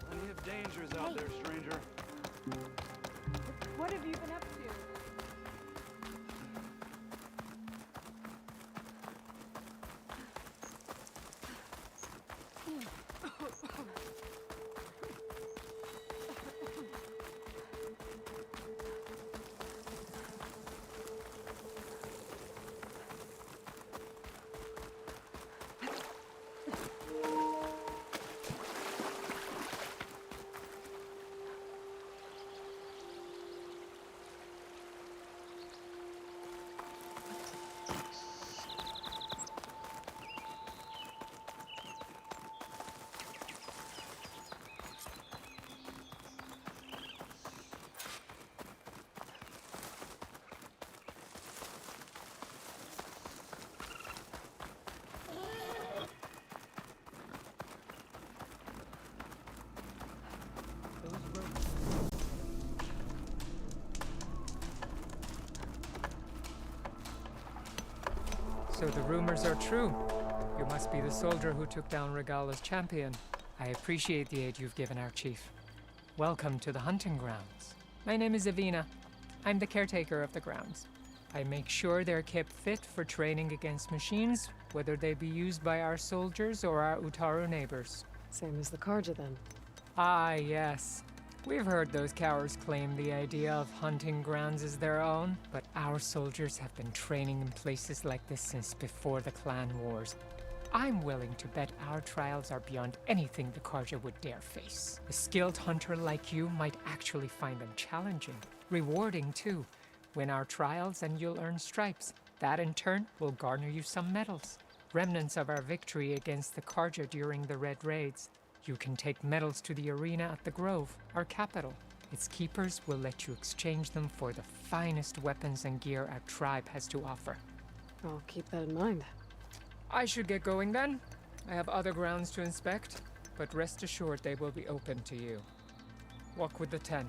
Plenty of dangers out there, stranger. What have you been up to? So the rumors are true. You must be the soldier who took down Regala's champion. I appreciate the aid you've given our chief. Welcome to the hunting grounds. My name is Avina. I'm the caretaker of the grounds. I make sure they're kept fit for training against machines, whether they be used by our soldiers or our Utaru neighbors. Same as the Karja then. Ah, yes. We've heard those cowards claim the idea of hunting grounds as their own, but our soldiers have been training in places like this since before the clan wars. I'm willing to bet our trials are beyond anything the Karja would dare face. A skilled hunter like you might actually find them challenging. Rewarding, too. Win our trials and you'll earn stripes. That, in turn, will garner you some medals. Remnants of our victory against the Karja during the Red Raids. You can take medals to the arena at the Grove, our capital. Its keepers will let you exchange them for the finest weapons and gear our tribe has to offer. I'll keep that in mind. I should get going then. I have other grounds to inspect, but rest assured they will be open to you. Walk with the 10.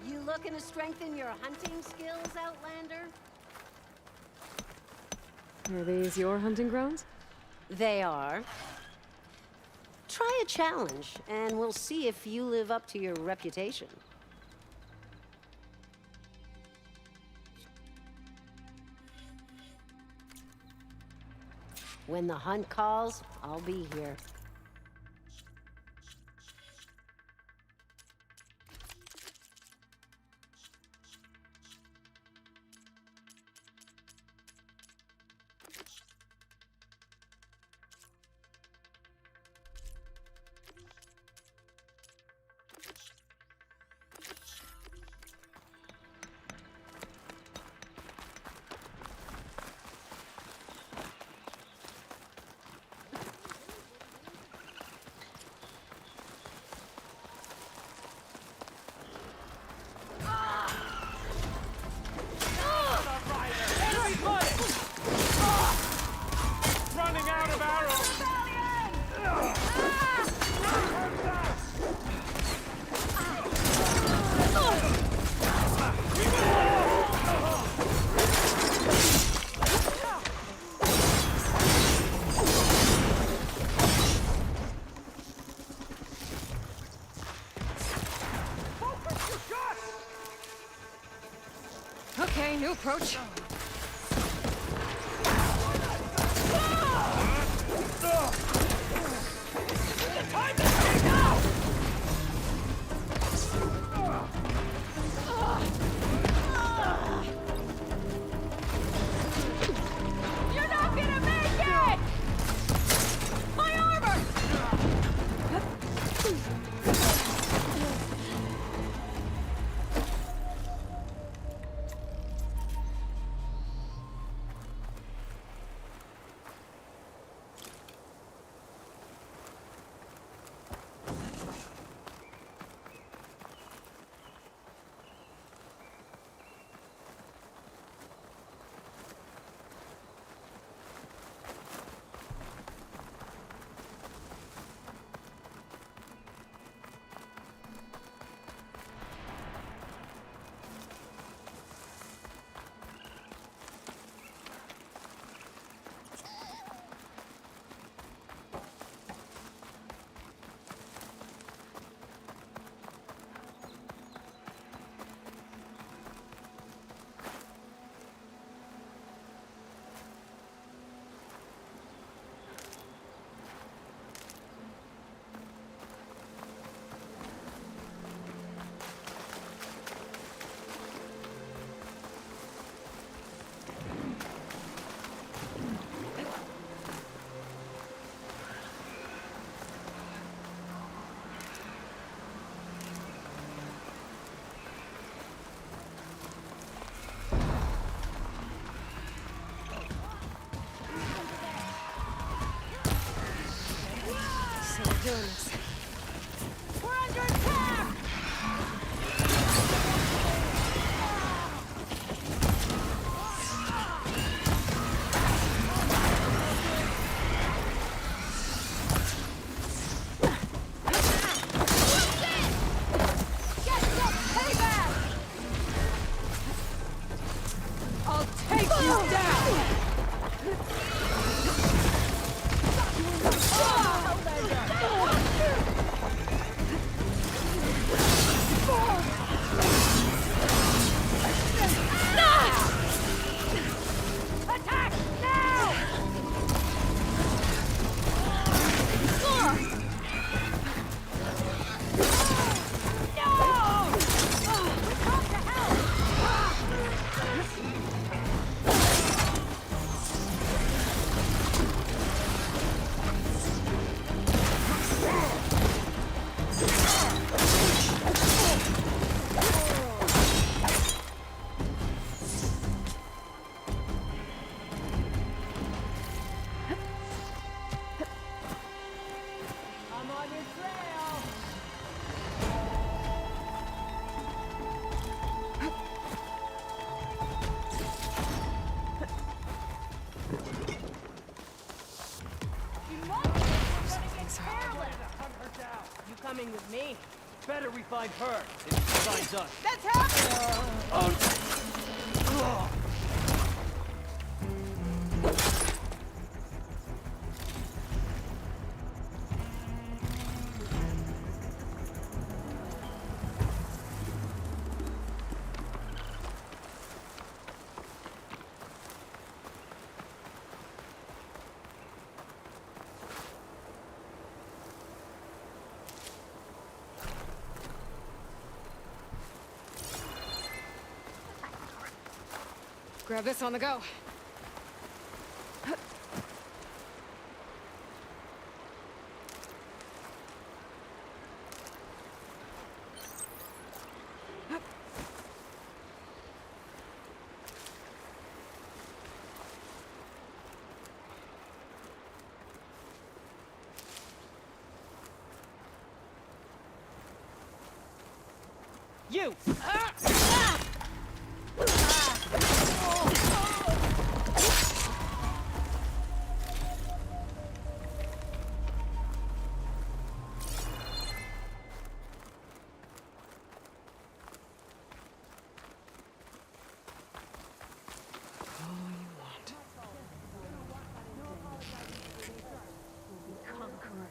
You looking to strengthen your hunting skills, Outlander? Are these your hunting grounds? They are. Try a challenge, and we'll see if you live up to your reputation. When the hunt calls, I'll be here. Okay, new approach. You're not gonna make it! My armor! So we're doing this. We're under attack! Get some payback! I'll take you down! Attack now! No! We come to help! I'm on your trail! You must be running it careless! You coming with me? Better we find her than she finds us. That's happening! Grab this on the go. You! All you want. Conqueror.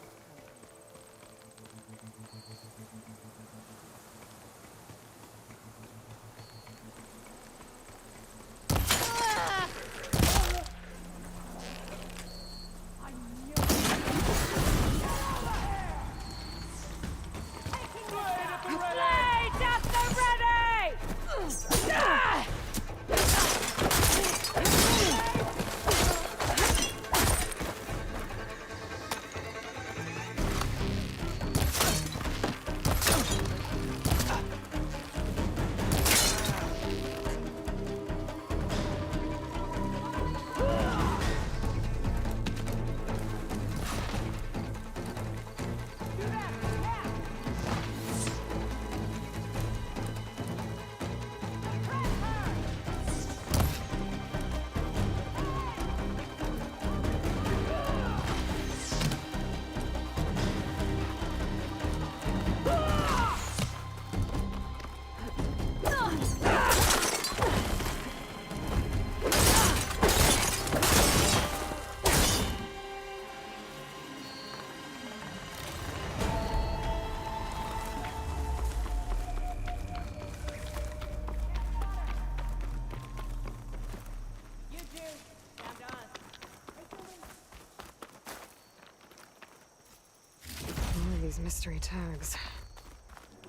these mystery tags.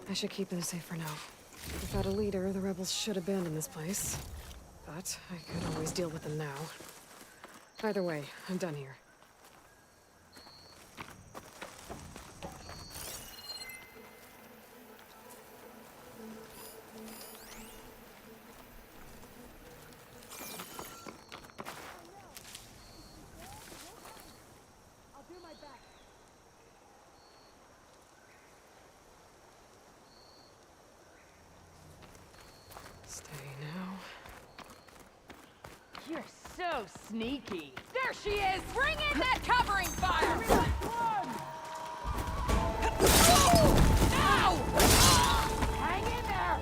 I should keep them safe for now. Without a leader, the rebels should abandon this place. But I could always deal with them now. Either way, I'm done here. Stay now. You're so sneaky. There she is! Bring in that covering fire! Ow! Hang in there!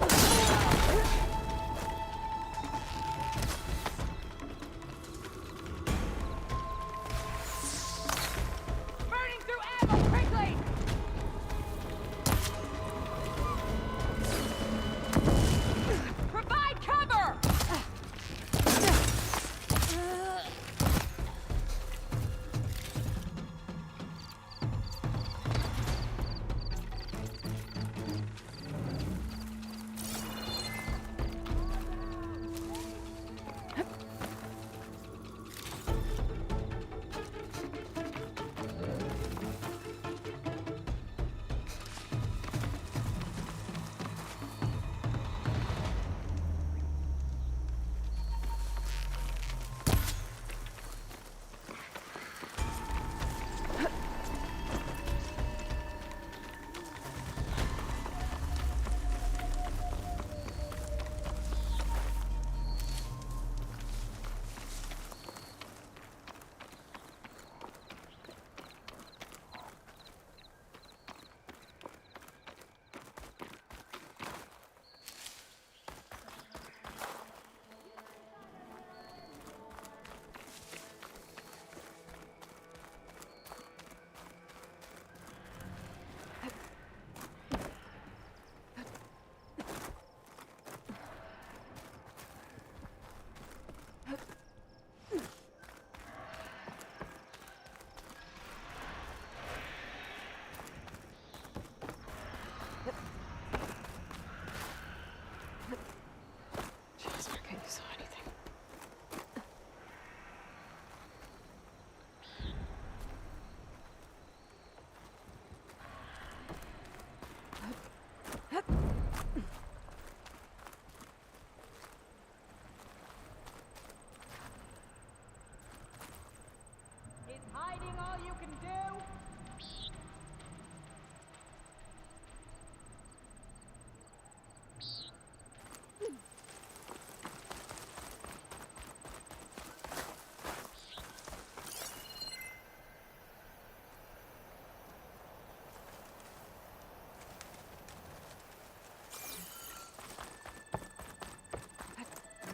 Burning through ammo quickly! Provide cover! Jasper, can you saw anything? Is hiding all you can do?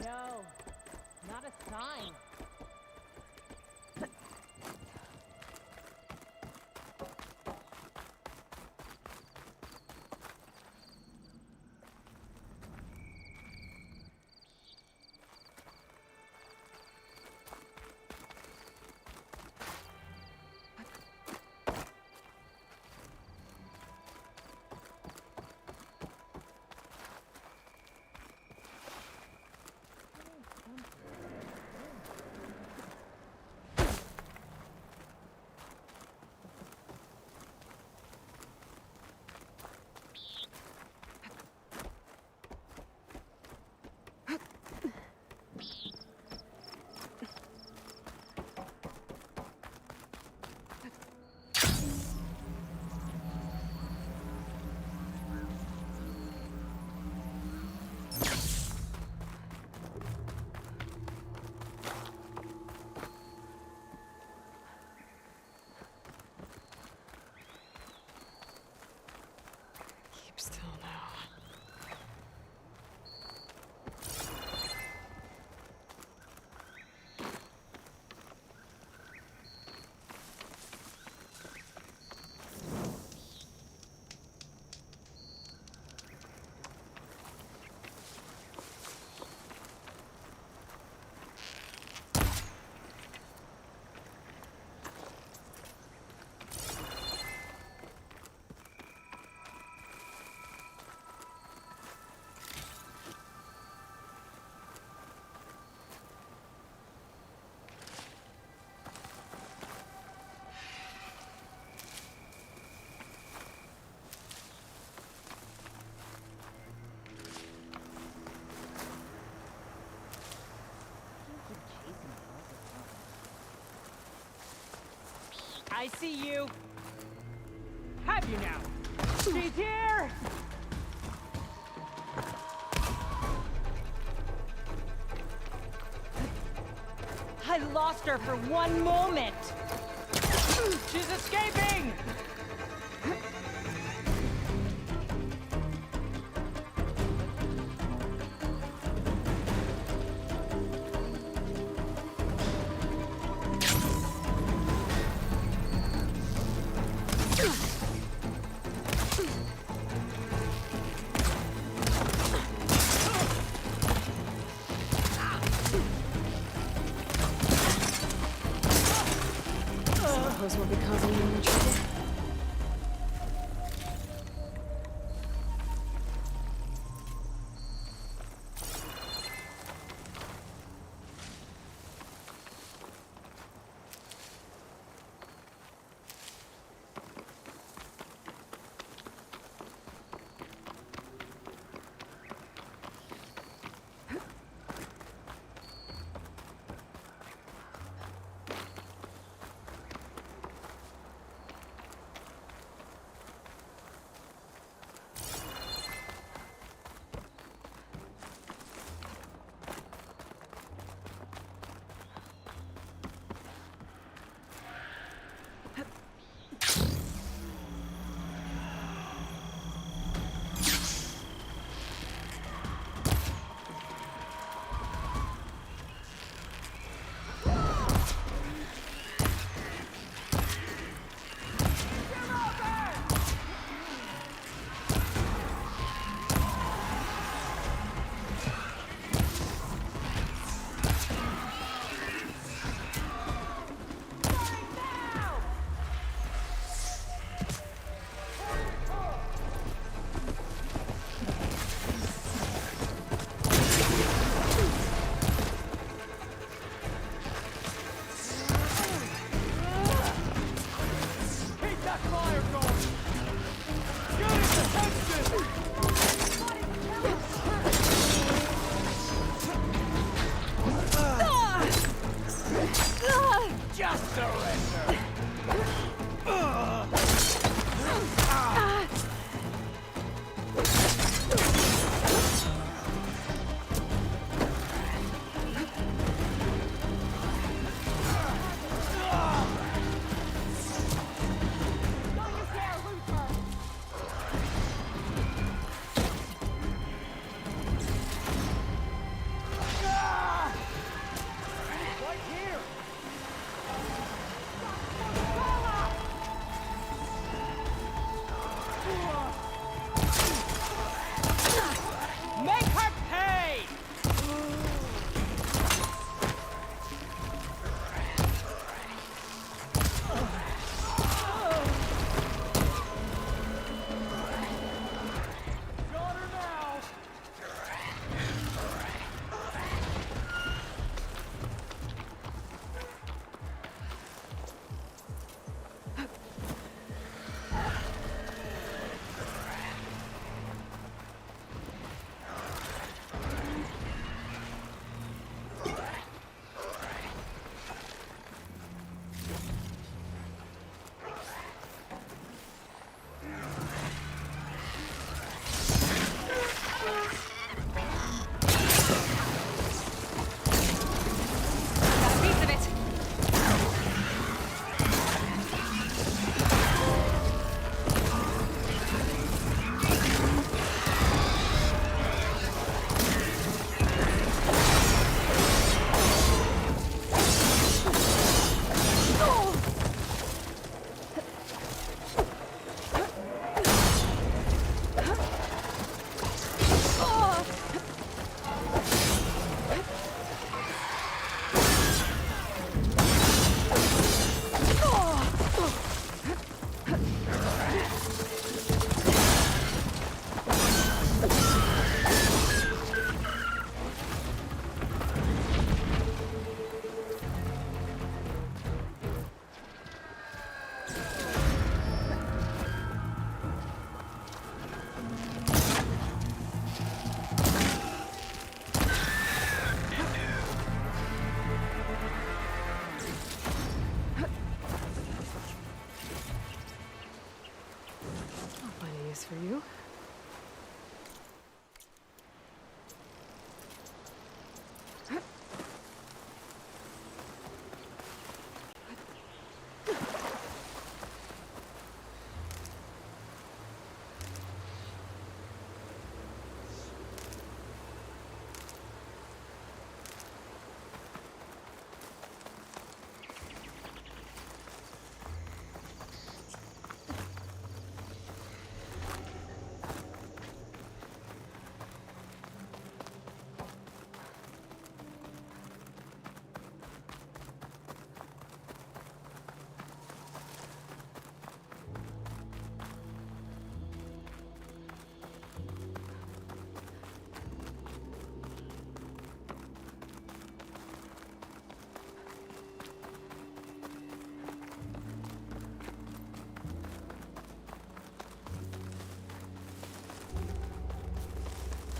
No, not a sign. see you. Have you now? She's here! I lost her for one moment. She's escaping! Suppose we'll be causing you more trouble. Just surrender! Make her pay! Got her now! Got a piece of it. this for you.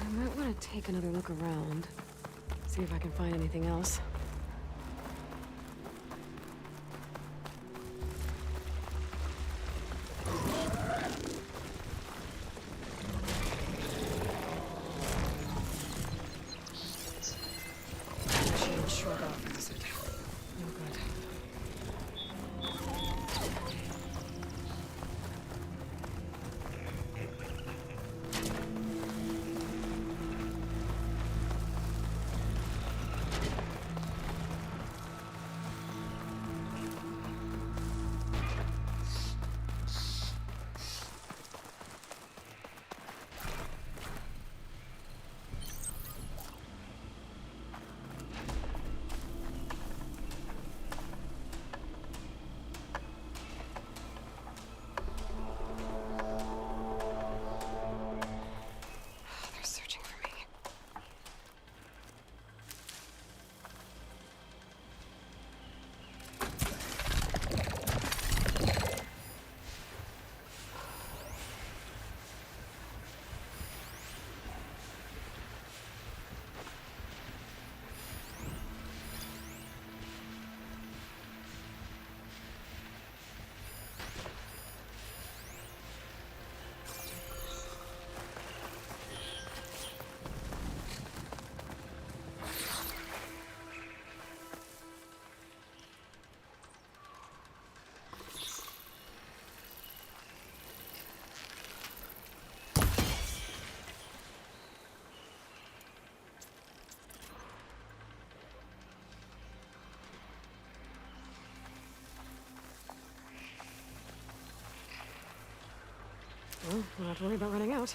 I might want to take another look around. See if I can find anything else. Shield short off, is it? No good. They're searching for me. Well, don't have to worry about running out.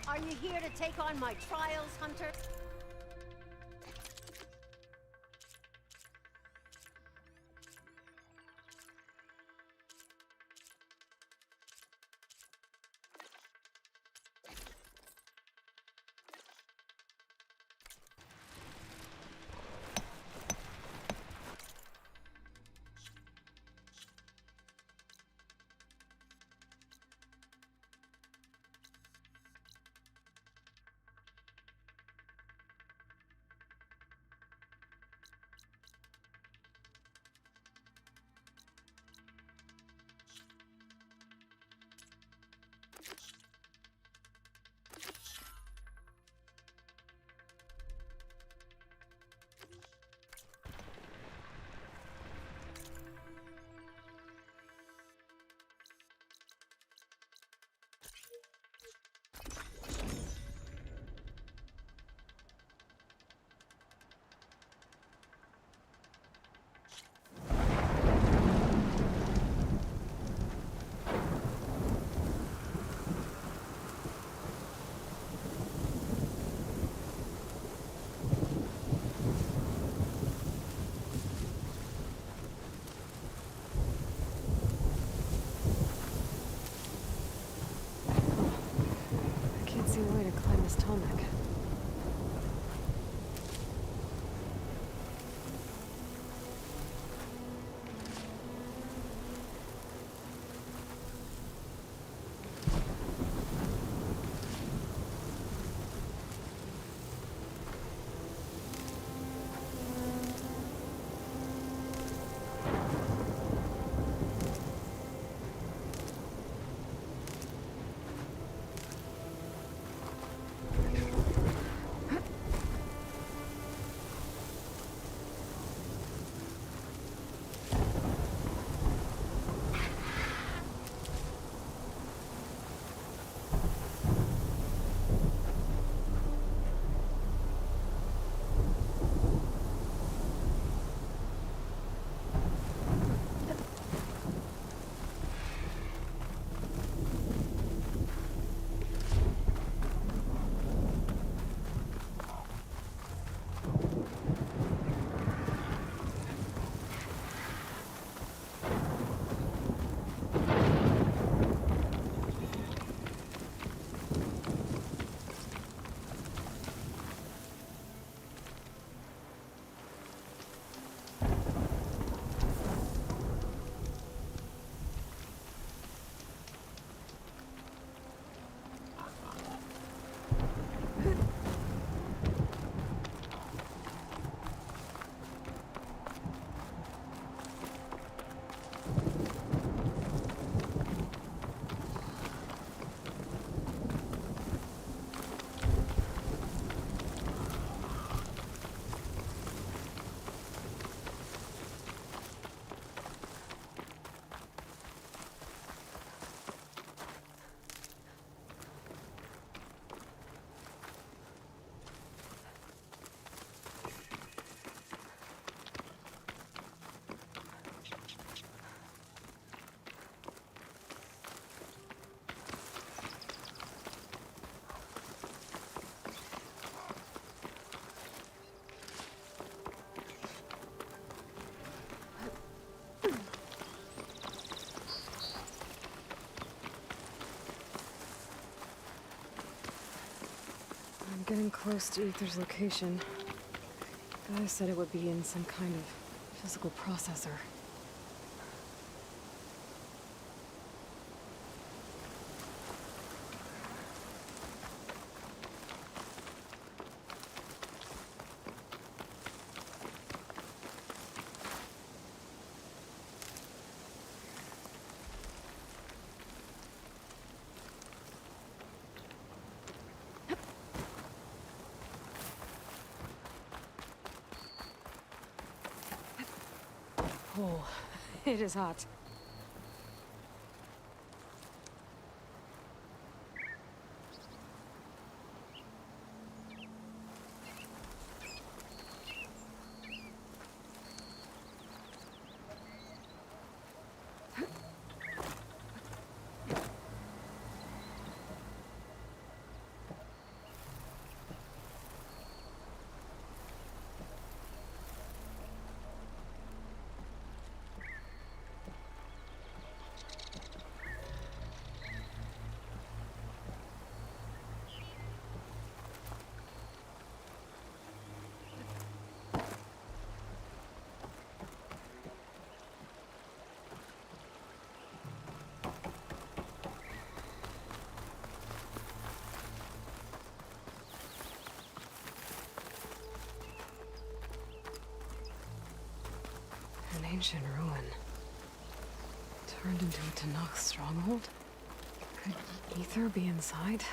Are you here to take on my trials, Hunter? I can't see a way to climb this Tallneck. I'm getting close to Aether's location. Guy said it would be in some kind of physical processor. Oh, it is hot. Ancient ruin. Turned into a Tanakh stronghold? Could Ether be inside?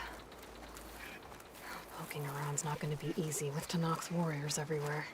Poking around's not going to be easy with Tanakh's warriors everywhere.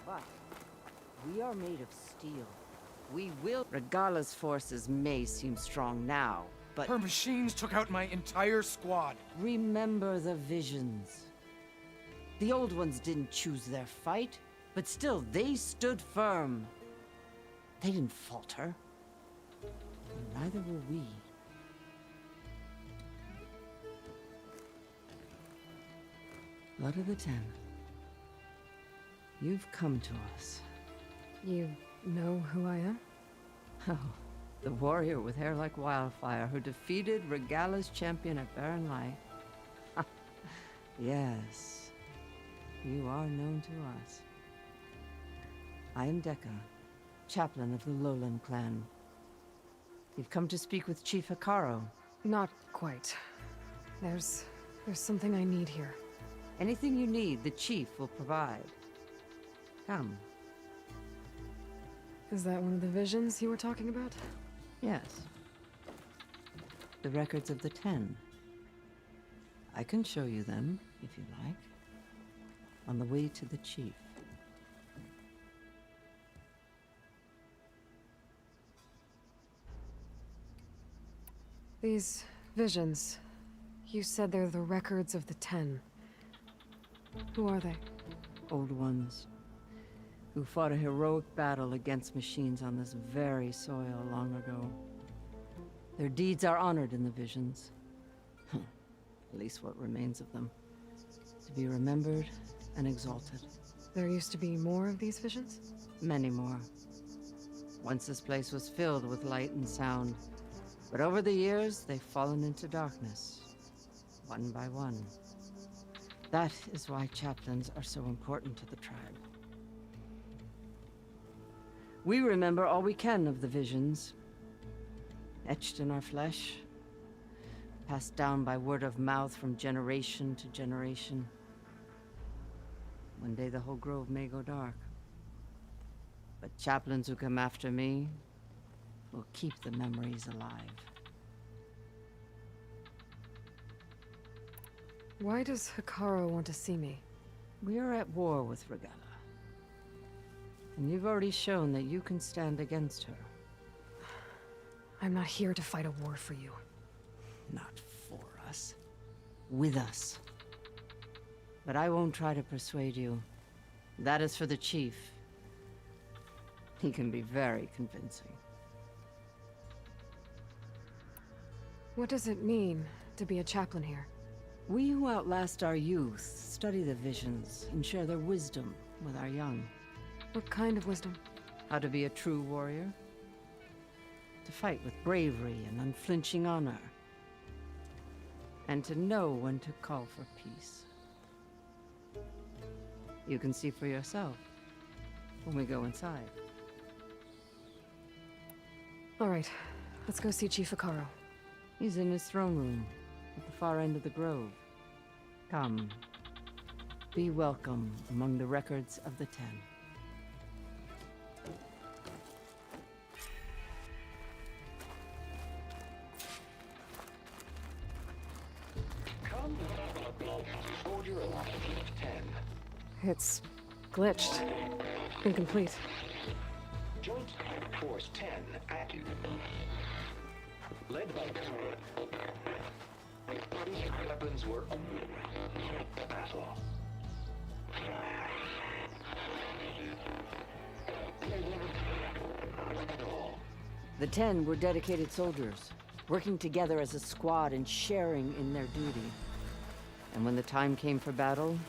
But we are made of steel. We will. Regala's forces may seem strong now, but Her machines took out my entire squad. remember the visions. The old ones didn't choose their fight, but still they stood firm. They didn't falter. And neither will we. Blood of the Ten. You've come to us. You know who I am? Oh, the warrior with hair like wildfire who defeated Regala's champion at Barren Light. Yes, you are known to us. I am Dekka, chaplain of the Lowland clan. You've come to speak with Chief Hekarro. Not quite. There's something I need here. Anything you need, the chief will provide. Come. Is that one of the visions you were talking about? Yes. The records of the Ten. I can show you them, if you like. On the way to the chief. These visions, you said they're the records of the Ten. Who are they? Old ones. Who fought a heroic battle against machines on this very soil long ago. Their deeds are honored in the visions. At least what remains of them. To be remembered and exalted. There used to be more of these visions? Many more. Once this place was filled with light and sound. But over the years, they've fallen into darkness. One by one. That is why chaplains are so important to the tribe. We remember all we can of the visions. Etched in our flesh. Passed down by word of mouth from generation to generation. One day the whole grove may go dark. But chaplains who come after me will keep the memories alive. Why does Hekarro want to see me? We are at war with Regala. And you've already shown that you can stand against her. I'm not here to fight a war for you. Not for us. With us. But I won't try to persuade you. That is for the chief. He can be very convincing. What does it mean to be a chaplain here? We who outlast our youth study the visions and share their wisdom with our young. What kind of wisdom? How to be a true warrior. To fight with bravery and unflinching honor. and to know when to call for peace. You can see for yourself when we go inside. All right, let's go see Chief Akaro. He's in his throne room at the far end of the grove. Come. Be welcome among the records of the Ten. Come, soldier of 10. It's glitched. Incomplete. Joint Force 10 active. Led by weapons were battle. The Ten were dedicated soldiers, working together as a squad and sharing in their duty. And when the time came for battle,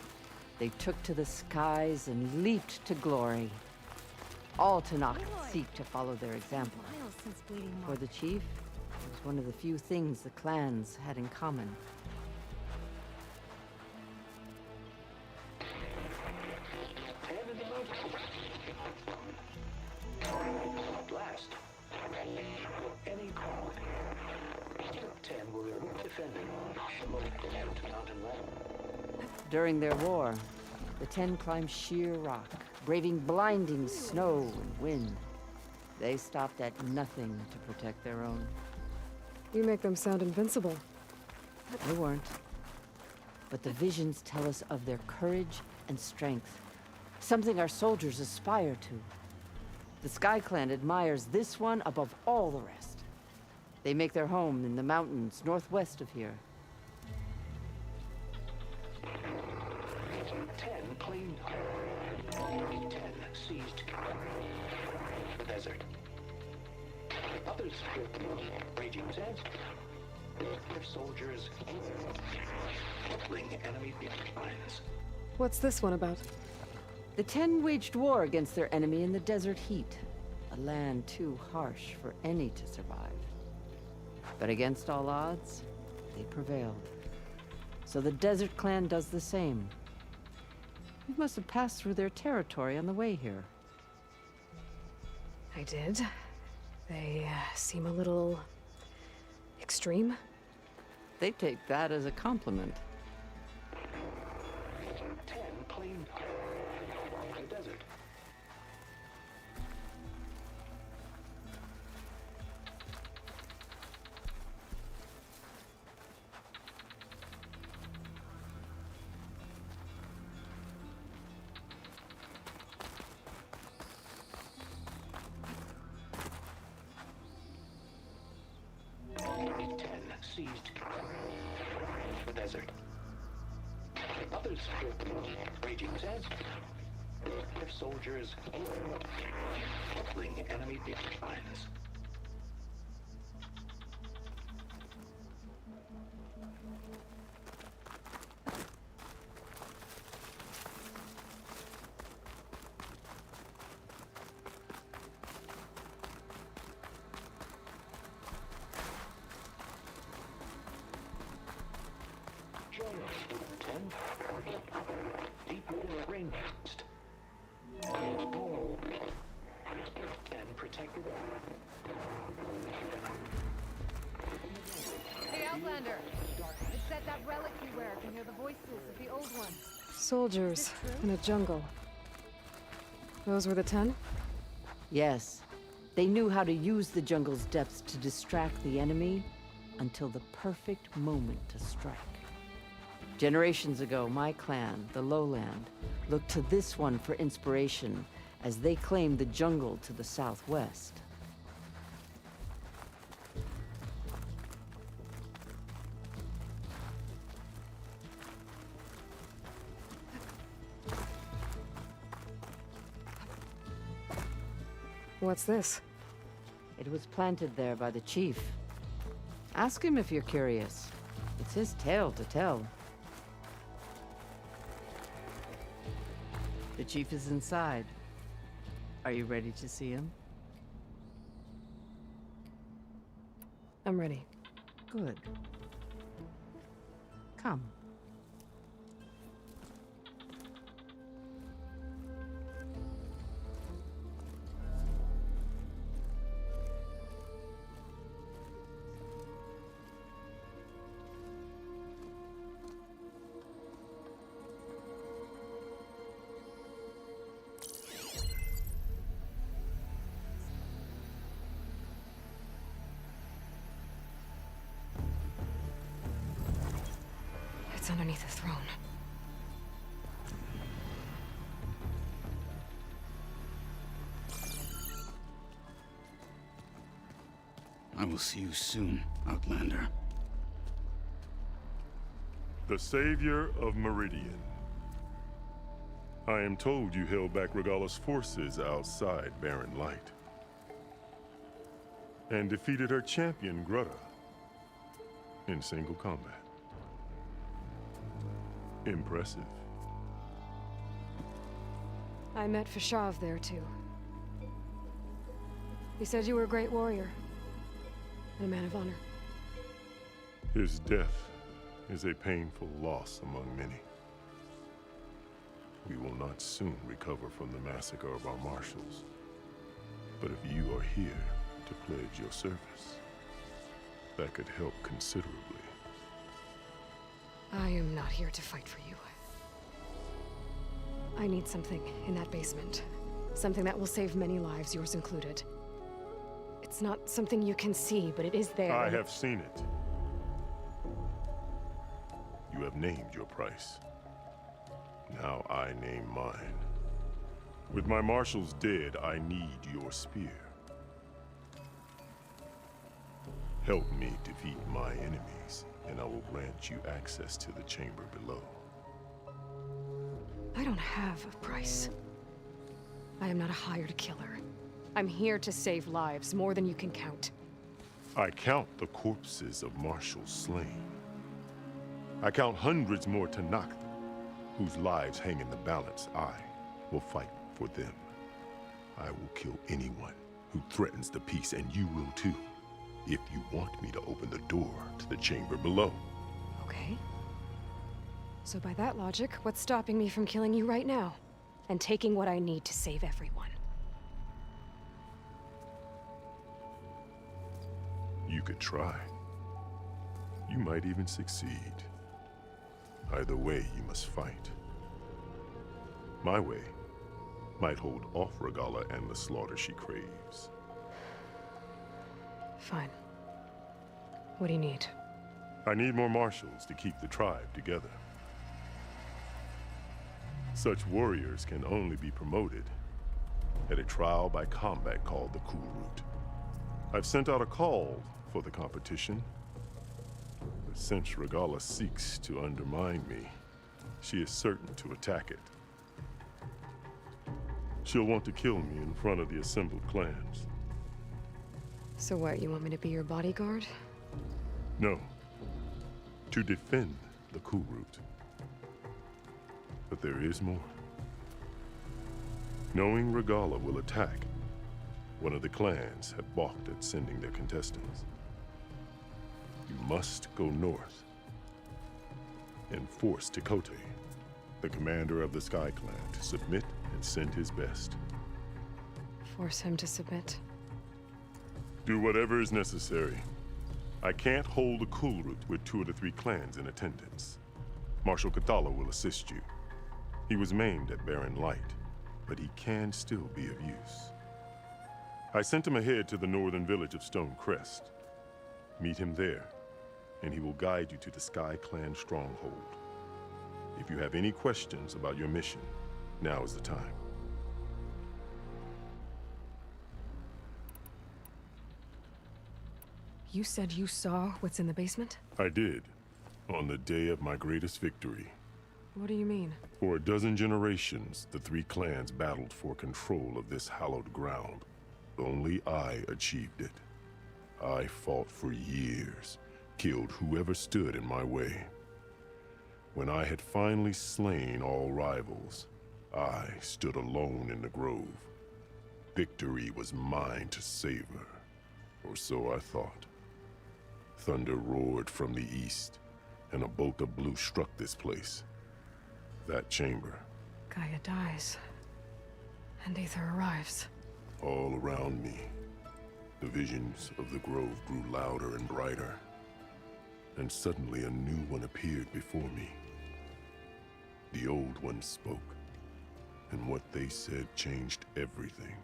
they took to the skies and leaped to glory. All Tenakth seek to follow their example. For the chief, it was one of the few things the clans had in common. Blast. Any call. 10 were defending mountain land. During their war, the Ten climbed sheer rock, braving blinding snow and wind. They stopped at nothing to protect their own. You make them sound invincible. They weren't. But the visions tell us of their courage and strength, something our soldiers aspire to. The Sky Clan admires this one above all the rest. They make their home in the mountains northwest of here. 10 claimed. 10 seized the desert. Others raging sands. Their soldiers crippling enemy lines. What's this one about? The Ten waged war against their enemy in the desert heat, a land too harsh for any to survive. But against all odds, they prevailed. So the Desert Clan does the same. You must have passed through their territory on the way here. I did. They seem a little extreme. They take that as a compliment. 10 claimed the desert. Seized the desert. Others raging sands. Their soldiers crippling enemy lines. Deep within a rainforest. And protected. Hey, Outlander! It's said that relic you wear can hear the voices of the old ones. Soldiers in a jungle. Those were the 10? Yes, they knew how to use the jungle's depths to distract the enemy until the perfect moment to strike. Generations ago, my clan, the Lowland, looked to this one for inspiration as they claimed the jungle to the southwest. What's this? It was planted there by the chief. Ask him if you're curious. It's his tale to tell. The chief is inside. Are you ready to see him? I'm ready. Good. Come. It's underneath the throne. I will see you soon, Outlander. The Savior of Meridian. I am told you held back Regalla's forces outside Barren Light. And defeated her champion, Grutta, in single combat. Impressive. I met Fashav there, too. He said you were a great warrior. And a man of honor. His death is a painful loss among many. We will not soon recover from the massacre of our marshals. But if you are here to pledge your service, that could help considerably. I am not here to fight for you. I need something in that basement. Something that will save many lives, yours included. It's not something you can see, but it is there. I have seen it. You have named your price. Now I name mine. With my marshals dead, I need your spear. Help me defeat my enemies, and I will grant you access to the chamber below. I don't have a price. I am not a hired killer. I'm here to save lives, more than you can count. I count the corpses of marshals slain. I count hundreds more Tenakth, whose lives hang in the balance. I will fight for them. I will kill anyone who threatens the peace, and you will too, if you want me to open the door to the chamber below. Okay. So by that logic, what's stopping me from killing you right now? And taking what I need to save everyone? You could try. You might even succeed. Either way, you must fight. My way might hold off Regalla and the slaughter she craves. Fine. What do you need? I need more marshals to keep the tribe together. Such warriors can only be promoted at a trial by combat called the Kulrut. I've sent out a call for the competition, but since Regalla seeks to undermine me, she is certain to attack it. She'll want to kill me in front of the assembled clans. So what, you want me to be your bodyguard? No, to defend the Kulrut. But there is more. Knowing Regalla will attack, one of the clans have balked at sending their contestants. You must go north and force Tekotteh, the commander of the Sky Clan, to submit and send his best. Force him to submit? Do whatever is necessary. I can't hold the Kulrut with 2 of the 3 clans in attendance. Marshal Kathala will assist you. He was maimed at Barren Light, but he can still be of use. I sent him ahead to the northern village of Stone Crest. Meet him there, and he will guide you to the Sky Clan stronghold. If you have any questions about your mission, now is the time. You said you saw what's in the basement? I did, on the day of my greatest victory. What do you mean? For a dozen generations, the 3 clans battled for control of this hallowed ground. Only I achieved it. I fought for years, killed whoever stood in my way. When I had finally slain all rivals, I stood alone in the grove. Victory was mine to savor, or so I thought. Thunder roared from the east, and a bolt of blue struck this place. That chamber. Gaia dies. And Aether arrives. All around me, the visions of the grove grew louder and brighter. And suddenly a new one appeared before me. The old one spoke, and what they said changed everything.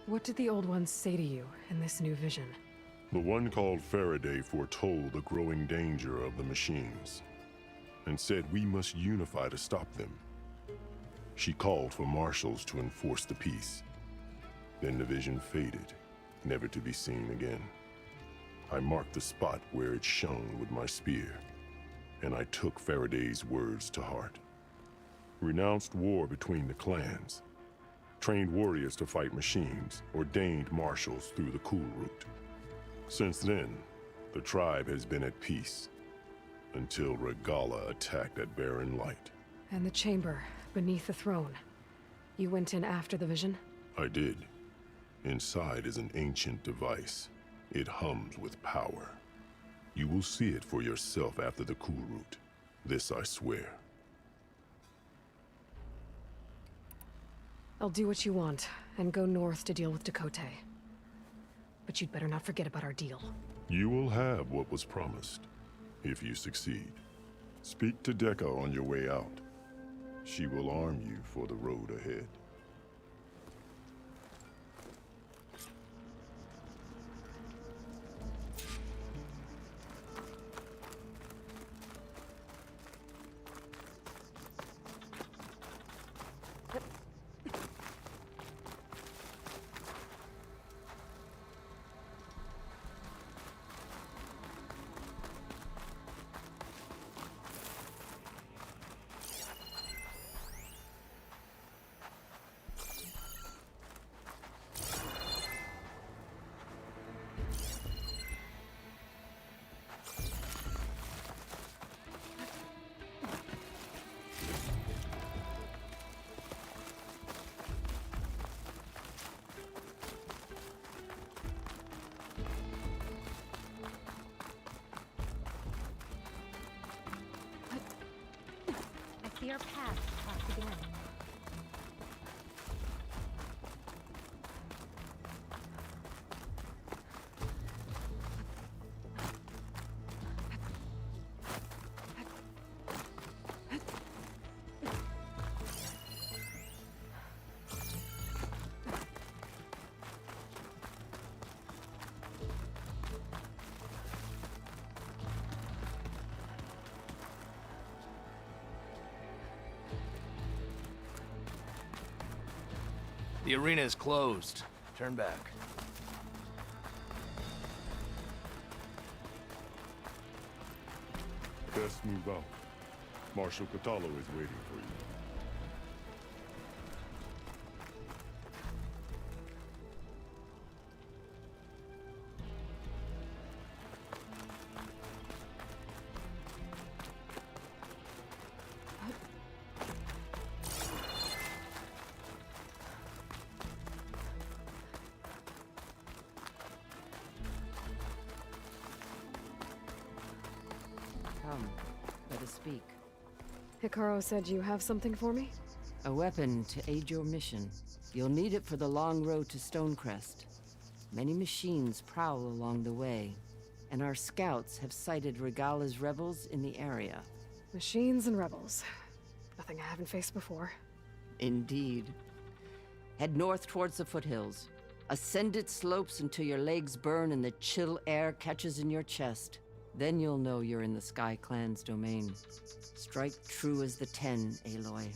What did the old ones say to you in this new vision? The one called Faraday foretold the growing danger of the machines, and said we must unify to stop them. She called for marshals to enforce the peace. Then the vision faded, never to be seen again. I marked the spot where it shone with my spear, and I took Faraday's words to heart. Renounced war between the clans, trained warriors to fight machines, ordained marshals through the Cool Route. Since then, the tribe has been at peace, until Regalla attacked at Barren Light. And the chamber, beneath the throne. You went in after the vision? I did. Inside is an ancient device. It hums with power. You will see it for yourself after the Cool Route. This I swear. I'll do what you want, and go north to deal with Dakotay. But you'd better not forget about our deal. You will have what was promised, if you succeed. Speak to Dekka on your way out. She will arm you for the road ahead. I see our paths cross again. The arena is closed. Turn back. Best move out. Marshal Kotallo is waiting for you. Come, let us speak. Hikaru said you have something for me? A weapon to aid your mission. You'll need it for the long road to Stonecrest. Many machines prowl along the way, and our scouts have sighted Regalla's rebels in the area. Machines and rebels. Nothing I haven't faced before. Indeed. Head north towards the foothills. Ascend its slopes until your legs burn and the chill air catches in your chest. Then you'll know you're in the Sky Clan's domain. Strike true as the 10, Aloy.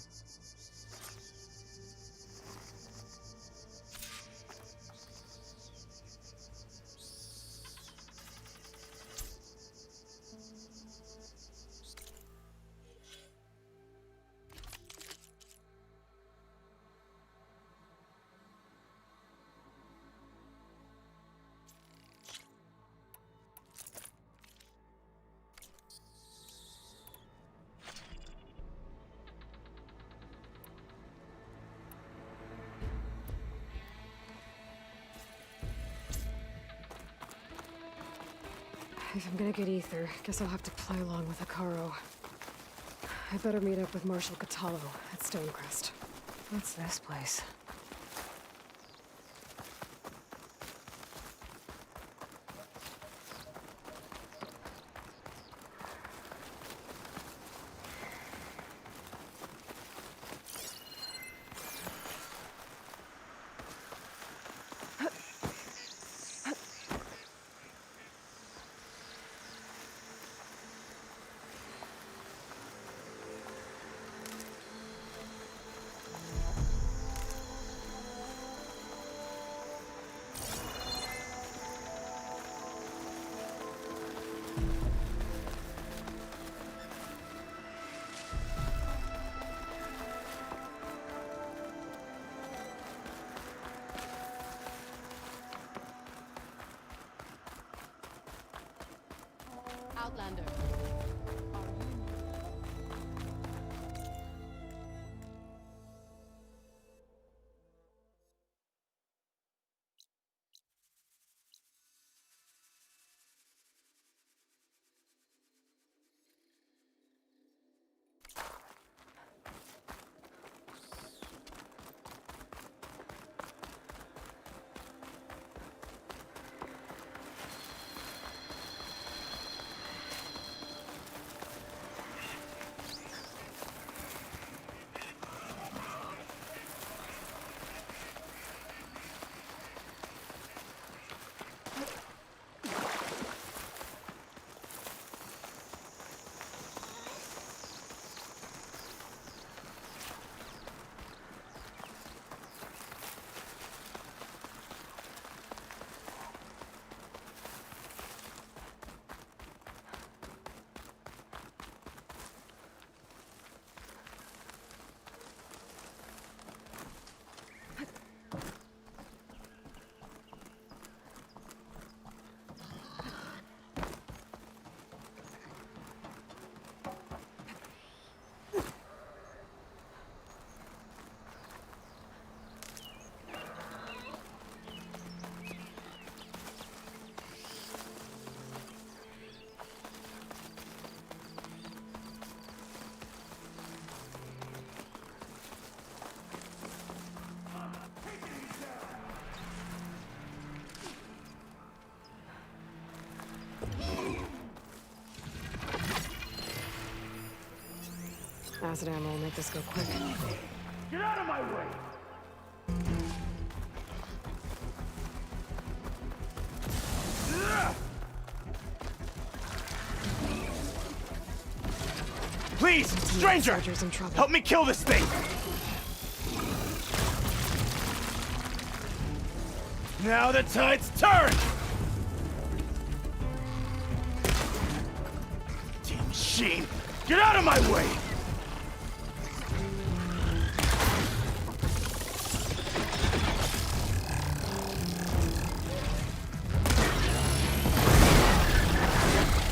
If I'm gonna get ether, guess I'll have to play along with Akaro. I better meet up with Marshal Catallo at Stonecrest. What's this place? Outlander. Acid ammo will make this go quick. Get out of my way! Please, stranger! Soldier's in trouble. Help me kill this thing! Now the tide's turned! Damn machine! Get out of my way!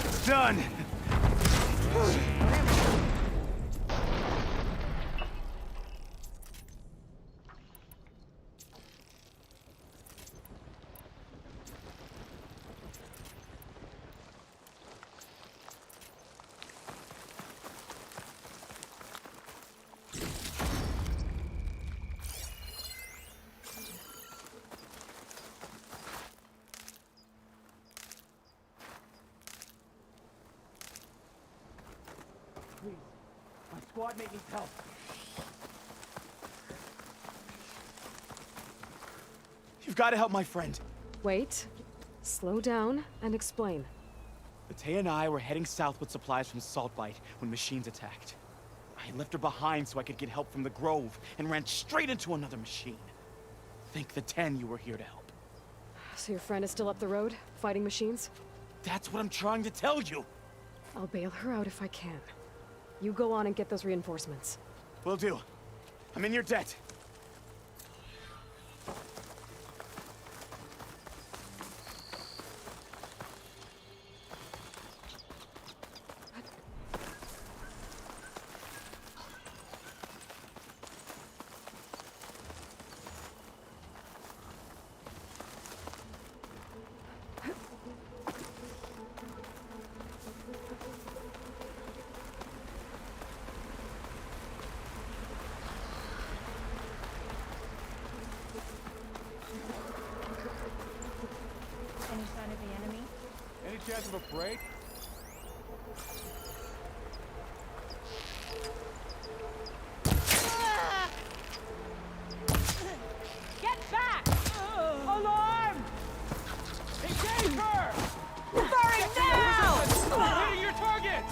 It's done! Please, my squad mate needs help. You've got to help my friend. Wait. Slow down and explain. Matea and I were heading south with supplies from Saltbite when machines attacked. I left her behind so I could get help from the Grove and ran straight into another machine. Think the 10 you were here to help. So your friend is still up the road, fighting machines? That's what I'm trying to tell you. I'll bail her out if I can. You go on and get those reinforcements. Will do. I'm in your debt. chance of a break? Get back! Alarm! Engage her! Firing now! Hitting your target!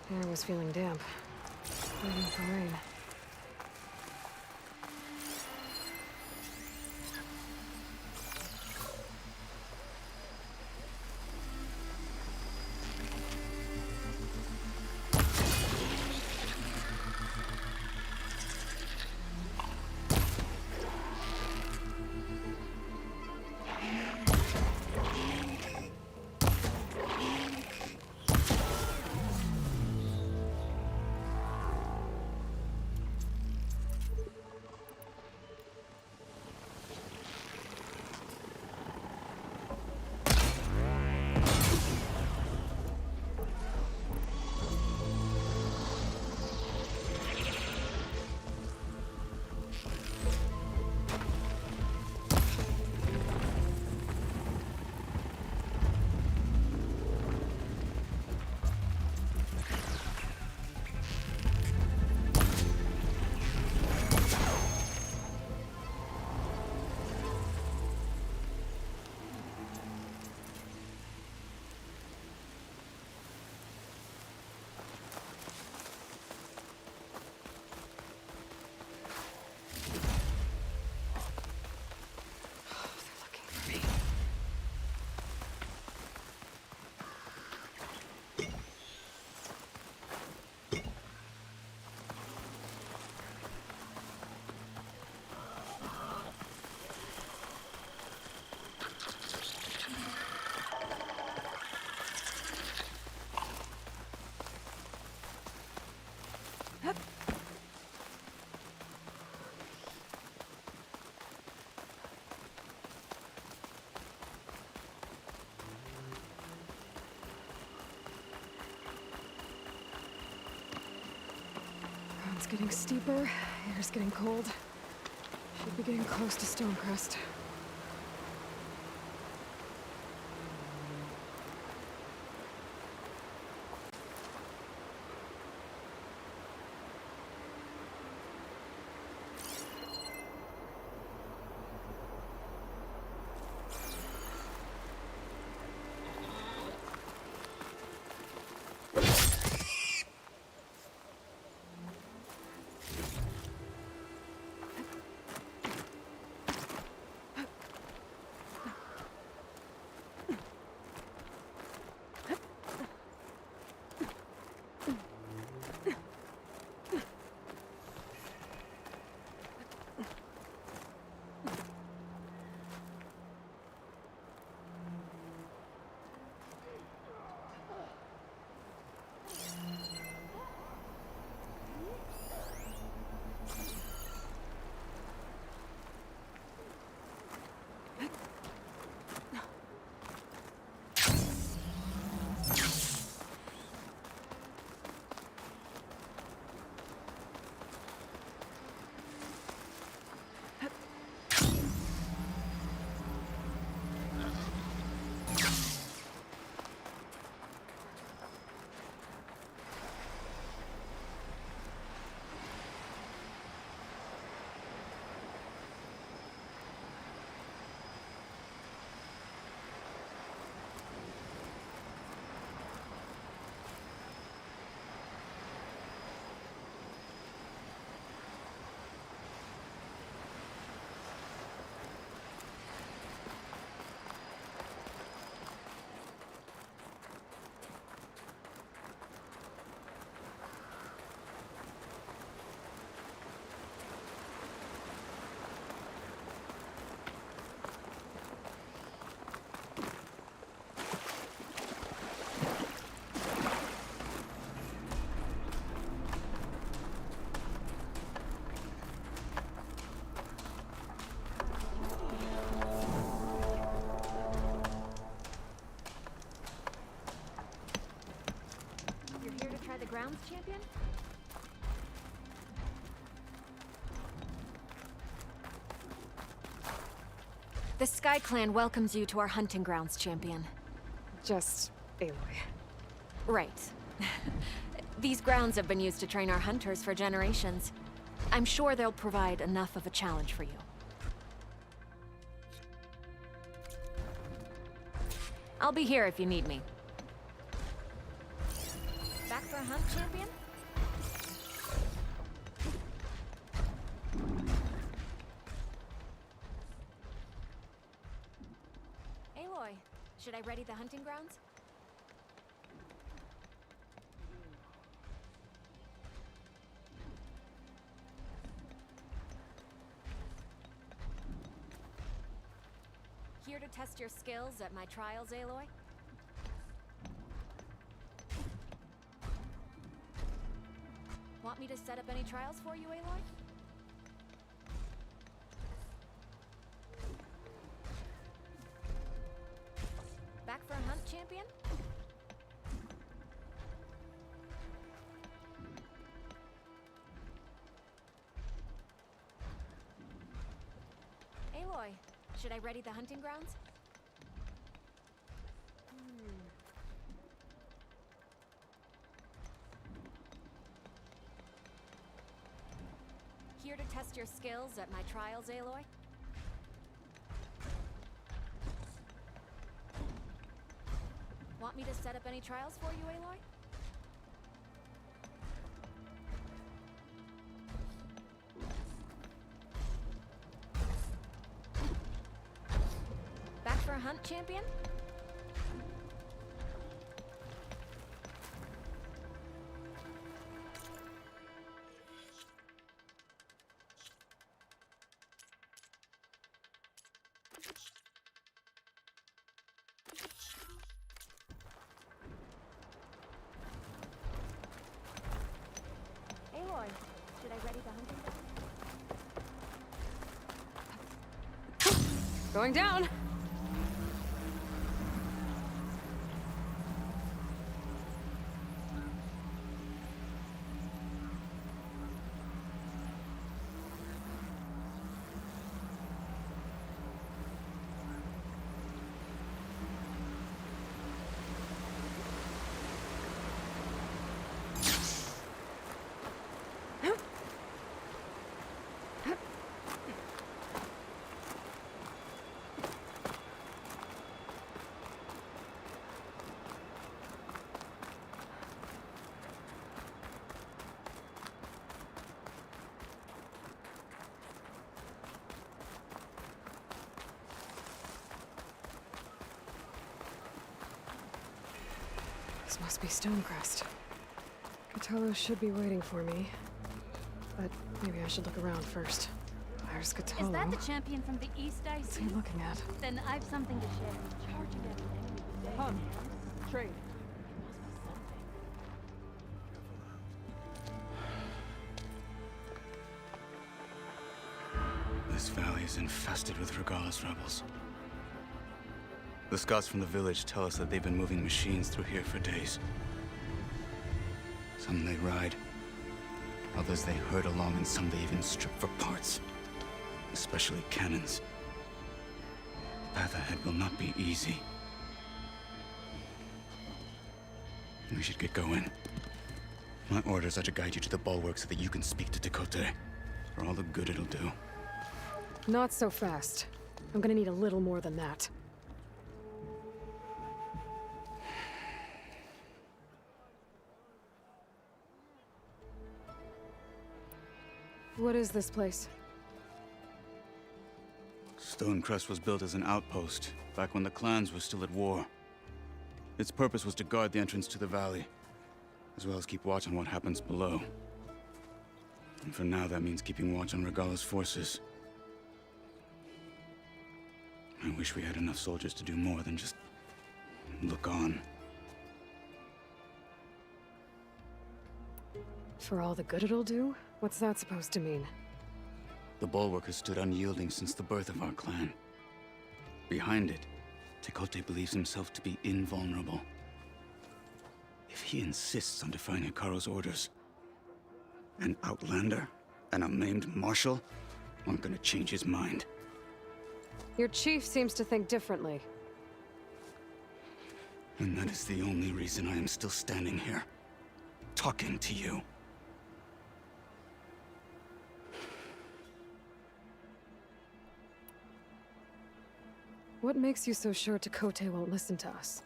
Air was feeling damp. Waiting for rain. Ground's getting steeper, air's getting cold. Should be getting close to Stonecrest. the grounds, champion? The Sky Clan welcomes you to our hunting grounds, champion. Just Aloy. Right. These grounds have been used to train our hunters for generations. I'm sure they'll provide enough of a challenge for you. I'll be here if you need me. Back for a hunt, champion? Aloy, should I ready the hunting grounds? Here to test your skills at my trials, Aloy? Want me to set up any trials for you, Aloy? Back for a hunt, champion? Aloy, should I ready the hunting grounds? Here to test your skills at my trials, Aloy? Want me to set up any trials for you, Aloy? Back for a hunt, champion? Aloy, should I ready the hunting ground? Going down! This must be Stonecrest. Kotallo should be waiting for me. But maybe I should look around first. There's Kotallo. Is that the champion from the East I What's see? he looking at? Then I've something to share. Charging everything. Hun. Trade. This valley is infested with Regalis rebels. The scouts from the village tell us that they've been moving machines through here for days. Some they ride, others they herd along, and some they even strip for parts. Especially cannons. The path ahead will not be easy. We should get going. My orders are to guide you to the bulwark so that you can speak to Tekotteh. For all the good it'll do. Not so fast. I'm gonna need a little more than that. What is this place? Stonecrest was built as an outpost, back when the clans were still at war. Its purpose was to guard the entrance to the valley, as well as keep watch on what happens below. And for now, that means keeping watch on Regalis' forces. I wish we had enough soldiers to do more than just look on. For all the good it'll do? What's that supposed to mean? The bulwark has stood unyielding since the birth of our clan. Behind it, Tekotteh believes himself to be invulnerable. If he insists on defying Hikaru's orders, an outlander and a maimed marshal aren't gonna change his mind. Your chief seems to think differently. And that is the only reason I am still standing here, talking to you. What makes you so sure Tekote won't listen to us?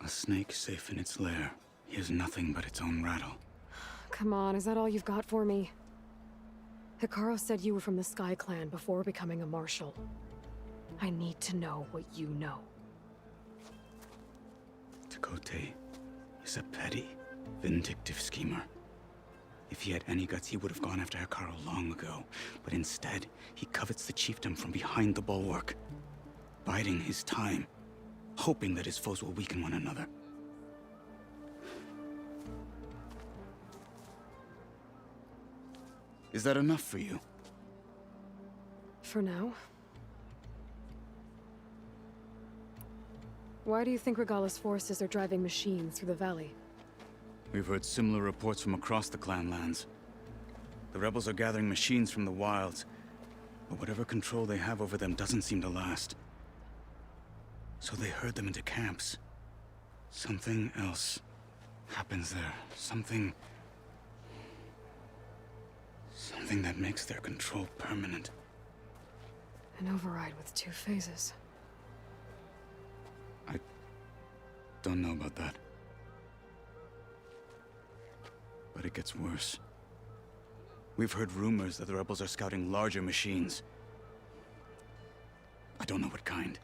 A snake safe in its lair hears nothing but its own rattle. Come on, is that all you've got for me? Hikaru said you were from the Sky Clan before becoming a marshal. I need to know what you know. Tekote is a petty, vindictive schemer. If he had any guts, he would have gone after Hikaru long ago. But instead, he covets the chiefdom from behind the bulwark, biding his time, hoping that his foes will weaken one another. Is that enough for you? For now. Why do you think Regala's forces are driving machines through the valley? We've heard similar reports from across the clan lands. The rebels are gathering machines from the wilds, but whatever control they have over them doesn't seem to last. So they herd them into camps. Something else happens there. Something that makes their control permanent. An override with 2 phases. I don't know about that. But it gets worse. We've heard rumors that the rebels are scouting larger machines. I don't know what kind.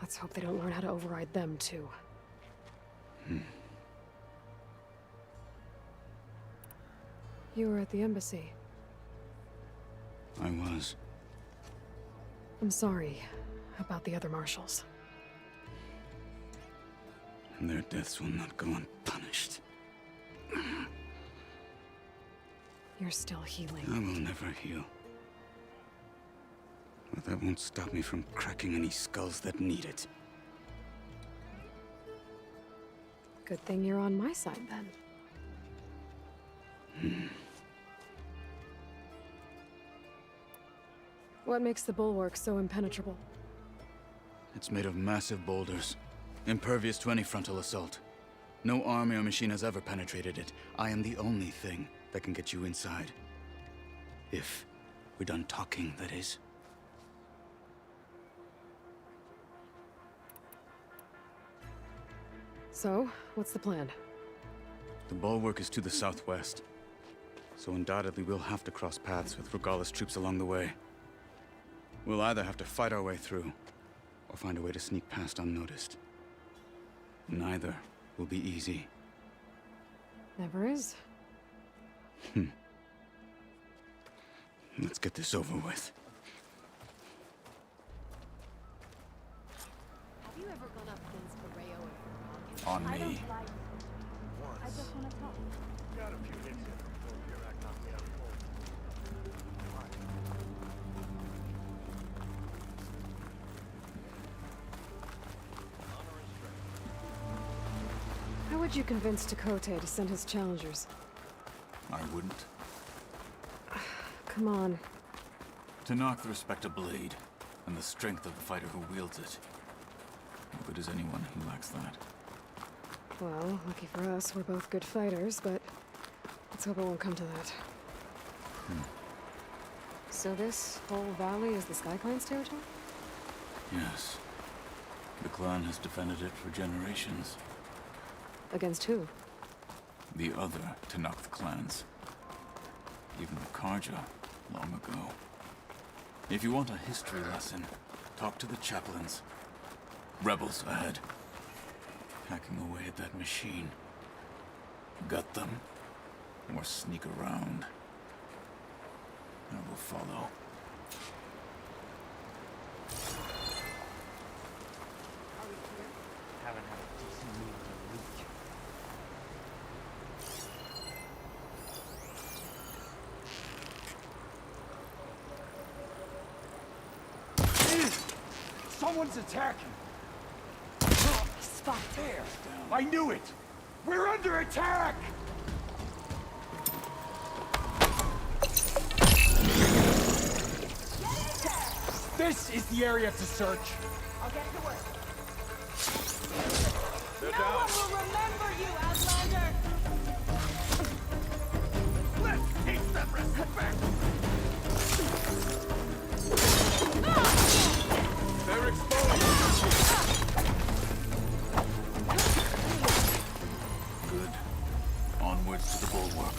Let's hope they don't learn how to override them, too. You were at the embassy. I was. I'm sorry about the other marshals. And their deaths will not go unpunished. You're still healing. I will never heal. But that won't stop me from cracking any skulls that need it. Good thing you're on my side, then. What makes the bulwark so impenetrable? It's made of massive boulders, impervious to any frontal assault. No army or machine has ever penetrated it. I am the only thing that can get you inside. If we're done talking, that is. So, what's the plan? The bulwark is to the southwest, so undoubtedly we'll have to cross paths with Regala's troops along the way. We'll either have to fight our way through, or find a way to sneak past unnoticed. Neither will be easy. Never is. Let's get this over with. Have you ever gone up against Correo and Ferran? On I don't me. like it. I just want to talk. Got a few hits in before Virak knocked me out cold. How would you convince Tekote to send his challengers? I wouldn't. Come on. To knock the respect of blade, and the strength of the fighter who wields it. No good is anyone who lacks that. Well, lucky for us, we're both good fighters, but let's hope it won't come to that. So this whole valley is the Sky Clan's territory? Yes. The clan has defended it for generations. Against who? The other Tenakth clans. Even the Karja, long ago. If you want a history lesson, talk to the chaplains. Rebels ahead. Hacking away at that machine. Gut them, or sneak around. I will follow. Haven't had a decent meal in a week. Someone's attacking! spot. There! I knew it! We're under attack! This is the area to search. I'll get to work. They're No down. one will remember you, Outlander! Let's teach them respect! They're exposed! Good. Onwards to the bulwark.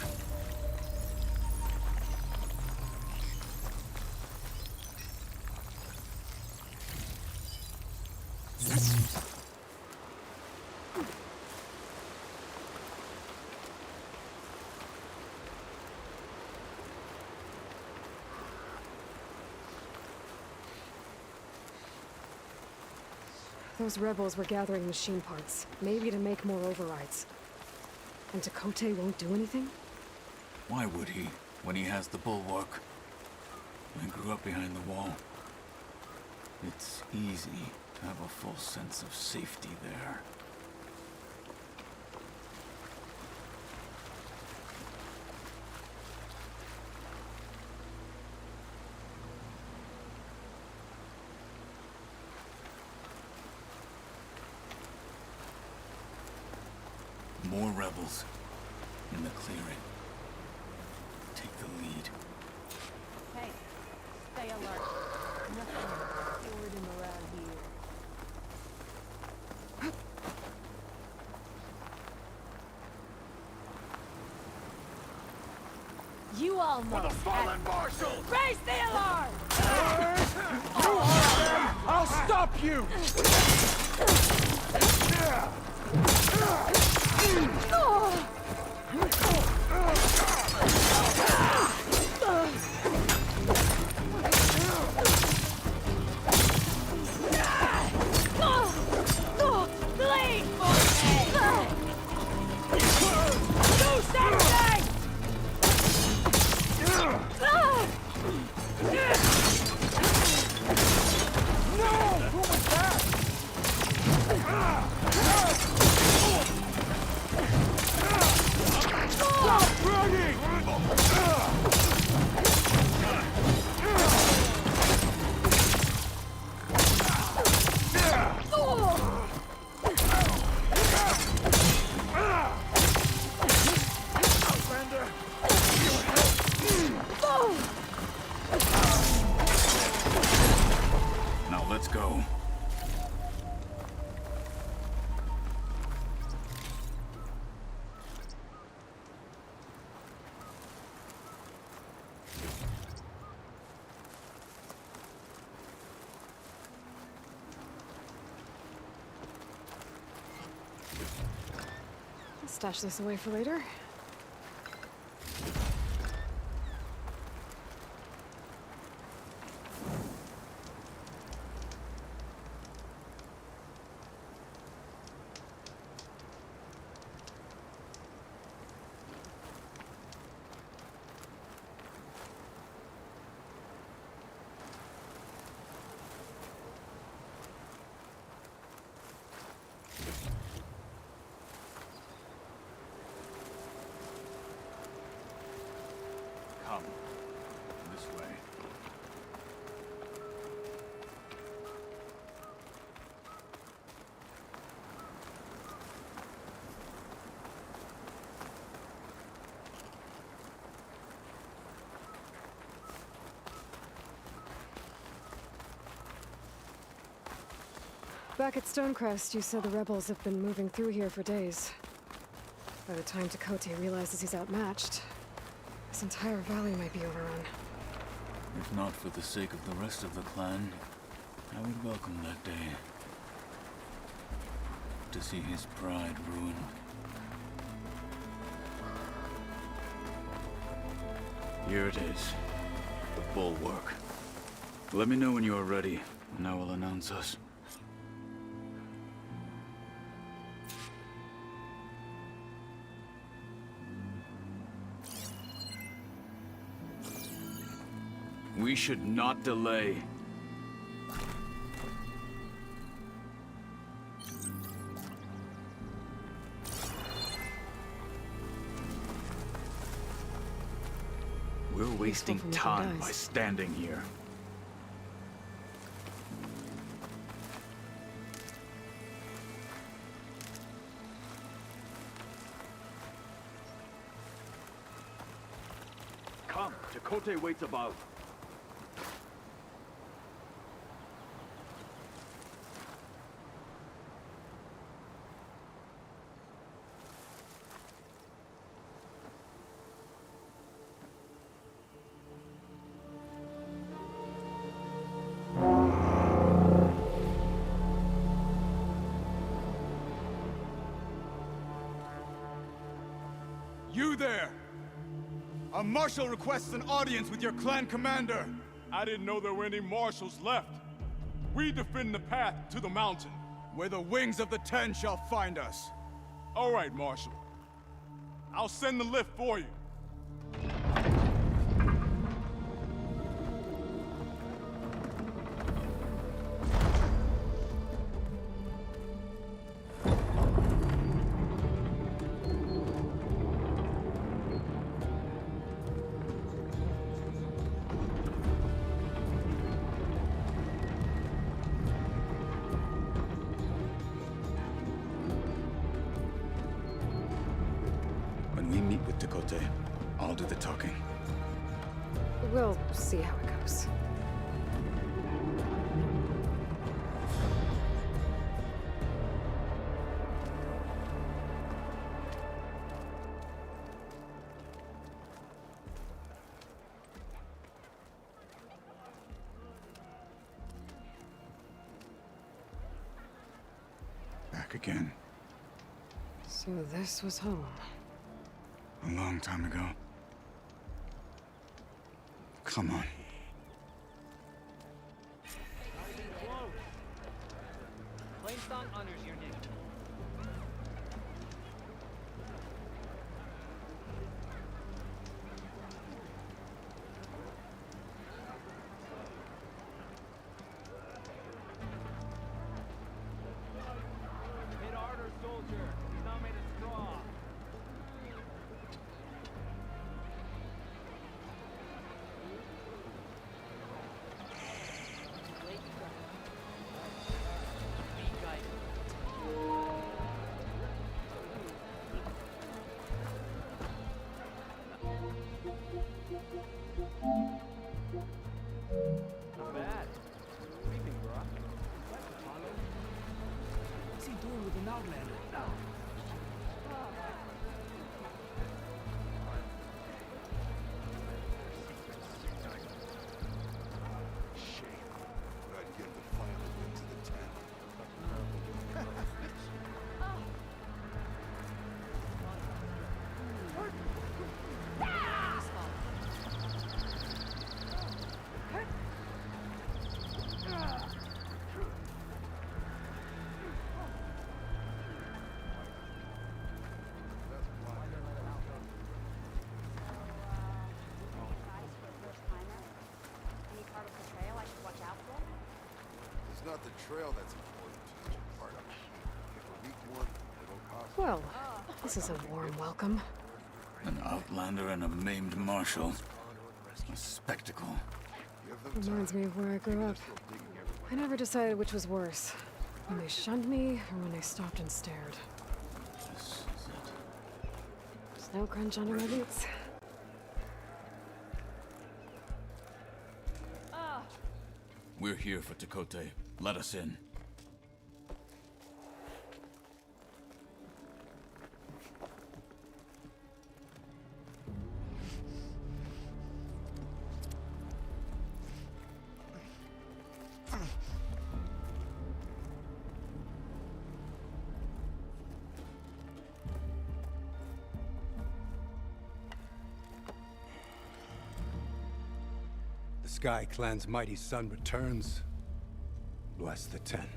Those rebels were gathering machine parts, maybe to make more overrides. And Tekote won't do anything? Why would he, when he has the bulwark? I grew up behind the wall. It's easy to have a full sense of safety there. More rebels in the clearing. Take the lead. Hey, stay alert. Nothing forward and around here. You almost Fallen Marshal! raise the alarm! I'll stop you! Bleed for me! Do something! Who was that? Stop running! Outlander! Now let's go. I'll stash this away for later. Come. This way. Back at Stonecrest, you said the rebels have been moving through here for days. By the time Tekote realizes he's outmatched, this entire valley might be overrun. If not for the sake of the rest of the clan, I would welcome that day. To see his pride ruined. Here it is. The bulwark. Let me know when you are ready, and I will announce us. We should not delay. We're wasting from if he time dies. by standing here. Come, Chakotay waits above. You there! A marshal requests an audience with your clan commander! I didn't know there were any marshals left. We defend the path to the mountain. Where the wings of the Ten shall find us. All right, Marshal. I'll send the lift for you. When we meet with Tekote, I'll do the talking. We'll see how it goes. Back again. So this was home. A long time ago. Come on. Plainstone honors your name. Hit harder, soldier. He's not made of straw. Not bad. What do you think, bro? What's he doing with an outlander? It's not the trail that's important to each part of it. If a weak one, it'll cost. Well, this is a warm welcome. An outlander and a maimed marshal. A spectacle. Reminds me of where I grew up. I never decided which was worse. When they shunned me, or when they stopped and stared. This is it. Snow crunch under my boots. We're here for Tekote. Let us in. The Sky Clan's mighty son returns. Bless the Ten.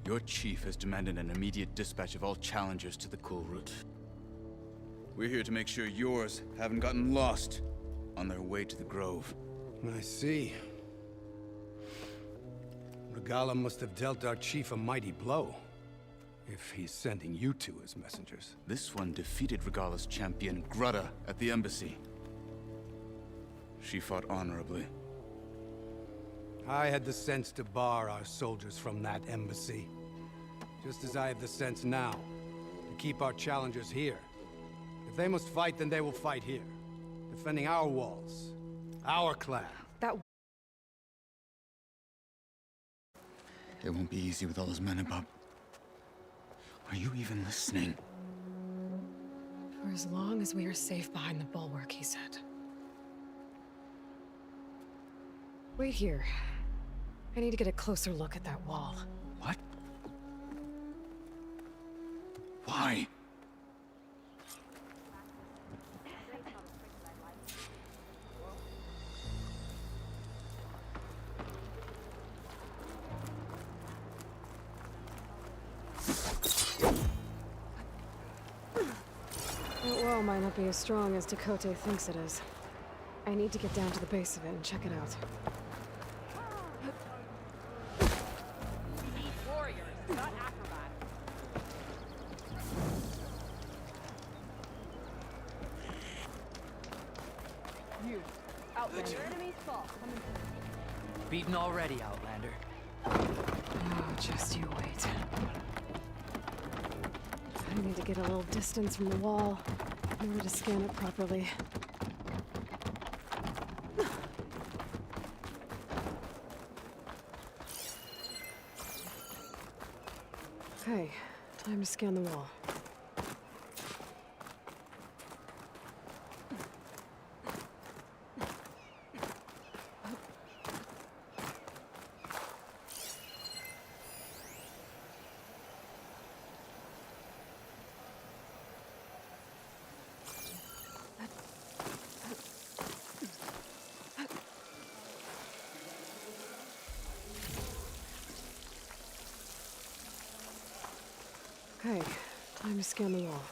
Your chief has demanded an immediate dispatch of all challengers to the Kulrut. We're here to make sure yours haven't gotten lost on their way to the Grove. I see. Regala must have dealt our chief a mighty blow, if he's sending you two as messengers. This one defeated Regala's champion, Grudda, at the embassy. She fought honorably. I had the sense to bar our soldiers from that embassy. Just as I have the sense now to keep our challengers here. If they must fight, then they will fight here. Defending our walls. Our clan. It won't be easy with all those men above. Are you even listening? For as long as we are safe behind the bulwark, he said. Wait here. I need to get a closer look at that wall. What? Why? That wall might not be as strong as Tekotteh thinks it is. I need to get down to the base of it and check it out. We need warriors, not acrobats. You, Outlander. Enemies fall. Beaten already, Outlander. Oh, just you wait. I need to get a little distance from the wall in order to scan it properly. Okay, time to scan the wall. Okay, time to scan the wall.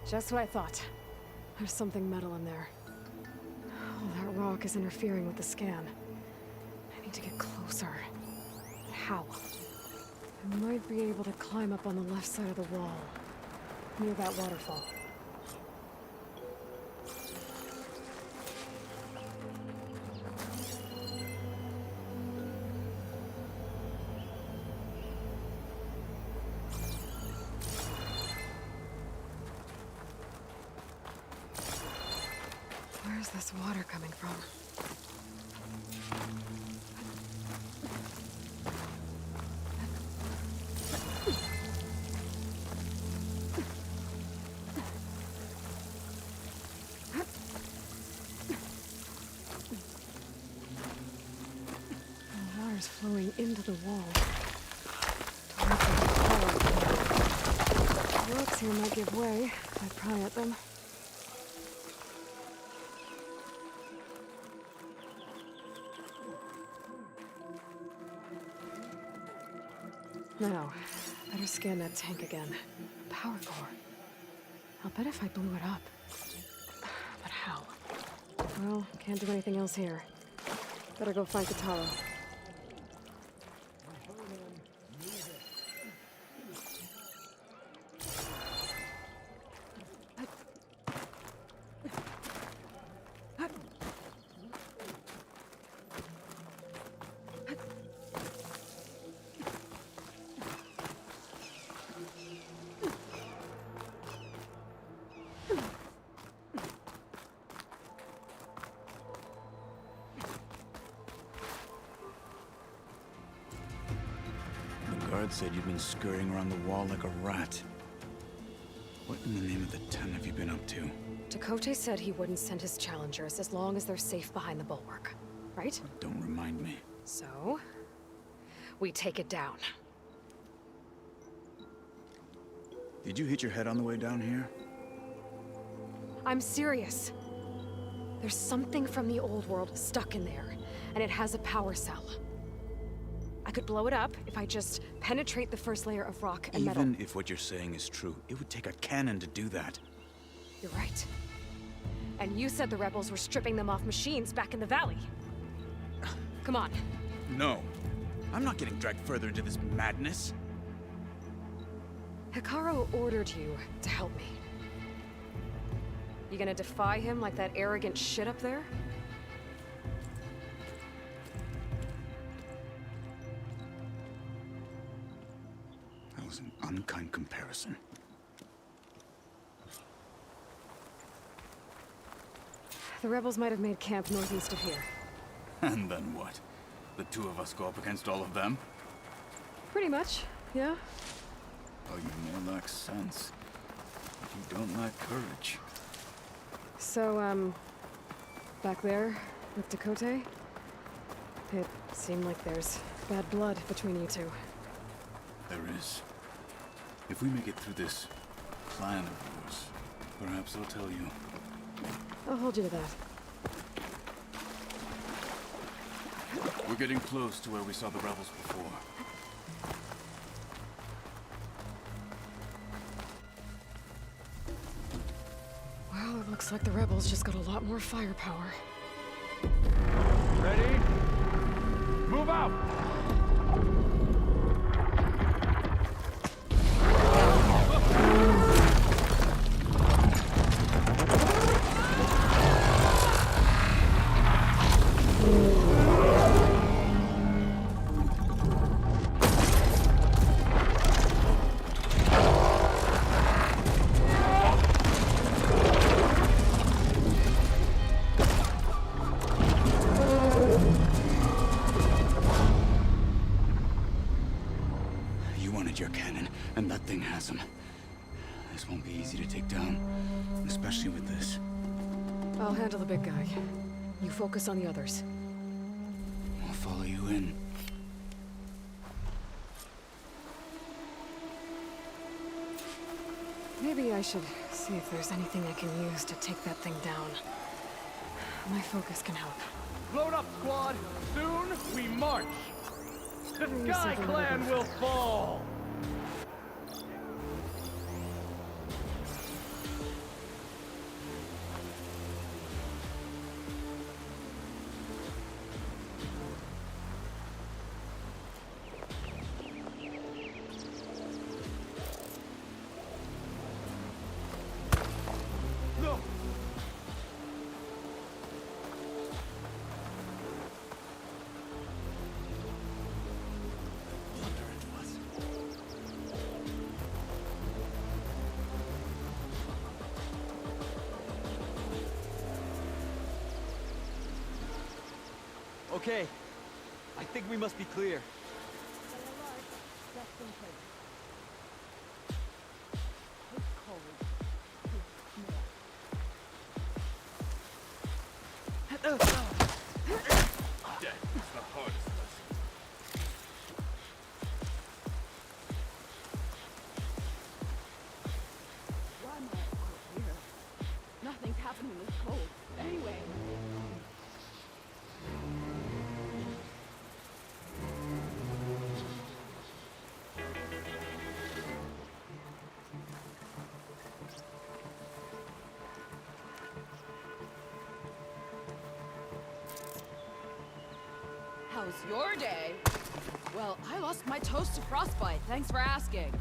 Just what I thought. There's something metal in there. Oh, that rock is interfering with the scan. I need to get closer. But how? I might be able to climb up on the left side of the wall, near that waterfall. Where's this water coming from? The water's flowing into the wall. Towards the rocks here might give way if I pry at them. Now, better scan that tank again. Power core. I'll bet if I blew it up. But how? Well, can't do anything else here. Better go find Kotallo. Guard said you'd been scurrying around the wall like a rat. What in the name of the Ten have you been up to? Tekotteh said he wouldn't send his challengers as long as they're safe behind the bulwark. right? Don't remind me. So, we take it down. Did you hit your head on the way down here? I'm serious. There's something from the old world stuck in there, and it has a power cell. I could blow it up if I just penetrate the first layer of rock and metal. Even if what you're saying is true, it would take a cannon to do that. You're right. And you said the rebels were stripping them off machines back in the valley. Come on. No. I'm not getting dragged further into this madness. Hekarro ordered you to help me. You gonna defy him like that arrogant shit up there? That was an unkind comparison. The rebels might have made camp northeast of here. And then what? The two of us go up against all of them? Pretty much, yeah. Oh, you may lack sense, but you don't lack courage. So, back there, with Dakota, it seemed like there's bad blood between you two. There is. If we make it through this plan of yours, perhaps I'll tell you. I'll hold you to that. We're getting close to where we saw the rebels before. Well, it looks like the rebels just got a lot more firepower. Ready? Move out! Your cannon, and that thing has him. This won't be easy to take down, especially with this. I'll handle the big guy. You focus on the others. I'll follow you in. Maybe I should see if there's anything I can use to take that thing down. My focus can help. Load up, squad! Soon we march! The Give me Sky something Clan other than will fall! No! Okay. I think we must be clear. Death is the hardest lesson. Why am I out here? Nothing's happening this cold. Anyway. How's your day? Well, I lost my toast to frostbite. Thanks for asking.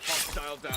Hostile down.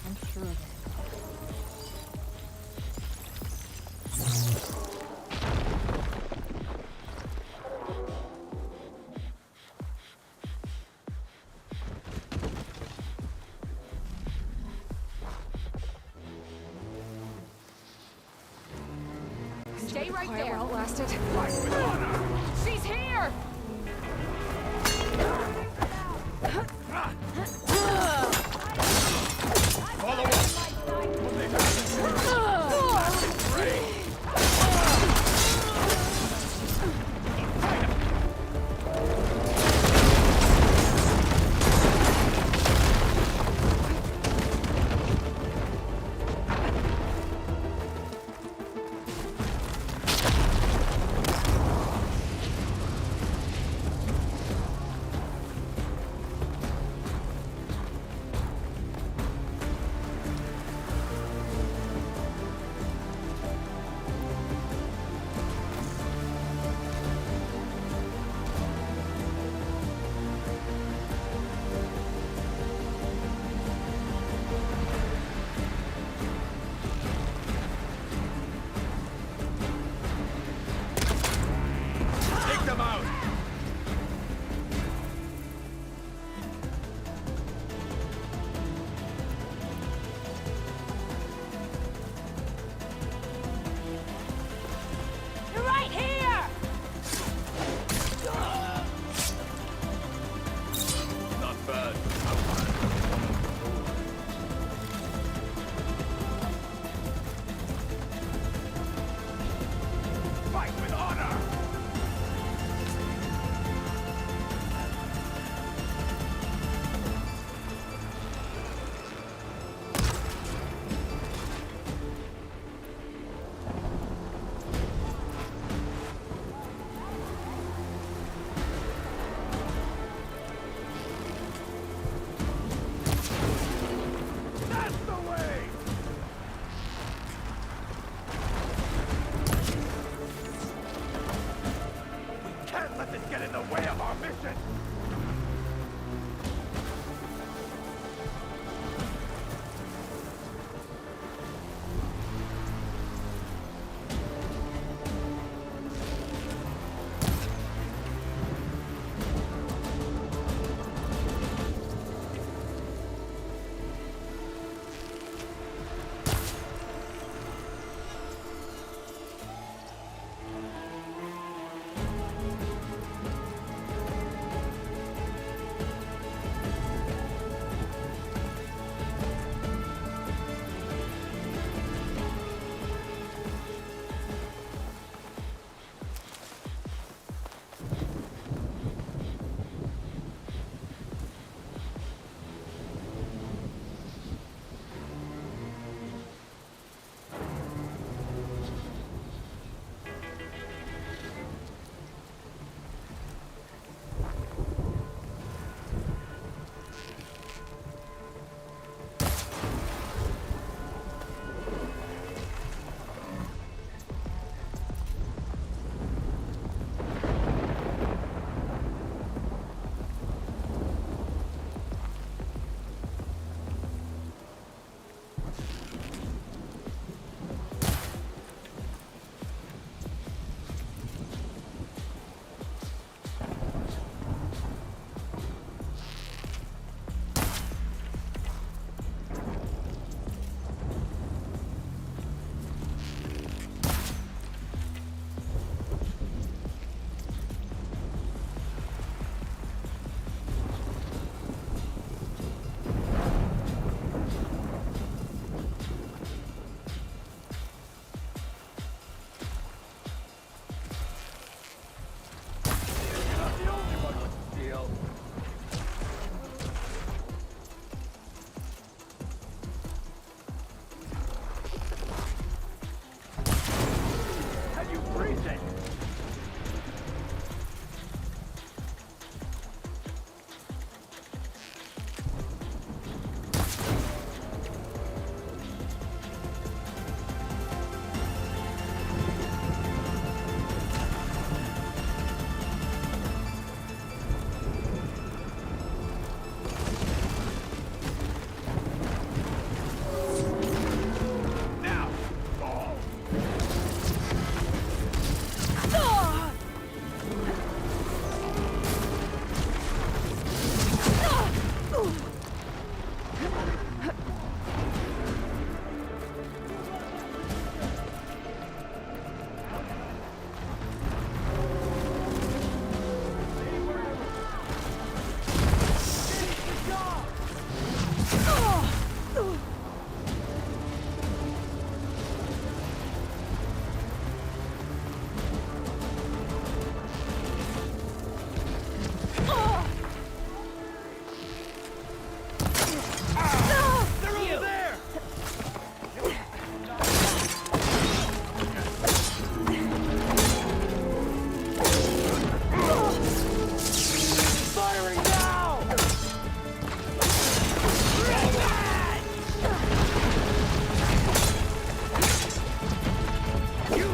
I'm sure of it. Stay right Quiet, there. we're outlasted. She's here!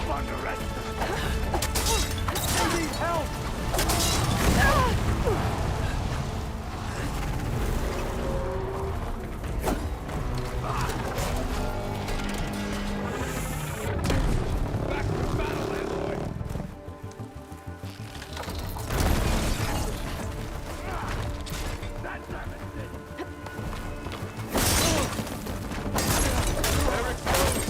You've underestimated. I need help. Back to the battle, Aloy. That time it did. There it goes.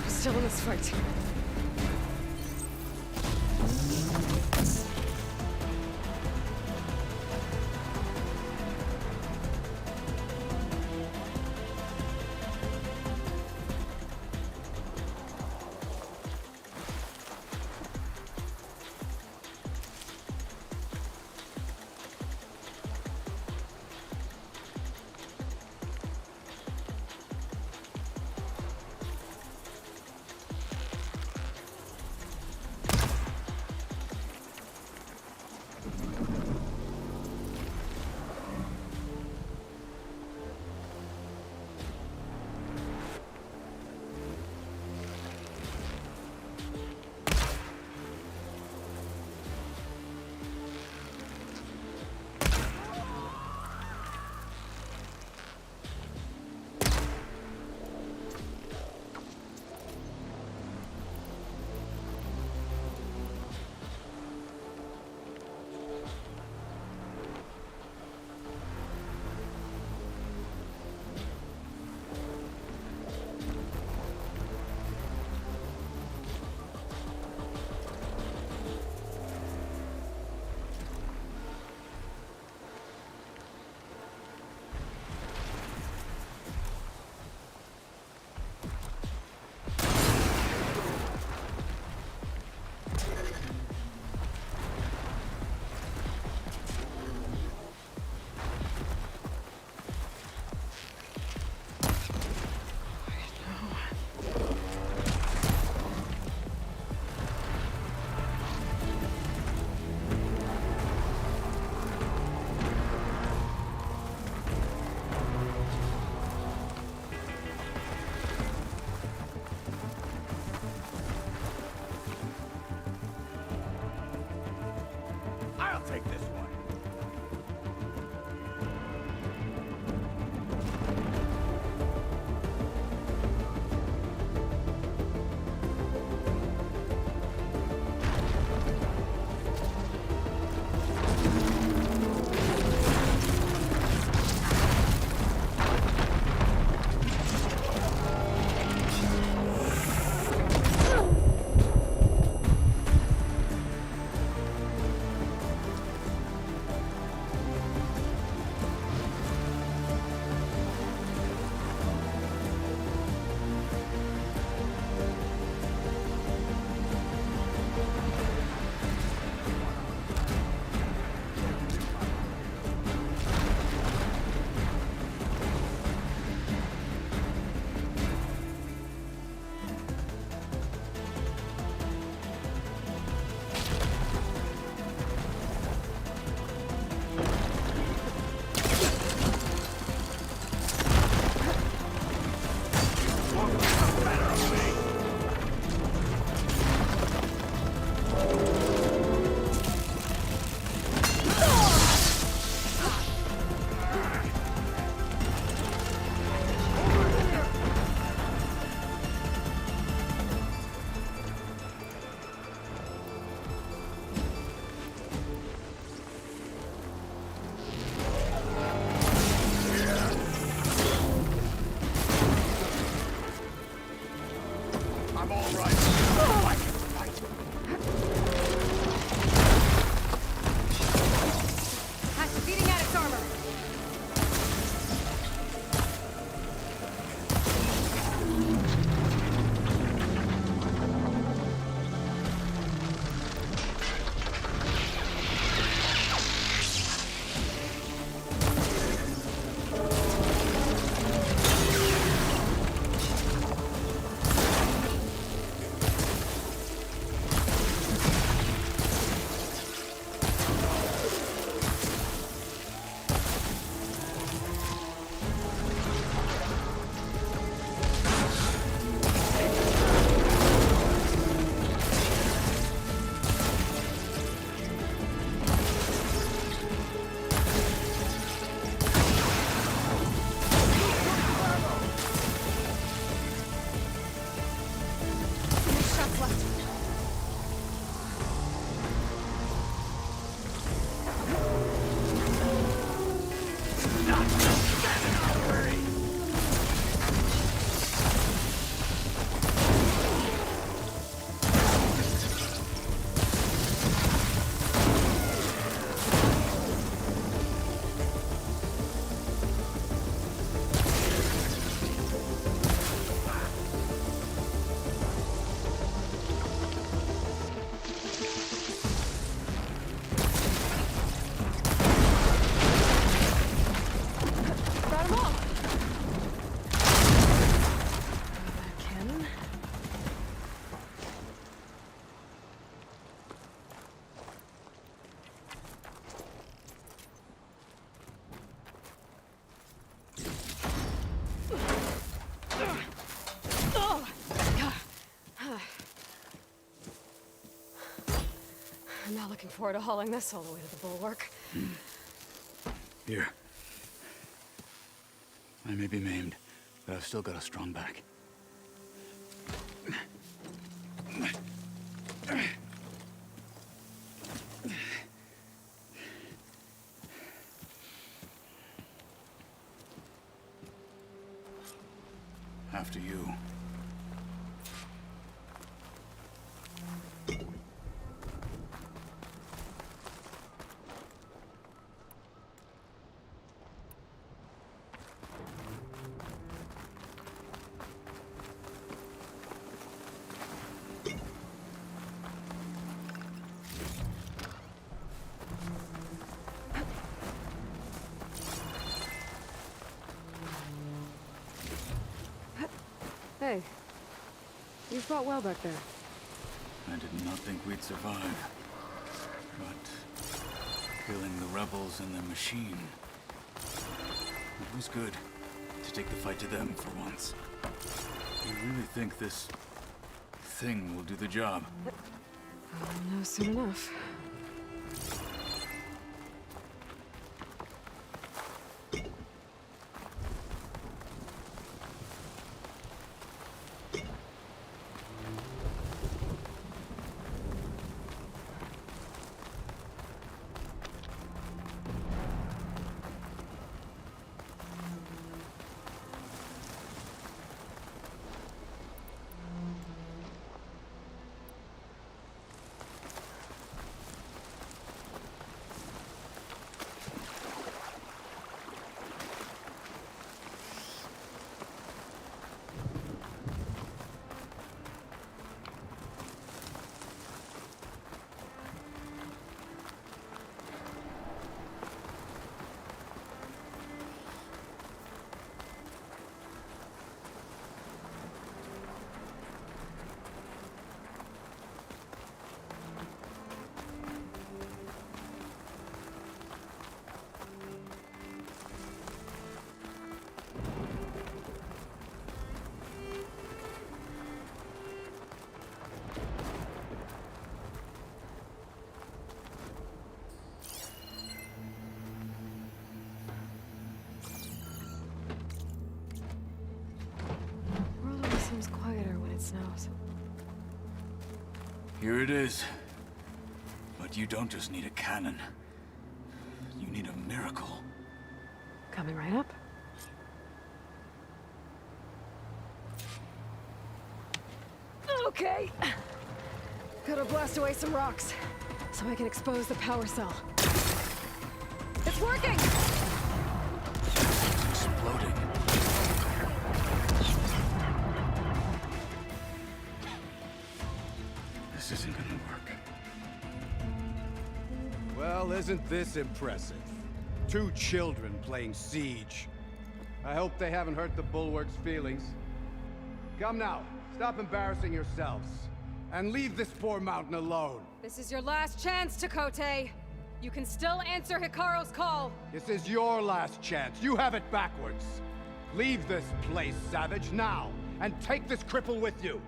Still in this fight. I'm not looking forward to hauling this all the way to the bulwark. Here. I may be maimed, but I've still got a strong back. After you. Hey, you fought well back there. I did not think we'd survive. But killing the rebels and the machine, it was good to take the fight to them for once. You really think this thing will do the job? I'll know soon enough. Seems quieter when it snows. Here it is. But you don't just need a cannon. You need a miracle. Coming right up. Okay. Gotta blast away some rocks, so I can expose the power cell. It's working! It's exploding. This isn't gonna work. Well, isn't this impressive? 2 children playing siege. I hope they haven't hurt the Bulwark's feelings. Come now, stop embarrassing yourselves. And leave this poor mountain alone. This is your last chance, Tekotteh. You can still answer Hikaru's call. This is your last chance. You have it backwards. Leave this place, Savage, now. And take this cripple with you.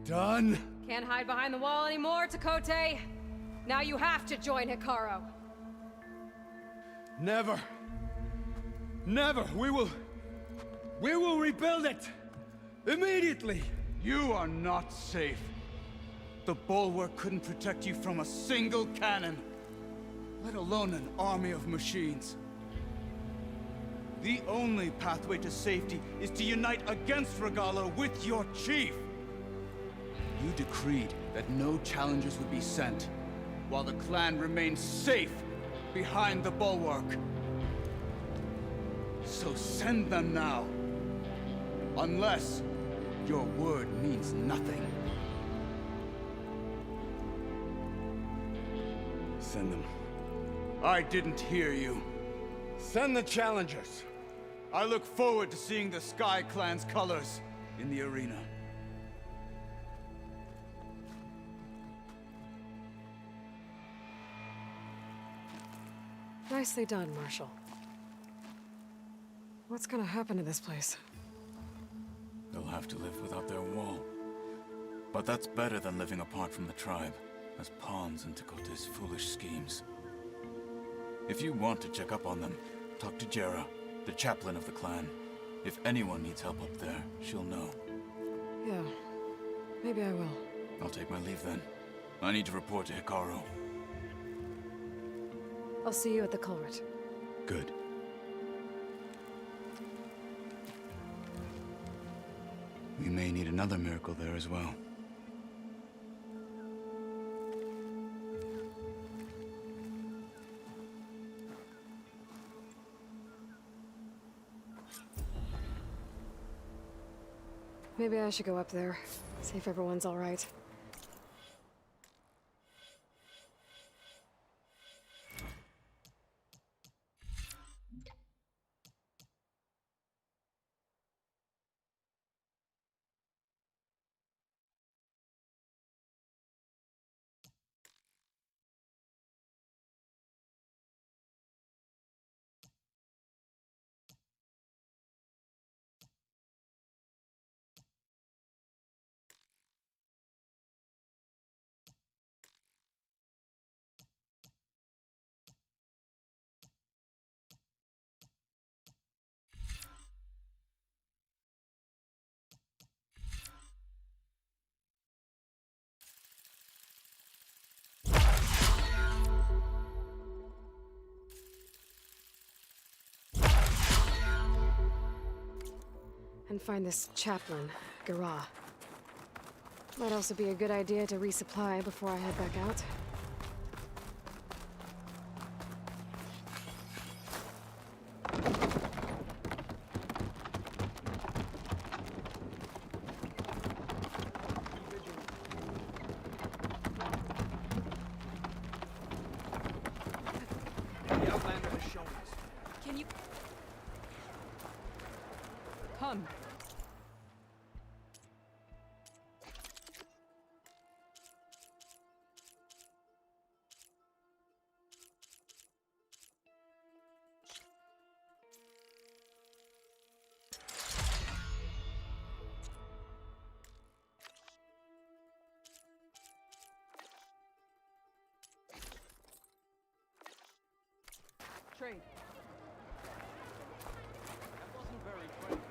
Done? Can't hide behind the wall anymore, Tekotteh. Now you have to join Hikaru. Never. Never. We will rebuild it. Immediately. You are not safe. The Bulwark couldn't protect you from a single cannon, let alone an army of machines. The only pathway to safety is to unite against Regalla with your chief. You decreed that no challengers would be sent, while the clan remained safe behind the bulwark. So send them now. Unless your word means nothing. Send them. I didn't hear you. Send the challengers. I look forward to seeing the Sky Clan's colors in the arena. Nicely done, Marshal. What's gonna happen to this place? They'll have to live without their wall. But that's better than living apart from the tribe, as pawns in Tekotta's foolish schemes. If you want to check up on them, talk to Jera, the chaplain of the clan. If anyone needs help up there, she'll know. Yeah, maybe I will. I'll take my leave then. I need to report to Hikaru. I'll see you at the culvert. Good. We may need another miracle there as well. Maybe I should go up there, see if everyone's all right. And find this chaplain, Garah. Might also be a good idea to resupply before I head back out. The Outlander has shown us. Can you... Come. Trade. That wasn't very friendly.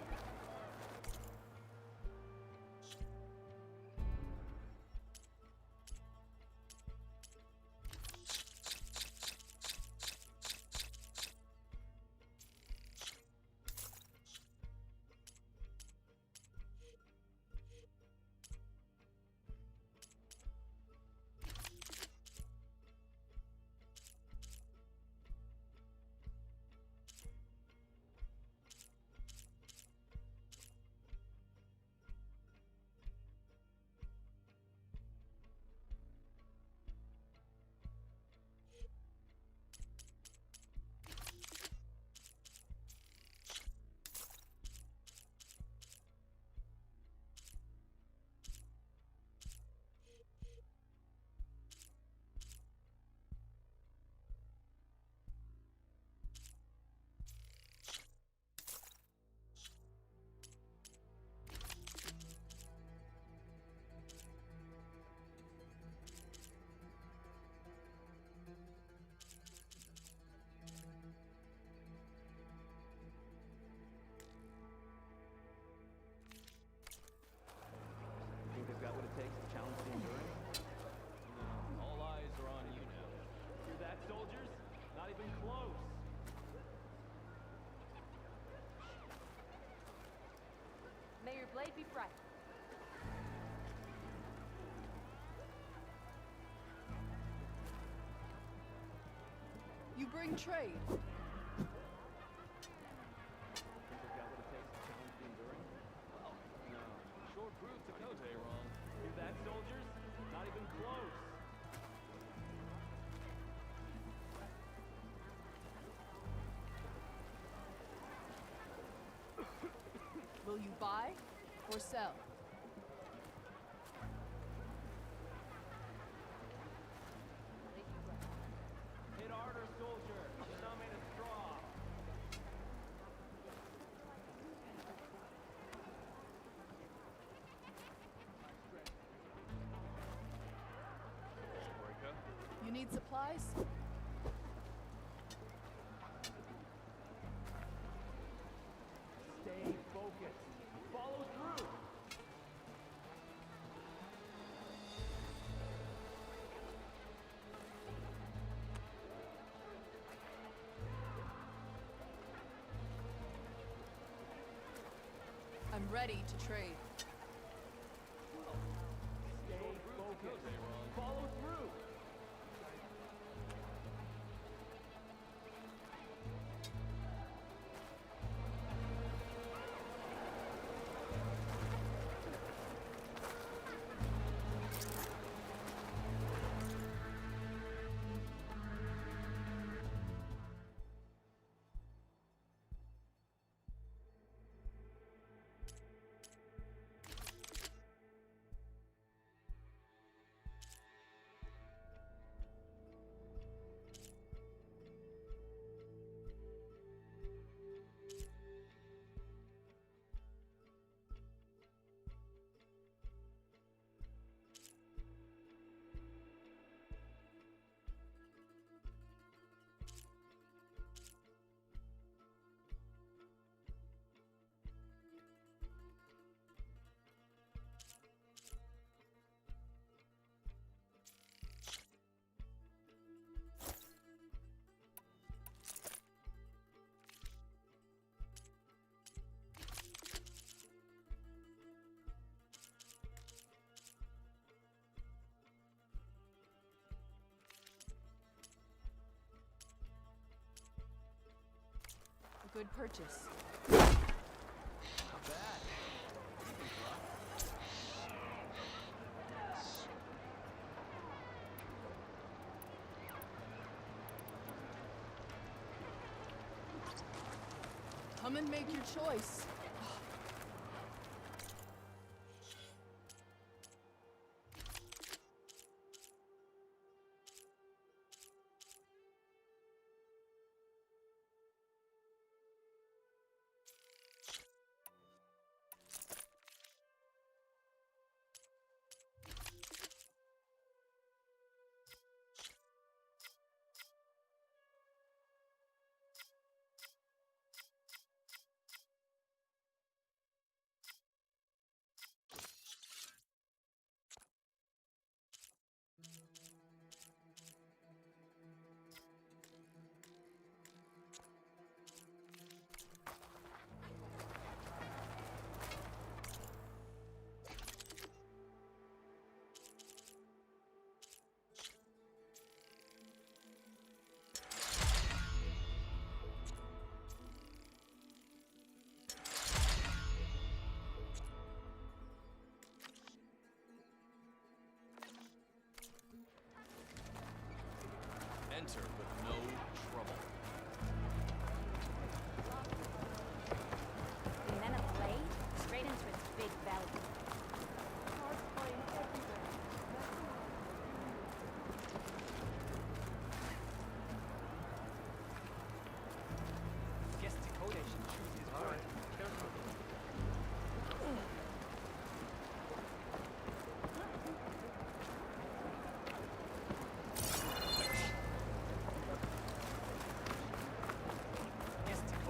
Think they've got what it takes to challenge the Enduring? No, all eyes are on you now. Hear that, soldiers? Not even close. May your blade be bright. bring trade. Think they've got what it takes to challenge the Enduring? Well, no. Sure proved Takote wrong. Hear that, soldiers? Not even close. Will you buy or sell? Hit harder, soldier. You're not made of straw. You need supplies? Stay focused. Follow through. I'm ready to trade. Stay focused. Follow through. A good purchase. Not bad. Come and make your choice. Enter with no trouble. And then a blade straight into its big belly. Guess Takote should choose his word. Careful.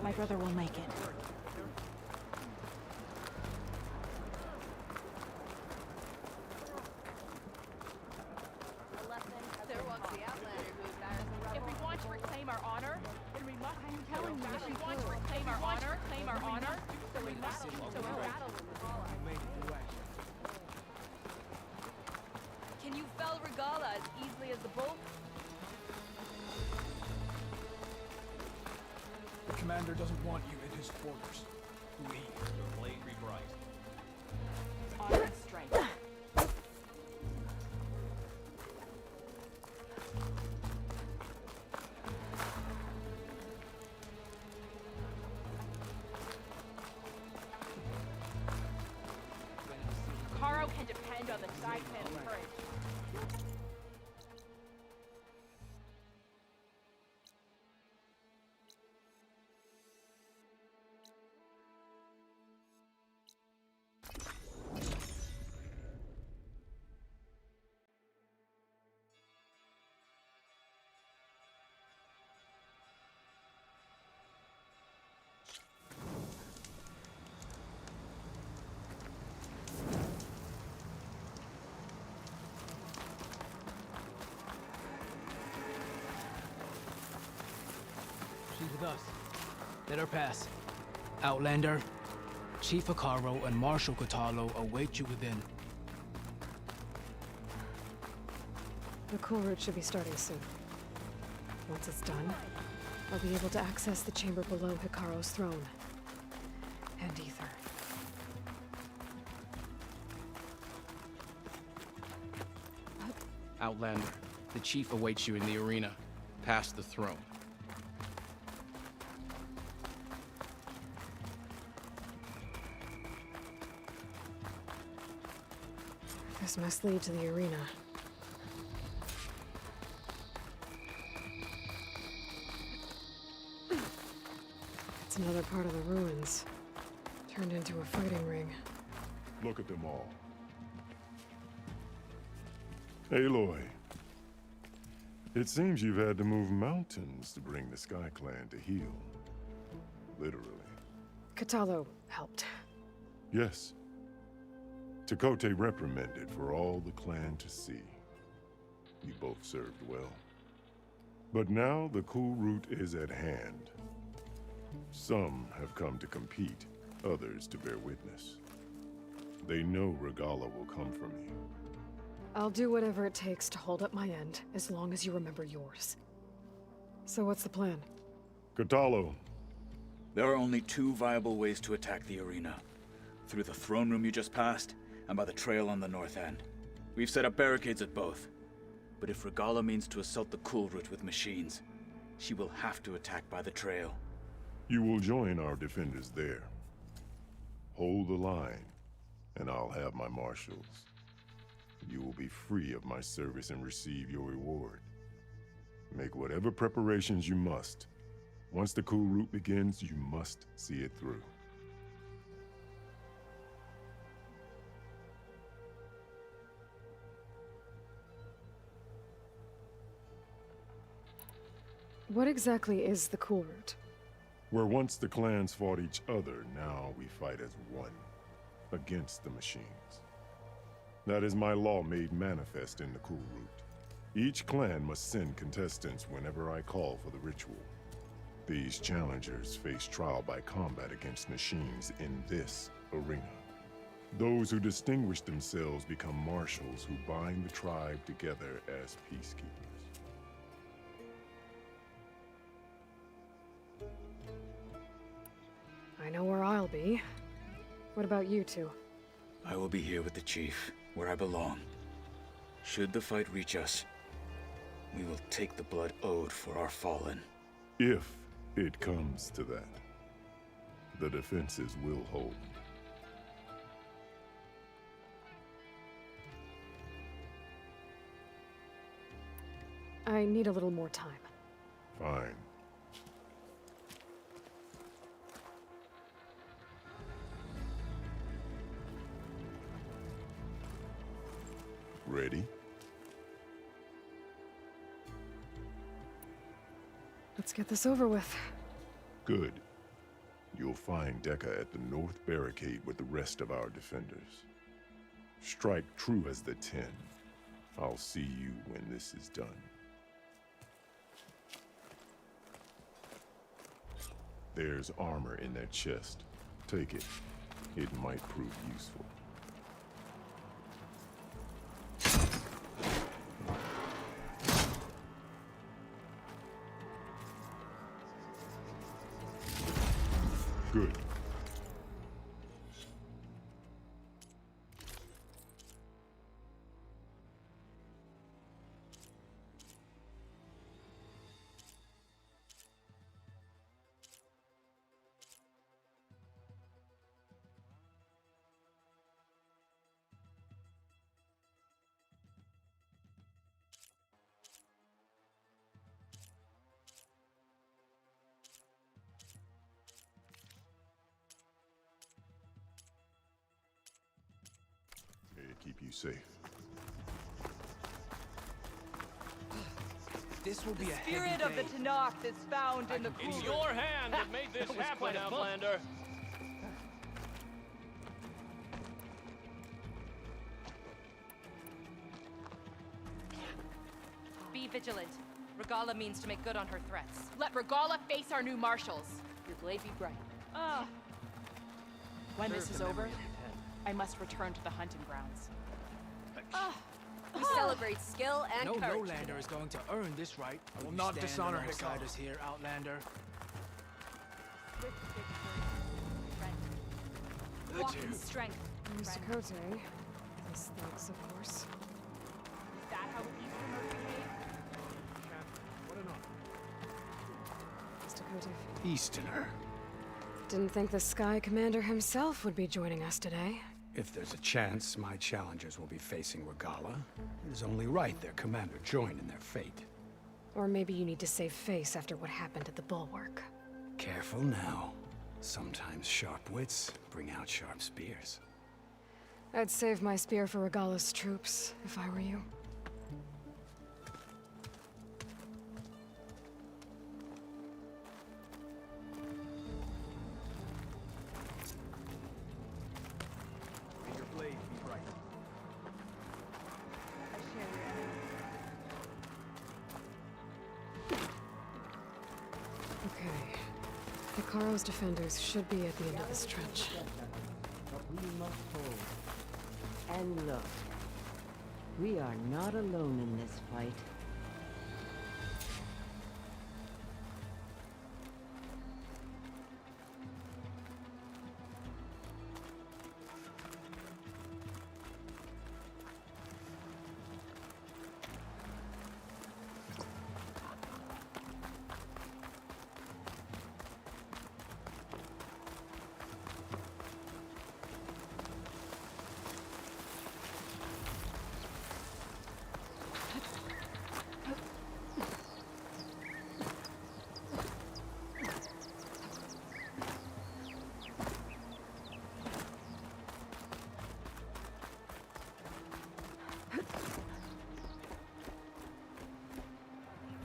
My brother will make it. There walks the Outlander who embarrassed the rebels. If we want to reclaim our honor, then we must. I'm telling you, if we she want to could. reclaim our honor, then we must battle with the Gala. Can you fell Regala as easily as the bull? commander doesn't want you in his quarters. Leave. Your blade be bright. On strength. Caro can depend on the Saipan courage. She's with us. Let her pass. Outlander, Chief Hekarro and Marshal Kotallo await you within. The cool route should be starting soon. Once it's done, I'll be able to access the chamber below Hekarro's throne. And Ether. Outlander, the Chief awaits you in the arena, past the throne. This must lead to the arena. It's another part of the ruins. Turned into a fighting ring. Look at them all. Aloy. It seems you've had to move mountains to bring the Sky Clan to heel. Literally. Kotallo helped. Yes. Tekote reprimanded for all the clan to see. You both served well. But now the cool route is at hand. Some have come to compete, others to bear witness. They know Regalla will come for me. I'll do whatever it takes to hold up my end, as long as you remember yours. So what's the plan? Kotallo. There are only two viable ways to attack the arena. Through the throne room you just passed, and by the trail on the north end. We've set up barricades at both. But if Regalla means to assault the cool route with machines, she will have to attack by the trail. You will join our defenders there. Hold the line, and I'll have my marshals. You will be free of my service and receive your reward. Make whatever preparations you must. Once the cool route begins, you must see it through. What exactly is the cool route? Where once the clans fought each other, now we fight as one, against the machines. That is my law made manifest in the cool route. Each clan must send contestants whenever I call for the ritual. These challengers face trial by combat against machines in this arena. Those who distinguish themselves become marshals who bind the tribe together as peacekeepers. I know where I'll be. What about you two? I will be here with the chief, where I belong. Should the fight reach us, we will take the blood owed for our fallen. If it comes to that, the defenses will hold. I need a little more time. Fine. Ready? Let's get this over with. Good. You'll find Dekka at the north barricade with the rest of our defenders. Strike true as the 10. I'll see you when this is done. There's armor in that chest. Take it. It might prove useful. Good. May it keep you safe. This will be a Spirit heavy of the day. Tanakh that's found in the It's cooler. your hand that made this That was happen, quite a bump. Outlander. Be vigilant. Regala means to make good on her threats. Let Regala face our new marshals. Your blade be bright. Ah. When this is over, I must return to the hunting grounds. We celebrate skill and No courage. Lander is going to earn this right. I will You not stand dishonor alongside Hikal. us here, Outlander. Walk in strength. Mr. Cote. His thugs, of course. Is that how Easterners behave? What an honor. Mr. Cote. Easterner. Didn't think the Sky Commander himself would be joining us today. If there's a chance my challengers will be facing Regala, it is only right their commander join in their fate. Or maybe you need to save face after what happened at the Bulwark. Careful now. Sometimes sharp wits bring out sharp spears. I'd save my spear for Regala's troops, if I were you. May your blade be bright. Okay. Hikaro's defenders should be at the end of this trench. But we must hold. And look, we are not alone in this fight.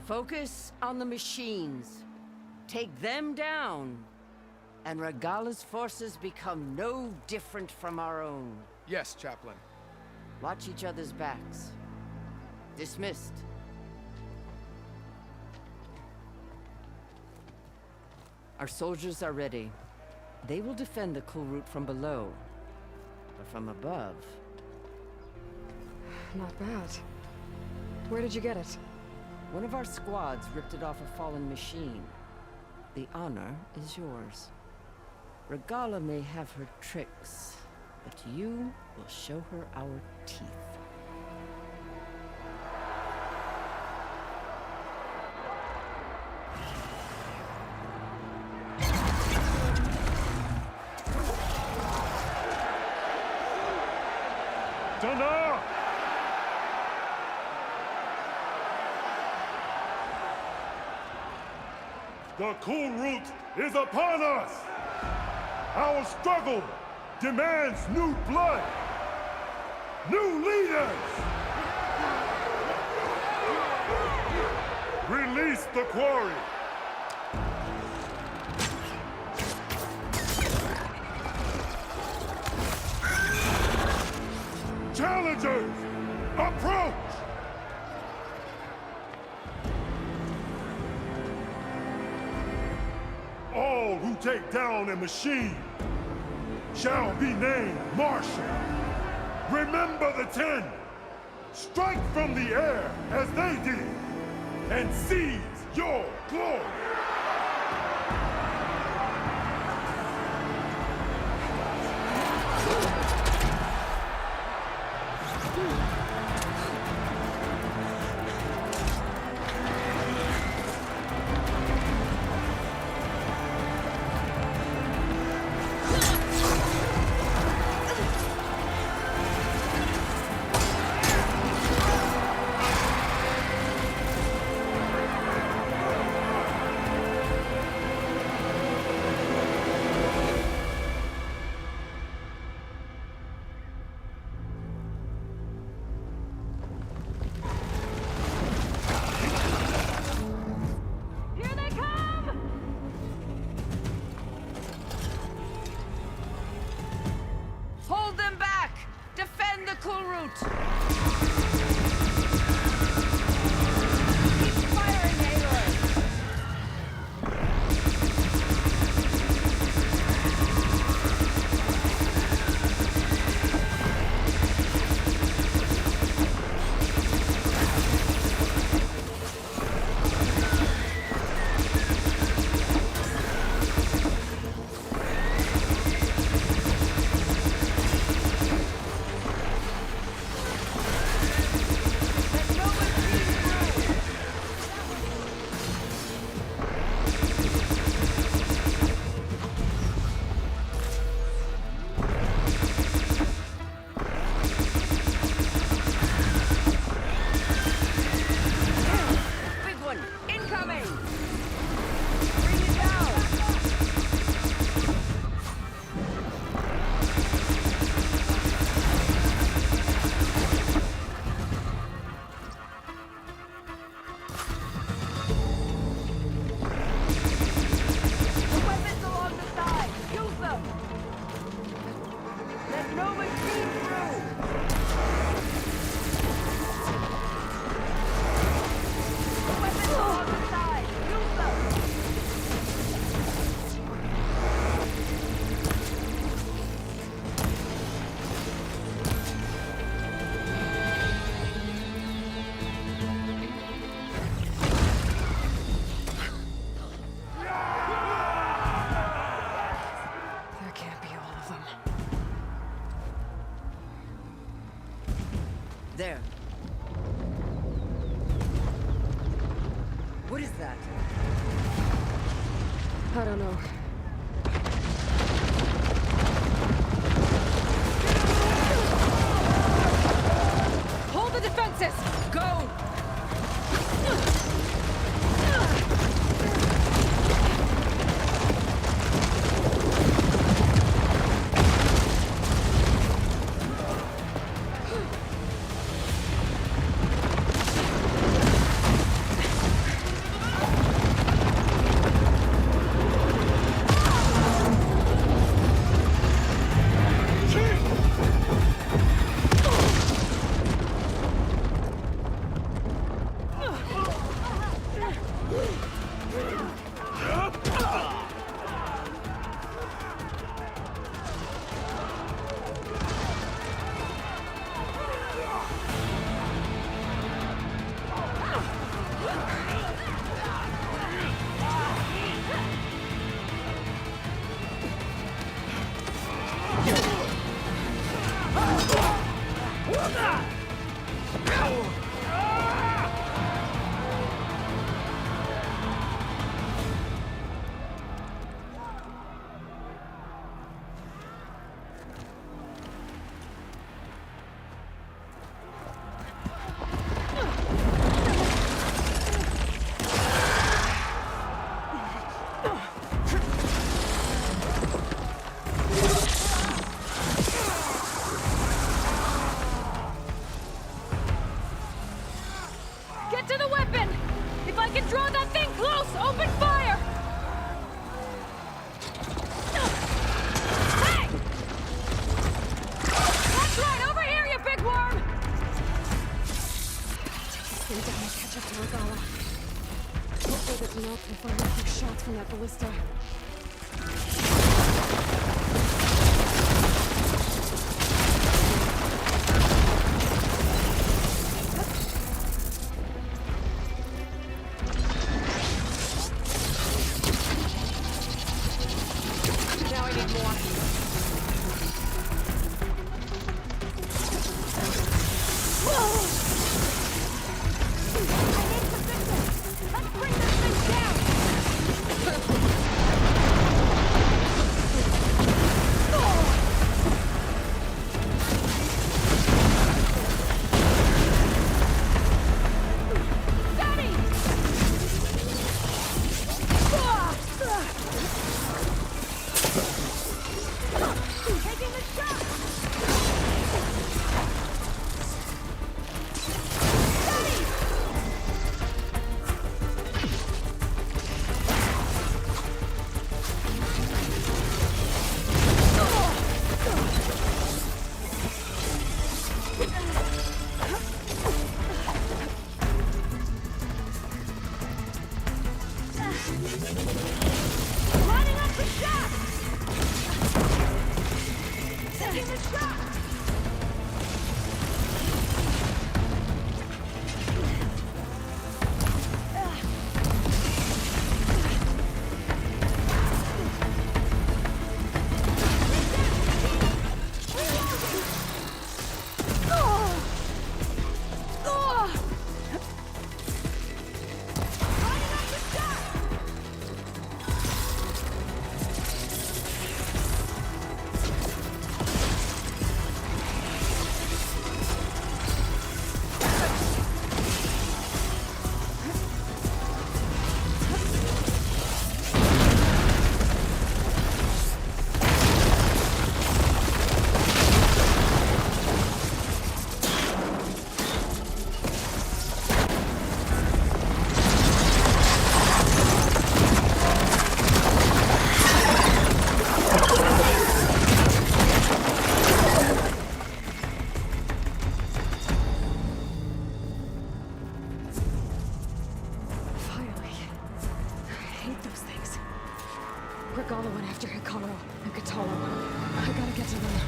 Focus on the machines. Take them down. And Regala's forces become no different from our own. Yes, Chaplain. Watch each other's backs. Dismissed. Our soldiers are ready. They will defend the Kulrut from below. But from above... Not bad. Where did you get it? One of our squads ripped it off a fallen machine. The honor is yours. Regala may have her tricks, but you will show her our teeth. Dana! The Kulrut is upon us! Our struggle demands new blood! New leaders! Release the quarry! Challengers, approach! All who take down a machine shall be named Marshal. Remember the 10. Strike from the air as they did, and seize your glory. What is that? I don't know. Hold the defenses! Go! Get to the weapon! If I can draw that thing close, open fire! Hey! That's right, over here, you big worm! Take this thing down and catch up to Regala. Hopefully the Denel can find a few shots from that ballista. Now I need more. Whoa! I need position! Let's bring this thing down! Lining up the shot! Taking the shot! Regala went after Hikaru and Kotallo. I gotta get to them.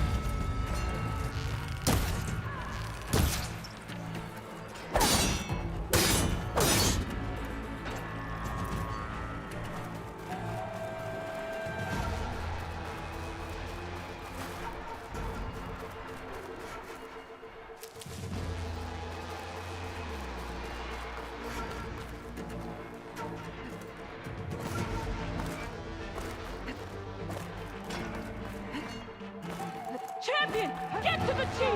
Get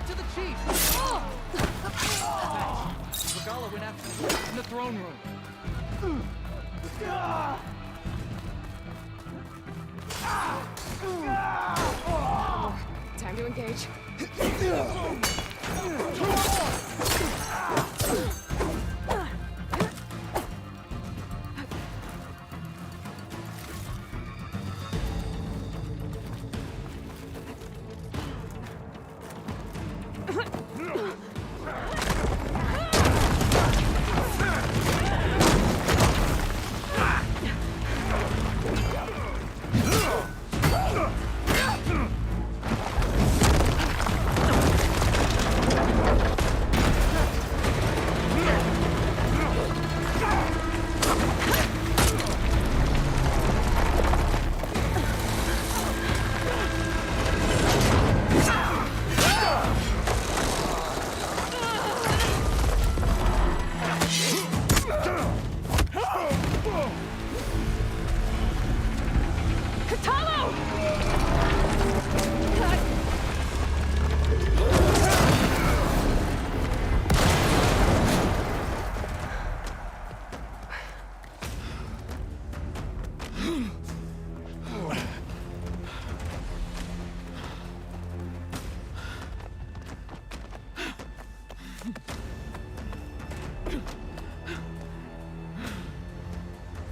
to the chief! Regala went after him in the throne room. Time to engage.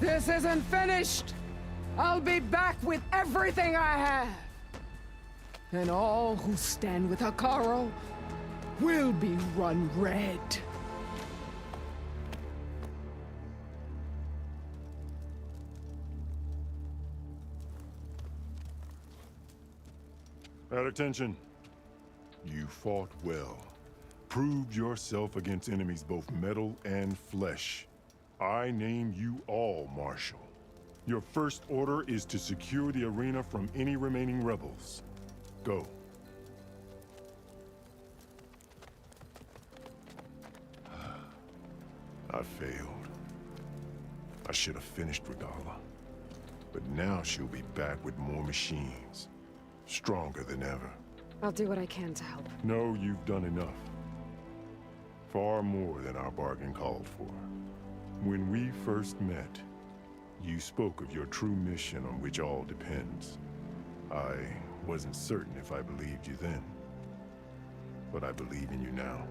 This isn't finished! I'll be back with everything I have! And all who stand with Hekarro will be run red. At attention. You fought well. Proved yourself against enemies both metal and flesh. I name you all Marshal. Your first order is to secure the arena from any remaining rebels. Go. I failed. I should have finished Regala. But now she'll be back with more machines. Stronger than ever. I'll do what I can to help. No, you've done enough. Far more than our bargain called for. When we first met, you spoke of your true mission on which all depends. I wasn't certain if I believed you then. But I believe in you now.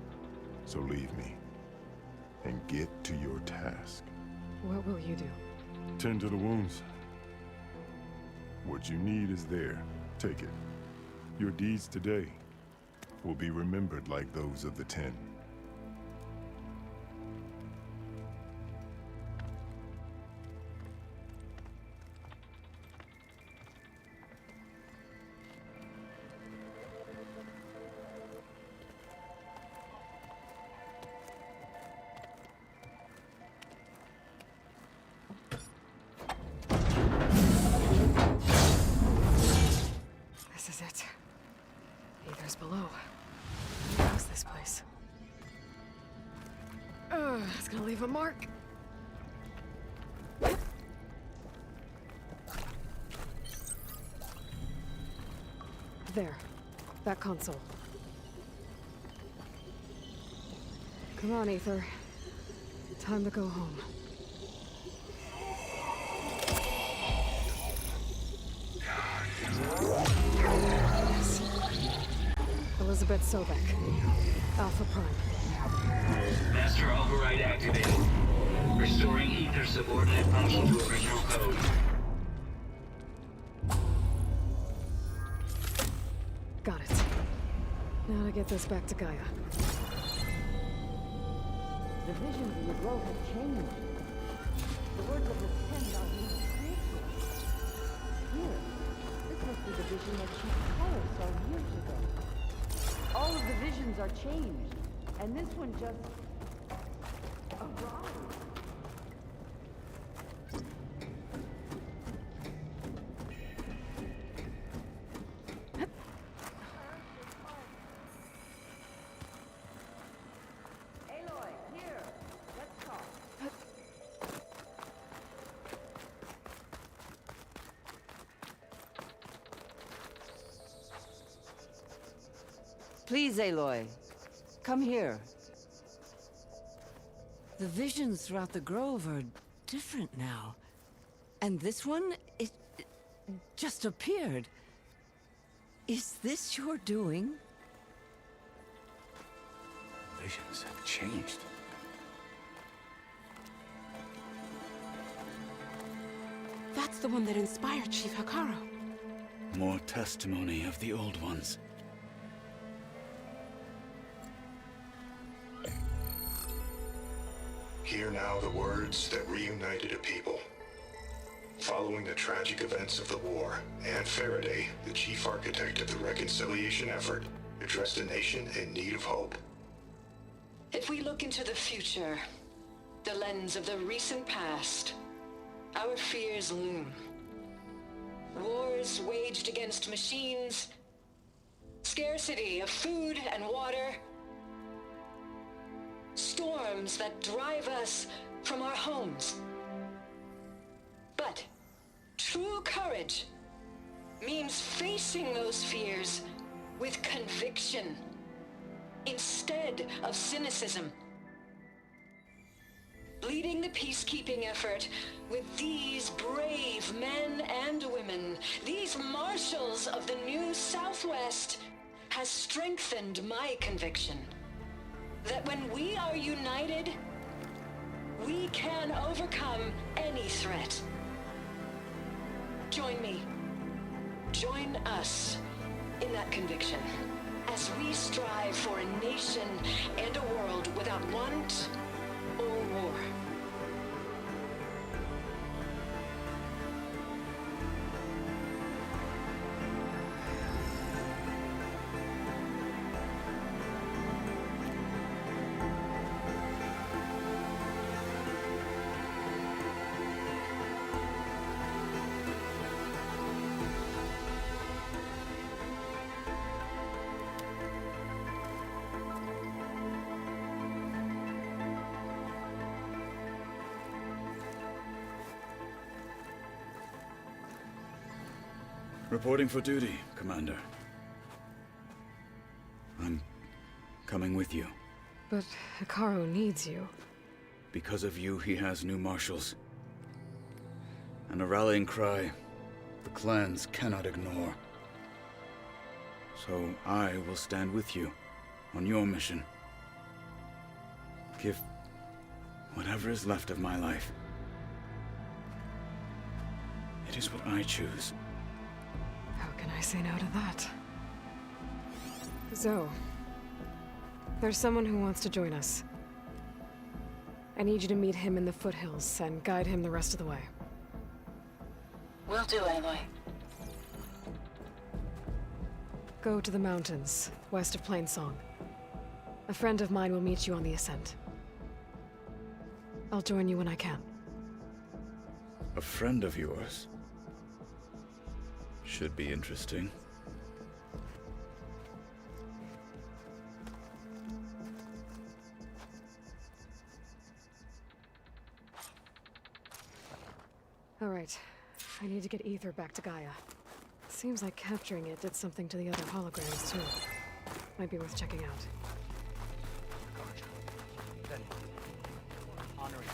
So leave me. And get to your task. What will you do? Tend to the wounds. What you need is there. Take it. Your deeds today will be remembered like those of the Ten. This is it. Aether's below. How's this place? It's gonna leave a mark. There. That console. Come on, Aether. Time to go home. Yes. Elizabeth Sobek. Alpha Prime. Master override activated. Restoring Ether subordinate function to original code. Got it. Now to get this back to Gaia. The visions of the grove have changed. The words of the Ten are being spiritual. Here, this must be the vision that Chief Carlos saw years ago. All of the visions are changed, and this one just arrived. Aloy, here. Let's talk. Please, Aloy. Come here. The visions throughout the grove are different now. And this one, it just appeared. Is this your doing? Visions have changed. That's the one that inspired Chief Hekarro. More testimony of the old ones. Hear now the words that reunited a people. Following the tragic events of the war, Anne Faraday, the chief architect of the reconciliation effort, addressed a nation in need of hope. If we look into the future, the lens of the recent past, our fears loom. Wars waged against machines, scarcity of food and water, storms that drive us from our homes. But true courage means facing those fears with conviction instead of cynicism. Leading the peacekeeping effort with these brave men and women, these marshals of the new Southwest, has strengthened my conviction that when we are united, we can overcome any threat. Join me. Join us in that conviction as we strive for a nation and a world without want or war. Reporting for duty, Commander. I'm coming with you. But Hekarro needs you. Because of you, he has new marshals. And a rallying cry the clans cannot ignore. So I will stand with you on your mission. Give whatever is left of my life. It is what I choose. How can I say no to that? Zoe, there's someone who wants to join us. I need you to meet him in the foothills and guide him the rest of the way. Will do, Aloy. Go to the mountains, west of Plainsong. A friend of mine will meet you on the ascent. I'll join you when I can. A friend of yours? Should be interesting. All right. I need to get Ether back to Gaia. Seems like capturing it did something to the other holograms, too. Might be worth checking out. Then, honoring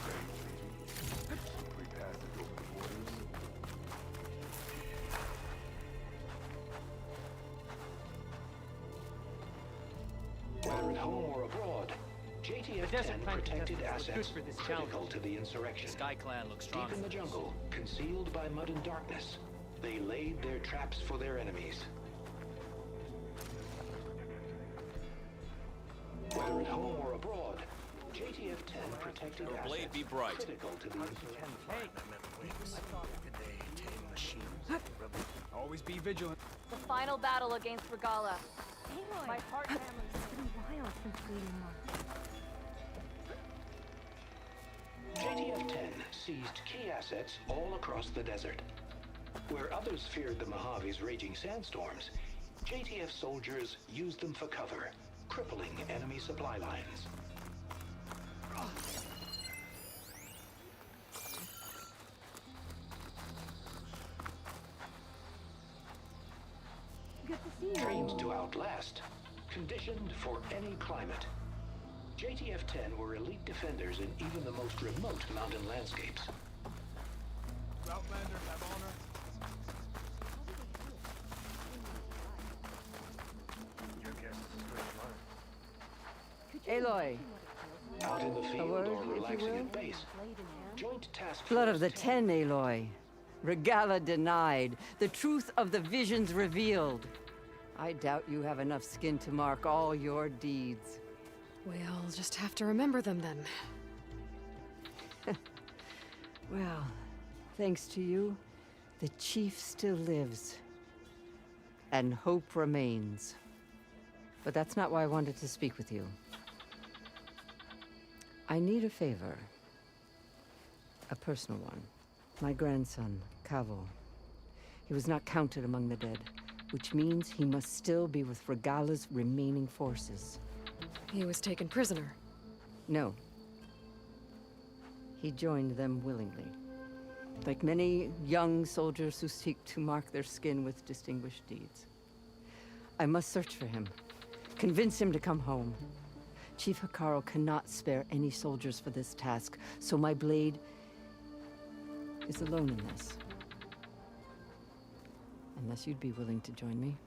Whether at home or abroad, JTF-10 protected assets critical to the insurrection. Sky Clan looks strong. Deep in the jungle, concealed by mud and darkness, they laid their traps for their enemies. Whether at home or abroad, JTF-10 protected assets blade be bright. critical to the insurrection. Always be vigilant. The final battle against Regala. My heart family's been wild since bleeding one. JTF-10 seized key assets all across the desert. Where others feared the Mojave's raging sandstorms, JTF soldiers used them for cover, crippling enemy supply lines. Good to see you. Trained to outlast, conditioned for any climate. JTF-10 were elite defenders in even the most remote mountain landscapes. Outlanders have honor. Your guess is a straight line. Aloy. Out in the field word, or if you relaxing will? at base. Joint Task Blood of Force the Ten, Aloy. Regala denied. The truth of the visions revealed. I doubt you have enough skin to mark all your deeds. We'll just have to remember them then. Well, thanks to you, the Chief still lives. And hope remains. But that's not why I wanted to speak with you. I need a favor. A personal one. My grandson, Kavo. He was not counted among the dead, which means he must still be with Regala's remaining forces. He was taken prisoner. No. He joined them willingly. Like many young soldiers who seek to mark their skin with distinguished deeds. I must search for him. Convince him to come home. Chief Hekarro cannot spare any soldiers for this task, so my blade is alone in this. Unless you'd be willing to join me.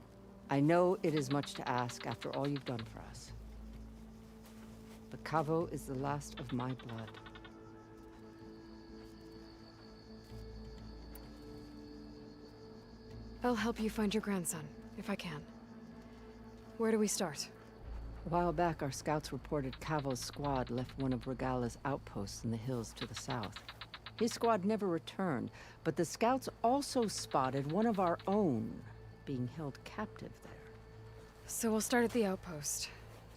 I know it is much to ask after all you've done for us. But Kavo is the last of my blood. I'll help you find your grandson, if I can. Where do we start? A while back, our scouts reported Kavo's squad left one of Regala's outposts in the hills to the south. His squad never returned, but the scouts also spotted one of our own being held captive there. So we'll start at the outpost.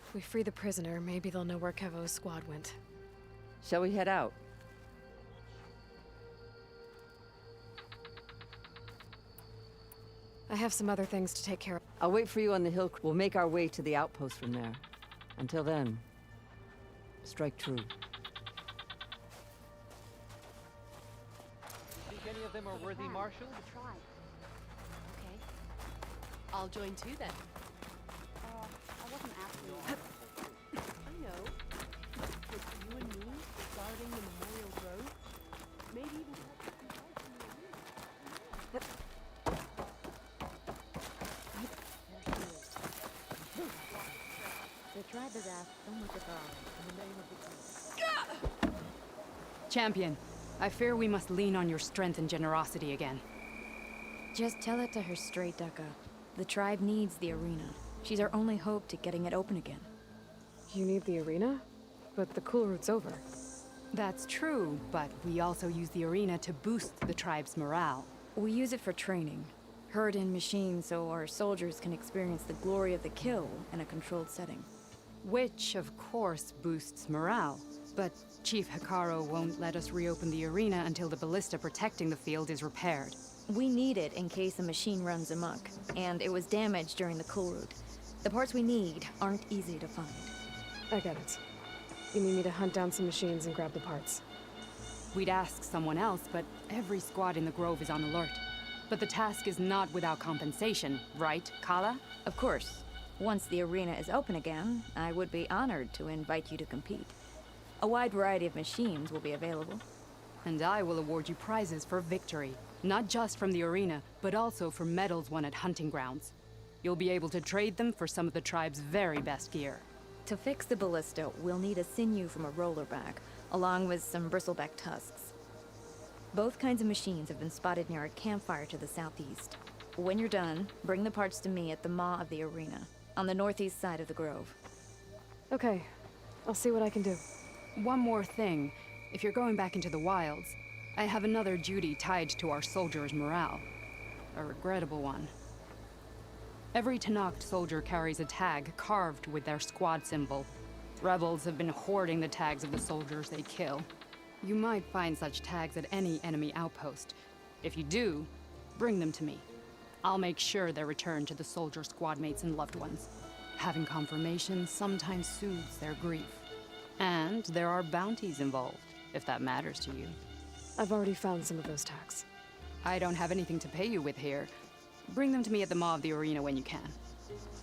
If we free the prisoner, maybe they'll know where Kavo's squad went. Shall we head out? I have some other things to take care of. I'll wait for you on the hill. We'll make our way to the outpost from there. Until then, strike true. Think any of them are worthy marshals? Okay. I'll join too then. I wasn't asking. I know. With you and me guarding the Memorial Grove, maybe even The tribe has asked Omakatara in the name of the king. Champion, I fear we must lean on your strength and generosity again. Just tell it to her straight, Ducka. The tribe needs the arena. She's our only hope to getting it open again. You need the arena? But the cool route's over. That's true, but we also use the arena to boost the tribe's morale. We use it for training. Herd in machines so our soldiers can experience the glory of the kill in a controlled setting. Which, of course, boosts morale. But Chief Hekarro won't let us reopen the arena until the ballista protecting the field is repaired. We need it in case a machine runs amok, and it was damaged during the cool route. The parts we need aren't easy to find. I get it. You need me to hunt down some machines and grab the parts. We'd ask someone else, but every squad in the Grove is on alert. But the task is not without compensation, right, Kala? Of course. Once the arena is open again, I would be honored to invite you to compete. A wide variety of machines will be available. And I will award you prizes for victory. Not just from the arena, but also for medals won at hunting grounds. You'll be able to trade them for some of the tribe's very best gear. To fix the ballista, we'll need a sinew from a rollerback, along with some bristleback tusks. Both kinds of machines have been spotted near a campfire to the southeast. When you're done, bring the parts to me at the maw of the arena, on the northeast side of the grove. Okay. I'll see what I can do. One more thing. If you're going back into the wilds, I have another duty tied to our soldiers' morale. A regrettable one. Every Tenakth soldier carries a tag carved with their squad symbol. Rebels have been hoarding the tags of the soldiers they kill. You might find such tags at any enemy outpost. If you do, bring them to me. I'll make sure they're returned to the soldier squad mates and loved ones. Having confirmation sometimes soothes their grief. And there are bounties involved, if that matters to you. I've already found some of those tags. I don't have anything to pay you with here. Bring them to me at the maw of the arena when you can.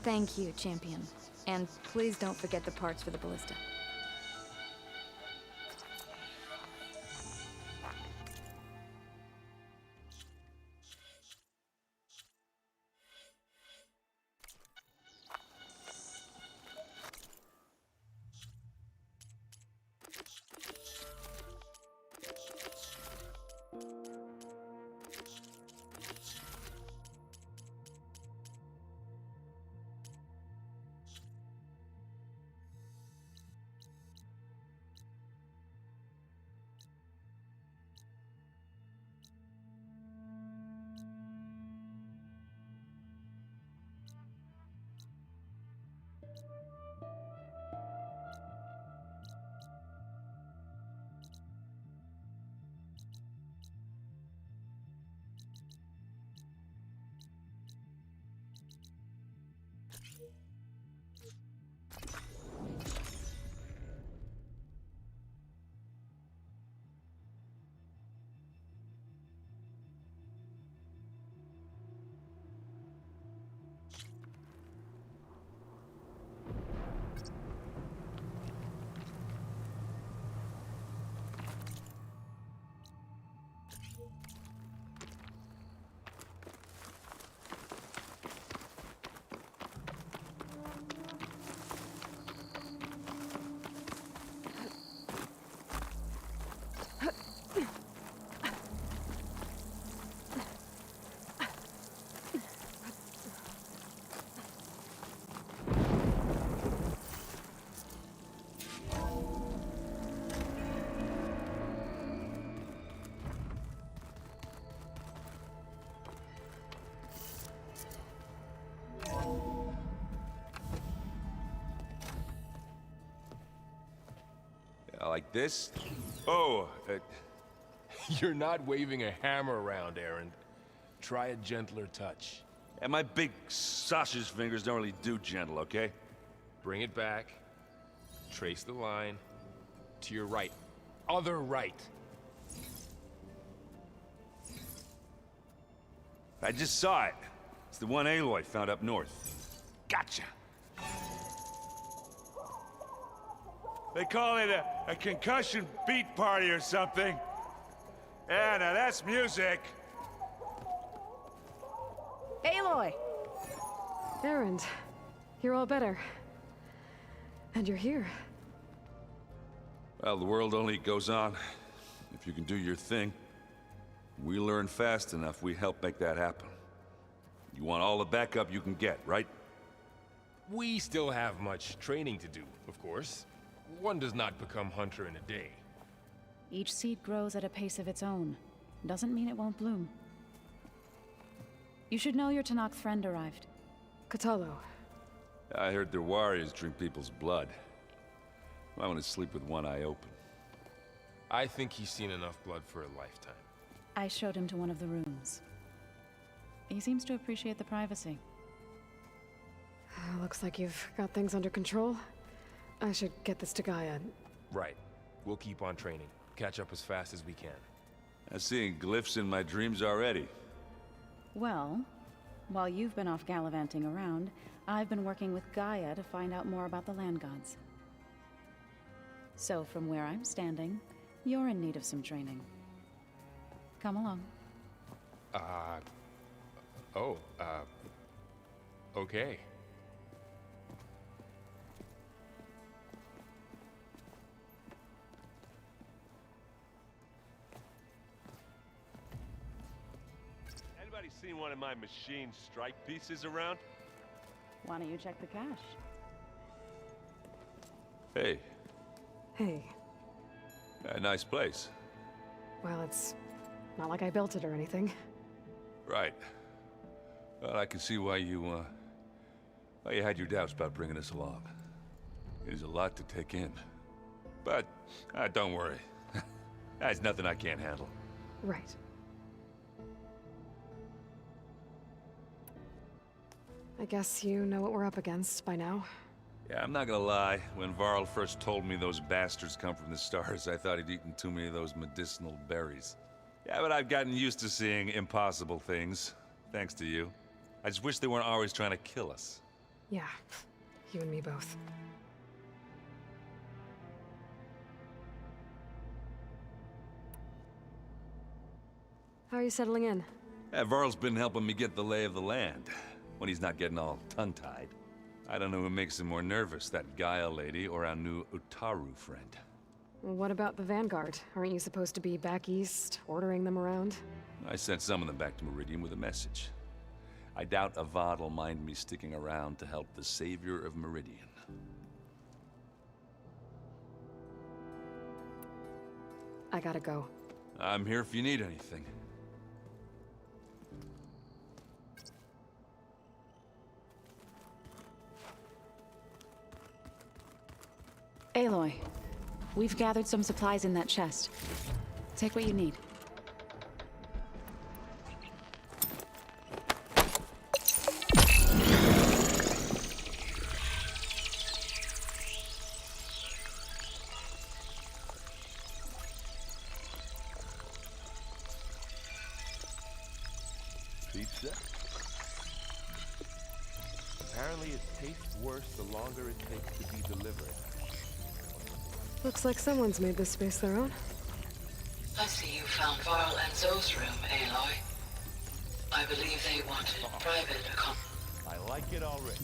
Thank you, Champion. And please don't forget the parts for the ballista. Like this? Oh, You're not waving a hammer around, Erend. Try a gentler touch. And my big sausage fingers don't really do gentle, okay? Bring it back. Trace the line. To your right. Other right. I just saw it. It's the one Aloy found up north. Gotcha! They call it a concussion beat party or something. Yeah, now that's music. Aloy! Erend, you're all better. And you're here. Well, the world only goes on if you can do your thing. We learn fast enough, we help make that happen. You want all the backup you can get, right? We still have much training to do, of course. One does not become hunter in a day. Each seed grows at a pace of its own. Doesn't mean it won't bloom. You should know your Tenakth friend arrived. Kotallo. I heard their warriors drink people's blood. I want to sleep with one eye open. I think he's seen enough blood for a lifetime. I showed him to one of the rooms. He seems to appreciate the privacy. Looks like you've got things under control. I should get this to Gaia. Right. We'll keep on training. Catch up as fast as we can. I'm seeing glyphs in my dreams already. Well, while you've been off gallivanting around, I've been working with Gaia to find out more about the land gods. So from where I'm standing, you're in need of some training. Come along. Okay. Anybody seen one of my machine strike pieces around? Why don't you check the cache? Hey. Hey. A nice place. Well, it's not like I built it or anything. Right. Well, I can see why you had your doubts about bringing us along. It is a lot to take in. But, don't worry. That's nothing I can't handle. Right. I guess you know what we're up against by now. Yeah, I'm not gonna lie. When Varl first told me those bastards come from the stars, I thought he'd eaten too many of those medicinal berries. Yeah, but I've gotten used to seeing impossible things, thanks to you. I just wish they weren't always trying to kill us. Yeah, you and me both. How are you settling in? Varl's been helping me get the lay of the land, when he's not getting all tongue-tied. I don't know who makes him more nervous, that Gaia lady or our new Utaru friend. What about the Vanguard? Aren't you supposed to be back east, ordering them around? I sent some of them back to Meridian with a message. I doubt Avad will mind me sticking around to help the savior of Meridian. I gotta go. I'm here if you need anything. Aloy, we've gathered some supplies in that chest. Take what you need. Pizza? Apparently it tastes worse the longer it takes to be delivered. Looks like someone's made this space their own. I see you found Varl and Zoe's room, Aloy. I believe they wanted private I like it already.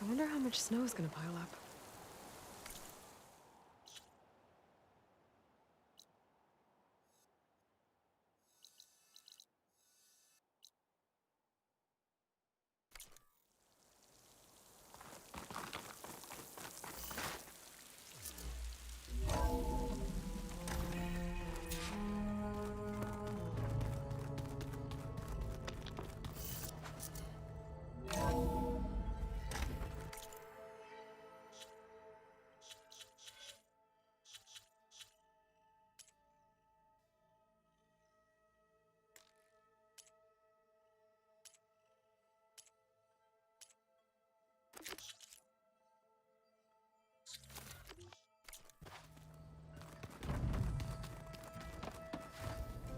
I wonder how much snow is gonna pile up.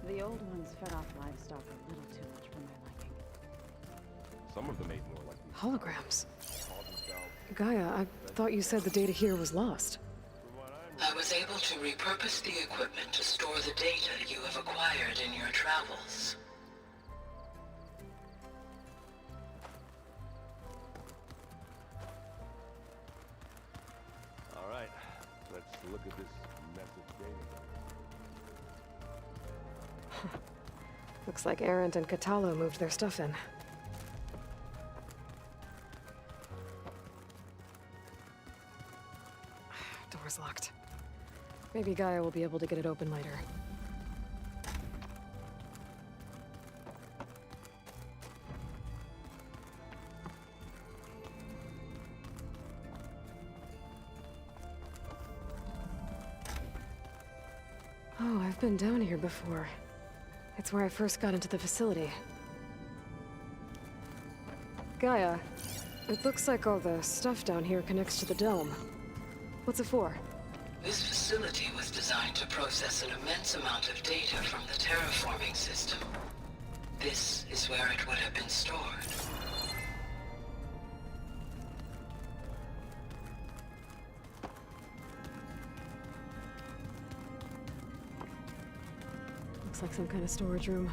The old ones fed off livestock a little too much for my liking. Some of them ate more like Holograms. Gaia, I thought you said the data here was lost. I was able to repurpose the equipment to store the data you have acquired in your travels. All right, let's look at this mess of data. Looks like Erend and Katalo moved their stuff in. Door's locked. Maybe Gaia will be able to get it open later. Oh, I've been down here before. It's where I first got into the facility. Gaia, it looks like all the stuff down here connects to the dome. What's it for? This facility was designed to process an immense amount of data from the terraforming system. This is where it would have been stored. like some kind of storage room.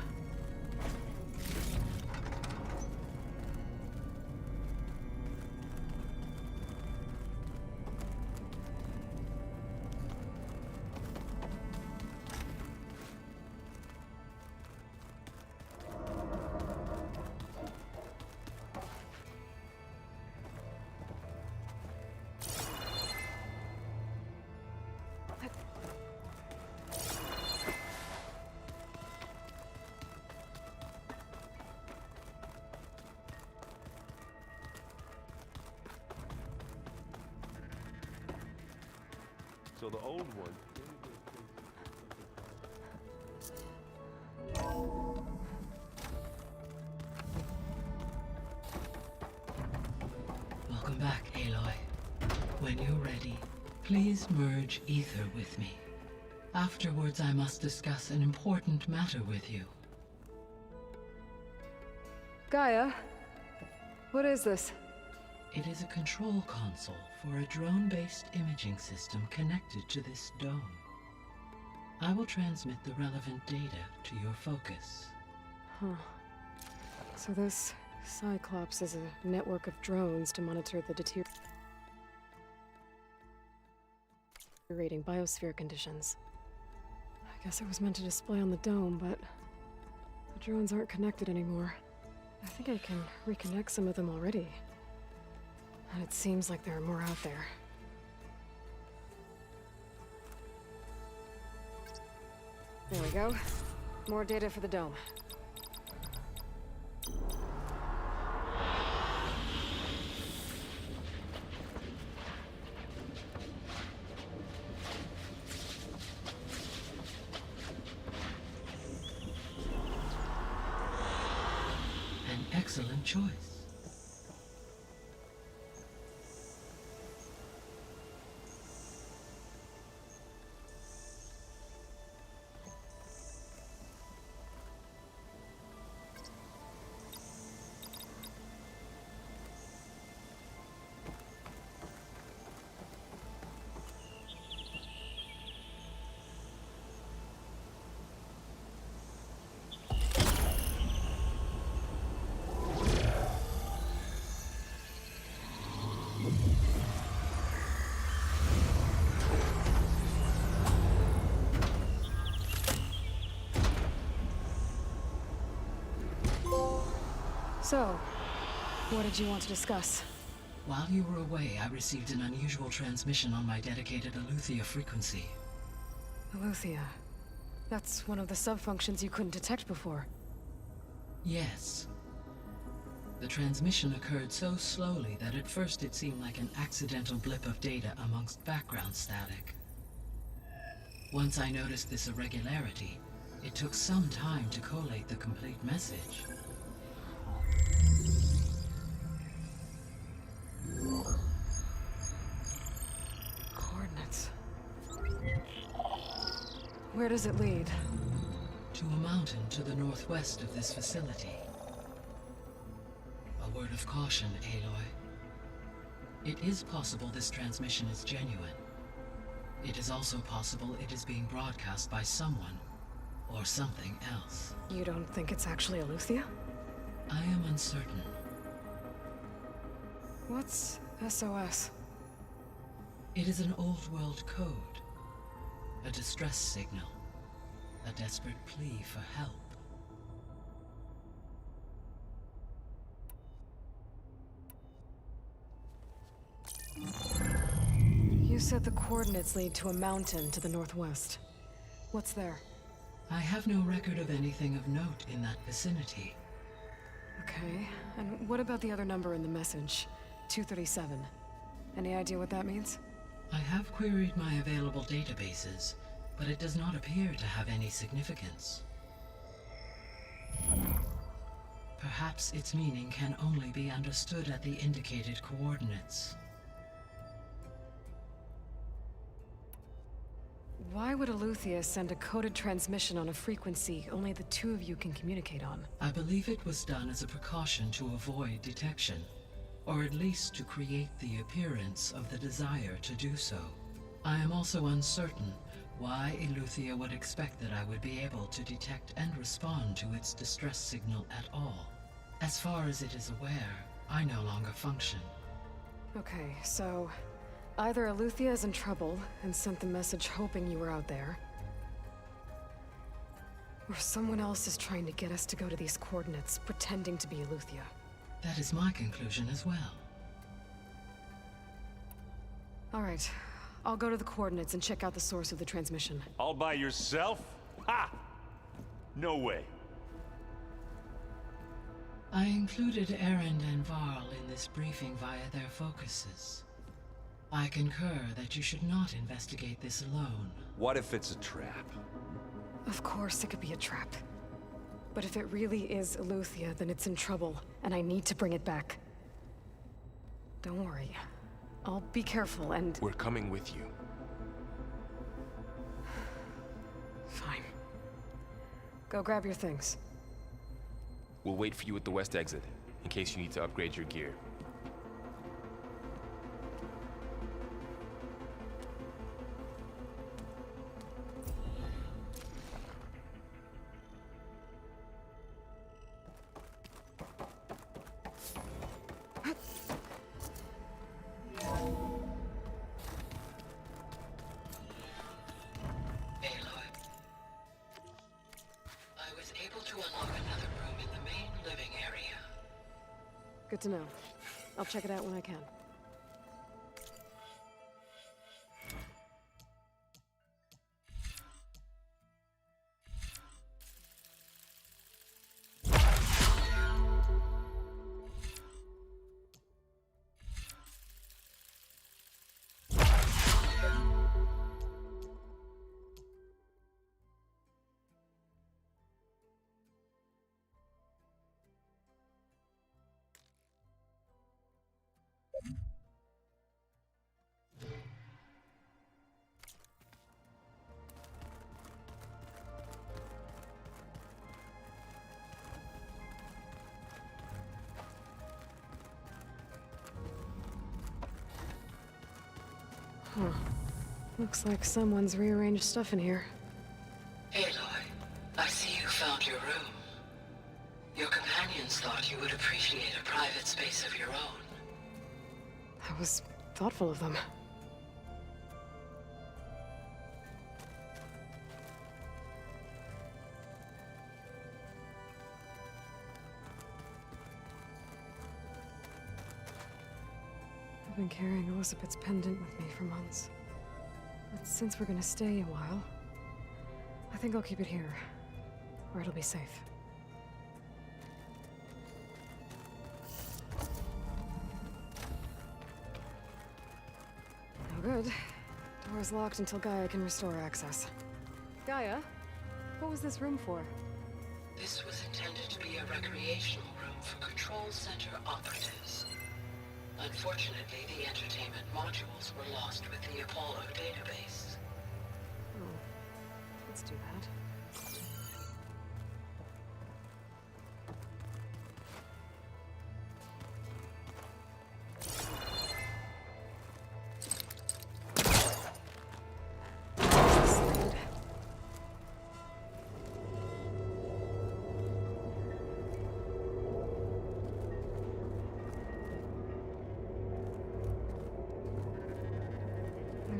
So the old one. Welcome back, Aloy. When you're ready, please merge ether with me. Afterwards, I must discuss an important matter with you. Gaia? What is this? It is a control console for a drone-based imaging system connected to this dome. I will transmit the relevant data to your focus. Huh. So this Cyclops is a network of drones to monitor the deteriorating biosphere conditions. I guess it was meant to display on the dome, but the drones aren't connected anymore. I think I can reconnect some of them already. And it seems like there are more out there. There we go. More data for the dome. An excellent choice. So, what did you want to discuss? While you were away, I received an unusual transmission on my dedicated Aletheia frequency. Aletheia. That's one of the sub-functions you couldn't detect before. Yes. The transmission occurred so slowly that at first it seemed like an accidental blip of data amongst background static. Once I noticed this irregularity, it took some time to collate the complete message. Coordinates. Where does it lead? To a mountain to the northwest of this facility. A word of caution, Aloy. It is possible this transmission is genuine. It is also possible it is being broadcast by someone or something else. You don't think it's actually Aletheia? I am uncertain. What's SOS? It is an old-world code. A distress signal. A desperate plea for help. You said the coordinates lead to a mountain to the northwest. What's there? I have no record of anything of note in that vicinity. Okay, and what about the other number in the message? 237. Any idea what that means? I have queried my available databases, but it does not appear to have any significance. Perhaps its meaning can only be understood at the indicated coordinates. Why would Aletheia send a coded transmission on a frequency only the two of you can communicate on? I believe it was done as a precaution to avoid detection, or at least to create the appearance of the desire to do so. I am also uncertain why Eleuthia would expect that I would be able to detect and respond to its distress signal at all. As far as it is aware, I no longer function. Okay, so either Eleuthia is in trouble and sent the message hoping you were out there, or someone else is trying to get us to go to these coordinates, pretending to be Eleuthia. That is my conclusion as well. All right, I'll go to the coordinates and check out the source of the transmission. All by yourself? Ha! No way. I included Erend and Varl in this briefing via their focuses. I concur that you should not investigate this alone. What if it's a trap? Of course it could be a trap. But if it really is Eleuthia, then it's in trouble, and I need to bring it back. Don't worry. I'll be careful and... We're coming with you. Fine. Go grab your things. We'll wait for you at the west exit, in case you need to upgrade your gear. Good to know. I'll check it out when I can. Huh. Looks like someone's rearranged stuff in here. Aloy, I see you found your room. Your companions thought you would appreciate a private space of your own. That was thoughtful of them. I've been carrying Elizabeth's pendant with me for months. But since we're gonna stay a while, I think I'll keep it here, where it'll be safe. No good. Door's locked until Gaia can restore access. Gaia, what was this room for? This was intended to be a recreational room for Control Center operatives. Unfortunately, the entertainment modules were lost with the Apollo database. Oh, let's do that.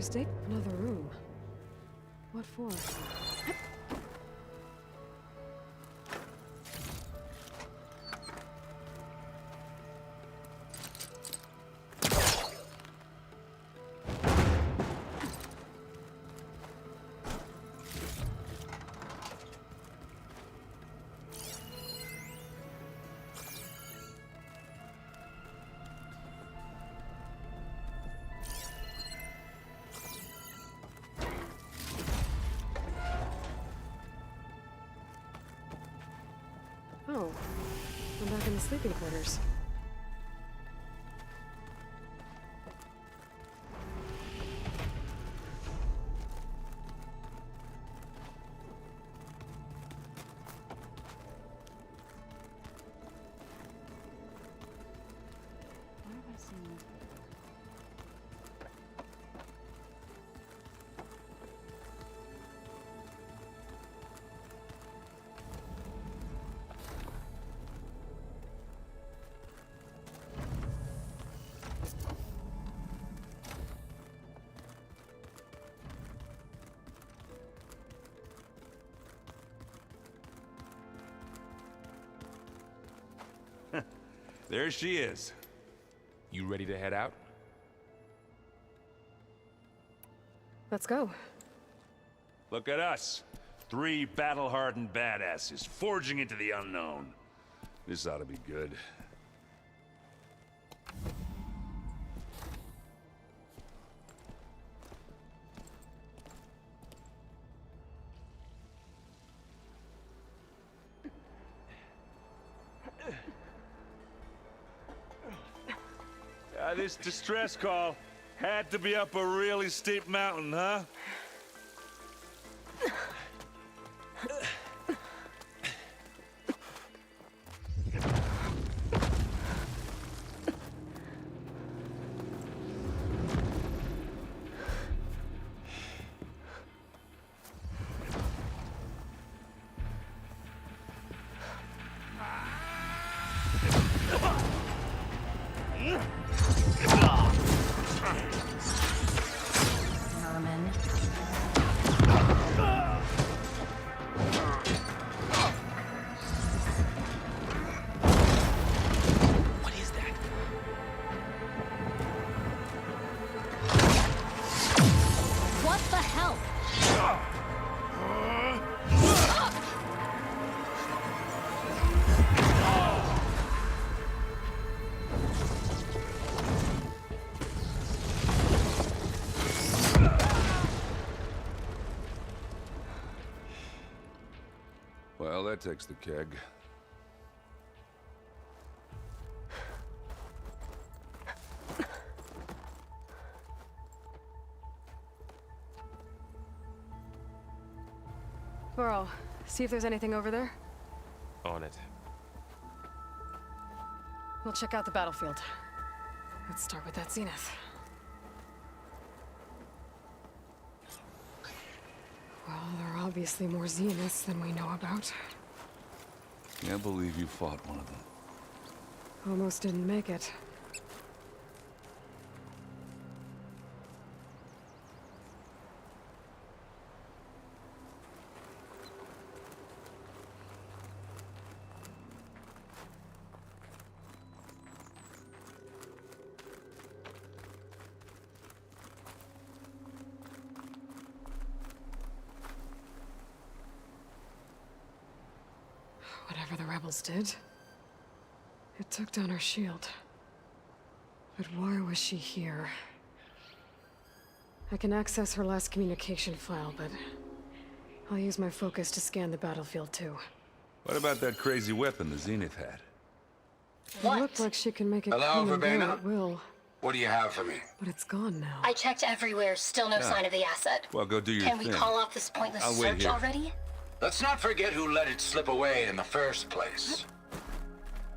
There's another room. What for? Oh, I'm back in the sleeping quarters. Where have I seen? There she is. You ready to head out? Let's go. Look at us. 3 battle-hardened badasses forging into the unknown. This ought to be good. This distress call had to be up a really steep mountain, huh? Merman. What is that? What the hell? Well, that takes the keg. Burrow, see if there's anything over there. On it. We'll check out the battlefield. Let's start with that Zenith. Well, there are obviously more Zeniths than we know about. Can't believe you fought one of them. Almost didn't make it. Whatever the rebels did, it took down our shield. But why was she here? I can access her last communication file, but I'll use my focus to scan the battlefield too. What about that crazy weapon the Zenith had? It looked like she can make it Hello, come and go Verbena? at will, What do you have for me? but it's gone now. I checked everywhere, still no Yeah. sign of the asset. Well, go do your Can thing. we call off this pointless I'll wait search here. already? Let's not forget who let it slip away in the first place.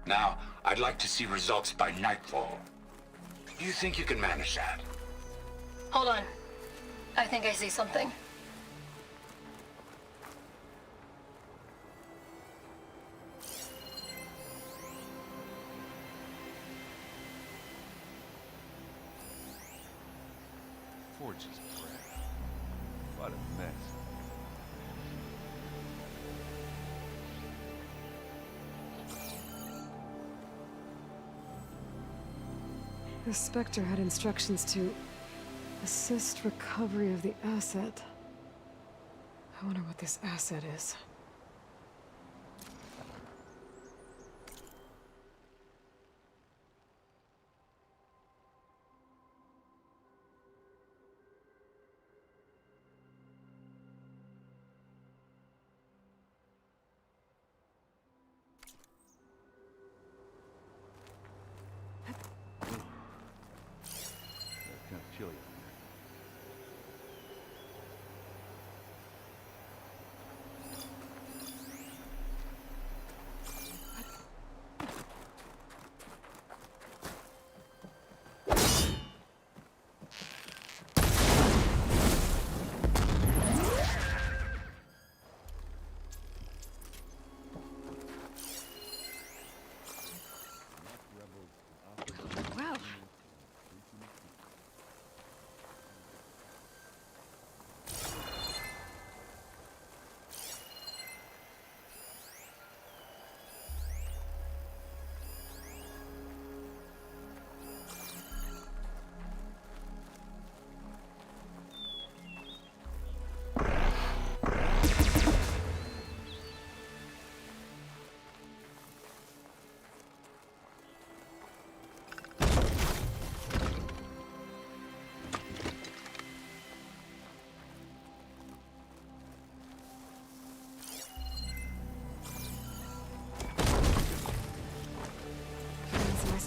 Now, I'd like to see results by nightfall. Do you think you can manage that? Hold on. I think I see something. Forge's crap. What a mess. The Spectre had instructions to assist recovery of the asset. I wonder what this asset is. Kind of chilly.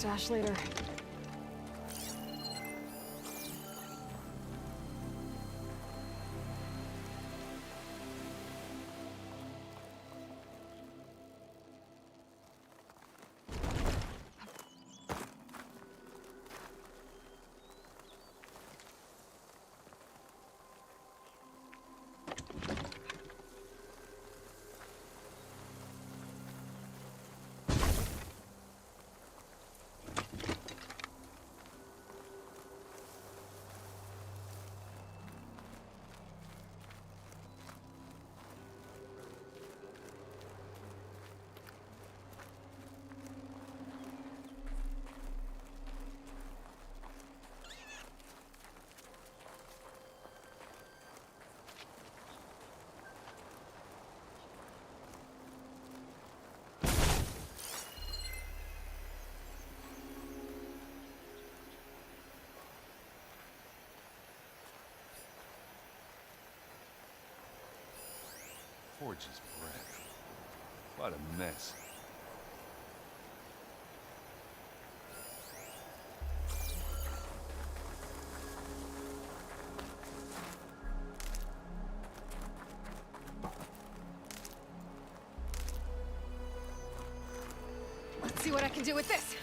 stash later. Forge's breath. What a mess. Let's see what I can do with this.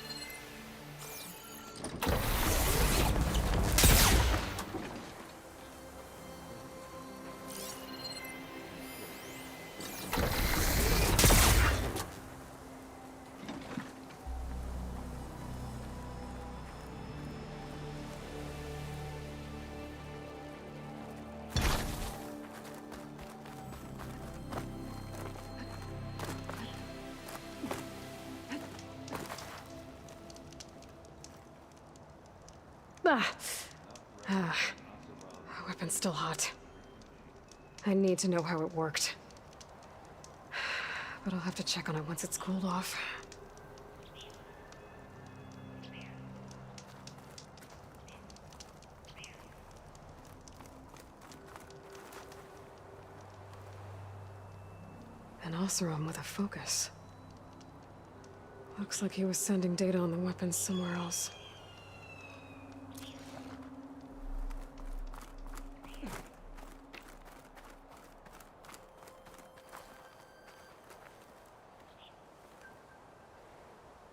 Weapon's still hot. I need to know how it worked. But I'll have to check on it once it's cooled off. An Oseram with a focus. Looks like he was sending data on the weapons somewhere else.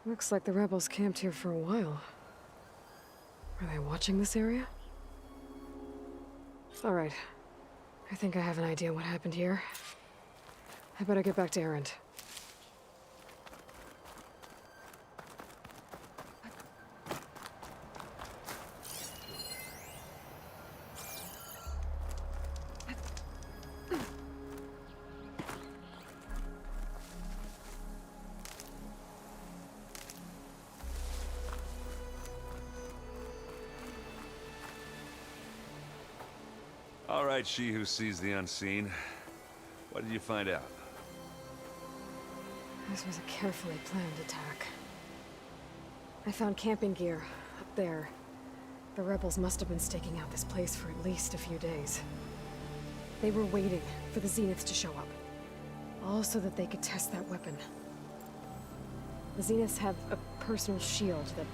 Looks like the rebels camped here for a while. Are they watching this area? All right. I think I have an idea what happened here. I better get back to Erend. All right, she who sees the unseen. What did you find out? This was a carefully planned attack. I found camping gear up there. The rebels must have been staking out this place for at least a few days. They were waiting for the Zeniths to show up. All so that they could test that weapon. The Zeniths have a personal shield that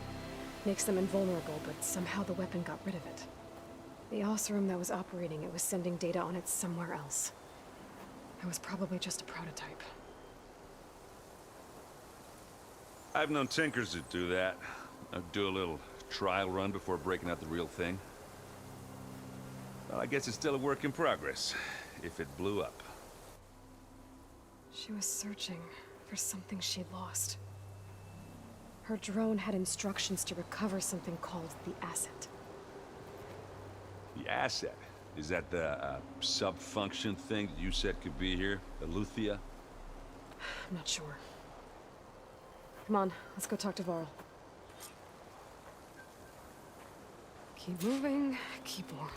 makes them invulnerable, but somehow the weapon got rid of it. The Oseram that was operating it was sending data on it somewhere else. It was probably just a prototype. I've known tinkers that do that. I'd do a little trial run before breaking out the real thing. Well, I guess it's still a work in progress, if it blew up. She was searching for something she'd lost. Her drone had instructions to recover something called the Asset. The Asset? Is that the sub-function thing that you said could be here? Eleuthia? I'm not sure. Come on, let's go talk to Varl. Keep moving, keep warm.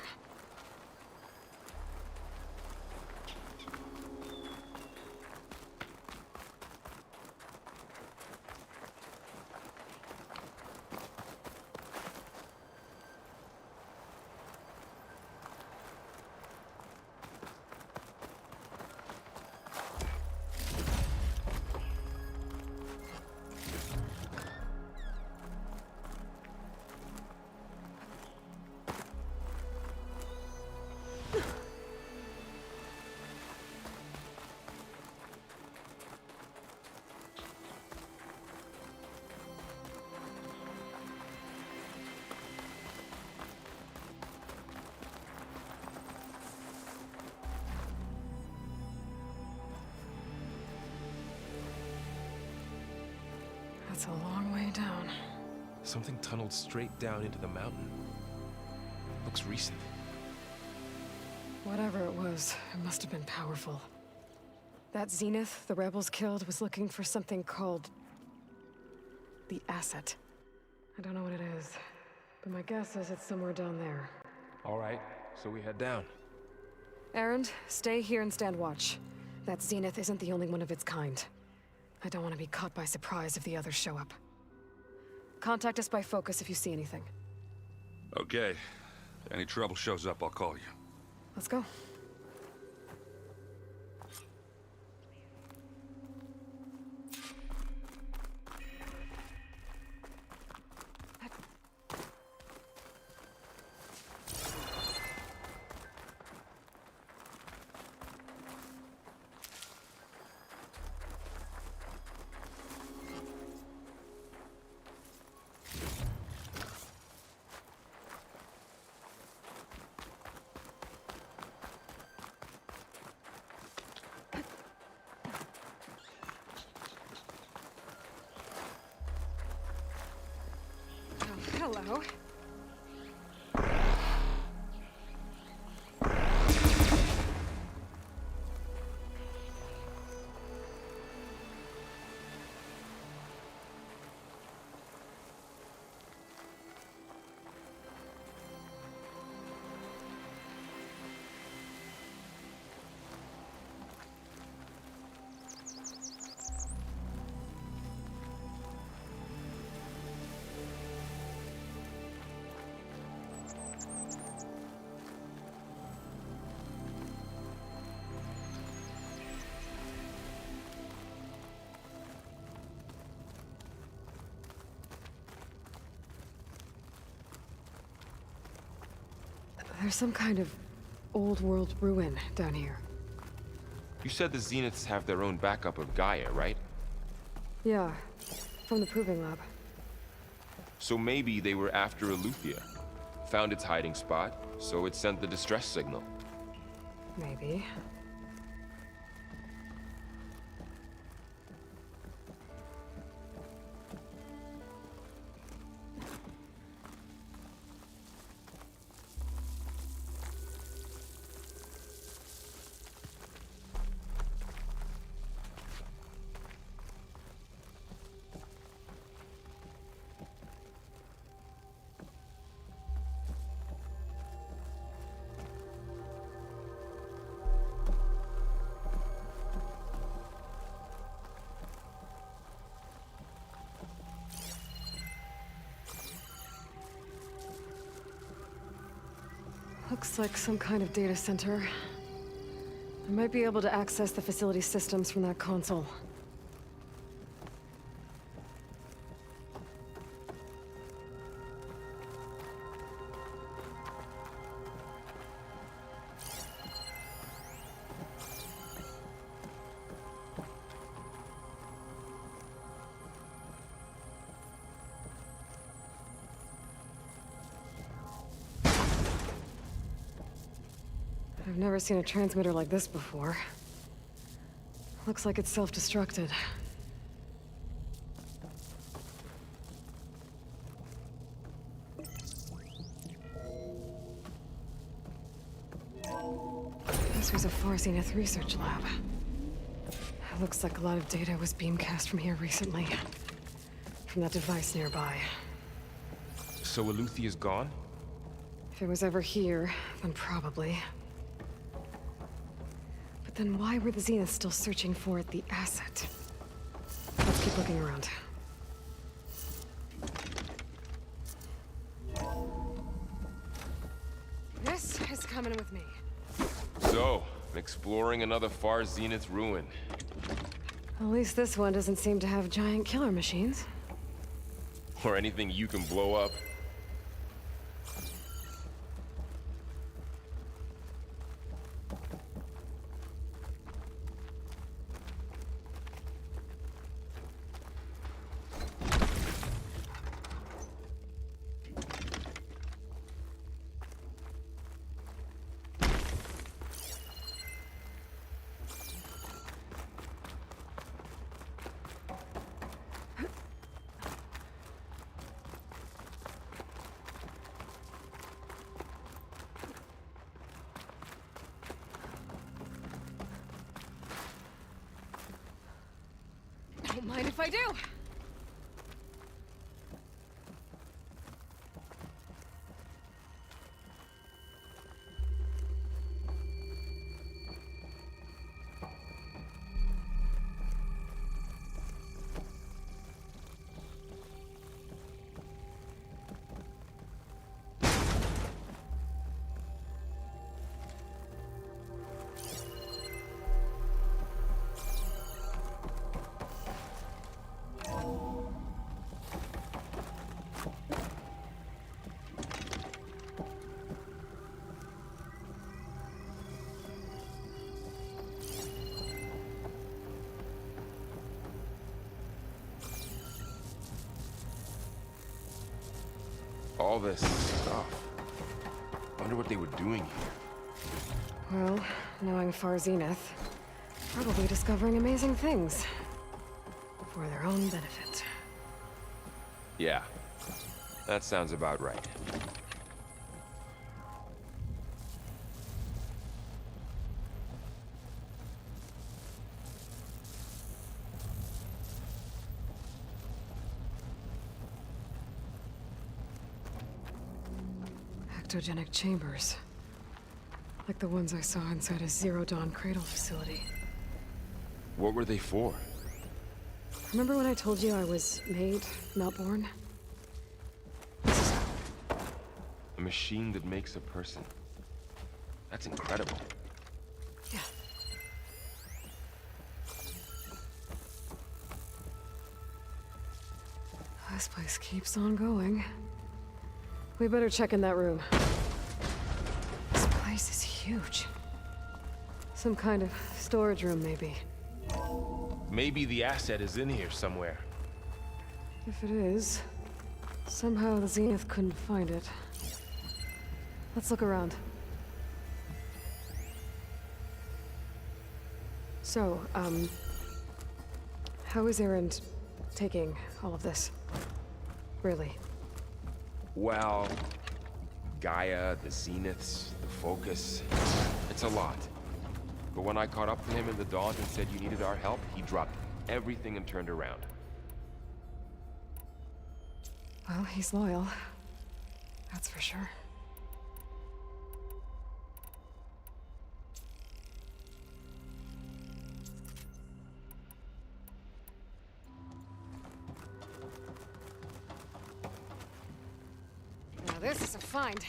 It's a long way down. Something tunneled straight down into the mountain. Looks recent. Whatever it was, it must have been powerful. That Zenith the rebels killed was looking for something called the Asset. I don't know what it is, but my guess is it's somewhere down there. All right, so we head down. Erend, stay here and stand watch. That Zenith isn't the only one of its kind. I don't want to be caught by surprise if the others show up. Contact us by focus if you see anything. Okay. If any trouble shows up, I'll call you. Let's go. Hello. There's some kind of old world ruin down here. You said the Zeniths have their own backup of Gaia, right? Yeah, from the Proving Lab. So maybe they were after Eleuthia. Found its hiding spot, so it sent the distress signal. Maybe. Looks like some kind of data center. I might be able to access the facility systems from that console. I've never seen a transmitter like this before. Looks like it's self-destructed. This was a Far Zenith research lab. Looks like a lot of data was beamcast from here recently. From that device nearby. So Eleuthia's gone? If it was ever here, then probably. But then why were the Zeniths still searching for the asset? Let's keep looking around. This is coming with me. So, exploring another Far Zenith ruin. At least this one doesn't seem to have giant killer machines. Or anything you can blow up. Don't mind if I do. All this stuff. Wonder what they were doing here. Well, knowing Far Zenith, probably discovering amazing things. For their own benefit. Yeah, that sounds about right. Ectogenic chambers. Like the ones I saw inside a Zero Dawn cradle facility. What were they for? Remember when I told you I was made, not born? A machine that makes a person. That's incredible. Yeah. This place keeps on going. We better check in that room. This place is huge. Some kind of storage room, maybe. Maybe the asset is in here somewhere. If it is, somehow the Zenith couldn't find it. Let's look around. So, how is Erend taking all of this? Really? Well, Gaia, the Zeniths, the Focus, it's a lot. But when I caught up to him in the Daunt and said you needed our help, he dropped everything and turned around. Well, he's loyal. That's for sure. Now this is a find.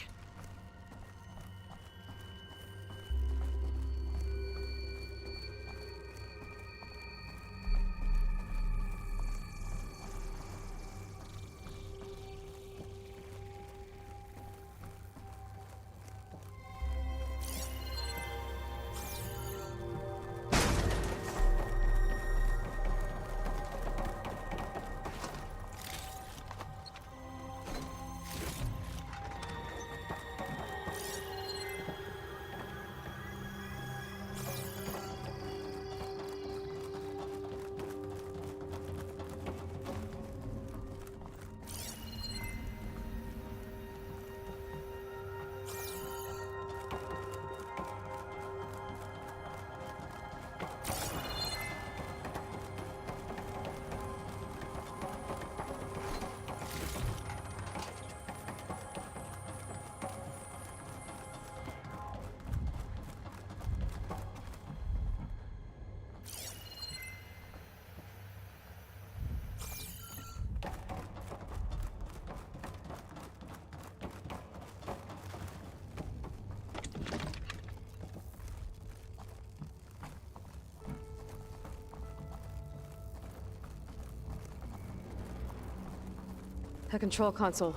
A control console.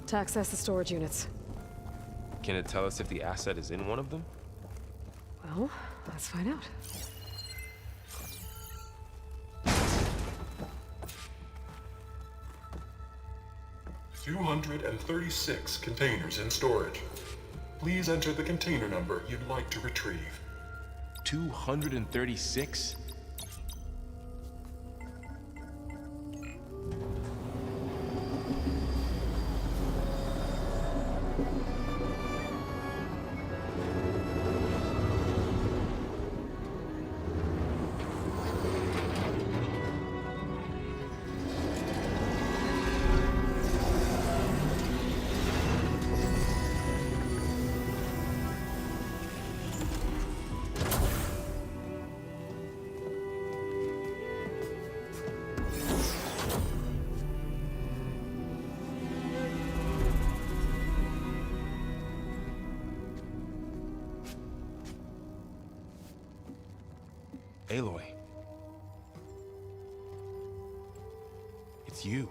To access the storage units. Can it tell us if the asset is in one of them? Well, let's find out. "236 containers in storage. Please enter the container number you'd like to retrieve." 236? Aloy. It's you.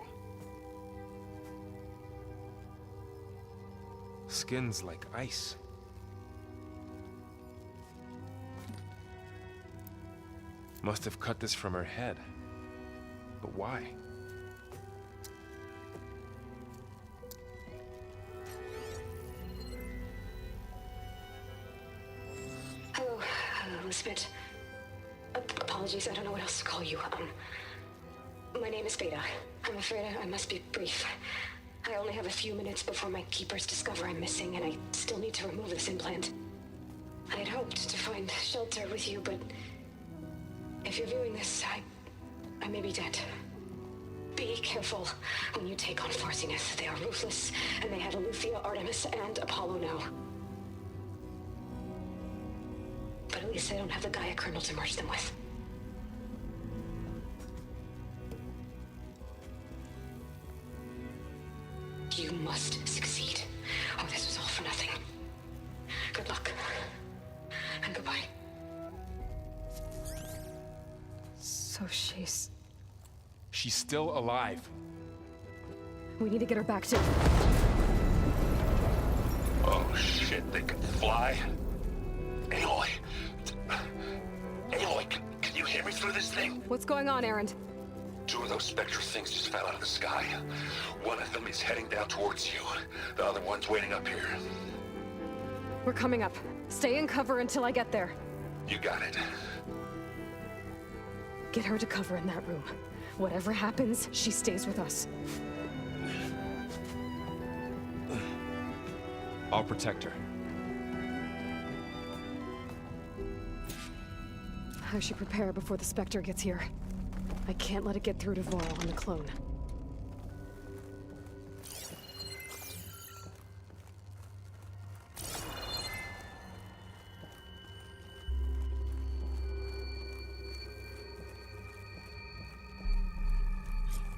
Skin's like ice. Must have cut this from her head. But why? Hello, Elizabeth. Apologies, I don't know what else to call you. My name is Beta. I'm afraid I must be brief. I only have a few minutes before my keepers discover I'm missing, and I still need to remove this implant. I had hoped to find shelter with you, but if you're viewing this, I may be dead. Be careful when you take on Far Zenith. They are ruthless, and they have Aletheia, Artemis, and Apollo now. But at least they don't have the Gaia kernel to merge them with. You must succeed, or this was all for nothing. Good luck. And goodbye. So she's... She's still alive. We need to get her back to... Oh shit, they can fly? Aloy! Aloy, can you hear me through this thing? What's going on, Erend? 2 of those Spectre things just fell out of the sky. One of them is heading down towards you. The other one's waiting up here. We're coming up. Stay in cover until I get there. You got it. Get her to cover in that room. Whatever happens, she stays with us. I'll protect her. I should prepare before the Spectre gets here. I can't let it get through to Voral on the clone.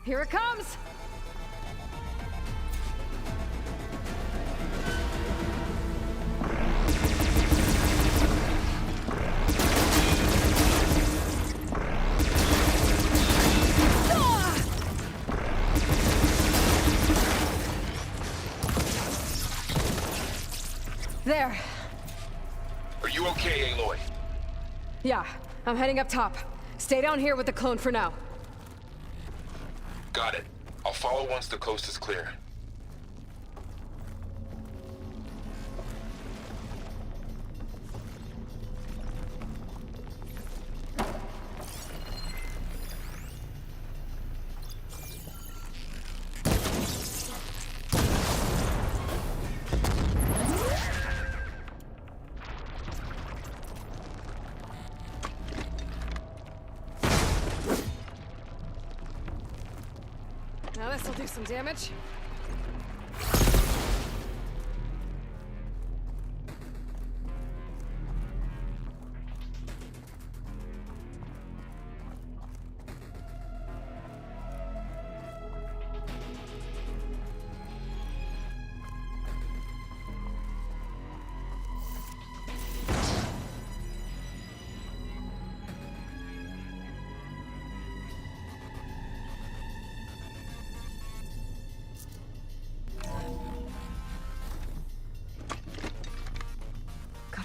Here it comes! There. Are you okay, Aloy? Yeah, I'm heading up top. Stay down here with the clone for now. Got it. I'll follow once the coast is clear. Now this'll do some damage.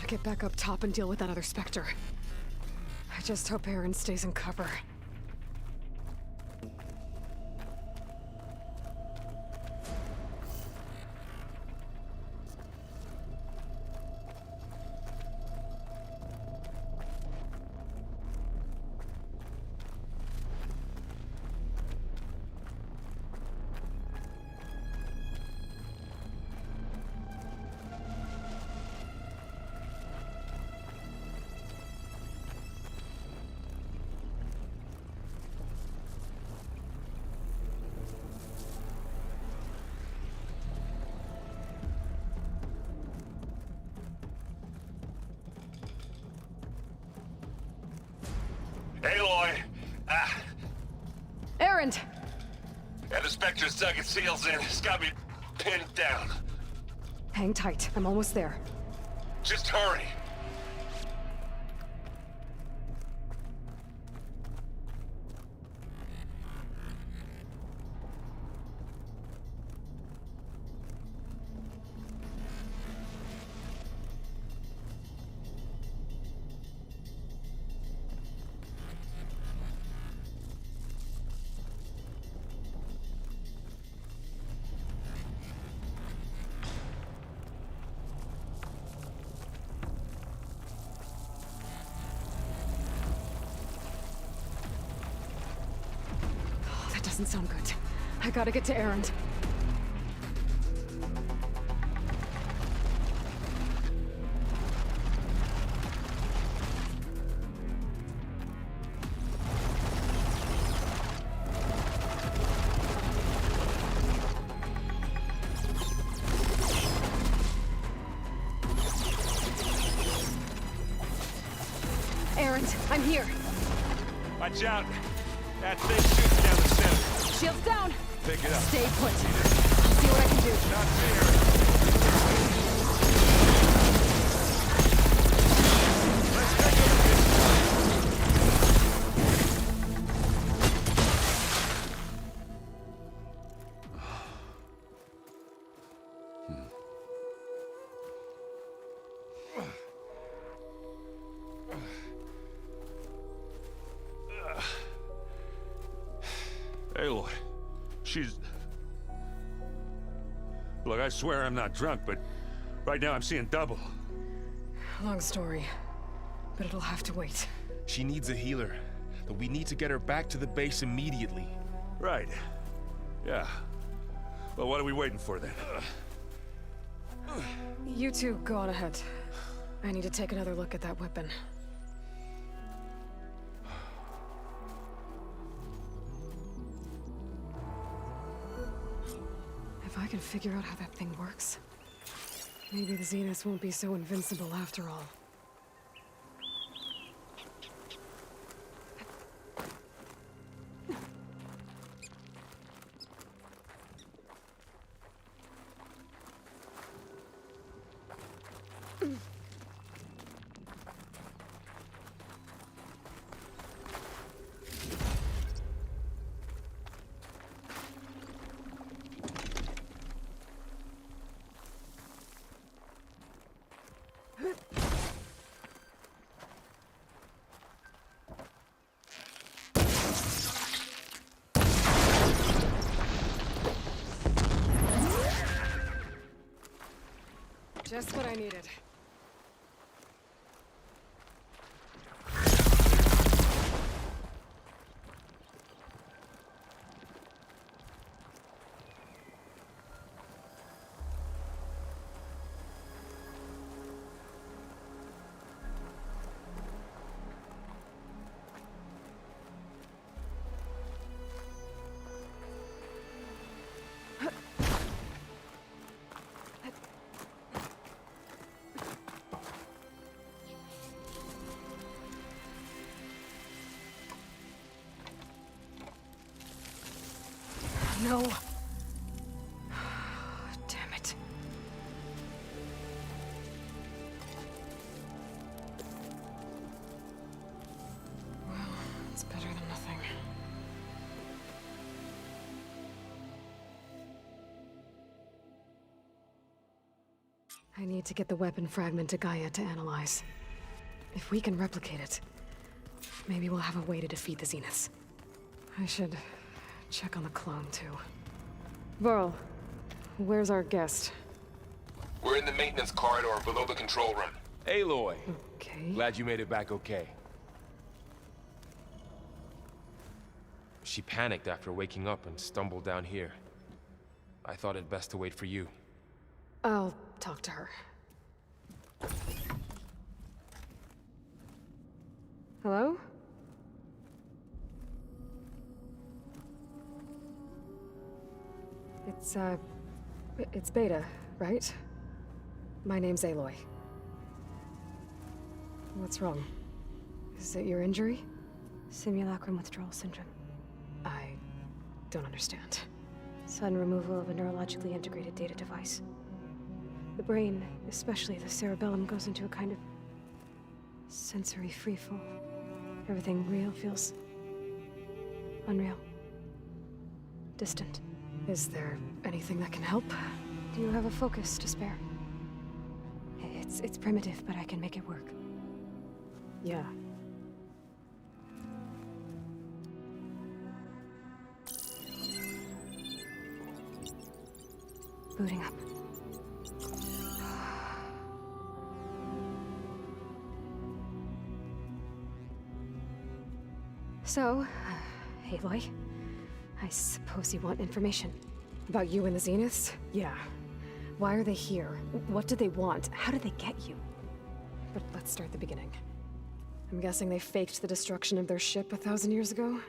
Get back up top and deal with that other Spectre. I just hope Erend stays in cover. Aloy! Erend! Yeah, the Spectre's dug its heels in. It's got me pinned down. Hang tight. I'm almost there. Just hurry. doesn't sound good. I gotta get to Erend. Erend, I'm here. Watch out! That thing shoots down the center. Shields down! Pick it up. Stay put. I'll see what I can do. Not fair. Aloy, she's... Look, I swear I'm not drunk, but right now I'm seeing double. Long story, but it'll have to wait. She needs a healer, but we need to get her back to the base immediately. Right. Yeah. Well, what are we waiting for then? You two go on ahead. I need to take another look at that weapon. If I can figure out how that thing works, maybe the Zeniths won't be so invincible after all. Just what I needed. No. Damn it. Well, it's better than nothing. I need to get the weapon fragment to Gaia to analyze. If we can replicate it, maybe we'll have a way to defeat the Zeniths. I should check on the clone, too. Varl, where's our guest? We're in the maintenance corridor below the control room. Aloy! Okay. Glad you made it back okay. She panicked after waking up and stumbled down here. I thought it best to wait for you. I'll talk to her. Hello? It's Beta, right? My name's Aloy. What's wrong? Is it your injury? Simulacrum withdrawal syndrome. I don't understand. Sudden removal of a neurologically integrated data device. The brain, especially the cerebellum, goes into a kind of sensory freefall. Everything real feels unreal. Distant. Is there anything that can help? Do you have a focus to spare? It's primitive, but I can make it work. Yeah. Booting up. So, Aloy, I suppose you want information. About you and the Zeniths? Yeah. Why are they here? What do they want? How did they get you? But let's start the beginning. I'm guessing they faked the destruction of their ship 1,000 years ago?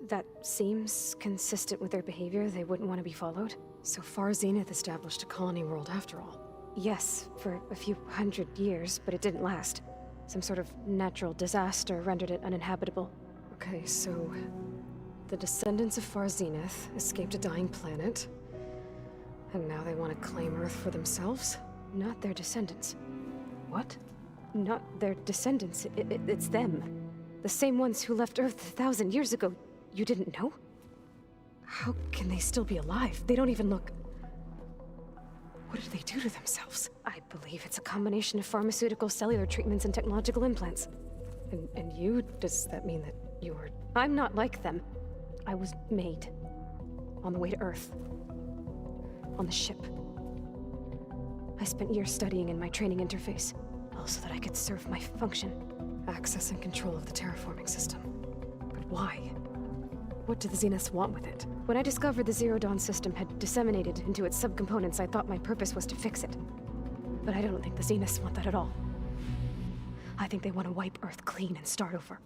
That seems consistent with their behavior. They wouldn't want to be followed. So far, Zenith established a colony world after all. Yes, for a few hundred years, but it didn't last. Some sort of natural disaster rendered it uninhabitable. Okay, so the descendants of Far Zenith escaped a dying planet, and now they want to claim Earth for themselves? Not their descendants. What? Not their descendants. It's them. The same ones who left Earth 1,000 years ago. You didn't know? How can they still be alive? They don't even look... What did they do to themselves? I believe it's a combination of pharmaceutical, cellular treatments, and technological implants. And you? Does that mean that you were... I'm not like them. I was made. On the way to Earth. On the ship. I spent years studying in my training interface, all so that I could serve my function. Access and control of the terraforming system. But why? What do the Zeniths want with it? When I discovered the Zero Dawn system had disseminated into its subcomponents, I thought my purpose was to fix it. But I don't think the Zeniths want that at all. I think they want to wipe Earth clean and start over.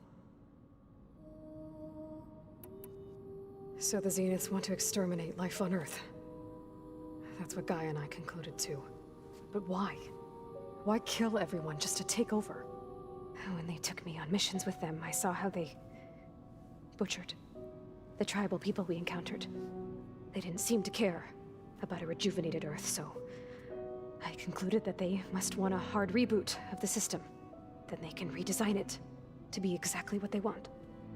So the Zeniths want to exterminate life on Earth. That's what Gaia and I concluded too. But why? Why kill everyone just to take over? When they took me on missions with them, I saw how they butchered the tribal people we encountered. They didn't seem to care about a rejuvenated Earth, so I concluded that they must want a hard reboot of the system. Then they can redesign it to be exactly what they want.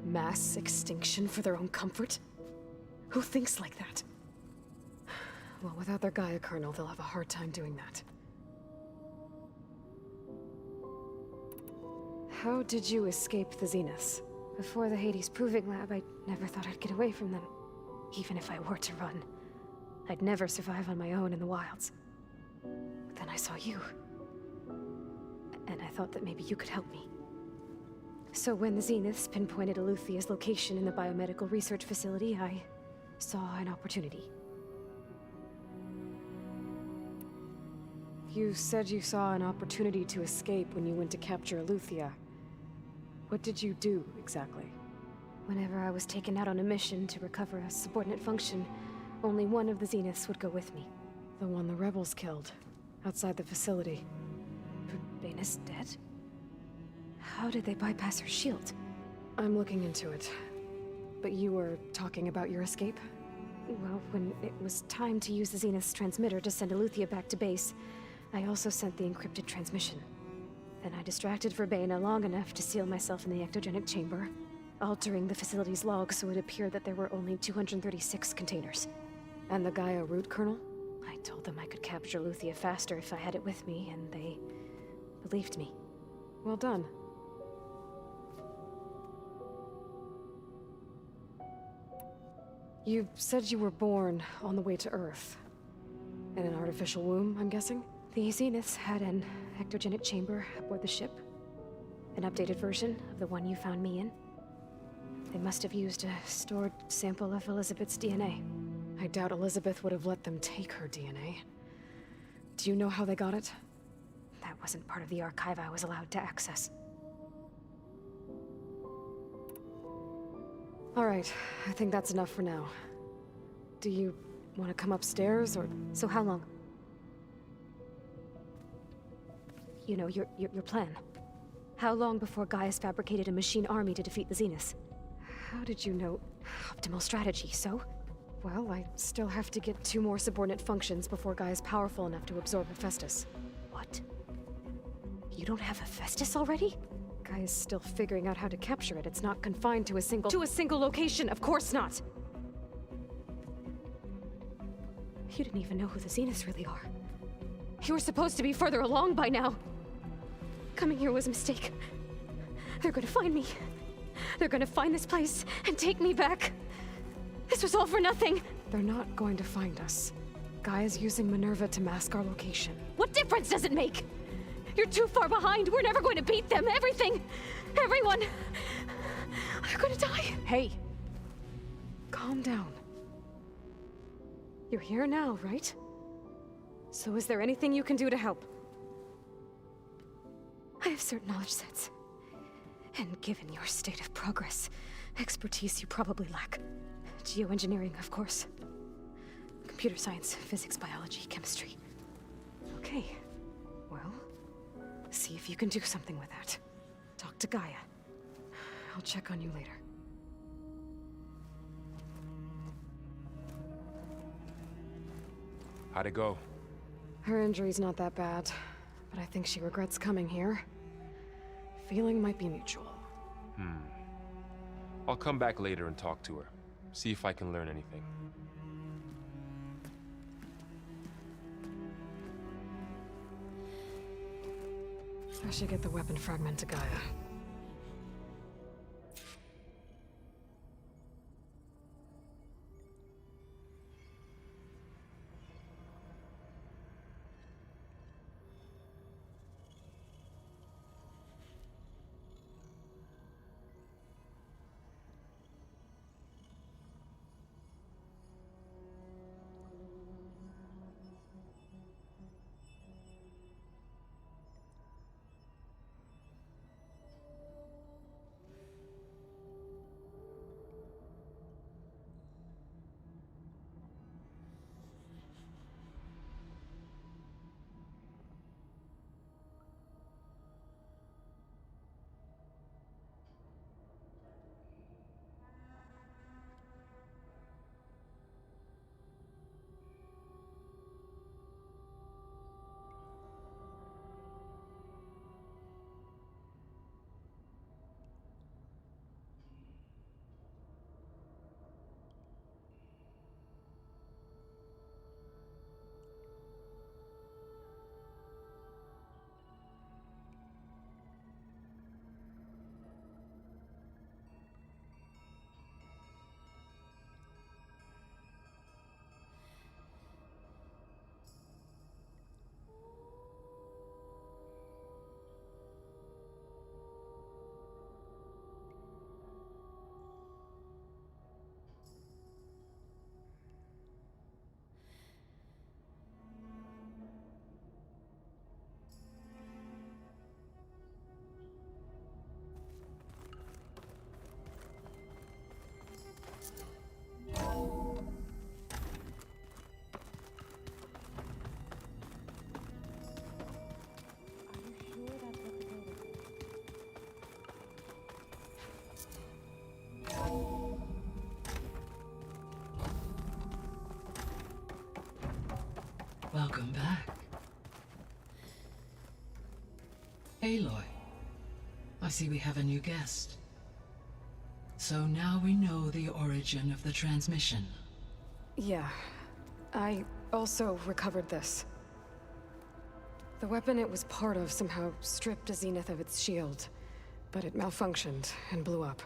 Mass extinction for their own comfort? Who thinks like that? Well, without their Gaia kernel, they'll have a hard time doing that. How did you escape the Zeniths? Before the Hades Proving Lab, I never thought I'd get away from them. Even if I were to run, I'd never survive on my own in the wilds. But then I saw you. And I thought that maybe you could help me. So when the Zeniths pinpointed Eluthia's location in the biomedical research facility, I saw an opportunity. You said you saw an opportunity to escape when you went to capture Eluthia. What did you do, exactly? Whenever I was taken out on a mission to recover a subordinate function, only one of the Zeniths would go with me. The one the rebels killed, outside the facility. Baina's dead? How did they bypass her shield? I'm looking into it. But you were talking about your escape? Well, when it was time to use the Zenith's transmitter to send Eluthia back to base, I also sent the encrypted transmission. Then I distracted Verbena long enough to seal myself in the ectogenic chamber, altering the facility's log so it appeared that there were only 236 containers. And the Gaia root kernel? I told them I could capture Eluthia faster if I had it with me, and they believed me. Well done. You said you were born on the way to Earth. In an artificial womb, I'm guessing? The Zeniths had an ectogenic chamber aboard the ship. An updated version of the one you found me in. They must have used a stored sample of Elizabeth's DNA. I doubt Elizabeth would have let them take her DNA. Do you know how they got it? That wasn't part of the archive I was allowed to access. All right, I think that's enough for now. Do you want to come upstairs, or...? So how long? You know, your plan. How long before Gaia's fabricated a machine army to defeat the Zeniths? How did you know? Optimal strategy, so? Well, I still have to get 2 more subordinate functions before Gaia's powerful enough to absorb Hephaestus. What? You don't have Hephaestus already? Gaia's still figuring out how to capture it. It's not confined to a single location, of course not! You didn't even know who the Zeniths really are. You were supposed to be further along by now. Coming here was a mistake. They're gonna find me. They're gonna find this place and take me back. This was all for nothing. They're not going to find us. Gaia's using Minerva to mask our location. What difference does it make? You're too far behind. We're never going to beat them. Everything. Everyone. They're gonna die. Hey. Calm down. You're here now, right? So is there anything you can do to help? I have certain knowledge sets. And given your state of progress, expertise you probably lack. Geoengineering, of course. Computer science, physics, biology, chemistry. Okay. Well, see if you can do something with that. Talk to Gaia. I'll check on you later. How'd it go? Her injury's not that bad, but I think she regrets coming here. Feeling might be mutual. I'll come back later and talk to her. See if I can learn anything. I should get the weapon fragment to Gaia. Welcome back. Aloy, I see we have a new guest. So now we know the origin of the transmission. Yeah. I also recovered this. The weapon it was part of somehow stripped Zenith of its shield, but it malfunctioned and blew up.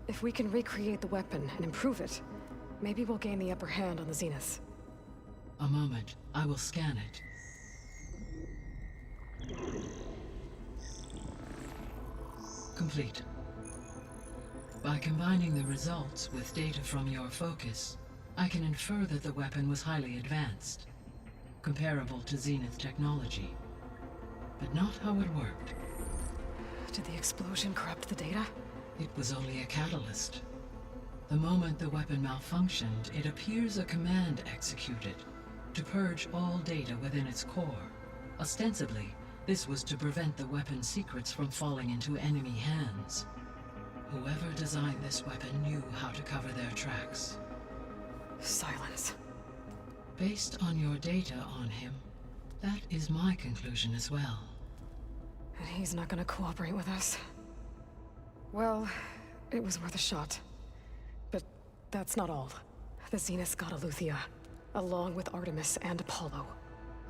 If we can recreate the weapon and improve it, maybe we'll gain the upper hand on the Zeniths. A moment, I will scan it. Complete. By combining the results with data from your focus, I can infer that the weapon was highly advanced, comparable to Zenith technology, but not how it worked. Did the explosion corrupt the data? It was only a catalyst. The moment the weapon malfunctioned, it appears a command executed to purge all data within its core. Ostensibly, this was to prevent the weapon's secrets from falling into enemy hands. Whoever designed this weapon knew how to cover their tracks. Silence. Based on your data on him, that is my conclusion as well. And he's not gonna cooperate with us. Well, it was worth a shot. But that's not all. The Zeniths got Eleuthia, along with Artemis and Apollo.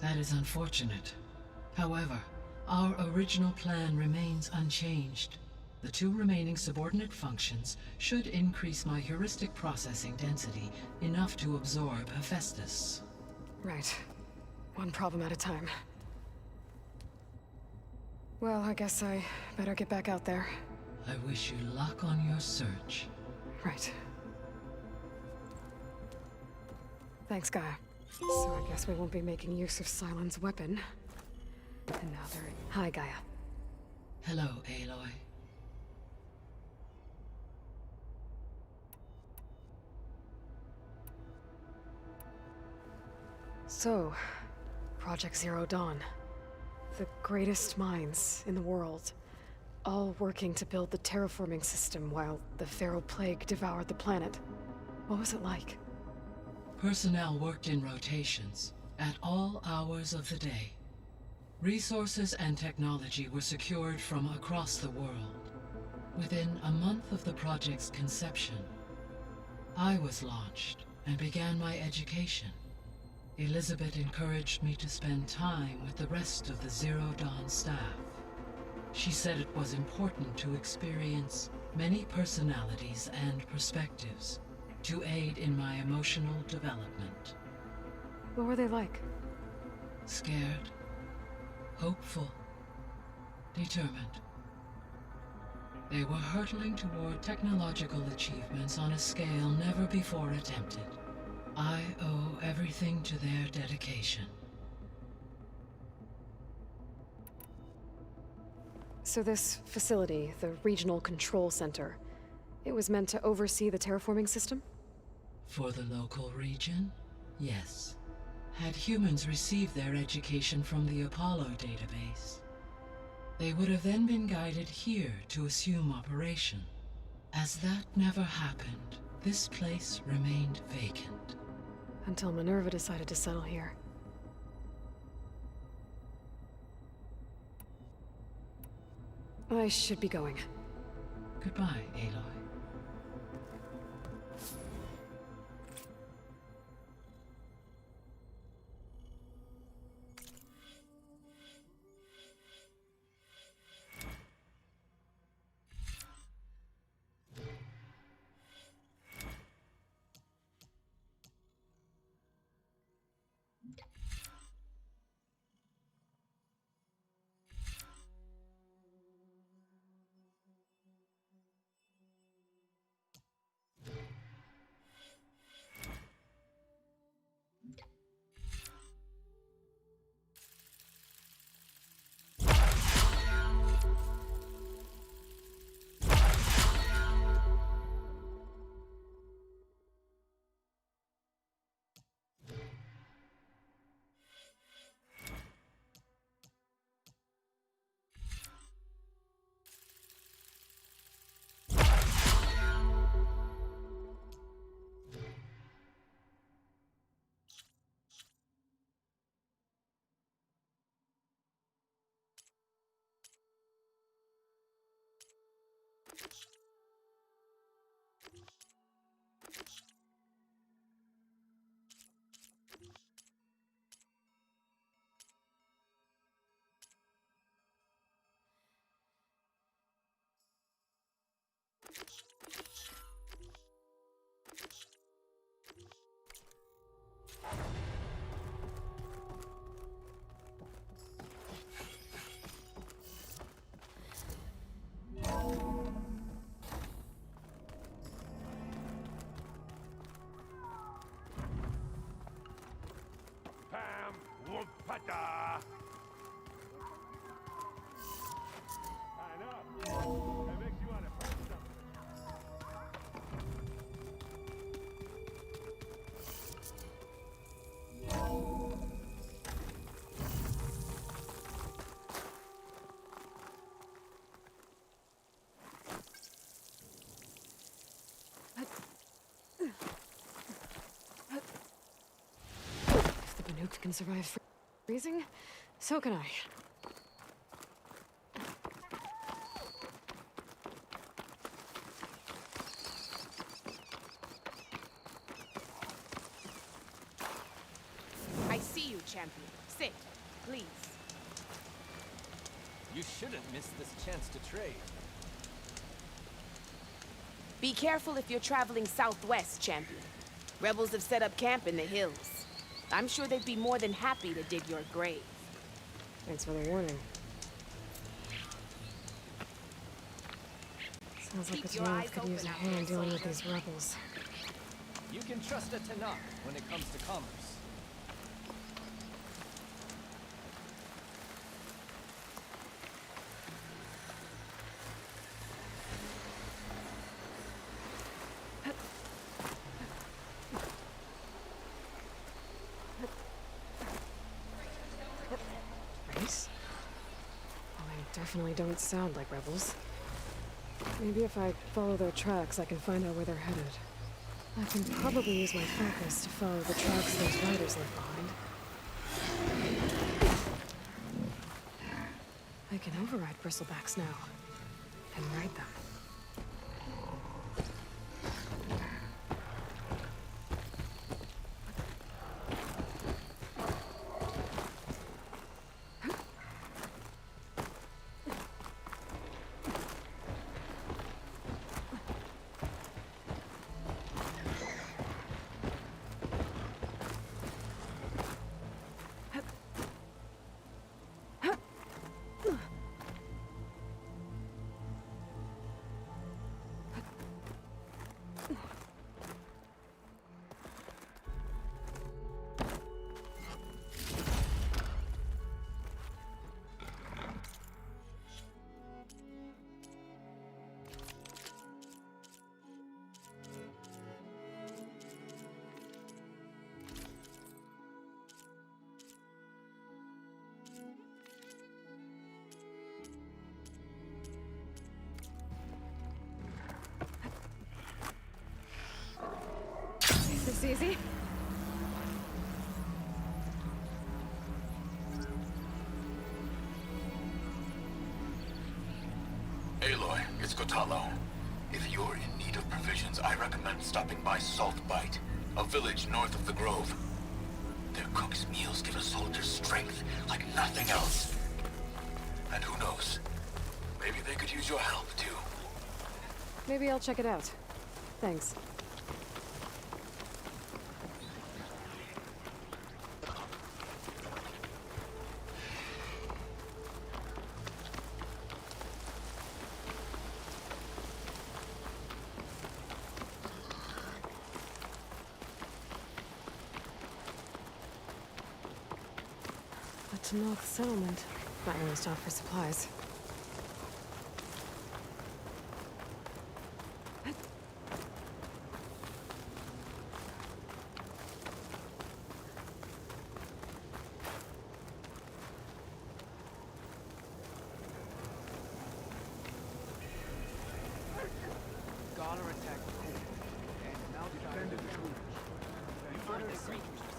That is unfortunate. However, our original plan remains unchanged. The two remaining subordinate functions should increase my heuristic processing density enough to absorb Hephaestus. Right. One problem at a time. Well, I guess I better get back out there. I wish you luck on your search. Right. Thanks, Gaia. So I guess we won't be making use of Sylens' weapon. And now they're... Hi, Gaia. Hello, Aloy. So, Project Zero Dawn. The greatest minds in the world. All working to build the terraforming system while the Feral Plague devoured the planet. What was it like? Personnel worked in rotations, at all hours of the day. Resources and technology were secured from across the world. Within a month of the project's conception, I was launched and began my education. Elizabeth encouraged me to spend time with the rest of the Zero Dawn staff. She said it was important to experience many personalities and perspectives to aid in my emotional development. What were they like? Scared, hopeful, determined. They were hurtling toward technological achievements on a scale never before attempted. I owe everything to their dedication. So this facility, the Regional Control Center, it was meant to oversee the terraforming system? For the local region, yes. Had humans received their education from the Apollo database, they would have then been guided here to assume operation. As that never happened, this place remained vacant. Until Minerva decided to settle here. I should be going. Goodbye, Aloy. Pam Wupata! I know. That makes you want to press something. If the Banuk can survive freezing, so can I. I see you, champion. Sit, please. You shouldn't miss this chance to trade. Be careful if you're traveling southwest, champion. Rebels have set up camp in the hills. I'm sure they'd be more than happy to dig your grave. Thanks for the warning. Sounds like Keep this your North eyes could use a open out hand there, dealing with soldier. these rebels. You can trust a Tanakh when it comes to commerce. Race? Well, they definitely don't sound like rebels. Maybe if I follow their tracks, I can find out where they're headed. I can probably use my focus to follow the tracks those riders left behind. I can override bristlebacks now, and ride them. Is this easy? Aloy, it's Kotalo. If you're in need of provisions, I recommend stopping by Salt Bite, a village north of the Grove. Their cook's meals give a soldier strength like nothing else. And who knows? Maybe they could use your help, too. Maybe I'll check it out. Thanks. The Tanakh settlement. Might want to stop for supplies.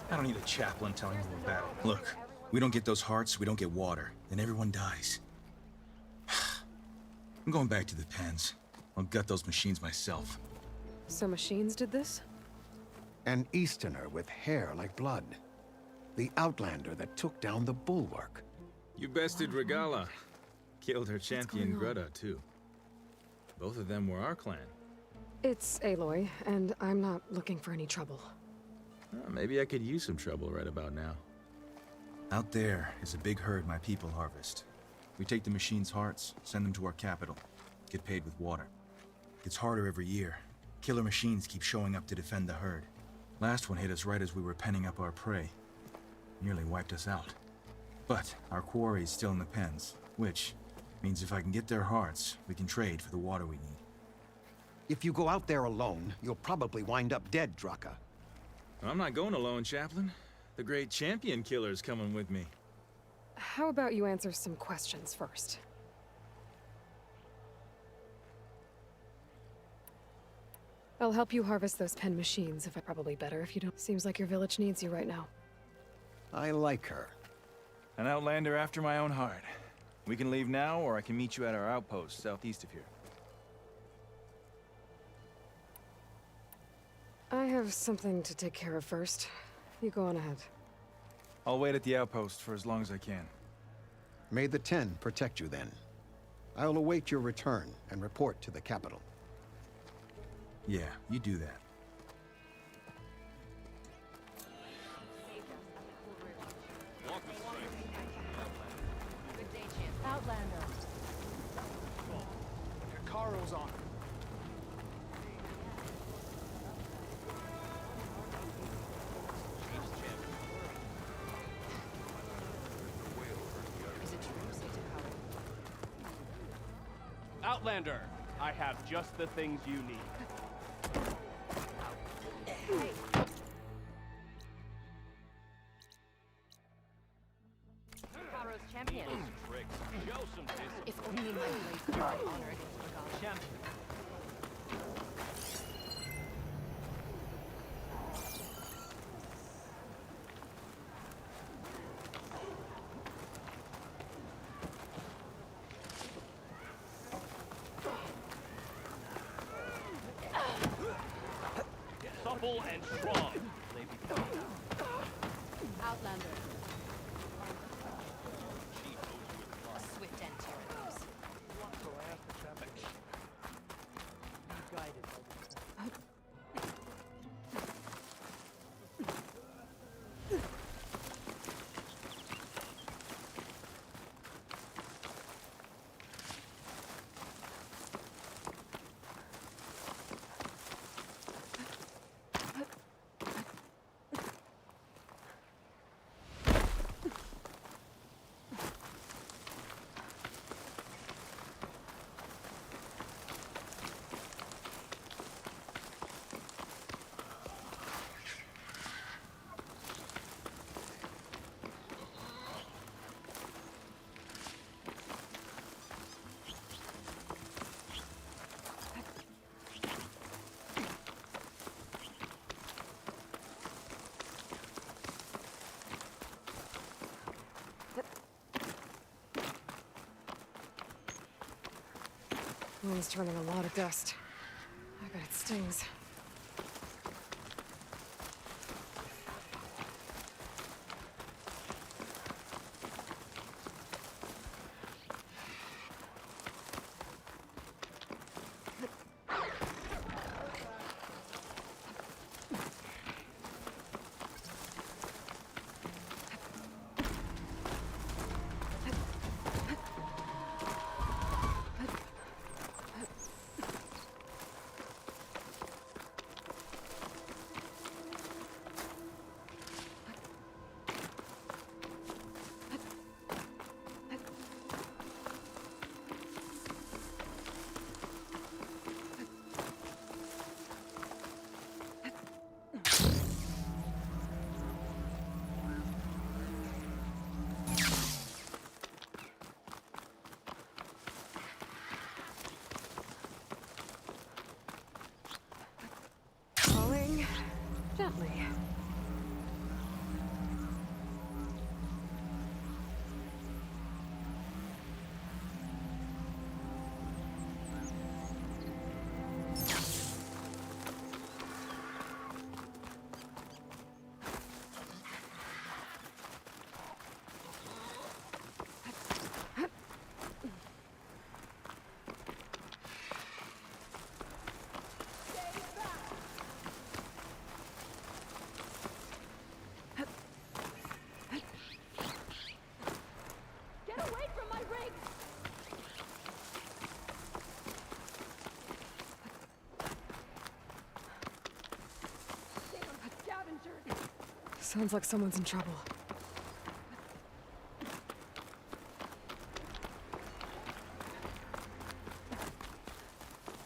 I don't need a chaplain telling me we're battle. Look, we don't get those hearts, we don't get water, then everyone dies. I'm going back to the pens. I'll gut those machines myself. So machines did this? An Easterner with hair like blood. The Outlander that took down the Bulwark. You bested Regala. Killed her champion Greta, too. Both of them were our clan. It's Aloy, and I'm not looking for any trouble. Maybe I could use some trouble right about now. Out there is a big herd my people harvest. We take the machines' hearts, send them to our capital, get paid with water. It's harder every year. Killer machines keep showing up to defend the herd. Last one hit us right as we were penning up our prey. Nearly wiped us out. But our quarry is still in the pens, which means if I can get their hearts, we can trade for the water we need. If you go out there alone, you'll probably wind up dead, Draka. I'm not going alone, Chaplain. The great champion killer's coming with me. How about you answer some questions first? I'll help you harvest those pen machines, if I probably better if you don't. Seems like your village needs you right now. I like her. An Outlander after my own heart. We can leave now, or I can meet you at our outpost southeast of here. I have something to take care of first. You go on ahead. I'll wait at the outpost for as long as I can. May the Ten protect you then. I'll await your return and report to the capital. Yeah, you do that. Outlander. Karo's on. Outlander, I have just the things you need. Karo's champion. Tricks. Show some discipline. If only my blade could bring honor against Regala. Champion. Supple and strong. They become Outlander. A swift end to your moves. Be guided by the Wind's turning a lot of dust. I bet it stings. Falling gently. Get away from my rig! Damn scavenger! Sounds like someone's in trouble.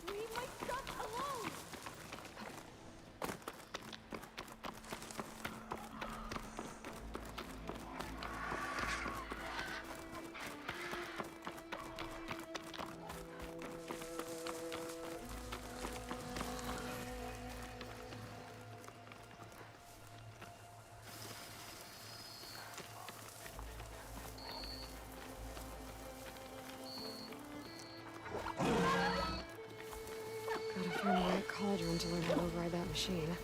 Leave my stuff alone! Gotta find the right cauldron to learn how to ride that machine.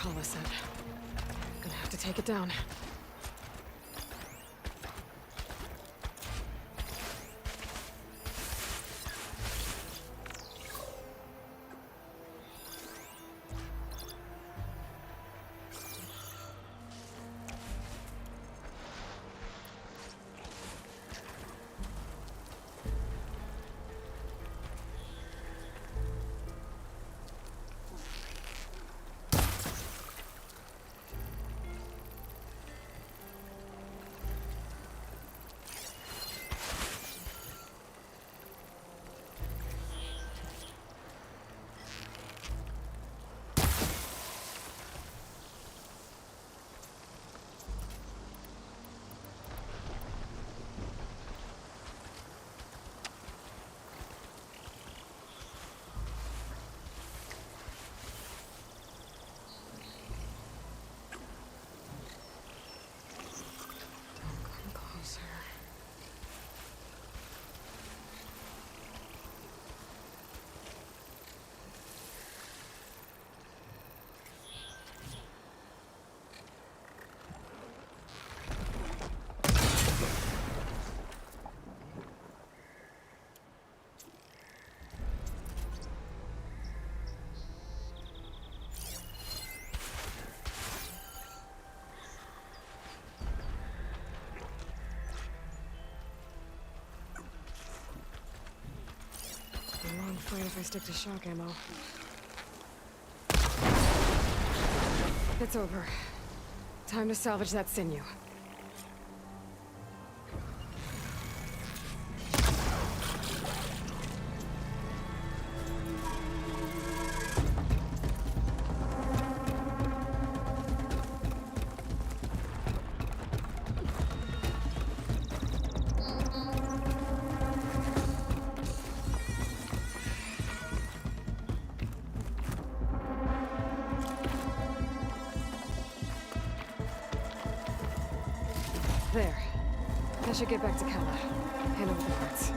Kala said. Gonna have to take it down. A long fight if I stick to shock ammo. It's over. Time to salvage that sinew. There. I should get back to Kala. Hand over the parts.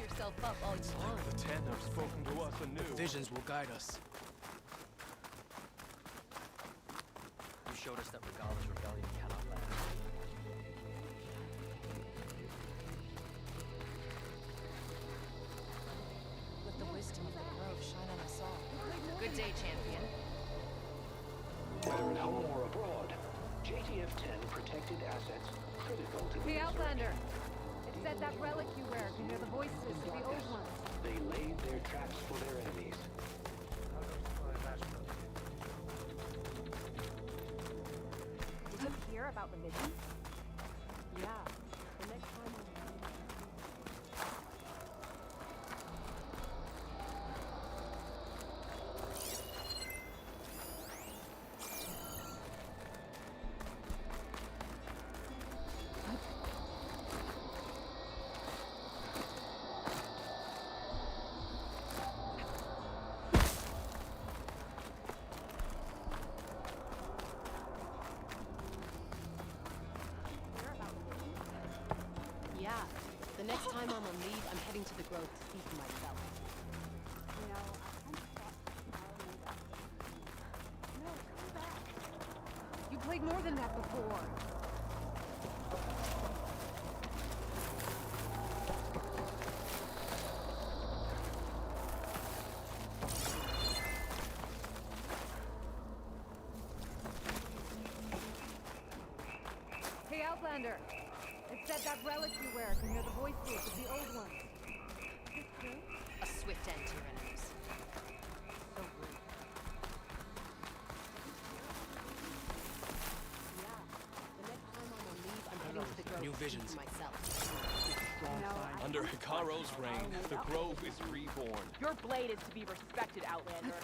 yourself up all you want. The Ten have spoken to us anew. The visions will guide us. You showed us that Regala's rebellion cannot last. Let the wisdom of the grove shine on us all. Good day, champion. Whether at home or abroad, JTF-10 protected assets critical to Hey, the Outlander! It said that relic you wear can hear the voices of the old ones. They laid their traps for their enemies. Did you hear about the mission? Yeah. The next time Yeah. The next time I'm on leave, I'm heading to the grove to see for myself. You know, No, come back. You played more than that before. Hey, Outlander! It said that relic you wear can hear the voices of the old ones. Is this true? A swift end to your enemies. So rude. Yeah. The next time I'm on leave, I'm heading to the grove New to see visions. for myself. Under Hikaro's reign, the grove is reborn. Your blade is to be respected, Outlander.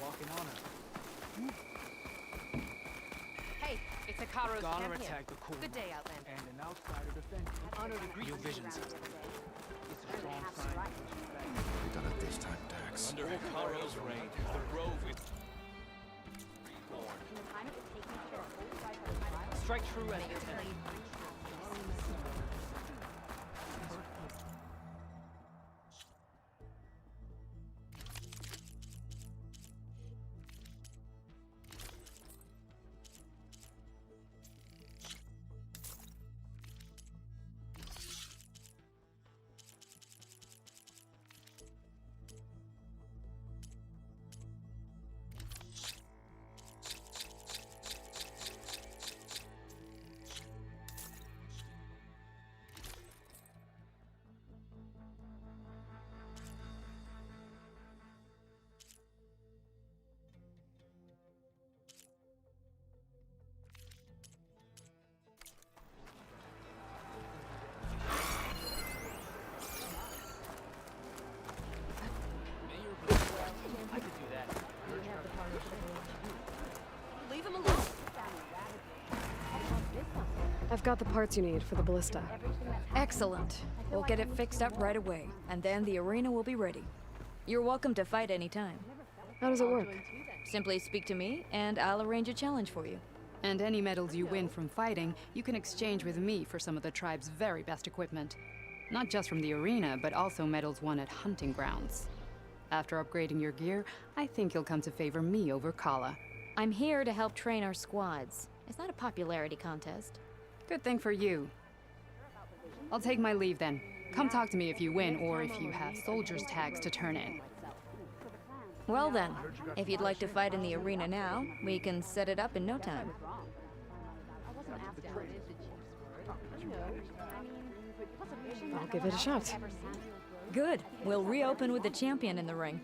Walking on her. Hey, it's Hikaro's Gala champion. attacked the core. Good day, Outlander. And an outsider defense. Honor to greet New you visions. around the other day. It's a strong sign. We've done it this time, Dax. Under Hikaro's reign, the grove is reborn. Strike true as May your lieutenant. blade reach I could do that. Leave him alone. I've got the parts you need for the ballista. Excellent. We'll get it fixed up right away, and then the arena will be ready. You're welcome to fight anytime. How does it work? Simply speak to me, and I'll arrange a challenge for you. And any medals you win from fighting, you can exchange with me for some of the tribe's very best equipment. Not just from the arena, but also medals won at hunting grounds. After upgrading your gear, I think you'll come to favor me over Kala. I'm here to help train our squads. It's not a popularity contest. Good thing for you. I'll take my leave then. Come talk to me if you win, or if you have soldiers' tags to turn in. Well then, if you'd like to fight in the arena now, we can set it up in no time. I'll give it a shot. Good. We'll reopen with the champion in the ring.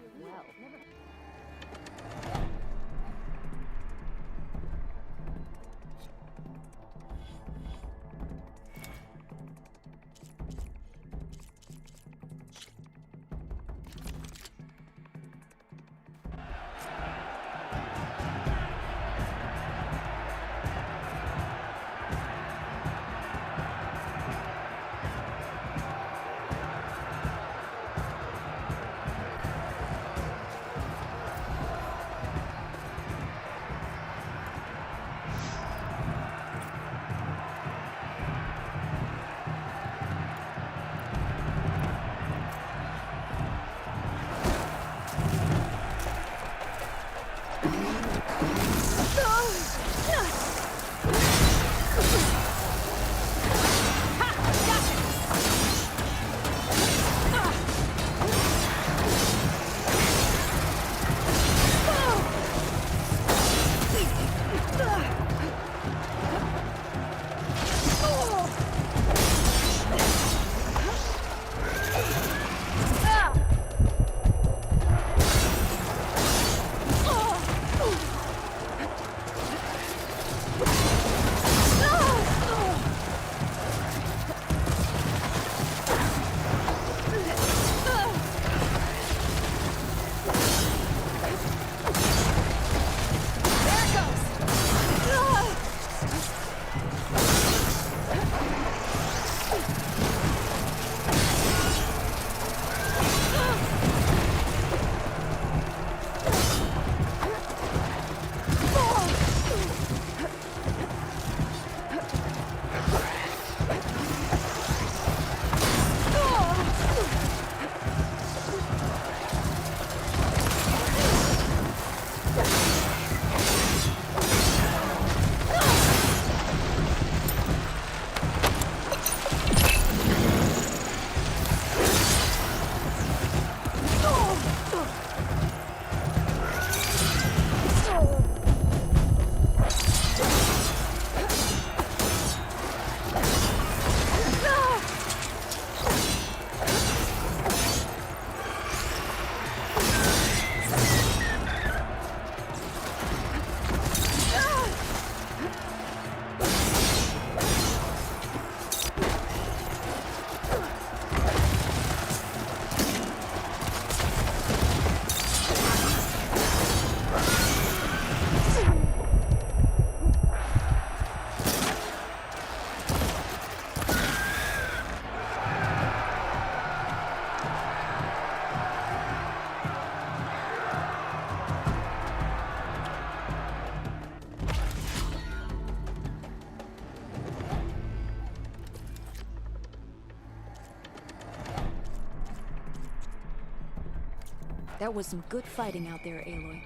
That was some good fighting out there, Aloy.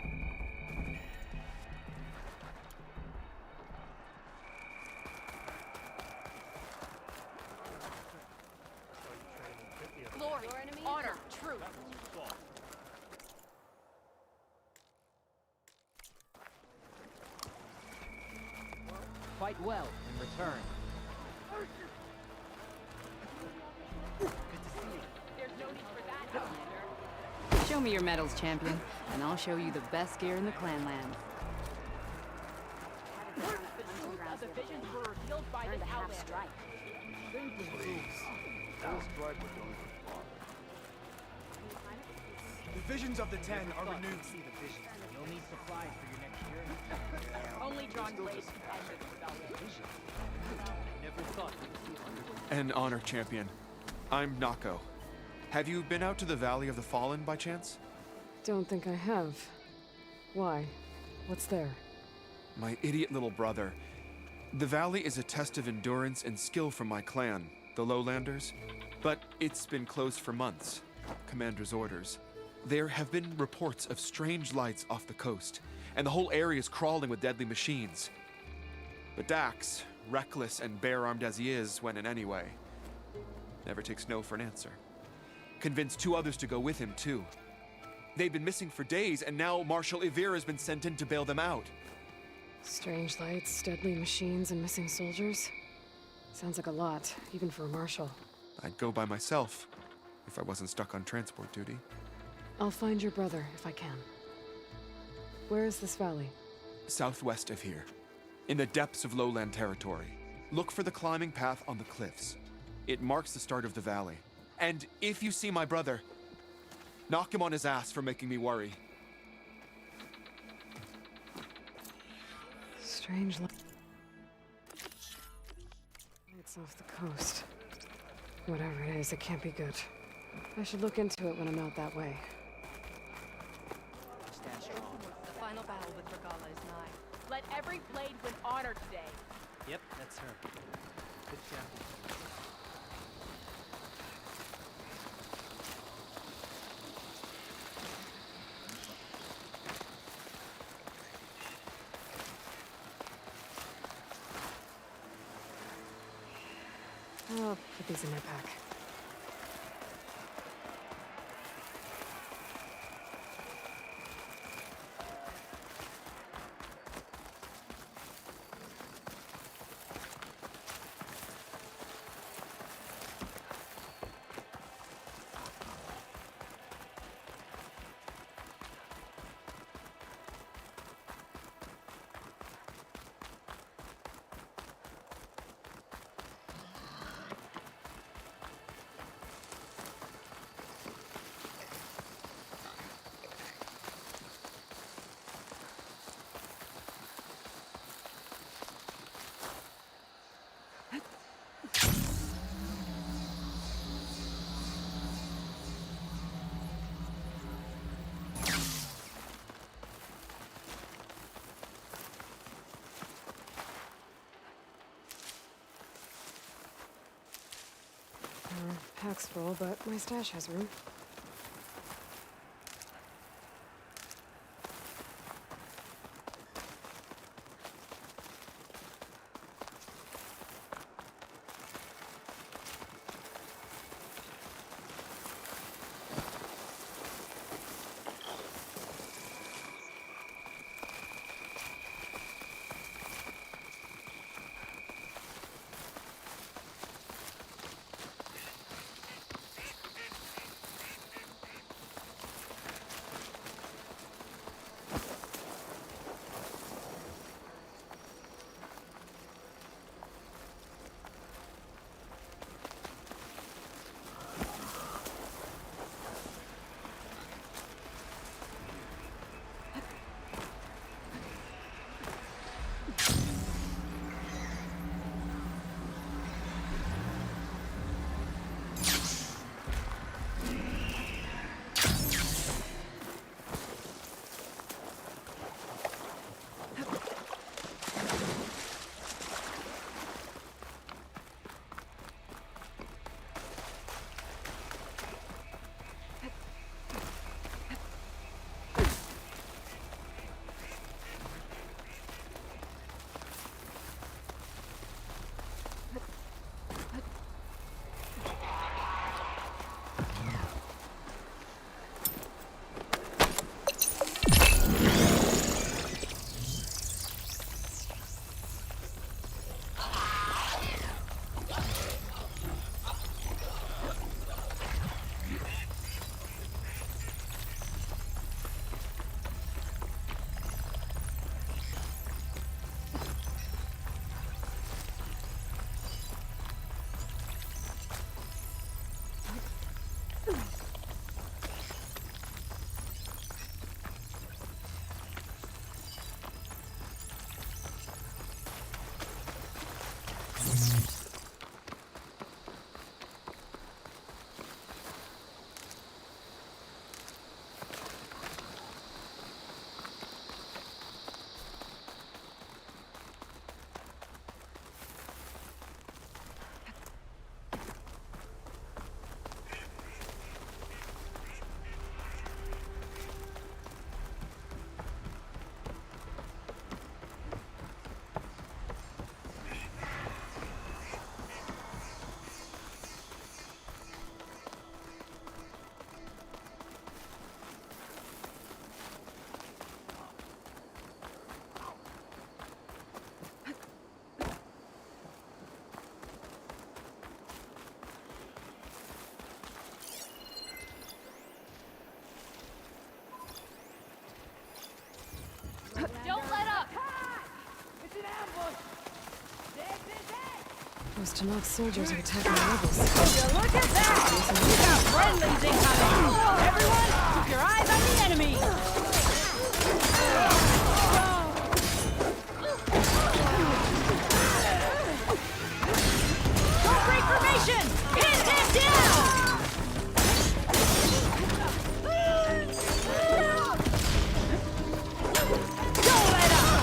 Glory, honor, truth. Fight well in return. There's no need for that, Outlander. Show me your medals, champion, and I'll show you the best gear in the Clanland. The truth of the visions were revealed by this Outlander. The visions of the Ten are renewed. You'll need supplies for your next journey. Only John Blade can end this rebellion. Never thought we'd see An honor, champion. I'm Nako. Have you been out to the Valley of the Fallen by chance? Don't think I have. Why? What's there? My idiot little brother. The valley is a test of endurance and skill from my clan, the Lowlanders. But it's been closed for months. Commander's orders. There have been reports of strange lights off the coast, and the whole area is crawling with deadly machines. But Dax, reckless and bare-armed as he is when in any way, never takes no for an answer. Convinced 2 others to go with him, too. They've been missing for days, and now Marshal Ivir has been sent in to bail them out. Strange lights, deadly machines, and missing soldiers? Sounds like a lot, even for a marshal. I'd go by myself, if I wasn't stuck on transport duty. I'll find your brother, if I can. Where is this valley? Southwest of here, in the depths of lowland territory. Look for the climbing path on the cliffs. It marks the start of the valley. And if you see my brother, knock him on his ass for making me worry. Strange lights off the coast. Whatever it is, it can't be good. I should look into it when I'm out that way. stand strong. The final battle with Regala is nigh. Let every blade win honor today. Yep, that's her. Good champion. I'll put these in my pack. Pack's full, but my stash has room. Tenakth soldiers are attacking the rebels. Look at that! We got friendlies incoming! Everyone, keep your eyes on the enemy! Don't break formation! Pin him down! Don't let up!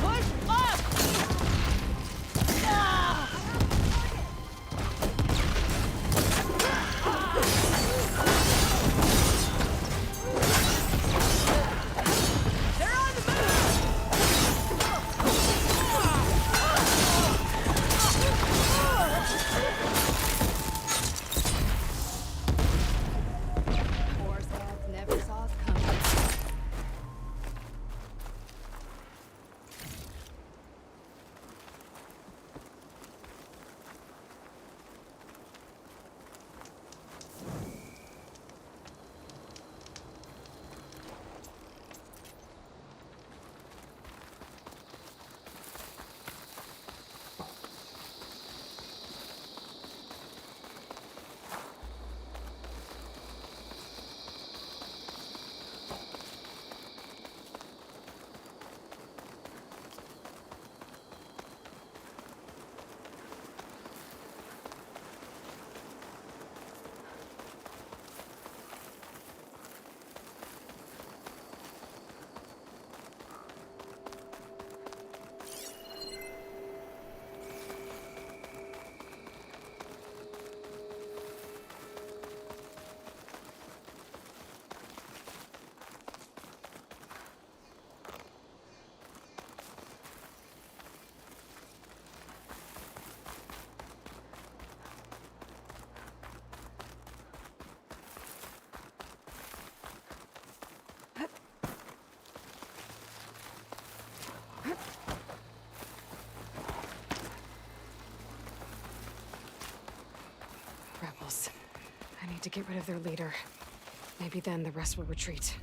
Push up! Ah! They're on the Poor Scots never saw us coming. Rebels. I need to get rid of their leader. Maybe then the rest will retreat.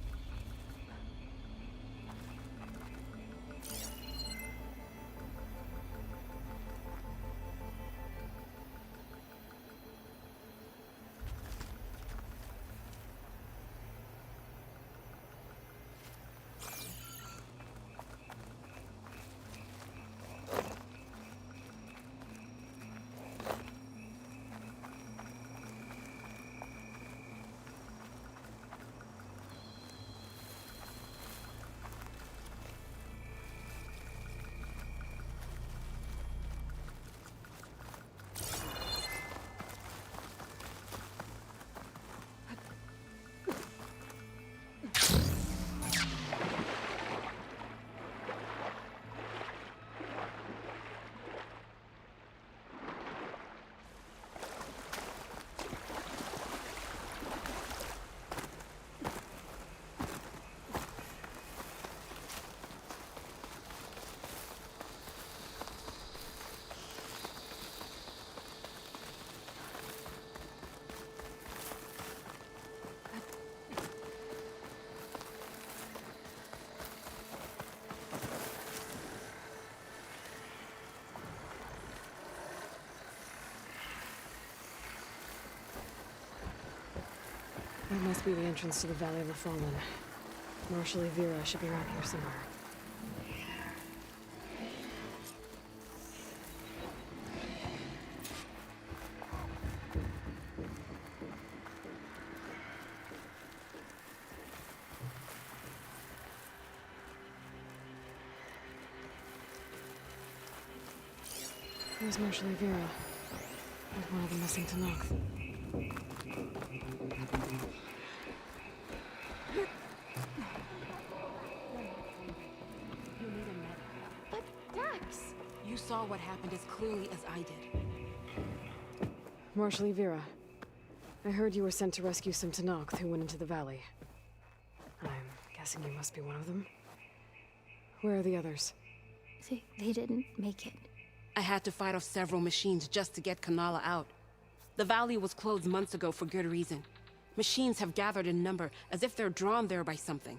That must be the entrance to the Valley of the Fallen. Marshal Evira should be around here somewhere. Where's Marshal Evira? With one of the missing Tenakth. But Dax! You saw what happened as clearly as I did. Marshal Evira, I heard you were sent to rescue some Tenakth who went into the valley. I'm guessing you must be one of them. Where are the others? They didn't make it. I had to fight off several machines just to get Kanala out. The valley was closed months ago for good reason. Machines have gathered in number, as if they're drawn there by something.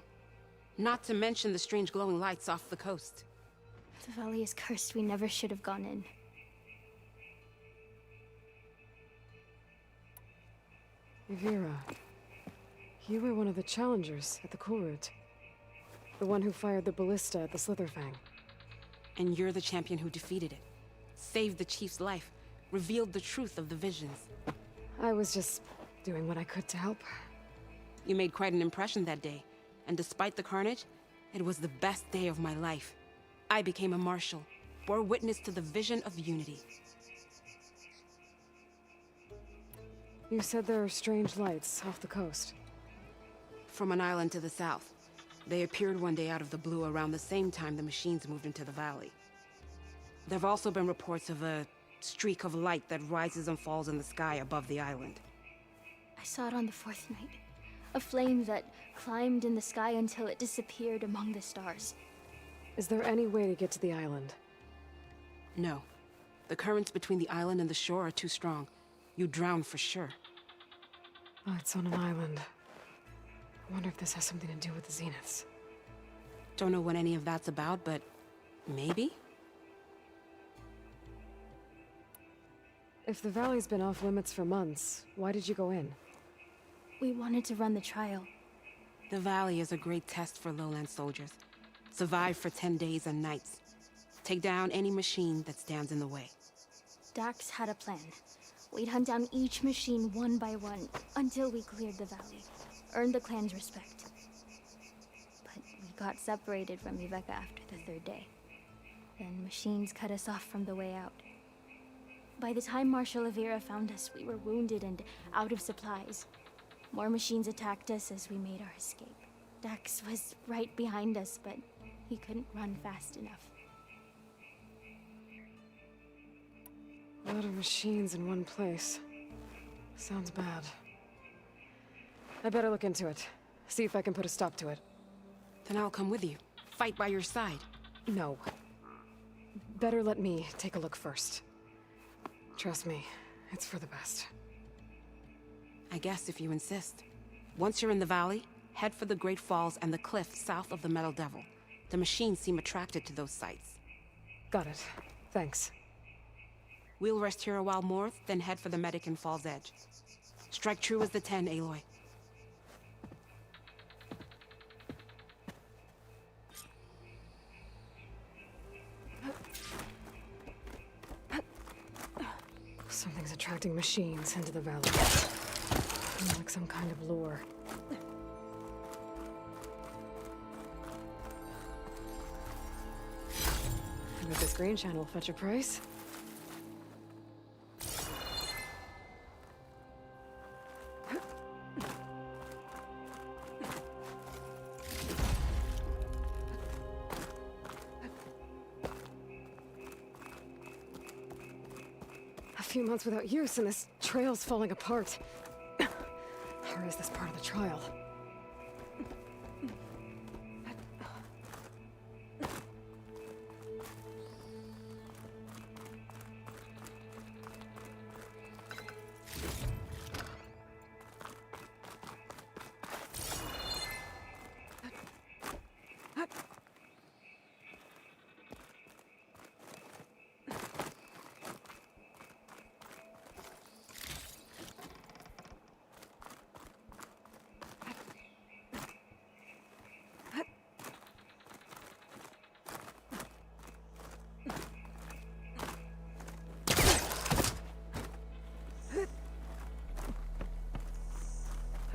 Not to mention the strange glowing lights off the coast. The valley is cursed. We never should have gone in. Vera, you were one of the challengers at the Cool Route. The one who fired the ballista at the Slitherfang. And you're the champion who defeated it. Saved the chief's life. Revealed the truth of the visions. I was just doing what I could to help. You made quite an impression that day. And despite the carnage, it was the best day of my life. I became a marshal, bore witness to the vision of unity. You said there are strange lights off the coast. From an island to the south. They appeared one day out of the blue around the same time the machines moved into the valley. There have also been reports of a streak of light that rises and falls in the sky above the island. I saw it on the fourth night. A flame that climbed in the sky until it disappeared among the stars. Is there any way to get to the island? No. The currents between the island and the shore are too strong. You'd drown for sure. Oh, it's on an island. I wonder if this has something to do with the Zeniths. Don't know what any of that's about, but maybe? If the valley's been off limits for months, why did you go in? We wanted to run the trial. The valley is a great test for lowland soldiers. Survive for 10 days and nights. Take down any machine that stands in the way. Dax had a plan. We'd hunt down each machine one by one until we cleared the valley. Earned the clan's respect. But we got separated from Iveka after the third day. Then machines cut us off from the way out. By the time Marshal Avira found us, we were wounded and out of supplies. More machines attacked us as we made our escape. Dax was right behind us, but he couldn't run fast enough. A lot of machines in one place. Sounds bad. I better look into it. See if I can put a stop to it. Then I'll come with you. Fight by your side. No. Better let me take a look first. Trust me, it's for the best. I guess if you insist. Once you're in the valley, head for the Great Falls and the cliff south of the Metal Devil. The machines seem attracted to those sites. Got it. Thanks. We'll rest here a while more, then head for the Medic and Falls Edge. Strike true as the 10, Aloy. Something's attracting machines into the valley. Like some kind of lure. I bet this green channel will fetch a price. A few months without use and this trail's falling apart. Or is this part of the trial?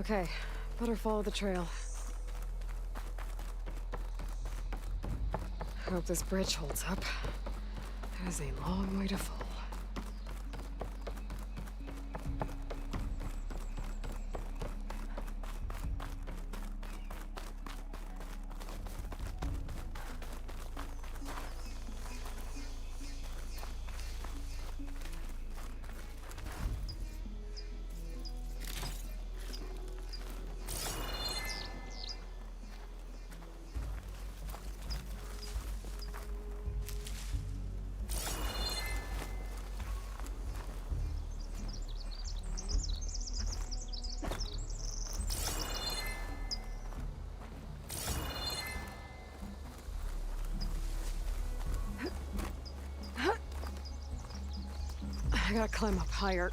Okay, better follow the trail. Hope this bridge holds up. There's a long way to fall. I gotta climb up higher.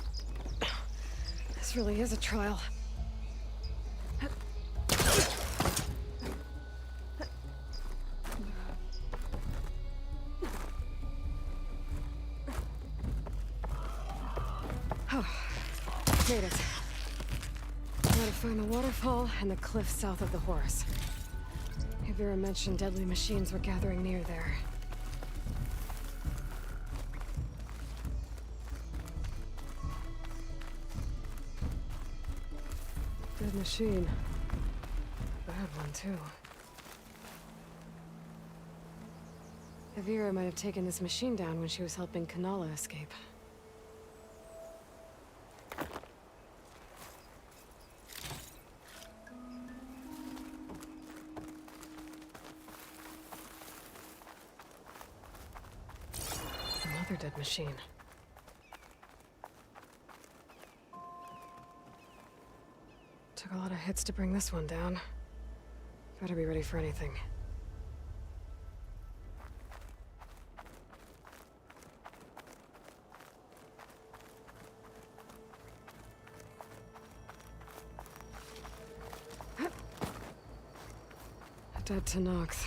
This really is a trial. Oh, made it. Now to find the waterfall and the cliff south of the Horus. Vera mentioned deadly machines were gathering near there. Dead machine. Bad one, too. Avira might have taken this machine down when she was helping Kanala escape. Another dead machine. Took a lot of hits to bring this one down. Better be ready for anything. A dead Tanox.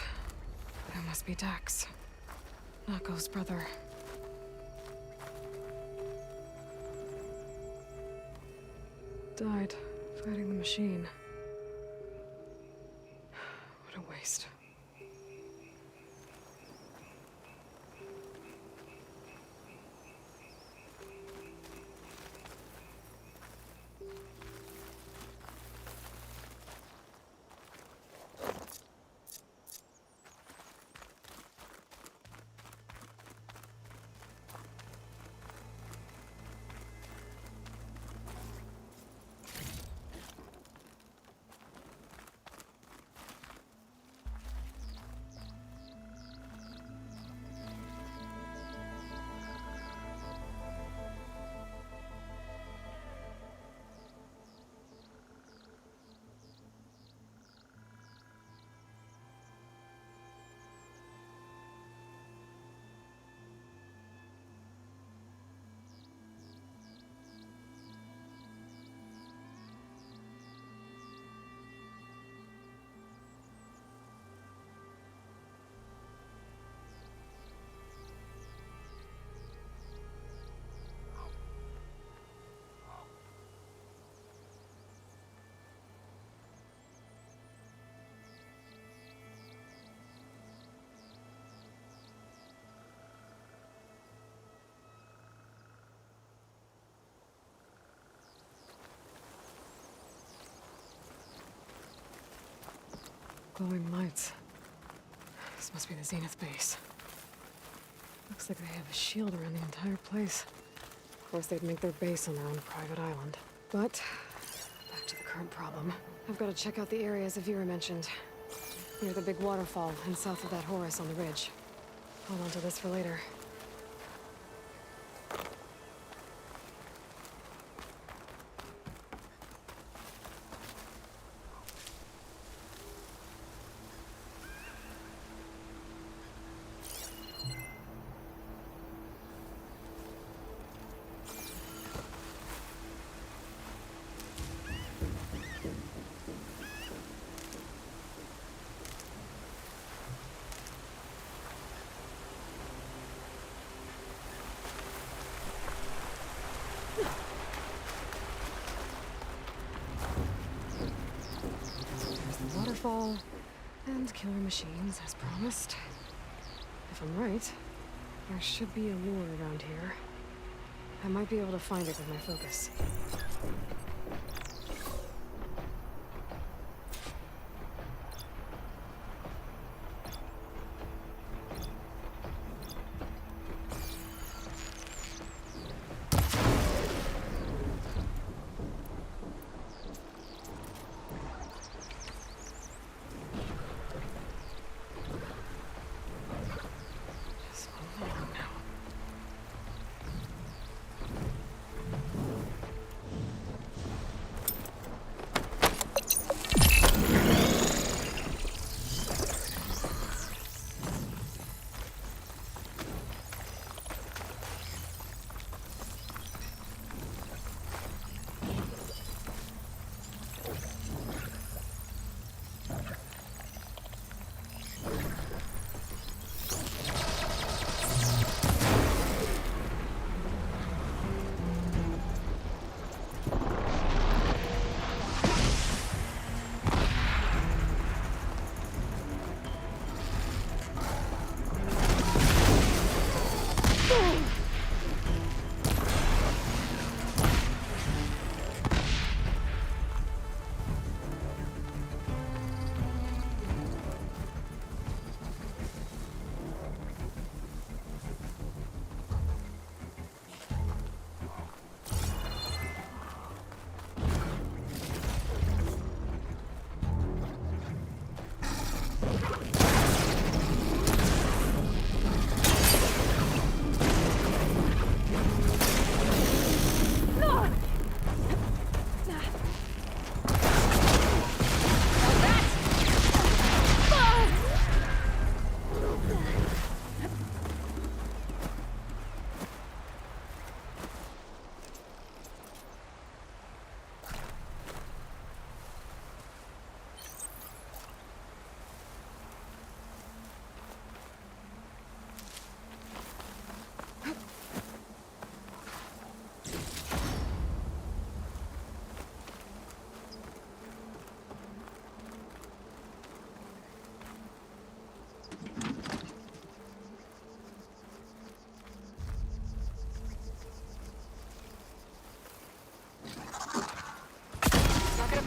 That must be Dax. Nako's brother. Died fighting the machine. What a waste. Glowing lights. This must be the Zenith base. Looks like they have a shield around the entire place. Of course, they'd make their base on their own private island. But, back to the current problem. I've got to check out the areas Avira mentioned. Near the big waterfall and south of that Horus on the ridge. Hold on to this for later. And killer machines, as promised. If I'm right, there should be a lure around here. I might be able to find it with my focus.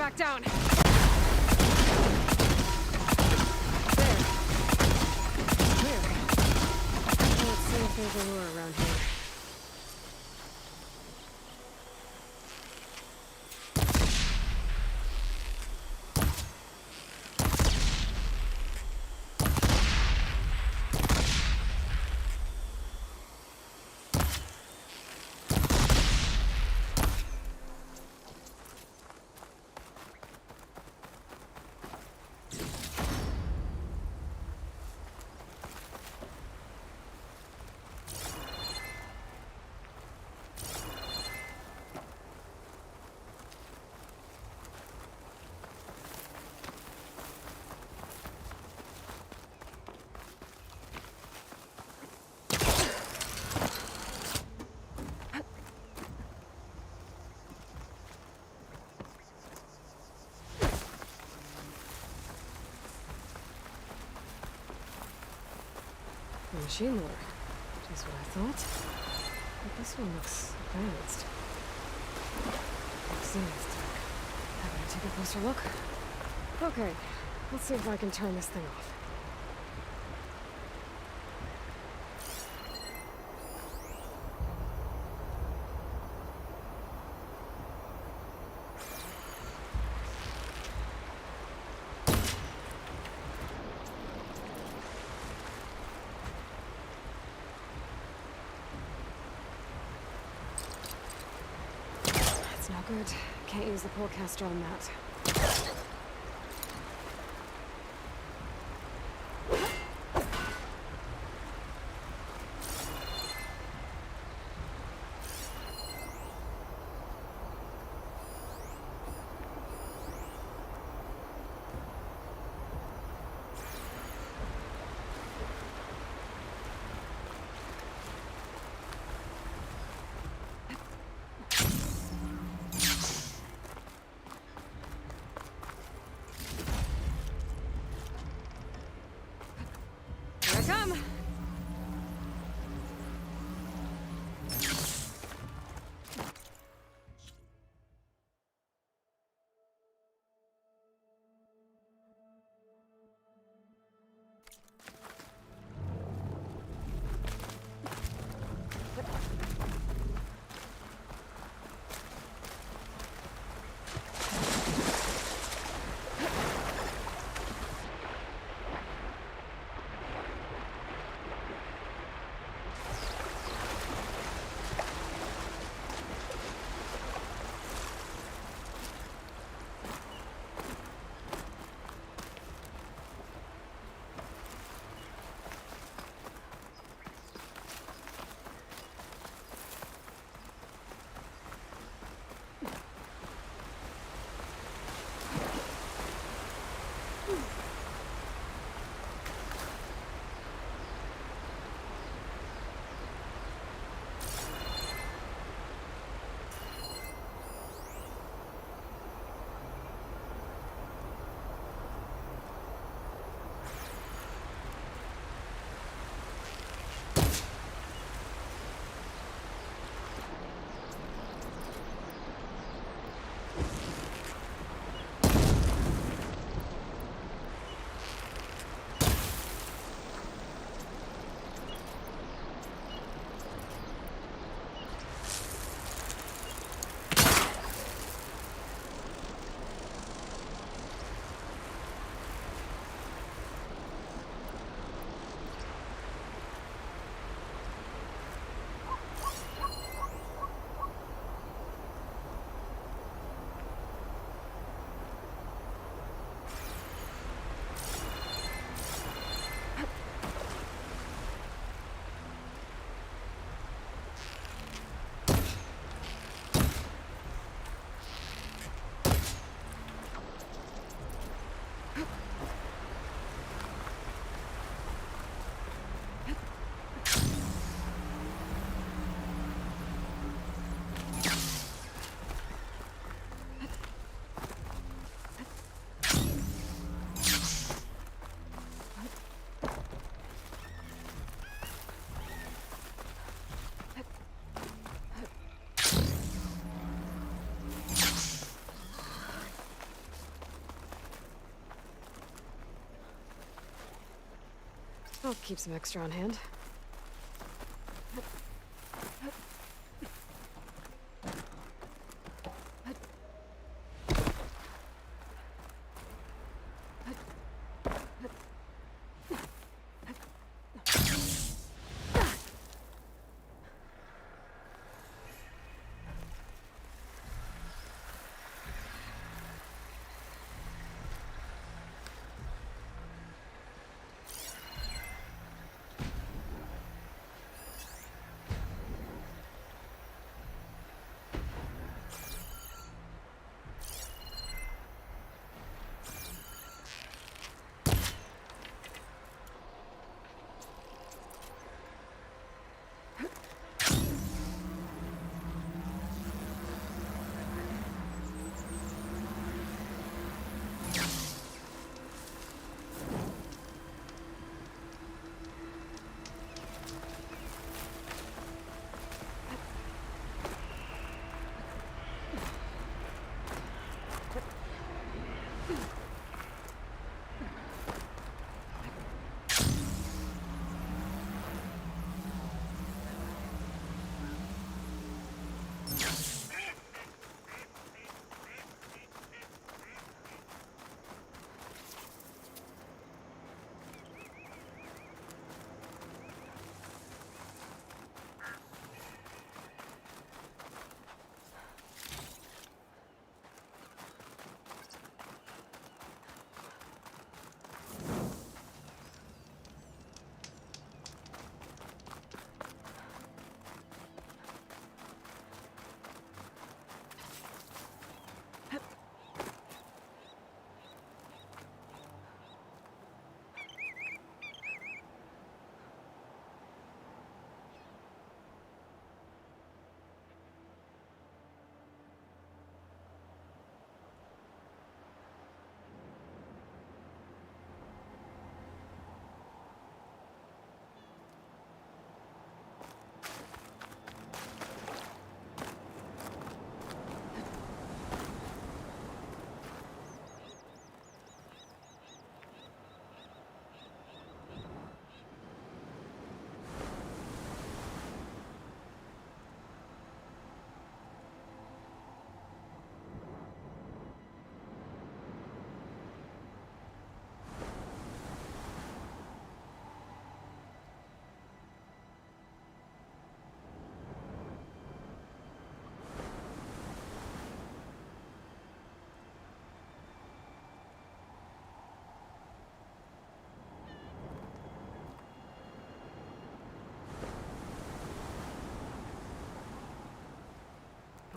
back down. There. Here. Let's see if there's a lure around here. Machine lore. Just what I thought. But this one looks advanced. Xenith tech. I better take a closer look. Okay, let's see if I can turn this thing off. No good. Can't use the pullcaster on that. I'll keep some extra on hand.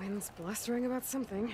Wind's blustering about something.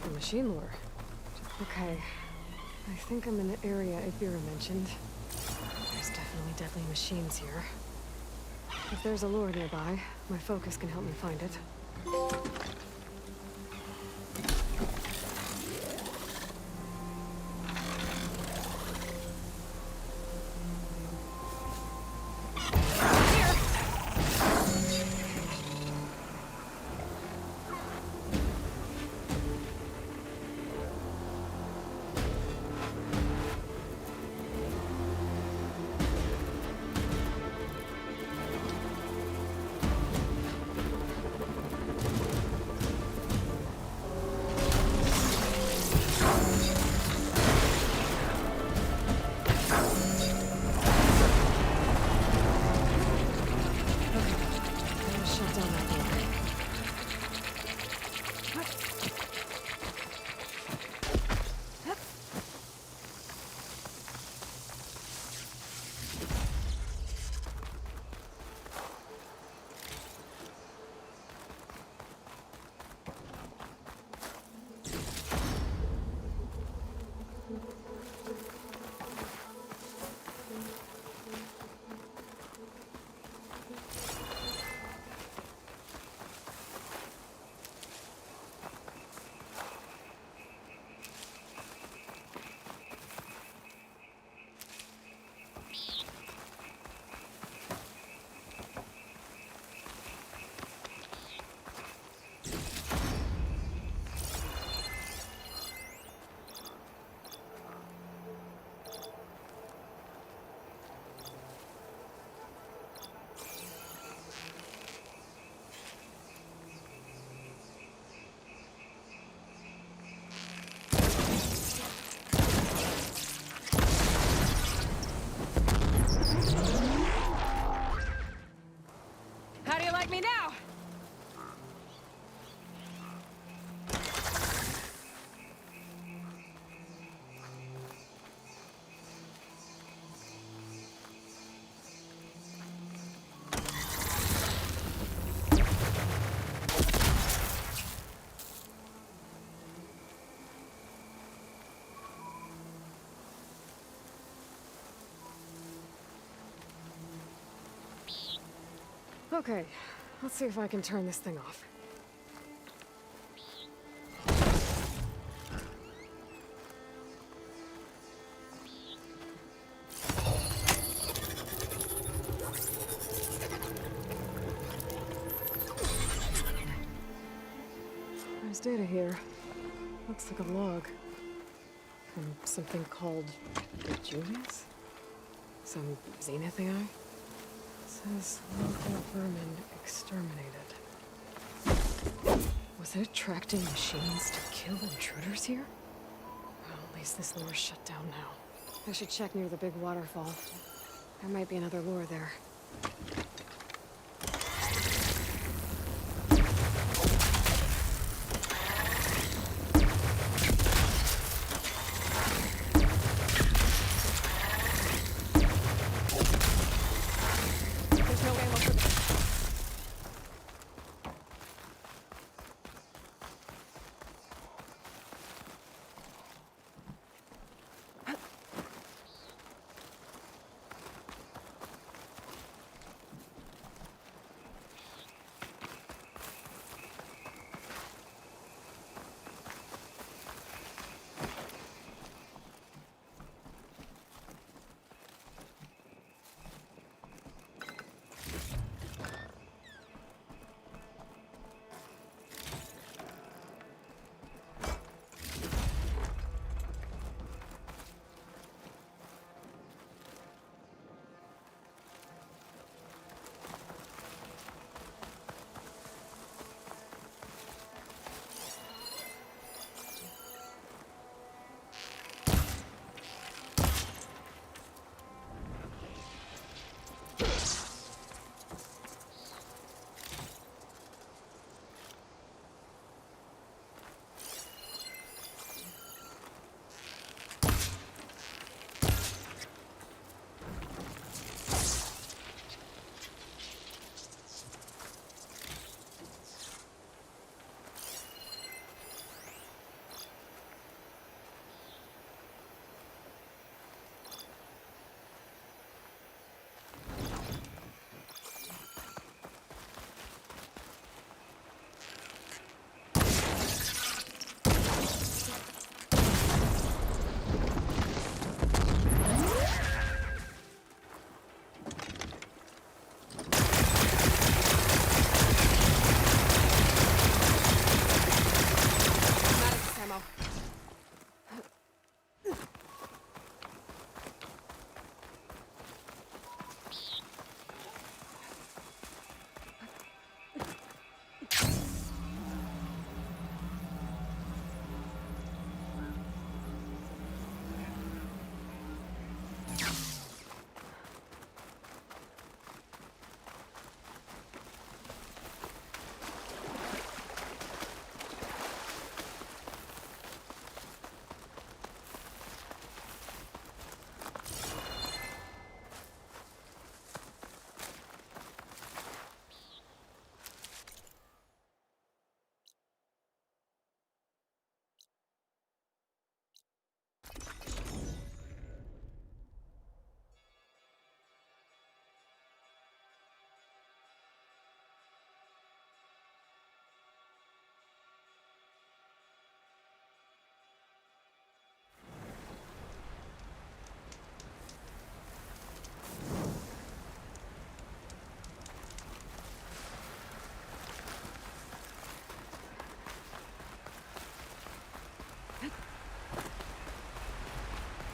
The machine lore. Okay. I think I'm in the area Ibira mentioned. There's definitely deadly machines here. If there's a lure nearby, my focus can help me find it. Okay, let's see if I can turn this thing off. There's data here. Looks like a log. From something called the Julius? Some Zenith AI? Says local vermin exterminated. Was it attracting machines to kill intruders here? Well, at least this lure's shut down now. I should check near the big waterfall. There might be another lure there.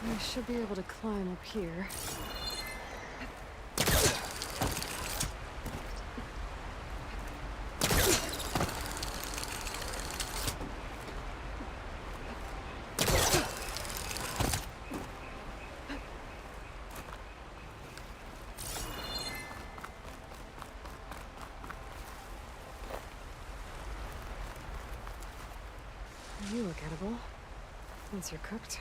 I should be able to climb up here. You look edible. Once you're cooked.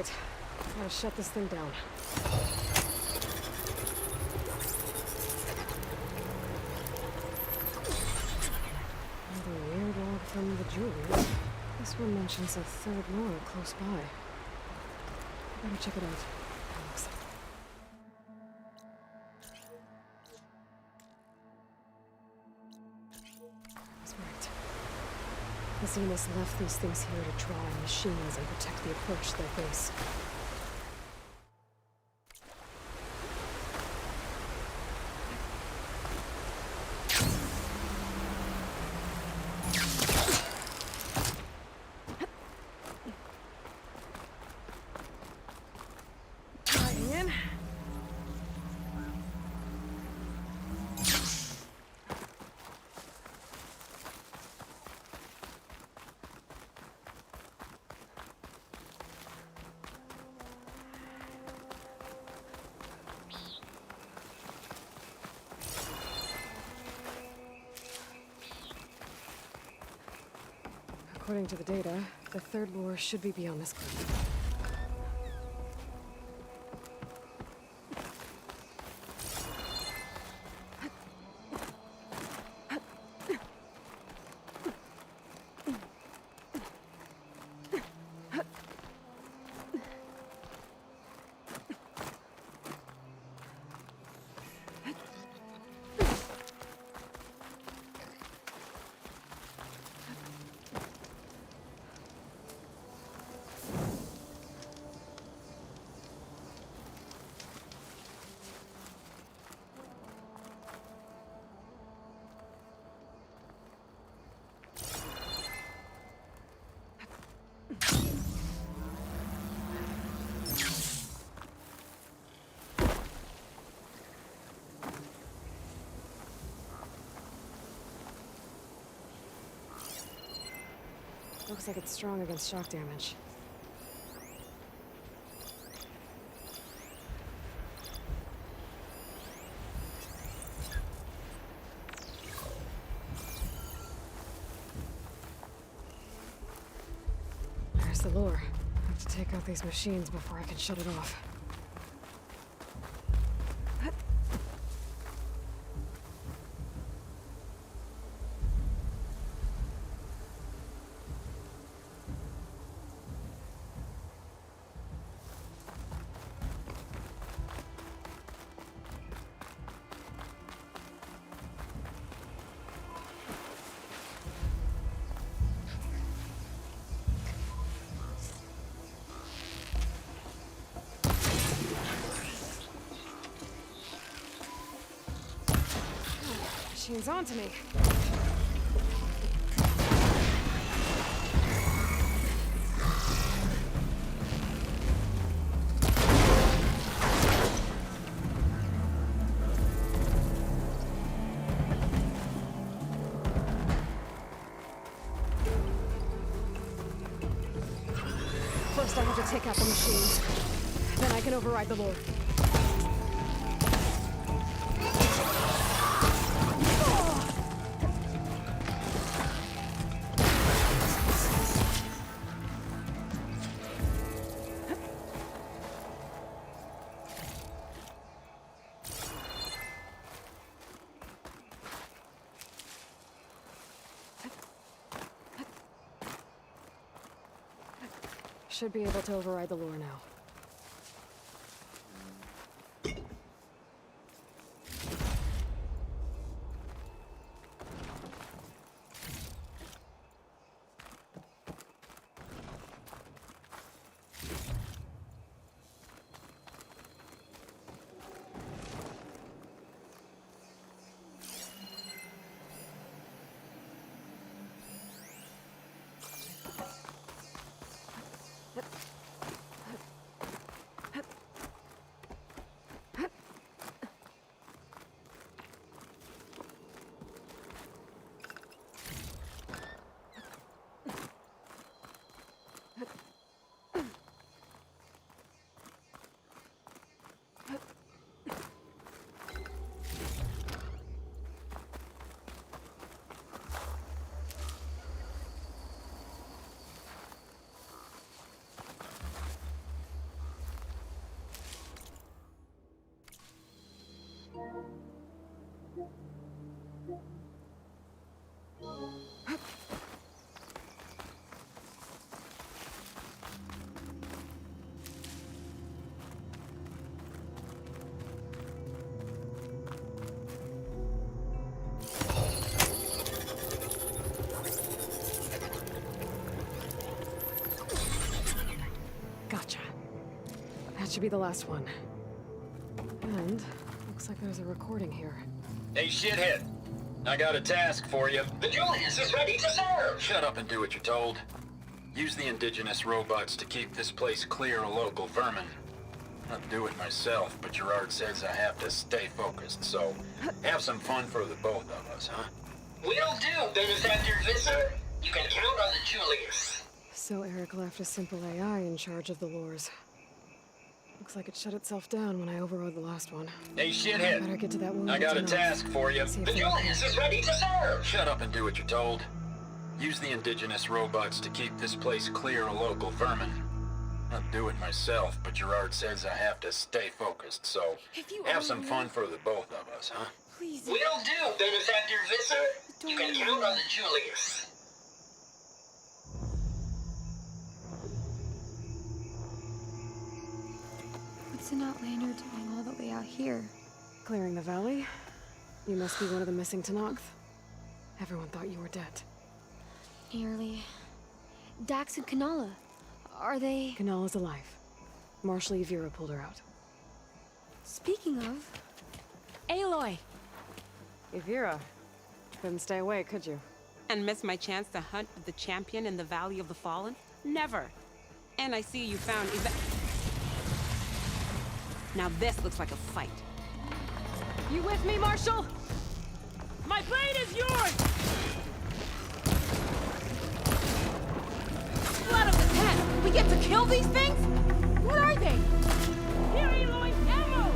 right. Gotta shut this thing down. Another weird log from the jewelry. This one mentions a third lure close by. I better check it out. Thanks. That's right. The Zeniths left these things here to draw in machines and protect the approach to their base. According to the data, the third lure should be beyond this cliff. Looks like it's strong against shock damage. There's the lure. I have to take out these machines before I can shut it off. Machine's onto me. First, I have to take out the machines. Then I can override the lure. Should be able to override the lure now. should be the last one. And looks like there's a recording here. Hey, shithead. I got a task for you. The Julius is ready to serve! Shut up and do what you're told. Use the indigenous robots to keep this place clear of local vermin. I'll do it myself, but Gerard says I have to stay focused, so have some fun for the both of us, huh? Will do, Benefactor Visser. You can count on the Julius. So Eric left a simple AI in charge of the lures. Looks like it shut itself down when I overrode the last one. Hey, shithead. Better get to that woman. I got a task for you. See if The they- Julius is ready to serve! Shut up and do what you're told. Use the indigenous robots to keep this place clear of local vermin. I'll do it myself, but Gerard says I have to stay focused, so have some fun for the both of us, huh? Please. Will do, Benefactor Visser. You can count on the Julius. What's an Outlander doing all the way out here? Clearing the valley? You must be one of the missing Tenakth. Everyone thought you were dead. Nearly. Dax and Kanala. Are they... Kanala's alive. Marshal Yvira pulled her out. Speaking of... Aloy! Yvira. Couldn't stay away, could you? And miss my chance to hunt with the champion in the Valley of the Fallen? Never. And I see you found Now this looks like a fight. You with me, Marshal? My blade is yours! Blood of the Ten! We get to kill these things? What are they? Here, Aloy! Ammo!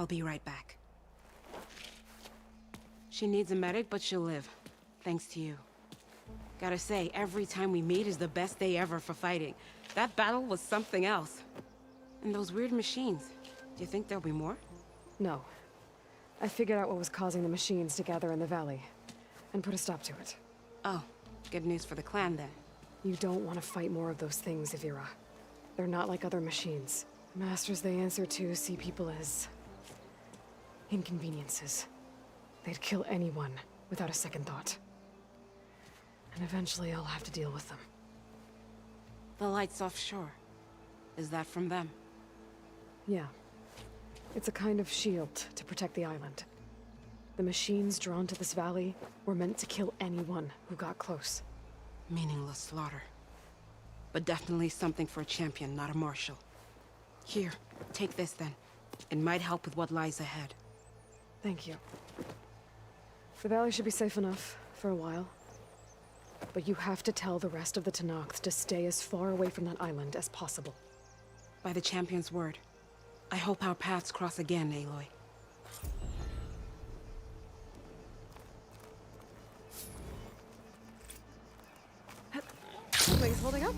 I'll be right back. She needs a medic, but she'll live. Thanks to you. Gotta say, every time we meet is the best day ever for fighting. That battle was something else. And those weird machines. Do you think there'll be more? No. I figured out what was causing the machines to gather in the valley, and put a stop to it. Oh, good news for the clan then. You don't want to fight more of those things, Evira. They're not like other machines. The masters they answer to see people as inconveniences. They'd kill anyone without a second thought. And eventually I'll have to deal with them. The lights offshore. Is that from them? Yeah. It's a kind of shield to protect the island. The machines drawn to this valley were meant to kill anyone who got close. Meaningless slaughter. But definitely something for a champion, not a marshal. Here, take this then. It might help with what lies ahead. Thank you. The valley should be safe enough for a while. But you have to tell the rest of the Tenakth to stay as far away from that island as possible. By the champion's word. I hope our paths cross again, Aloy. Wings holding up?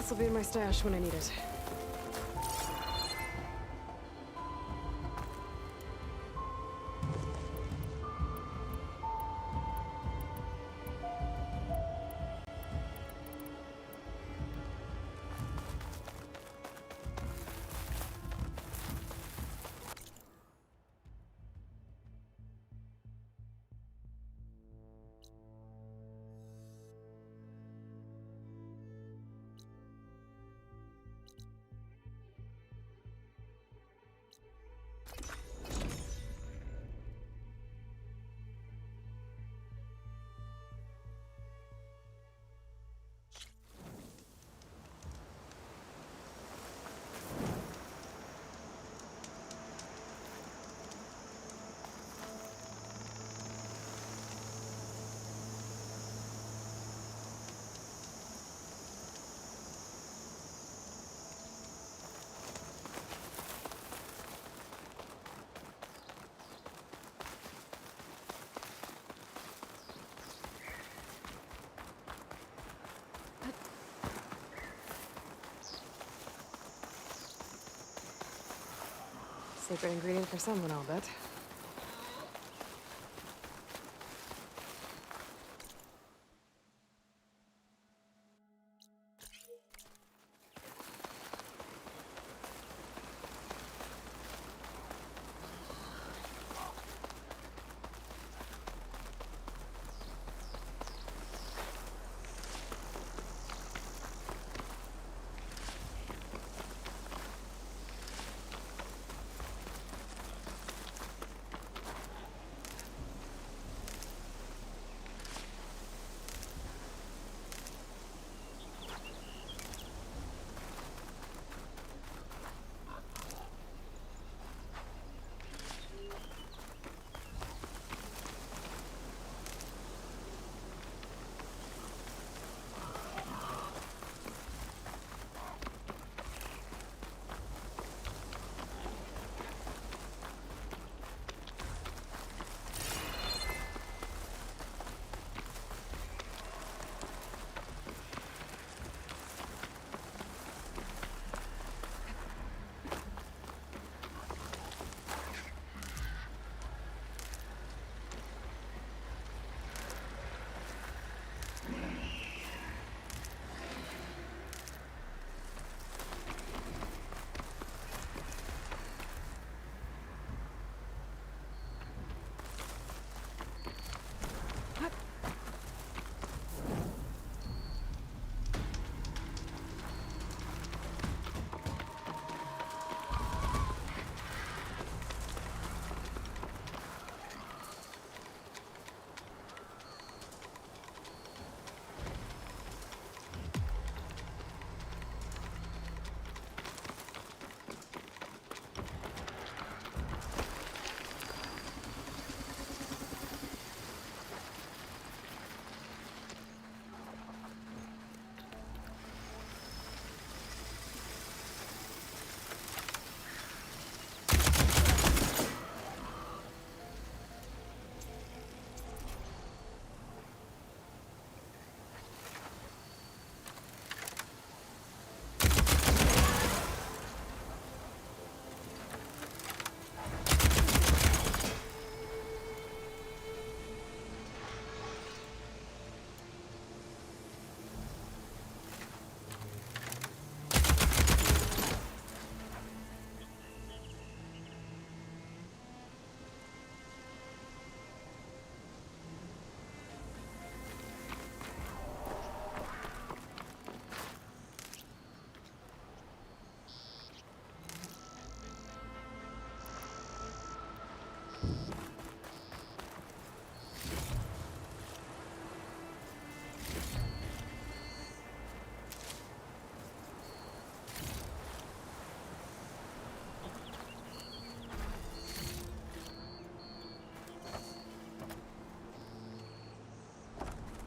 This'll be in my stash when I need it. Secret ingredient for someone, I'll bet.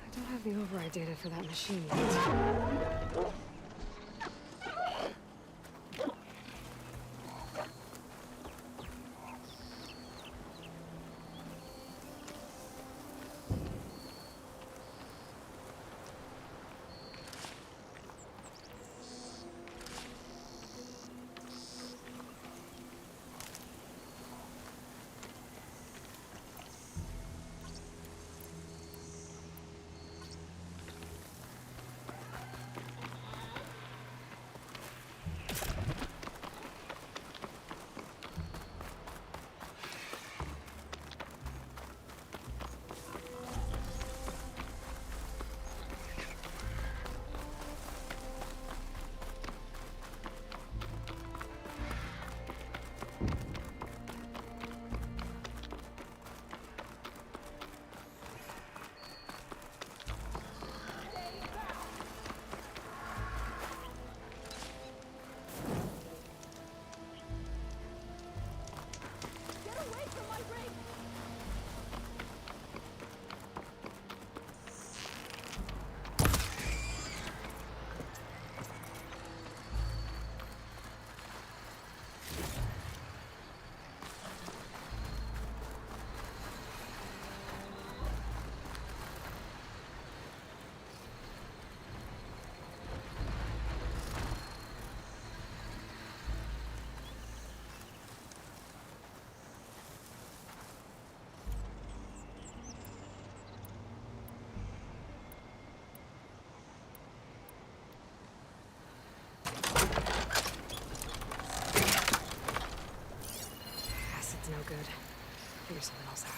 I don't have the override data for that machine yet. figure something else out.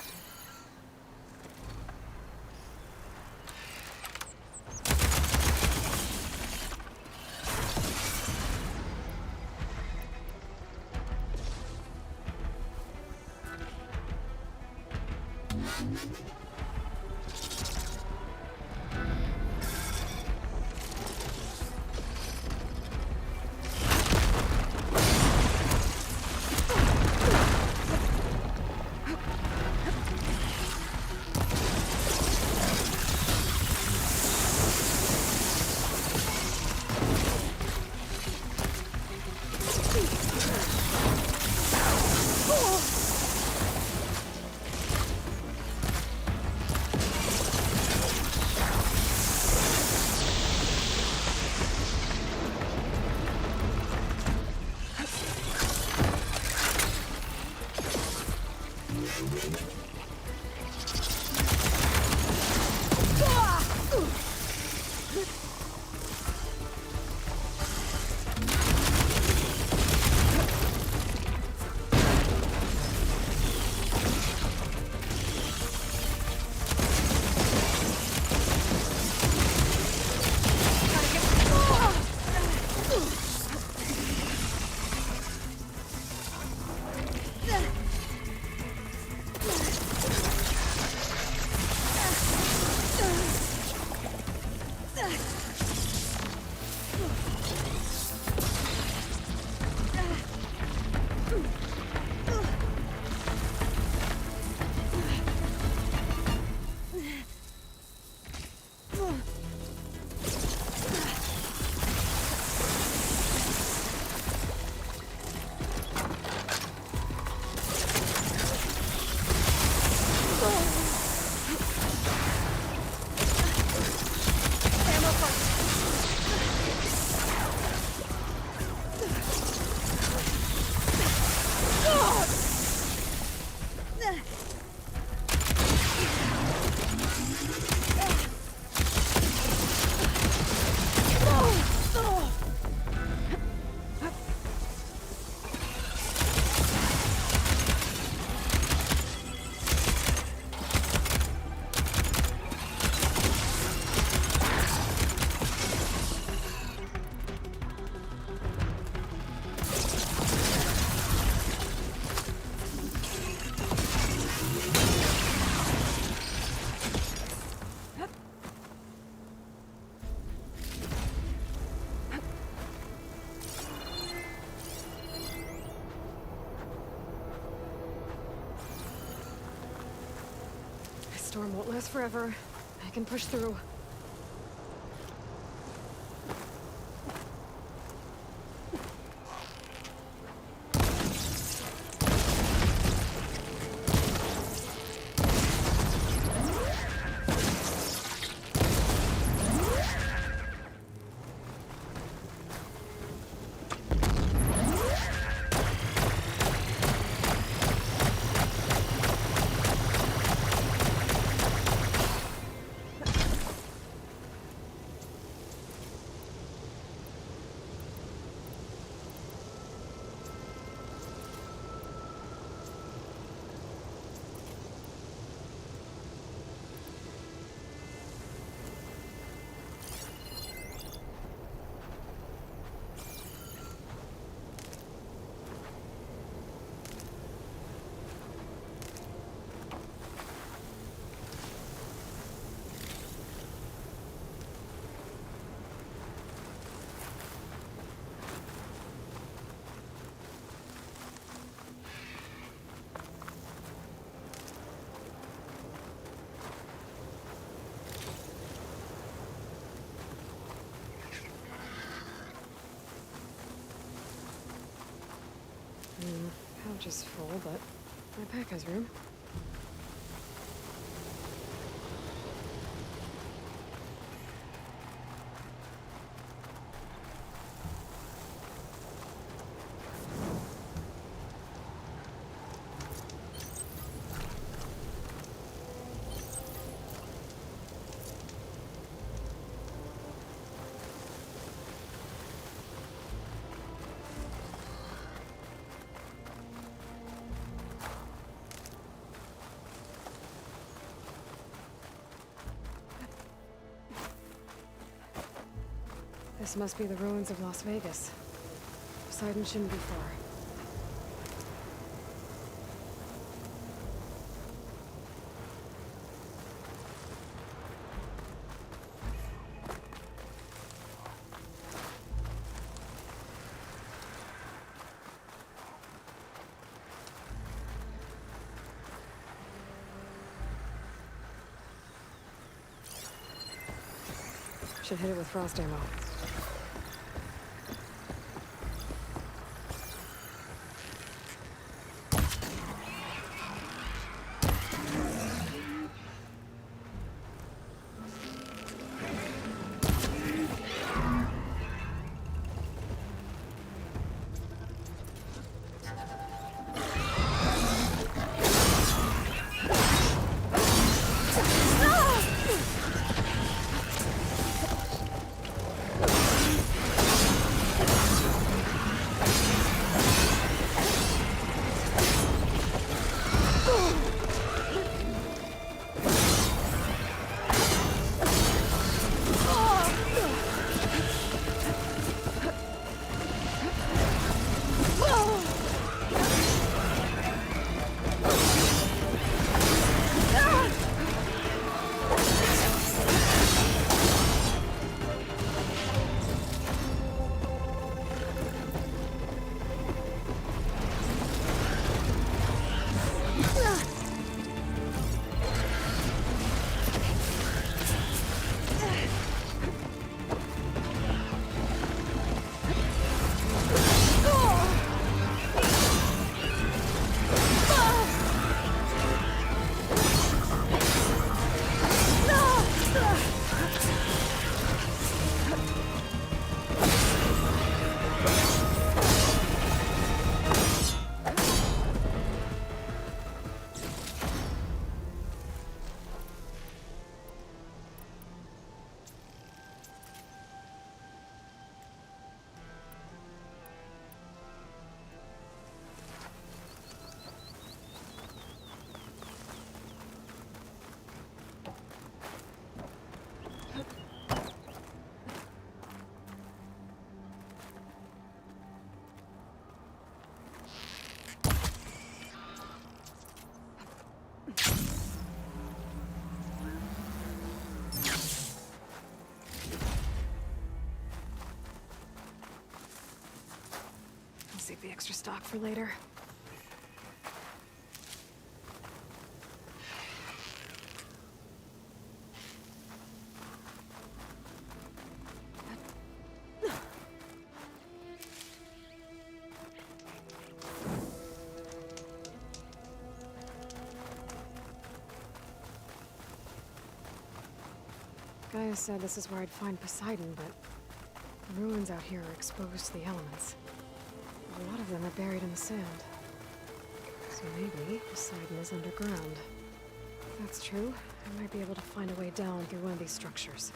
Storm won't last forever. I can push through. Pouch is full, but my pack has room. This must be the ruins of Las Vegas. Poseidon shouldn't be far. Should hit it with frost ammo. Save the extra stock for later. Gaia said this is where I'd find Poseidon, but the ruins out here are exposed to the elements. A lot of them are buried in the sand. So maybe Poseidon is underground. If that's true, I might be able to find a way down through one of these structures.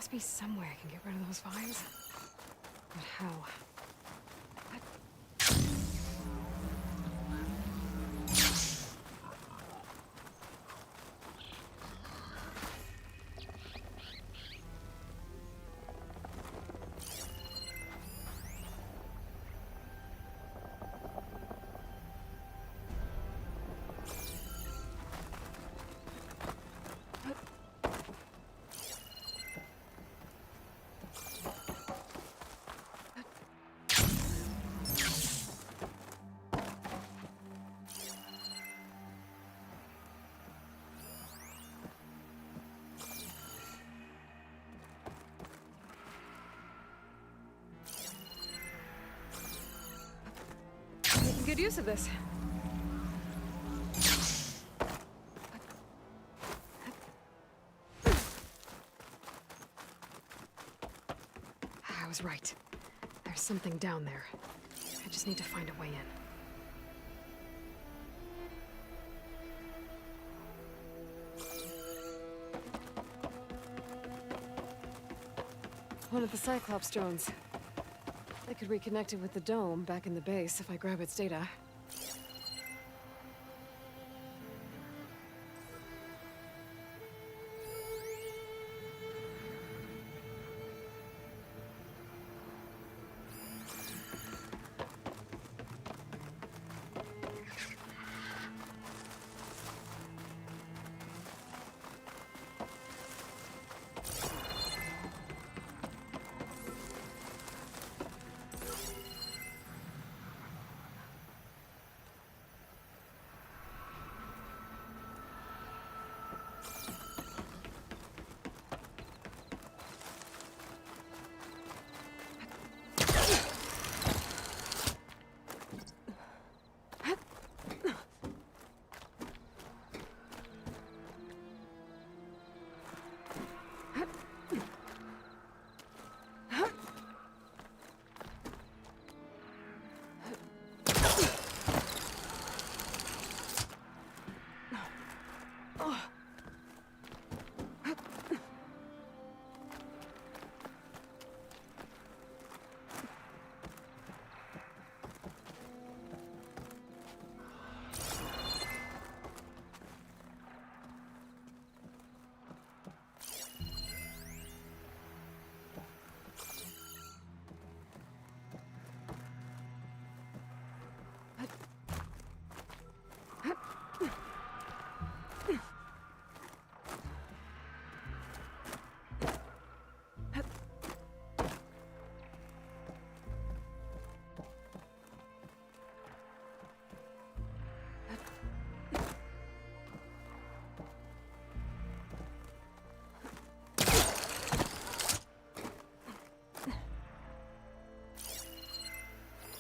must be some way I can get rid of those vines. But how? Making good use of this. I was right. There's something down there. I just need to find a way in. One of the Cyclops drones. I could reconnect it with the dome back in the base if I grab its data.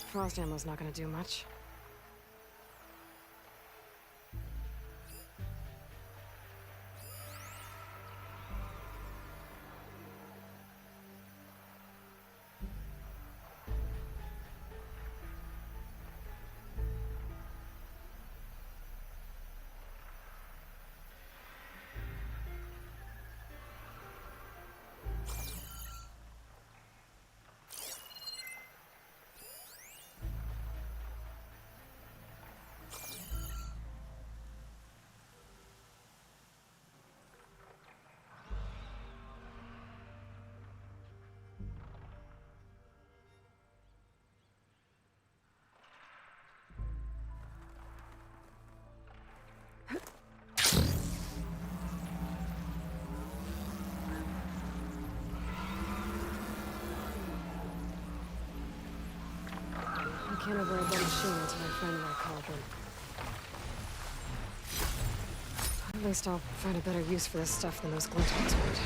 Frost ammo's not gonna do much. I can't override that machine until I find my cauldron. At least I'll find a better use for this stuff than those glitches would.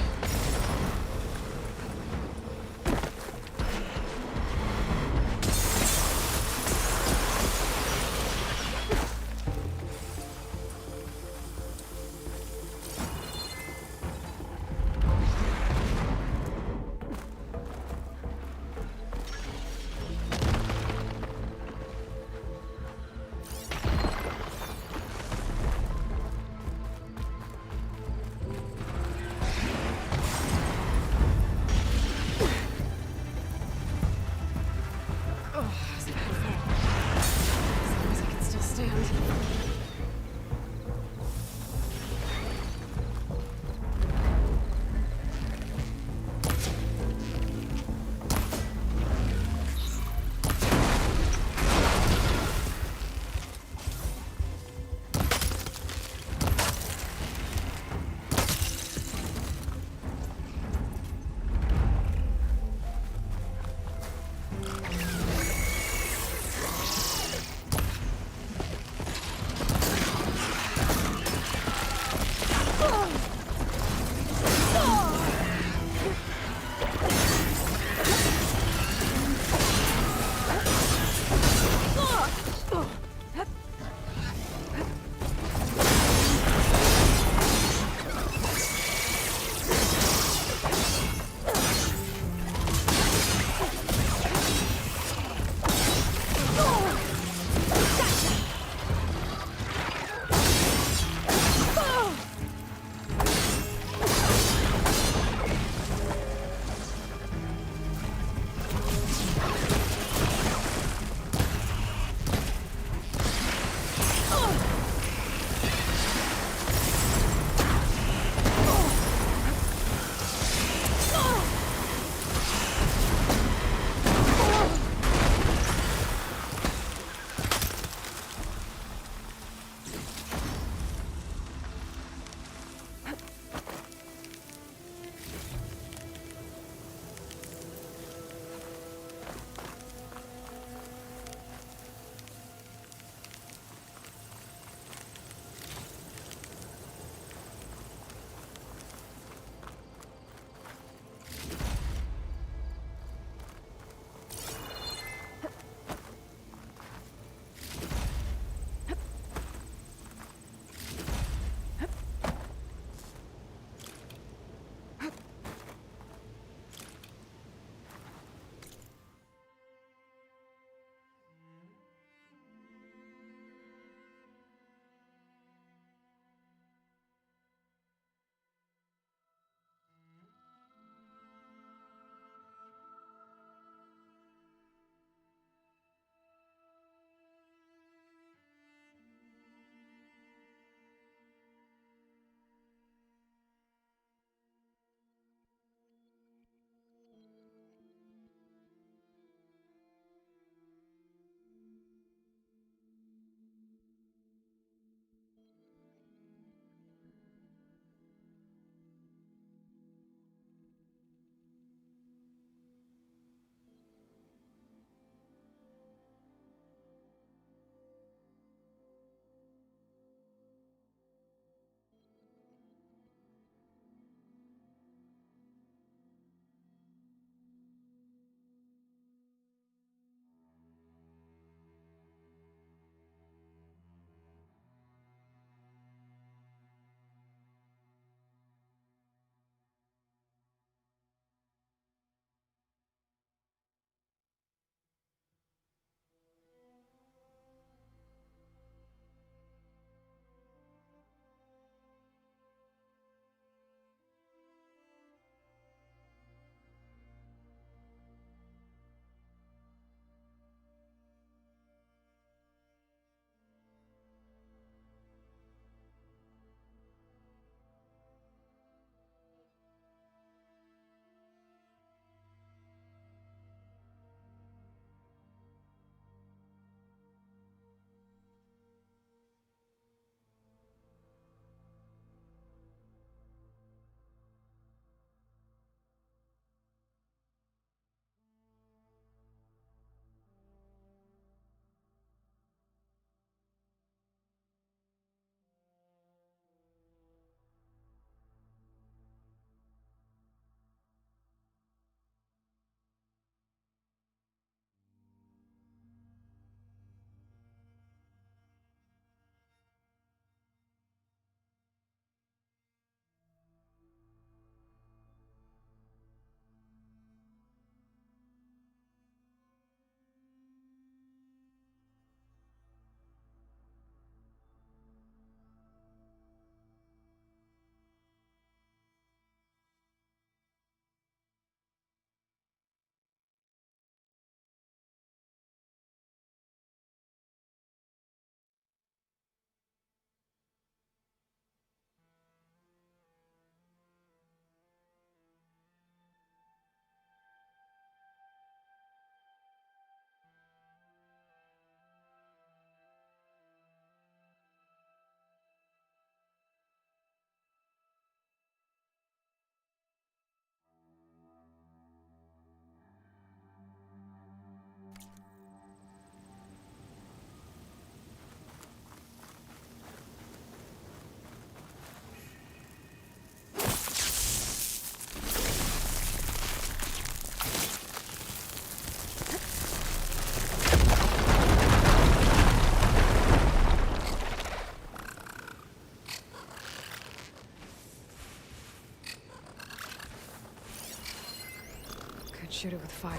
shoot it with fire.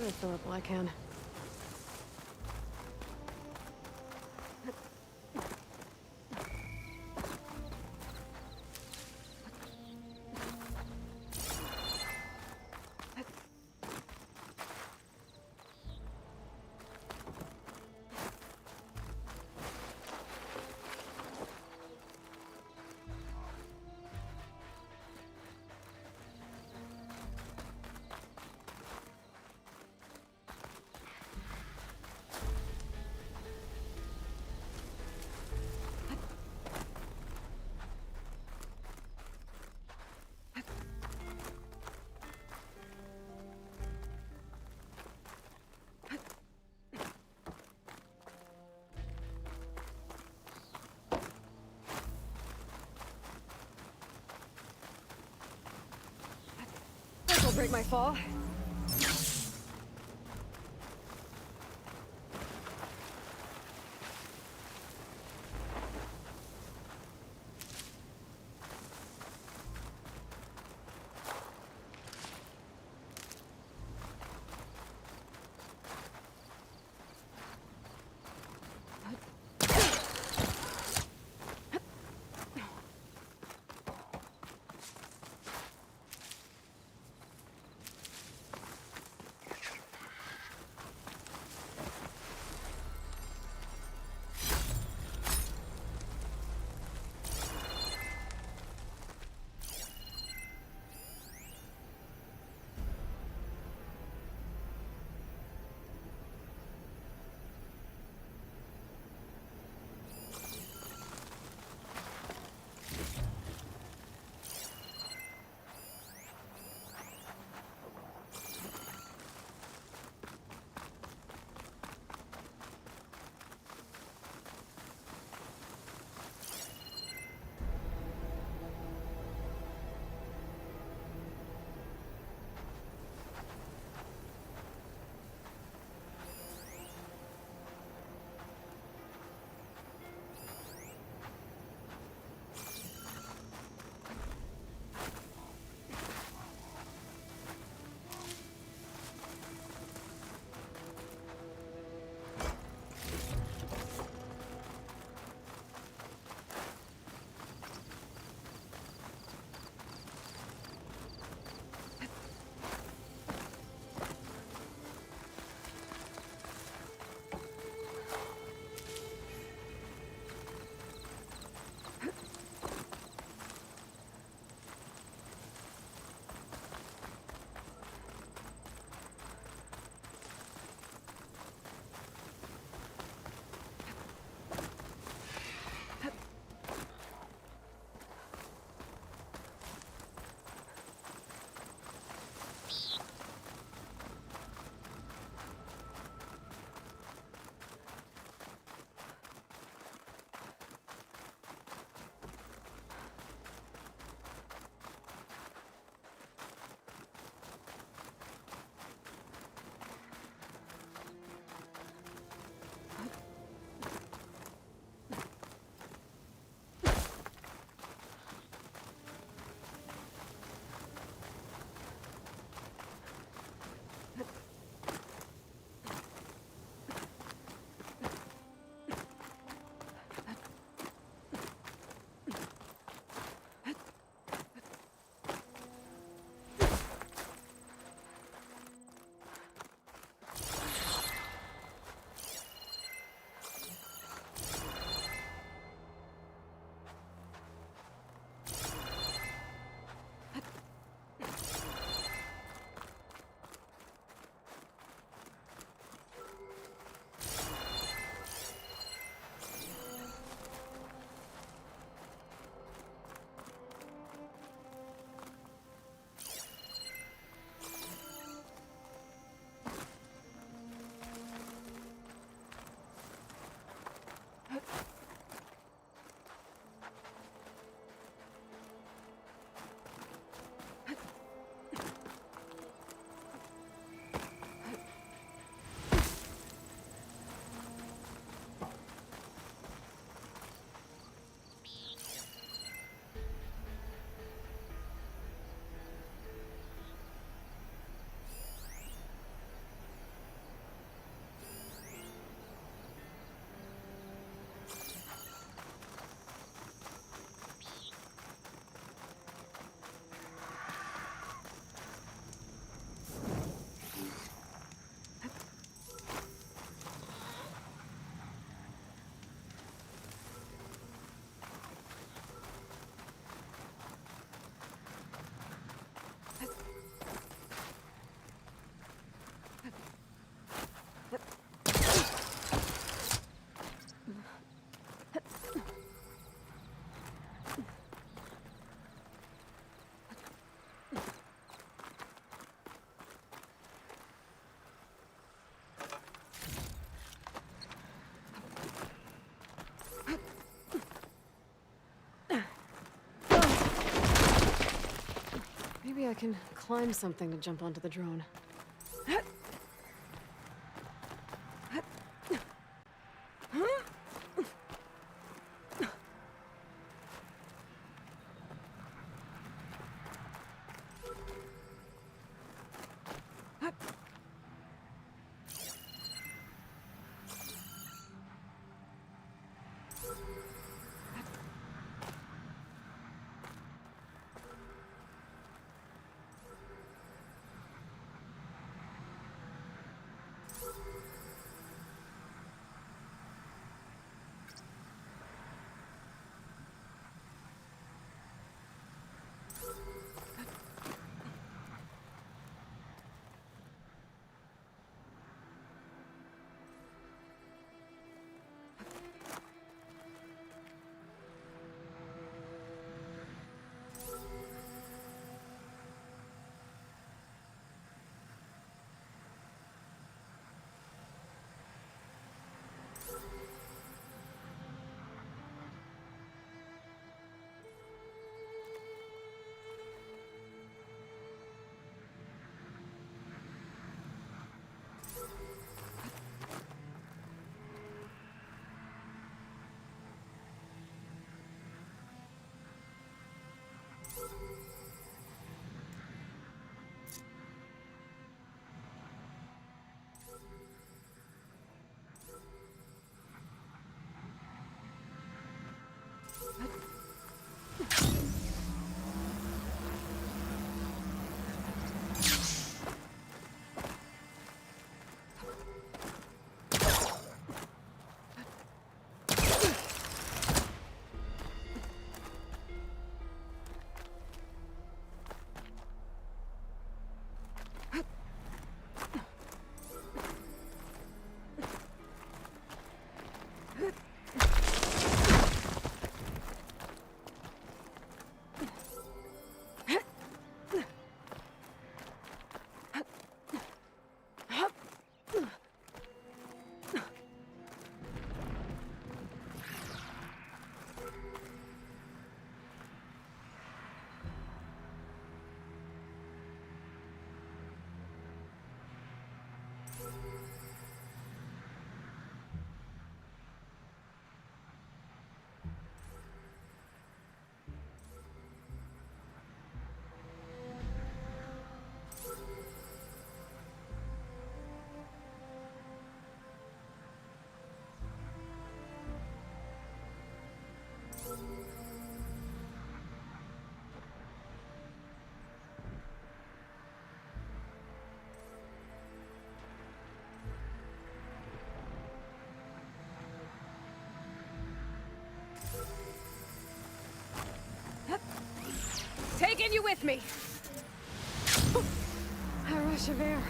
I'll fill up while I can. This'll break my fall. can climb something to jump onto the drone. Taking you with me! A rush of air.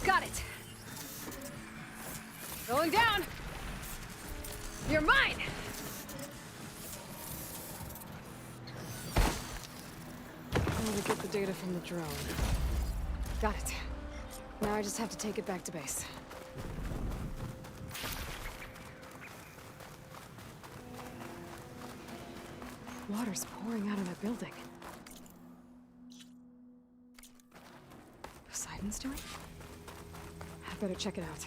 Got it. Going down. You're mine. I want to get the data from the drone. Got it. Now I just have to take it back to base. Water's pouring out of that building. Poseidon's doing? I better check it out.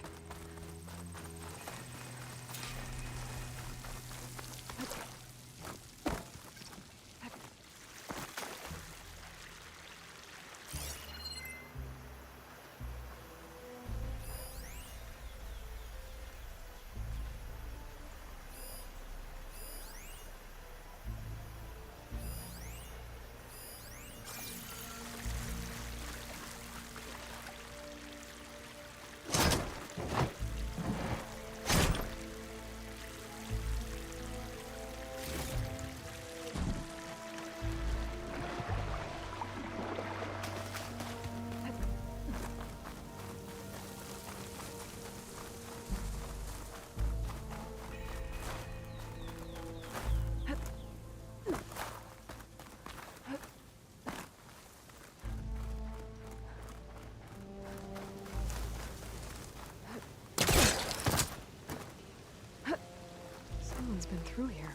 Someone's been through here.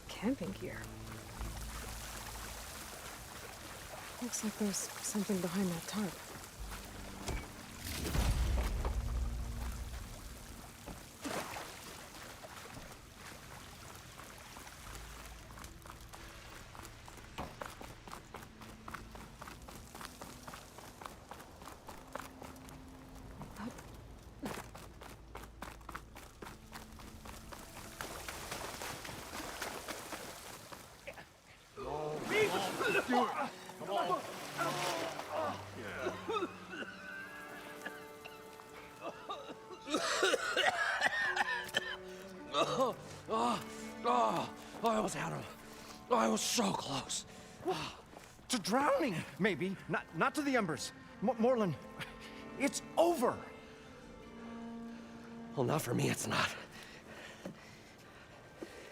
Camping gear. Looks like there's something behind that tarp. I almost had him. I was so close. To drowning, maybe. Not to the embers. Morlund, it's over. Well, not for me, it's not.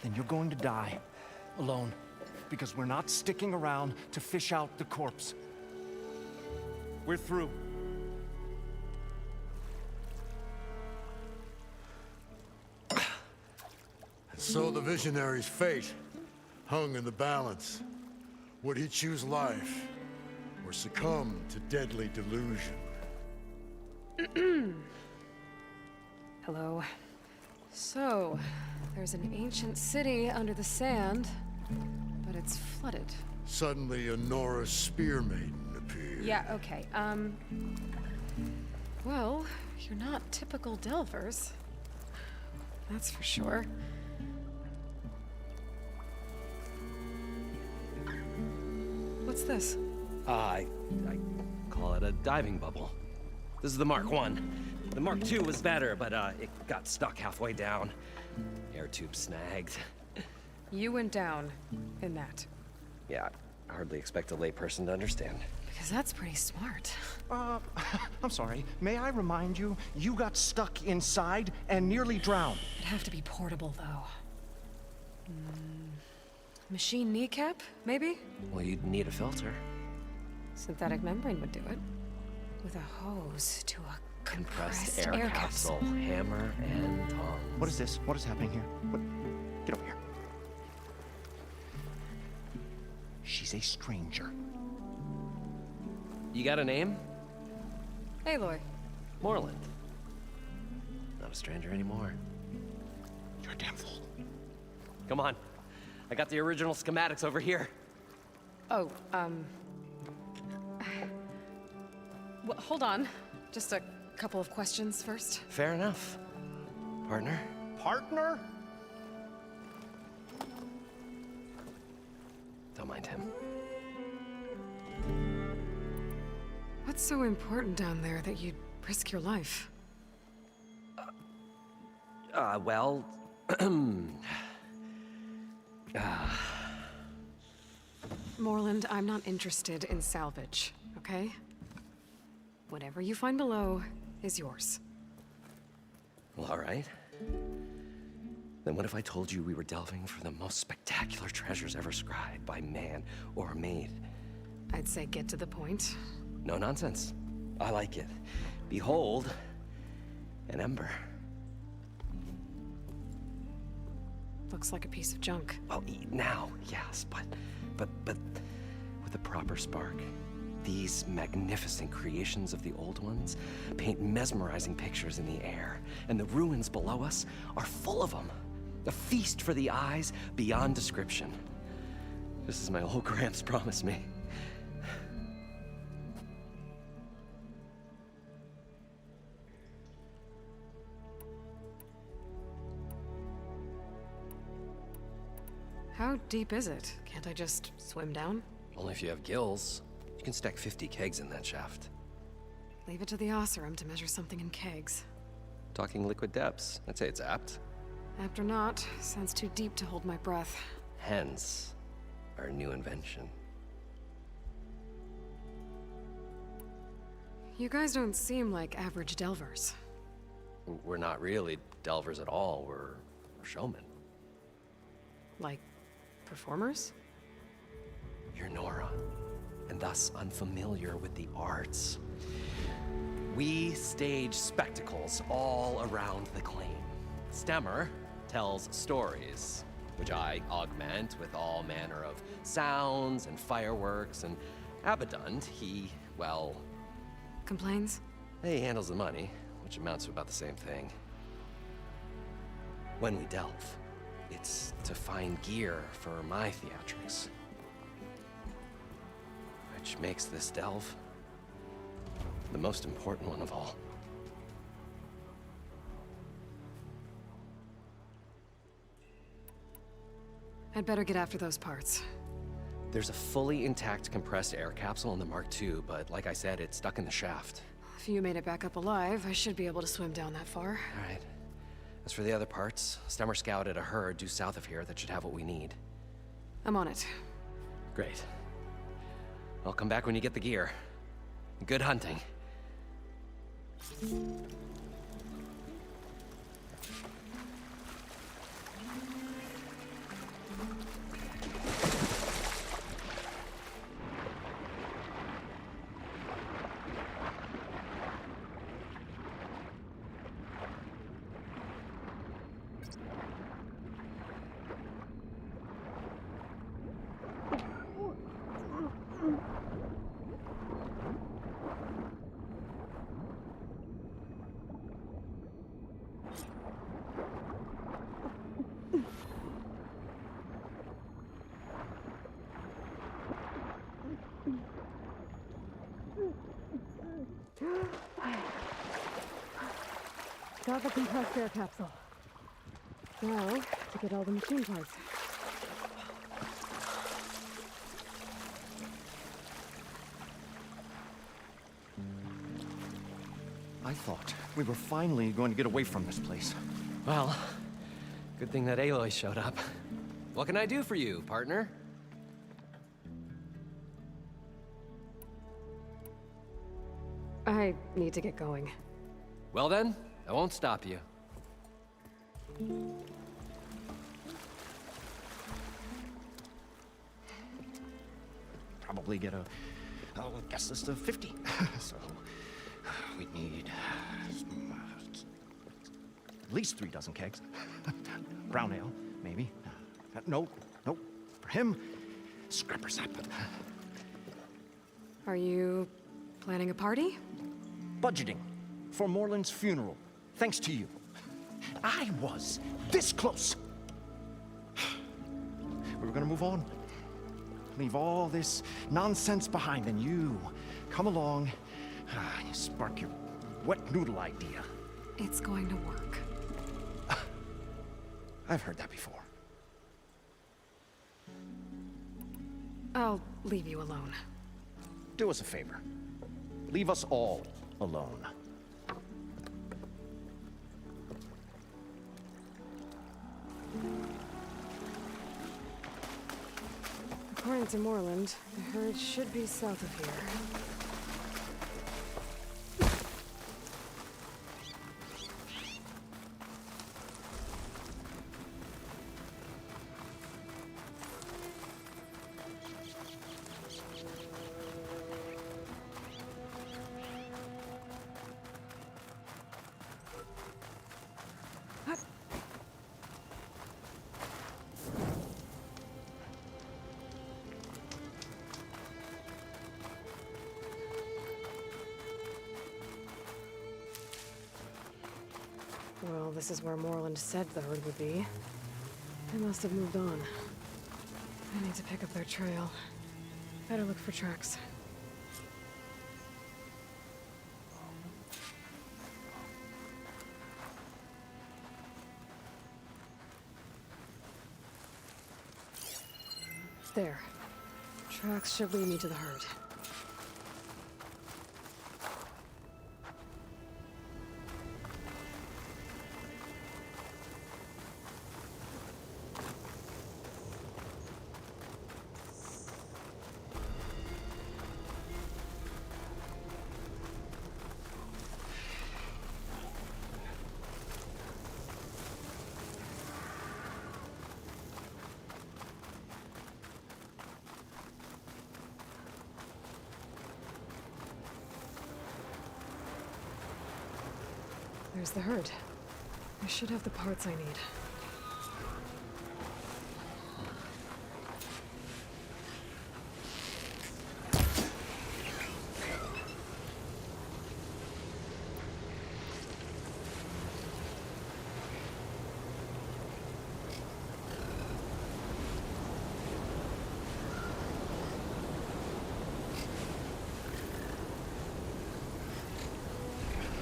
Then you're going to die. Alone. Because we're not sticking around to fish out the corpse. We're through. So the visionary's fate hung in the balance. Would he choose life or succumb to deadly delusion? Hello. So, there's an ancient city under the sand, but it's flooded. Suddenly, a Norse spear maiden appeared. Yeah, okay. Well, you're not typical Delvers. That's for sure. What's this? I call it a diving bubble. This is the Mark I. The Mark II was better, but it got stuck halfway down. Air tube snagged. You went down in that. Yeah, I hardly expect a layperson to understand. Because that's pretty smart. I'm sorry. May I remind you, you got stuck inside and nearly drowned. It'd have to be portable, though. Machine kneecap, maybe? Well, you'd need a filter. Synthetic membrane would do it. With a hose to a compressed air capsule. Hammer and tongs. What is this? What is happening here? What? Get over here. She's a stranger. You got a name? Aloy. Morlund. Not a stranger anymore. You're a damn fool. Come on. I got the original schematics over here. Oh, well, hold on. Just a couple of questions first. Fair enough. Partner? Partner? Don't mind him. What's so important down there that you'd risk your life? Well... Morlund, I'm not interested in salvage, okay? Whatever you find below, is yours. Well, all right. Then what if I told you we were delving for the most spectacular treasures ever scribed by man or maid? I'd say get to the point. No nonsense. I like it. Behold, an ember. Looks like a piece of junk. Well, now, yes, but with a proper spark. These magnificent creations of the old ones paint mesmerizing pictures in the air, and the ruins below us are full of them. A feast for the eyes beyond description. Just as my old Gramps promised me. How deep is it? Can't I just swim down? Only if you have gills. You can stack 50 kegs in that shaft. Leave it to the Oseram to measure something in kegs. Talking liquid depths, I'd say it's apt. Apt or not, sounds too deep to hold my breath. Hence, our new invention. You guys don't seem like average delvers. We're not really delvers at all, we're showmen. Like, performers? You're Nora, and thus unfamiliar with the arts. We stage spectacles all around the claim. Stemmer tells stories, which I augment with all manner of sounds and fireworks, and Abaddon, he, well... Complains? He handles the money, which amounts to about the same thing. When we delve, it's to find gear for my theatrics. Which makes this delve the most important one of all. I'd better get after those parts. There's a fully intact compressed air capsule in the Mark II, but like I said, it's stuck in the shaft. If you made it back up alive, I should be able to swim down that far. All right. As for the other parts, Stemmer scouted a herd due south of here that should have what we need. I'm on it. Great. I'll come back when you get the gear. Good hunting. Got the compressed air capsule. Now, to get all the machine parts. I thought we were finally going to get away from this place. Well, good thing that Aloy showed up. What can I do for you, partner? I need to get going. Well then, I won't stop you. Probably get a guess list of 50. So we need at least 3 dozen kegs. Brown ale, maybe. No. For him, scrapper sap. Are you planning a party? Budgeting for Moreland's funeral, thanks to you. I was this close. We were gonna move on. Leave all this nonsense behind, and you come along, you spark your wet noodle idea. It's going to work. I've heard that before. I'll leave you alone. Do us a favor. Leave us all alone. According to Moreland, the herd should be south of here. Well, this is where Moreland said the herd would be. They must have moved on. I need to pick up their trail. Better look for tracks. There. Tracks should lead me to the herd. There's the herd. I should have the parts I need.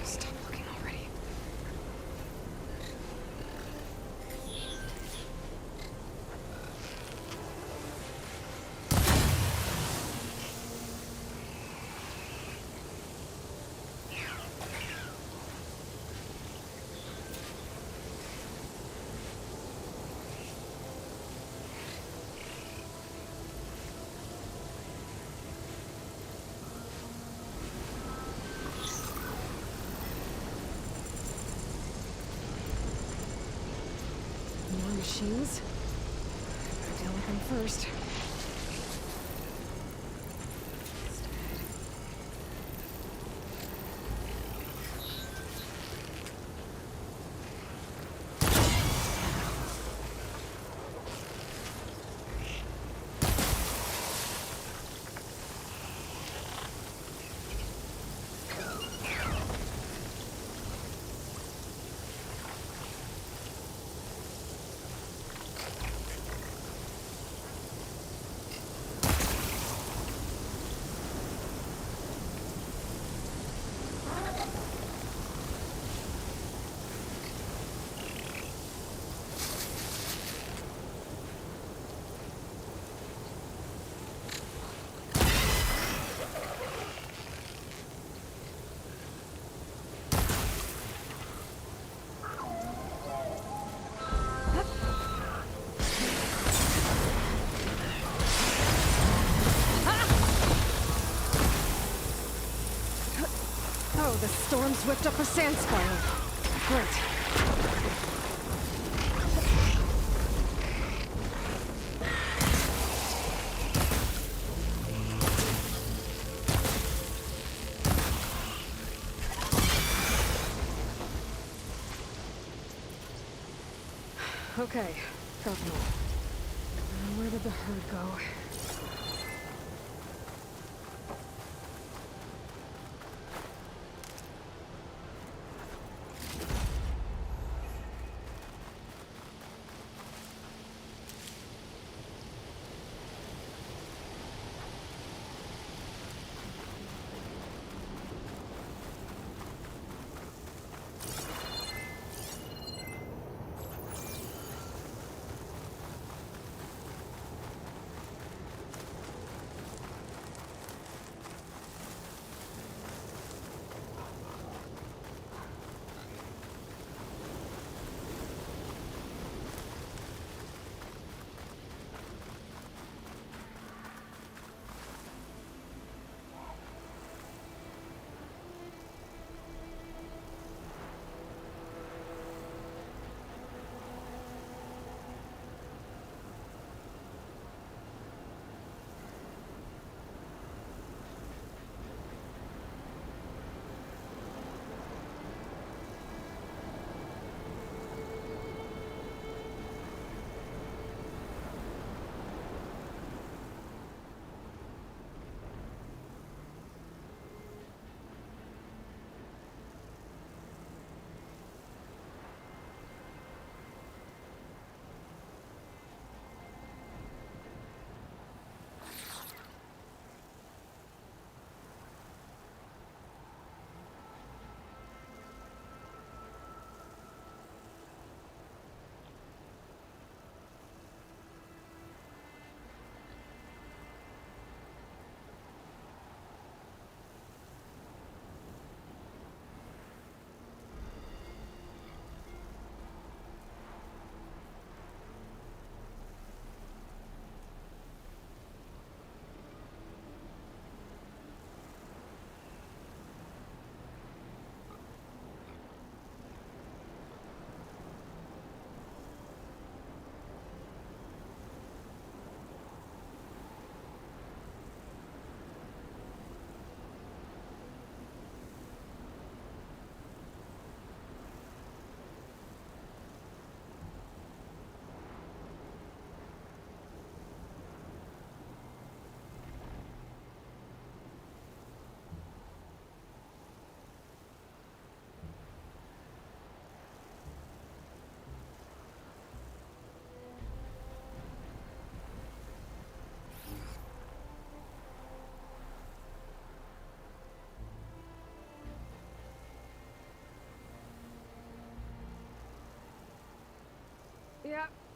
Stop looking already. More machines? Better deal with them first. Oh, the storm's whipped up a sand spiral. Great. Okay, got them all. Now where did the herd go?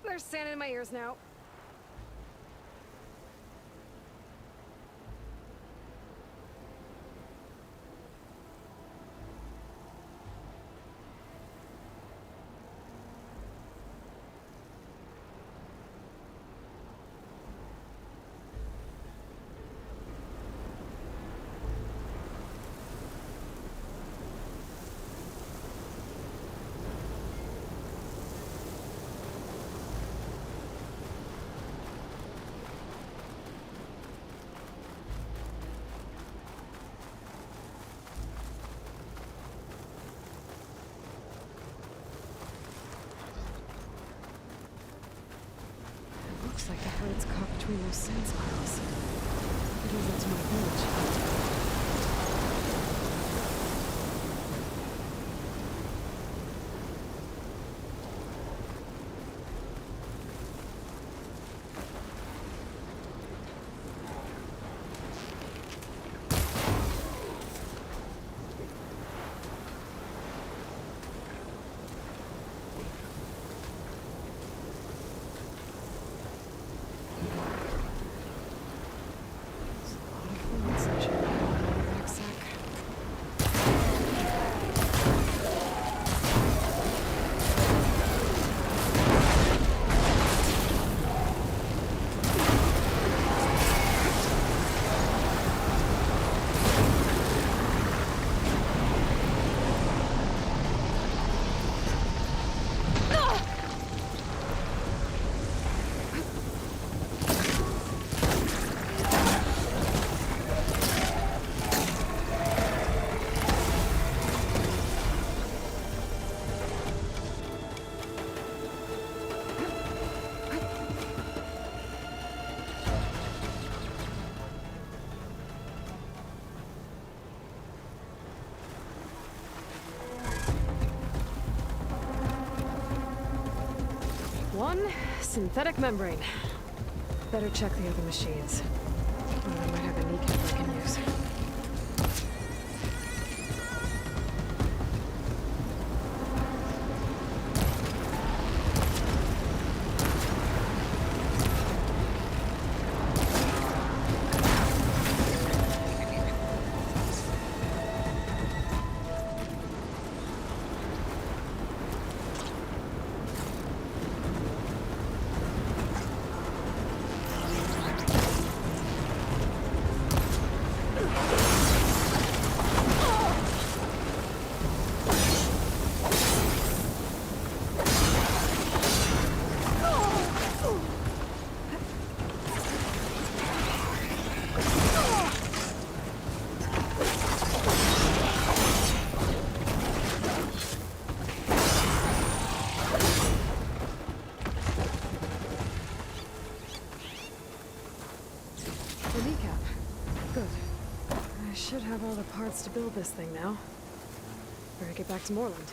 There's sand in my ears now. Looks like the herd's caught between those sand spirals. It goes up to my village. One synthetic membrane. Better check the other machines. I might have a kneecap I can use. The kneecap. Good. I should have all the parts to build this thing now. Better get back to Moreland.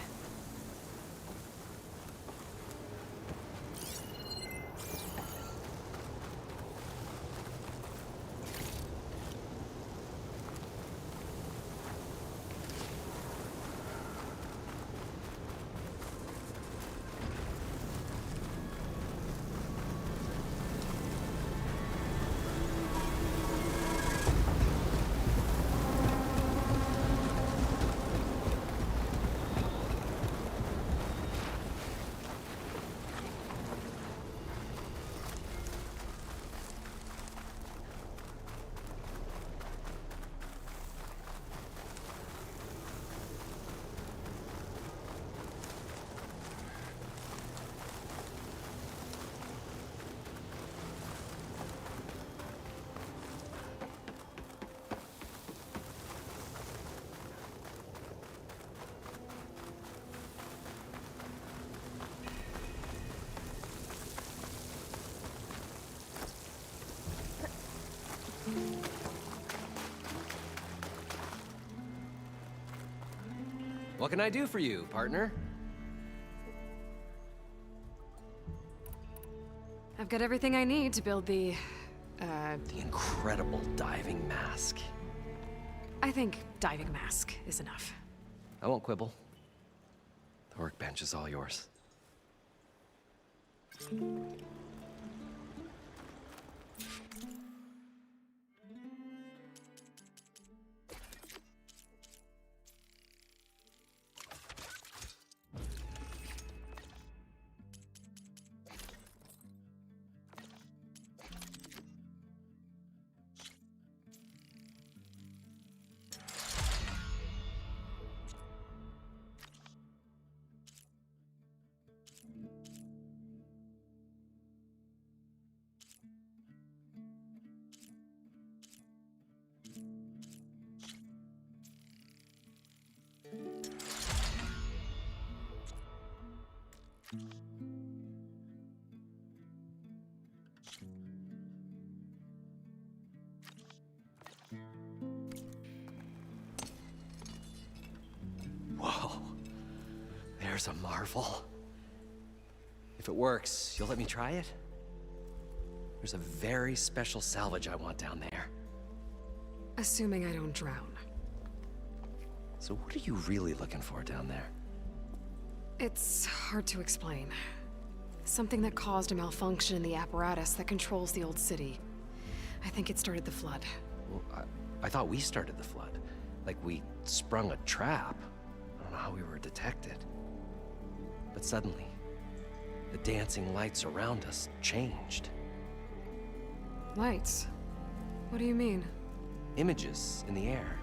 What can I do for you, partner? I've got everything I need to build the incredible diving mask. I think diving mask is enough. I won't quibble. The workbench is all yours. Whoa. There's a marvel. If it works, you'll let me try it? There's a very special salvage I want down there. Assuming I don't drown. So what are you really looking for down there? It's hard to explain. Something that caused a malfunction in the apparatus that controls the old city. I think it started the flood. Well, I thought we started the flood. Like we sprung a trap. I don't know how we were detected. But suddenly, the dancing lights around us changed. Lights? What do you mean? Images in the air,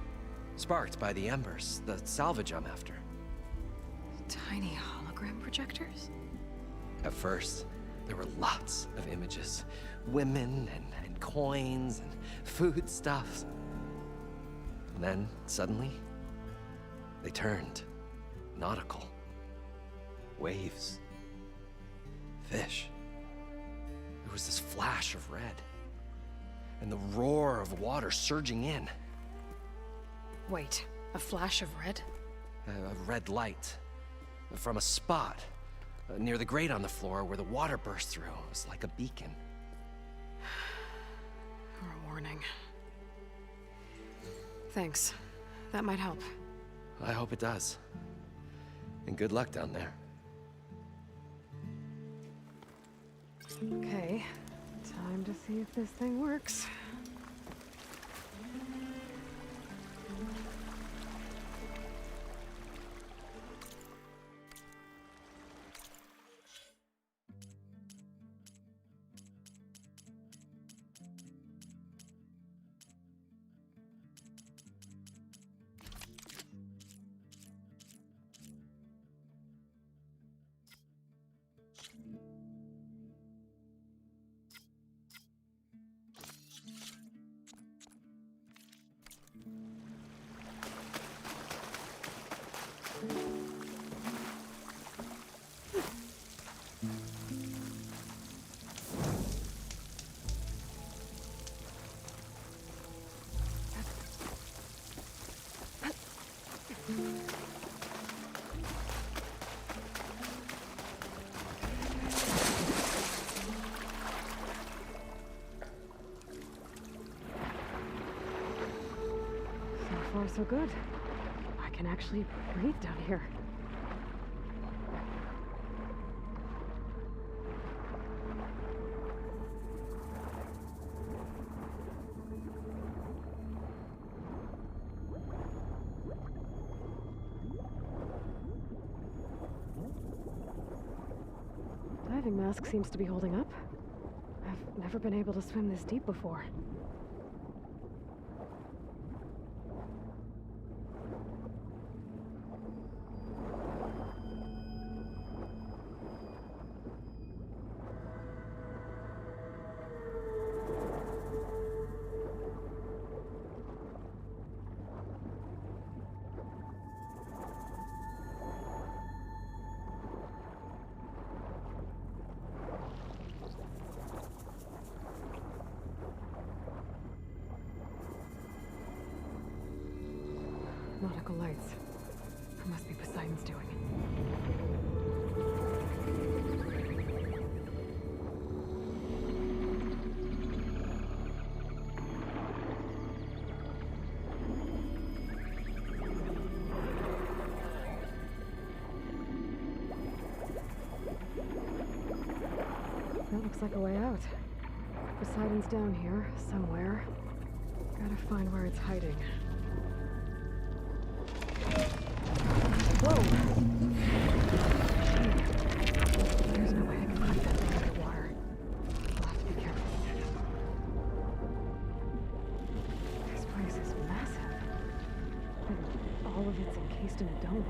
sparked by the embers, the salvage I'm after. Tiny hologram projectors? At first, there were lots of images. Women and coins and foodstuffs. And then, suddenly, they turned nautical. Waves. Fish. There was this flash of red. And the roar of water surging in. Wait, a flash of red? A red light. From a spot near the grate on the floor where the water burst through. It was like a beacon. Or a warning. Thanks. That might help. I hope it does. And good luck down there. Okay. Time to see if this thing works. So far, so good. I can actually breathe down here. Diving mask seems to be holding up. I've never been able to swim this deep before. Nautical lights. It must be Poseidon's doing. Looks like a way out. Poseidon's down here, somewhere. Gotta find where it's hiding. Whoa! There's no way I can find that thing underwater. I'll have to be careful. This place is massive. And all of it's encased in a dome.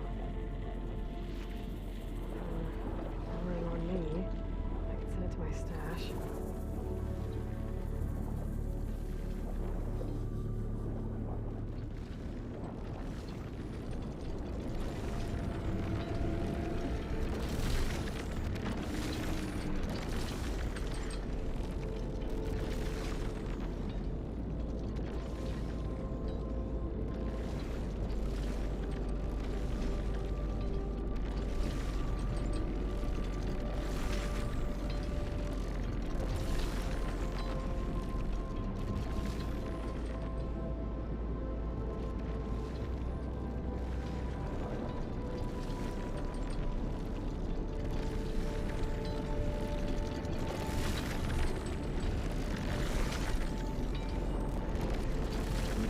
Running on me. I can send it to my stash.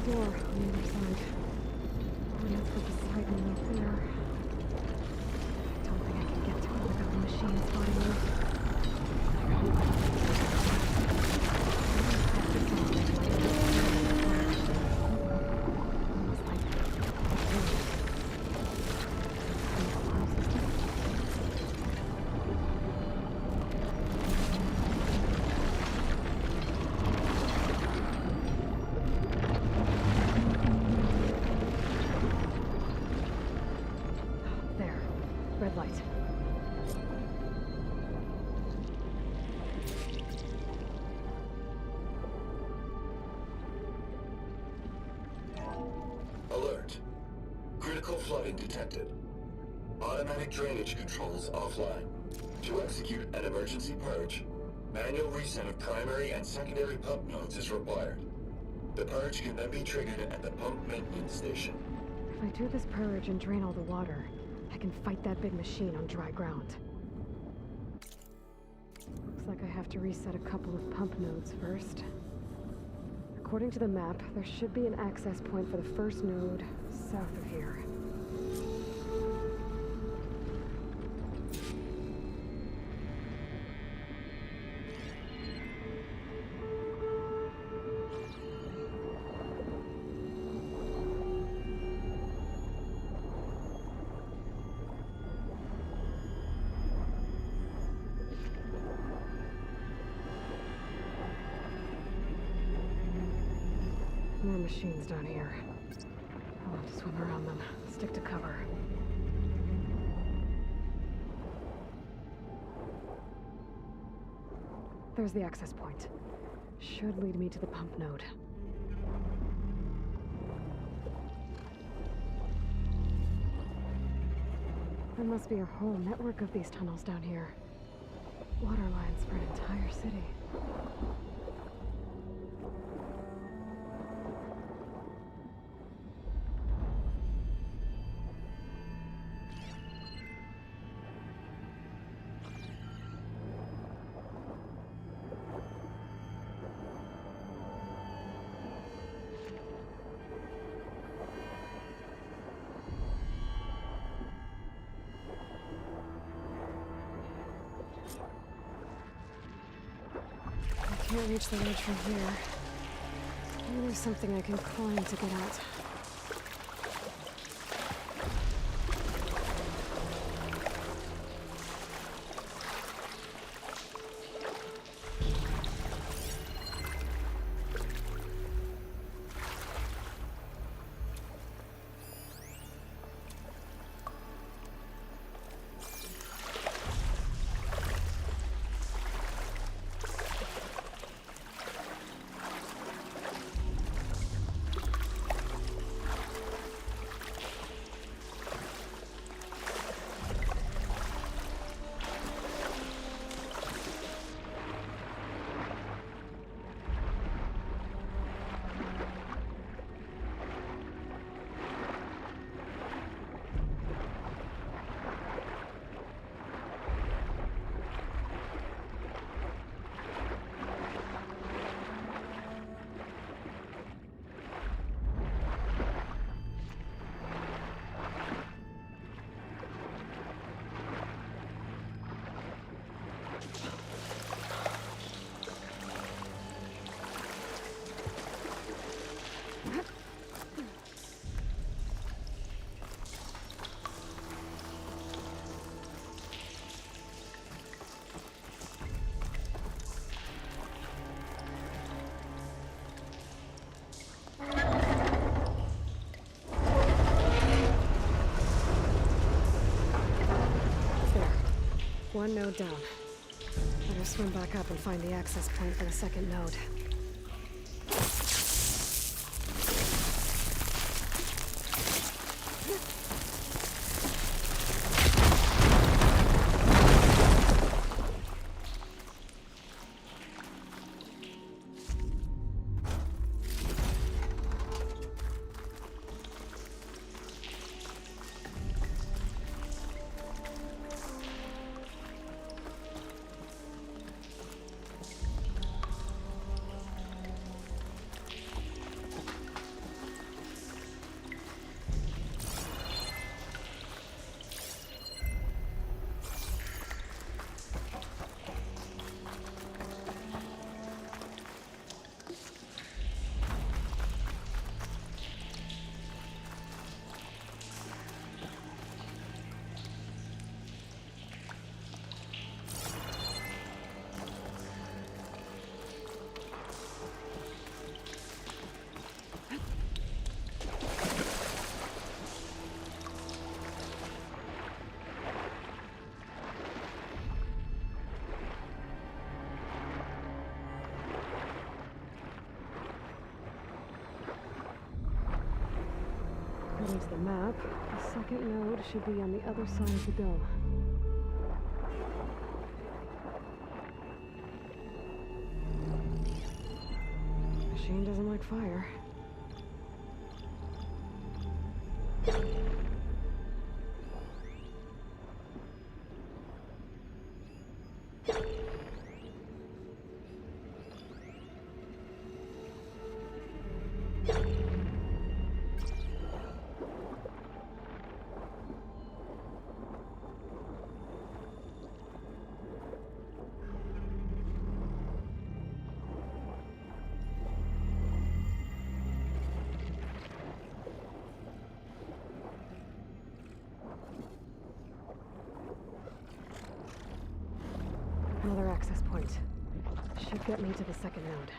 Door on the other side. Oh, that's for Poseidon up there. I don't think I can get to it without the machines finding me. Almost like red light. Alert. Critical flooding detected. Automatic drainage controls offline. To execute an emergency purge, manual reset of primary and secondary pump nodes is required. The purge can then be triggered at the pump maintenance station. If I do this purge and drain all the water, I can fight that big machine on dry ground. Looks like I have to reset a couple of pump nodes first. According to the map, there should be an access point for the first node south of here. More machines down here. I'll have to swim around them. Stick to cover. There's the access point. Should lead me to the pump node. There must be a whole network of these tunnels down here. Water lines for an entire city. I can't reach the ledge from here. Maybe there's something I can climb to get out. One node down. Better swim back up and find the access point for the second node. According to the map, the second node should be on the other side of the dome. Machine doesn't like fire. Another access point. Should get me to the second node.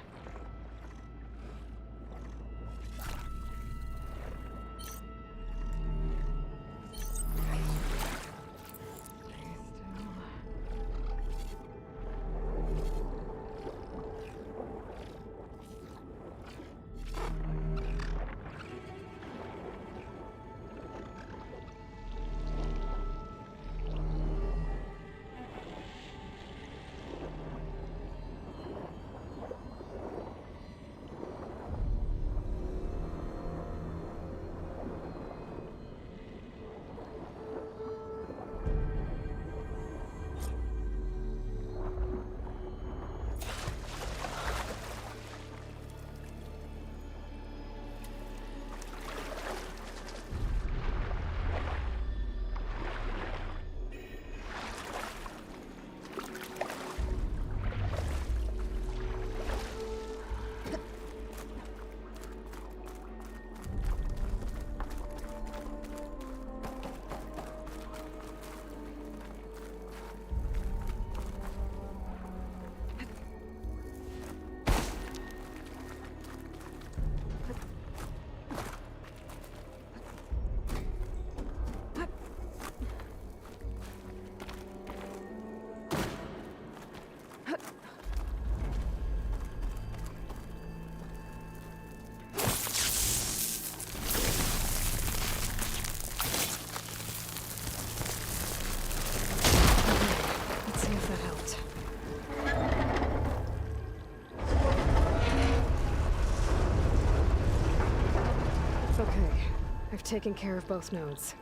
Taken care of both nodes.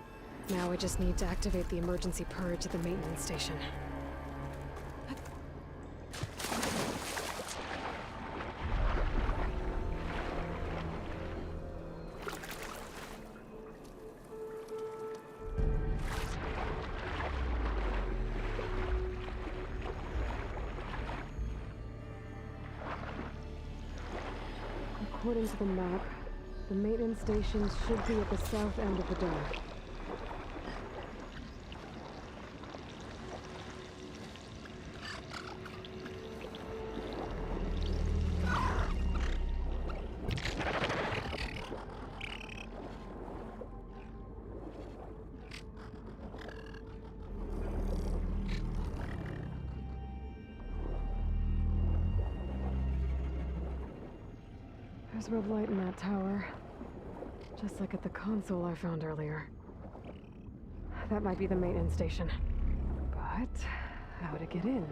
Now I just need to activate the emergency purge at the maintenance station. According to the map, the maintenance station should be at the south end of the dome. There's red light in that tower. Just like at the console I found earlier. That might be the maintenance station. But how to get in?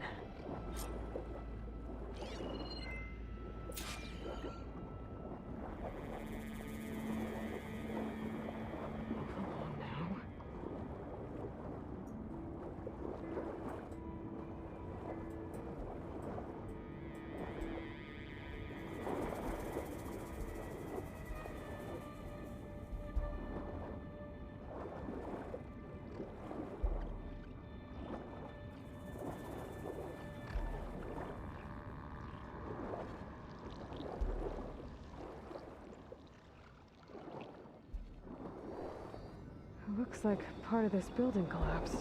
Looks like part of this building collapsed.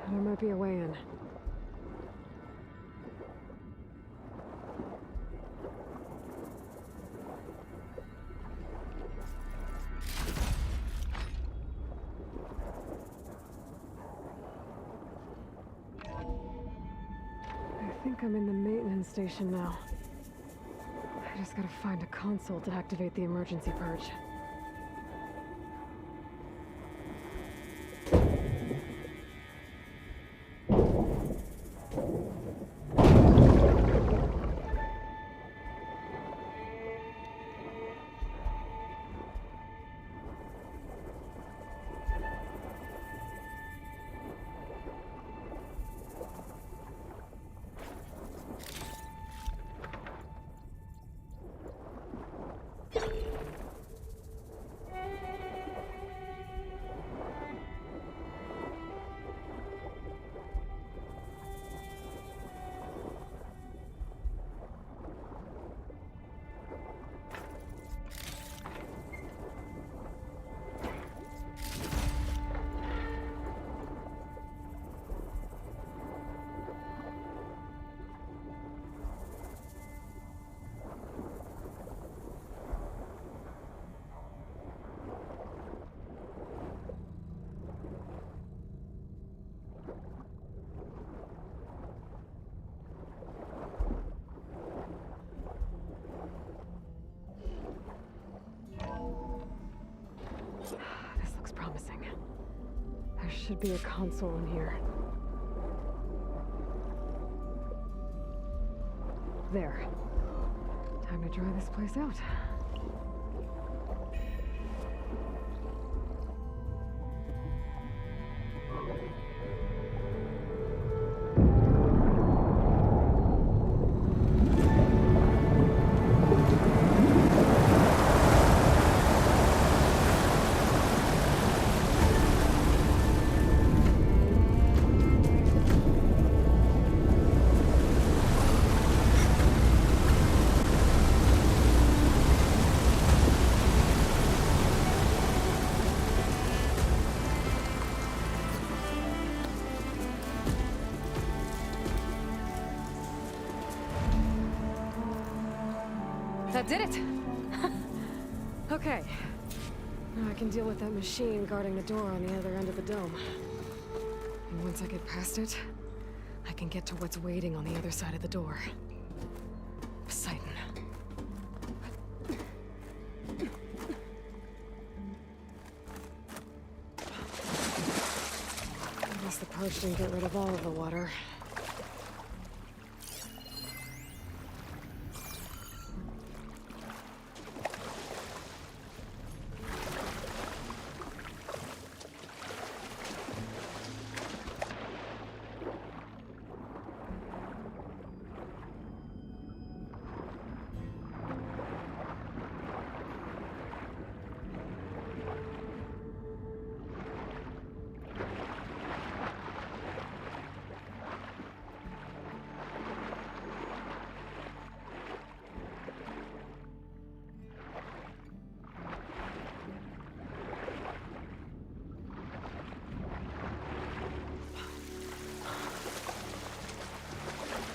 There might be a way in. I think I'm in the maintenance station now. I just gotta find a console to activate the emergency purge. This looks promising. There should be a console in here. There. Time to dry this place out. That did it! Okay. Now I can deal with that machine guarding the door on the other end of the dome. And once I get past it, I can get to what's waiting on the other side of the door. Poseidon. I guess the purge didn't get rid of all of the water.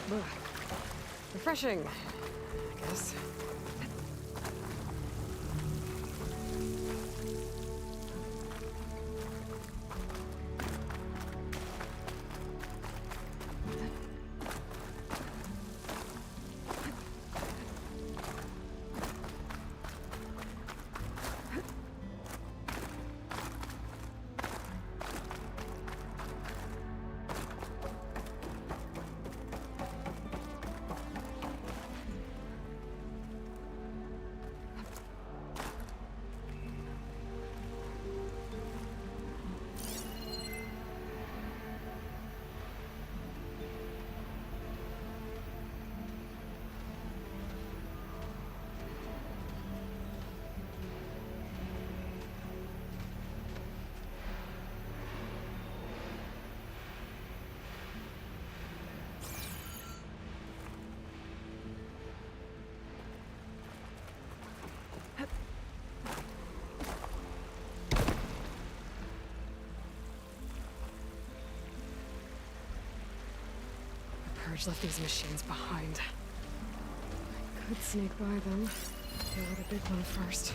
Ugh. Refreshing, I guess. Purge left these machines behind. I could sneak by them. Deal with a big one first.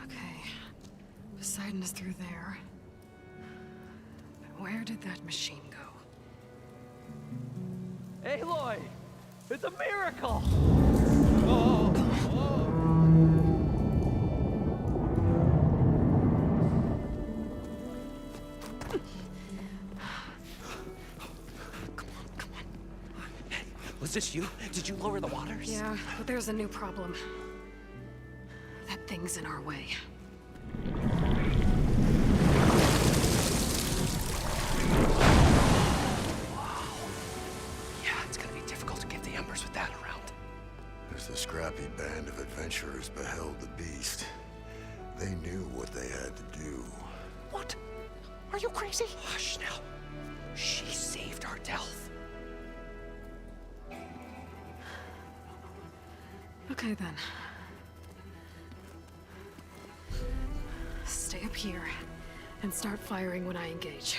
Okay. Poseidon is through there. But where did that machine go? Aloy! It's a miracle! Was this you? Did you lower the waters? Yeah, but there's a new problem. That thing's in our way. Yeah, it's gonna be difficult to get the Embers with that around. As the scrappy band of adventurers beheld the beast, they knew what they had to do. What? Are you crazy? Hush now. She saved our Delph. Okay then. Stay up here and start firing when I engage.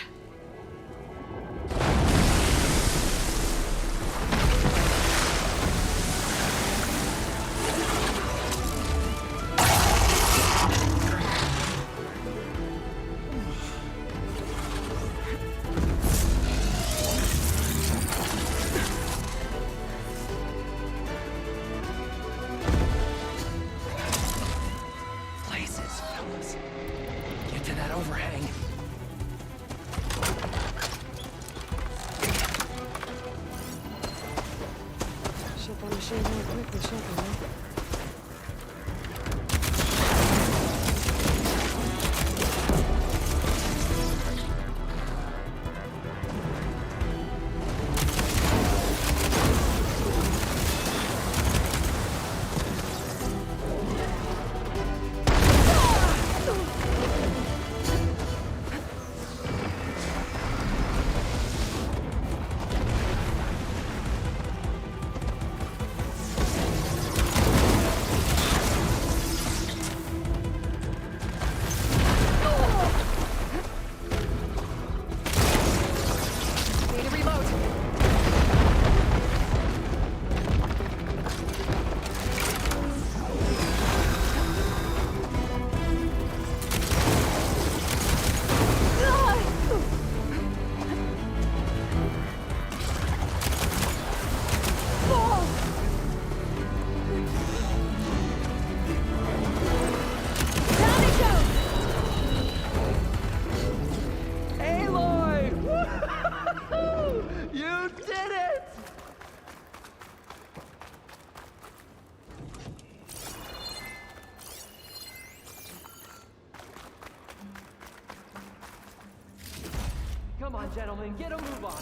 gentlemen, get a move on.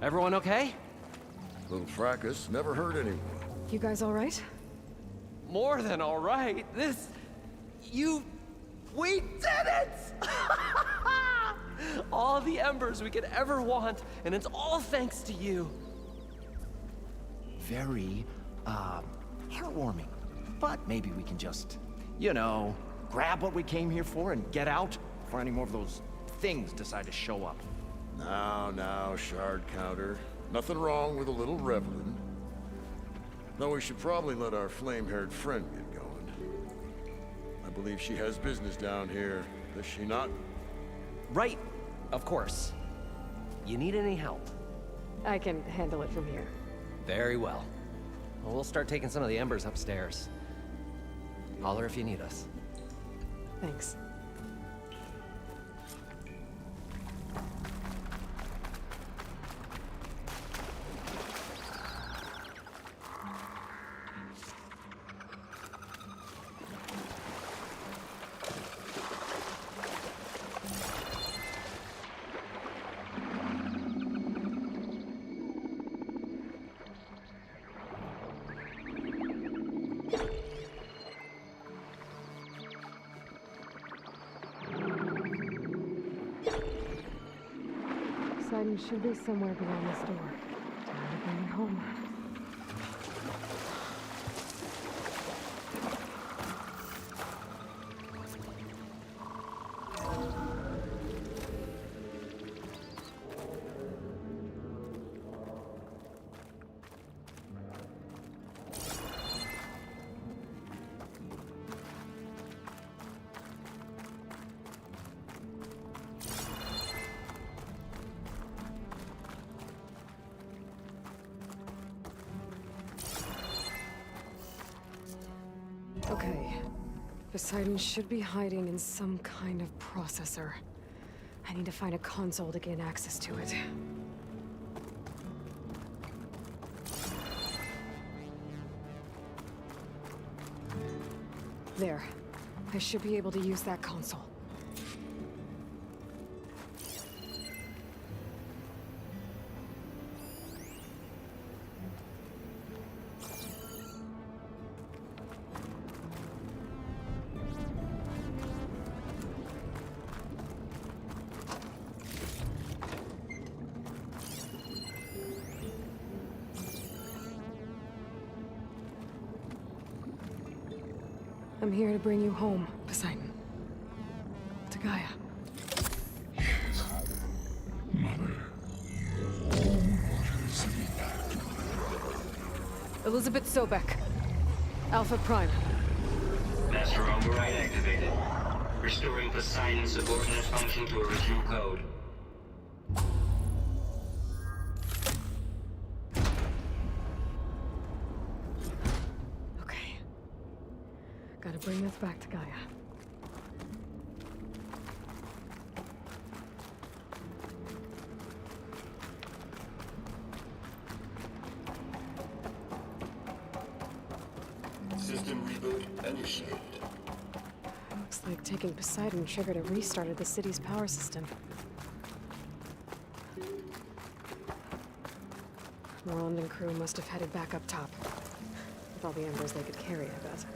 Everyone okay? Little fracas never hurt anyone. You guys all right? More than all right. We did it! All the embers we could ever want, and it's all thanks to you. Very, heartwarming. But maybe we can just, you know, grab what we came here for and get out before any more of those things decide to show up. Now, Shard Counter. Nothing wrong with a little reveling. Though we should probably let our flame-haired friend get going. I believe she has business down here, does she not? Right, of course. You need any help? I can handle it from here. Very well. Well, we'll start taking some of the embers upstairs. Holler if you need us. Thanks. Poseidon should be somewhere beyond this door. Time to bring it home. Okay. Poseidon should be hiding in some kind of processor. I need to find a console to gain access to it. There. I should be able to use that console. I'm here to bring you home, Poseidon. To Gaia. Elizabeth Sobek. Alpha Prime. Master override activated. Restoring Poseidon's subordinate function to original code. Okay. Gotta bring this back to Gaia. System reboot initiated. Looks like taking Poseidon triggered a restart of the city's power system. Morland and crew must have headed back up top. With all the embers they could carry, I bet.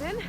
right in.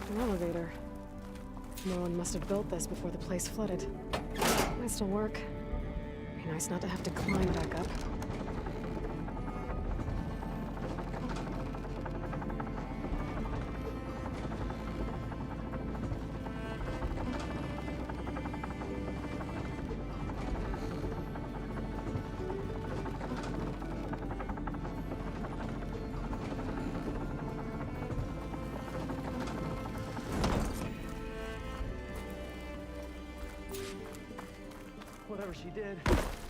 An elevator. Merlin must have built this before the place flooded. Might still work. Be nice not to have to climb back up. Whatever she did,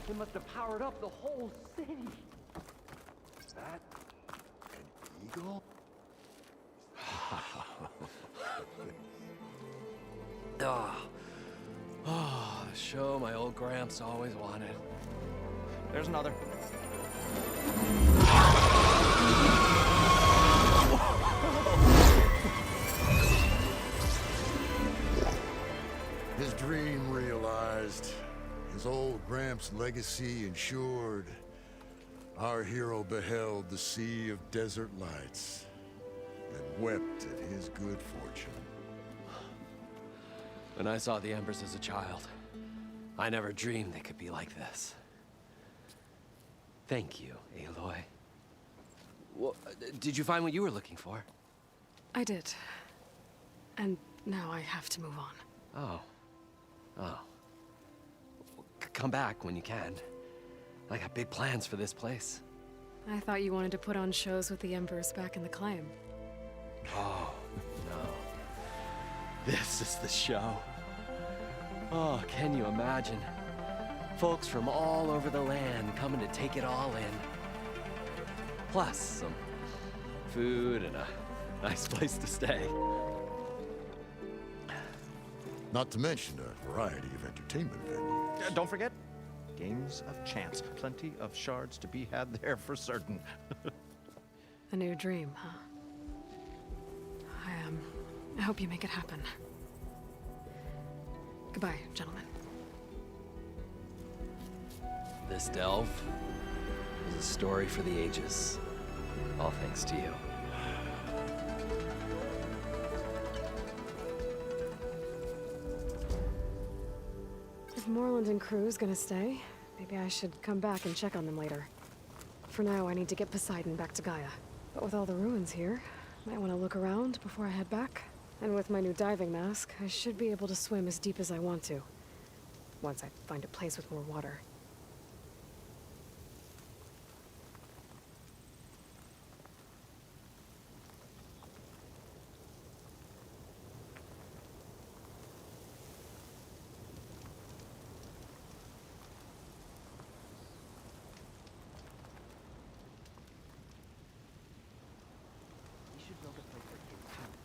it must have powered up the whole city. That an eagle? Oh, the show my old Gramps always wanted. There's another. His dream realized. His old Gramps' legacy ensured. Our hero beheld the sea of desert lights and wept at his good fortune. When I saw the Embers as a child, I never dreamed they could be like this. Thank you, Aloy. Well, did you find what you were looking for? I did. And now I have to move on. Oh. Oh. Come back when you can. I got big plans for this place. I thought you wanted to put on shows with the Embers back in the Claim. Oh, no. This is the show. Oh, can you imagine? Folks from all over the land coming to take it all in. Plus, some food and a nice place to stay. Not to mention a variety of entertainment venues. Don't forget, games of chance. Plenty of shards to be had there for certain. A new dream, huh? I hope you make it happen. Goodbye, gentlemen. This delve is a story for the ages. All thanks to you. If Moreland and crew's gonna stay, maybe I should come back and check on them later. For now, I need to get Poseidon back to Gaia. But with all the ruins here, I might want to look around before I head back. And with my new diving mask, I should be able to swim as deep as I want to. Once I find a place with more water.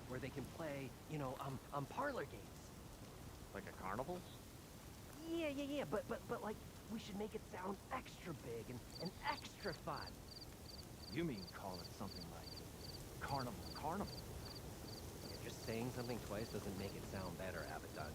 Where they can play, you know, parlor games. Like a carnival? Yeah, but like, we should make it sound extra big and extra fun. You mean call it something like Carnival? Yeah, just saying something twice doesn't make it sound better, Abaddon.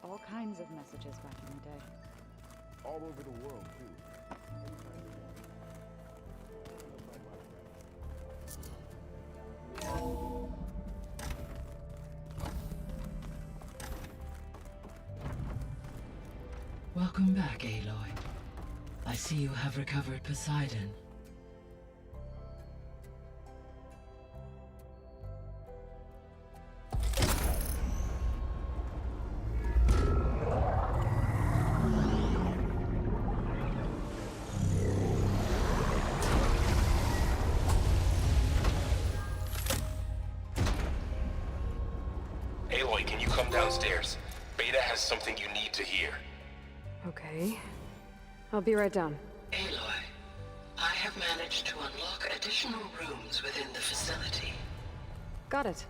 All kinds of messages back in the day. All over the world, too. Welcome back, Aloy. I see you have recovered Poseidon. Aloy, can you come downstairs? Beta has something you need to hear. Okay. I'll be right down. Aloy, I have managed to unlock additional rooms within the facility. Got it.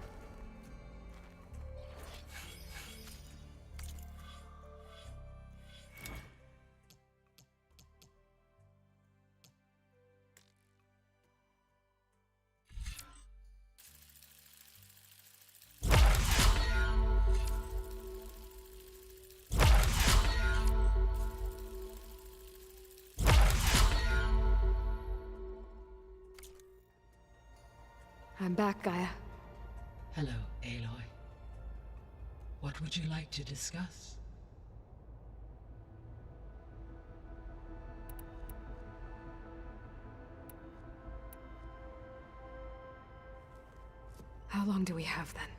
I'm back, Gaia. Hello, Aloy. What would you like to discuss? How long do we have then?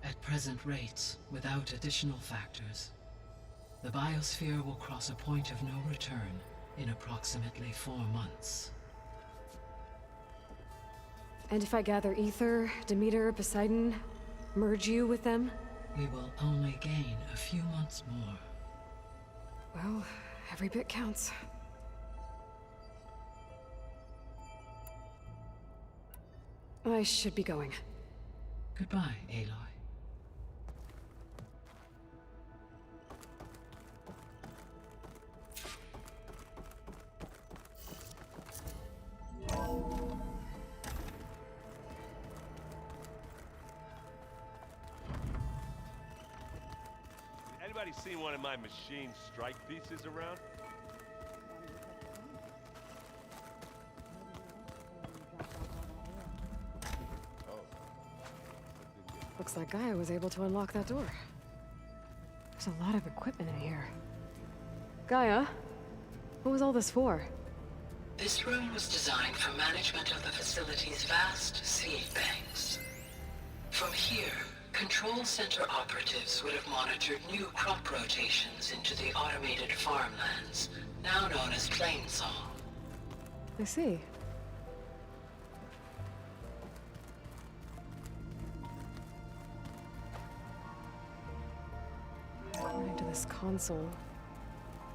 At present rates, without additional factors, the biosphere will cross a point of no return in approximately 4 months. And if I gather Ether, Demeter, Poseidon, merge you with them? We will only gain a few months more. Well, every bit counts. I should be going. Goodbye, Aloy. Anybody seen one of my machine strike pieces around? Looks like Gaia was able to unlock that door. There's a lot of equipment in here. Gaia, what was all this for? This room was designed for management of the facility's vast seed banks. From here, Control Center operatives would have monitored new crop rotations into the automated farmlands, now known as Plainsong. I see. According to this console,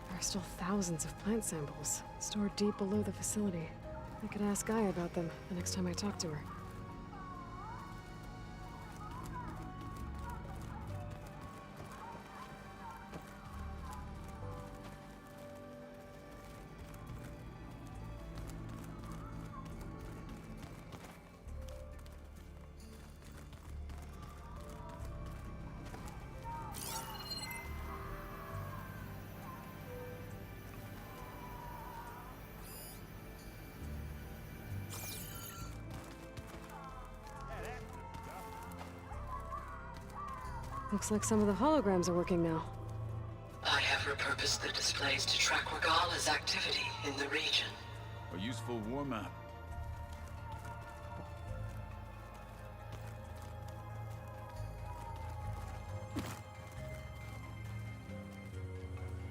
there are still thousands of plant samples stored deep below the facility. I could ask Gaia about them the next time I talk to her. Looks like some of the holograms are working now. I have repurposed the displays to track Regala's activity in the region. A useful war map.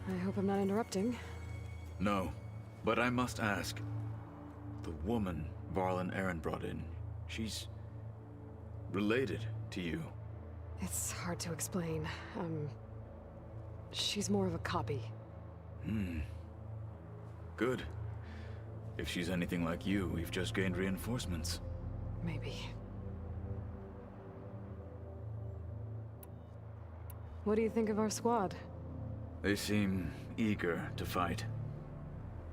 I hope I'm not interrupting. No, but I must ask. The woman Varlin Aaron brought in, she's related to you. It's hard to explain. She's more of a copy. Good. If she's anything like you, we've just gained reinforcements. Maybe. What do you think of our squad? They seem eager to fight.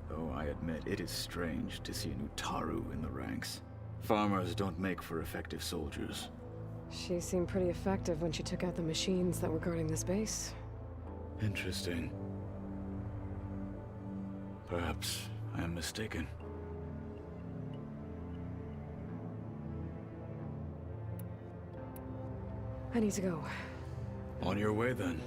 Though I admit it is strange to see an Utaru in the ranks. Farmers don't make for effective soldiers. She seemed pretty effective when she took out the machines that were guarding this base. Interesting. Perhaps I am mistaken. I need to go. On your way, then.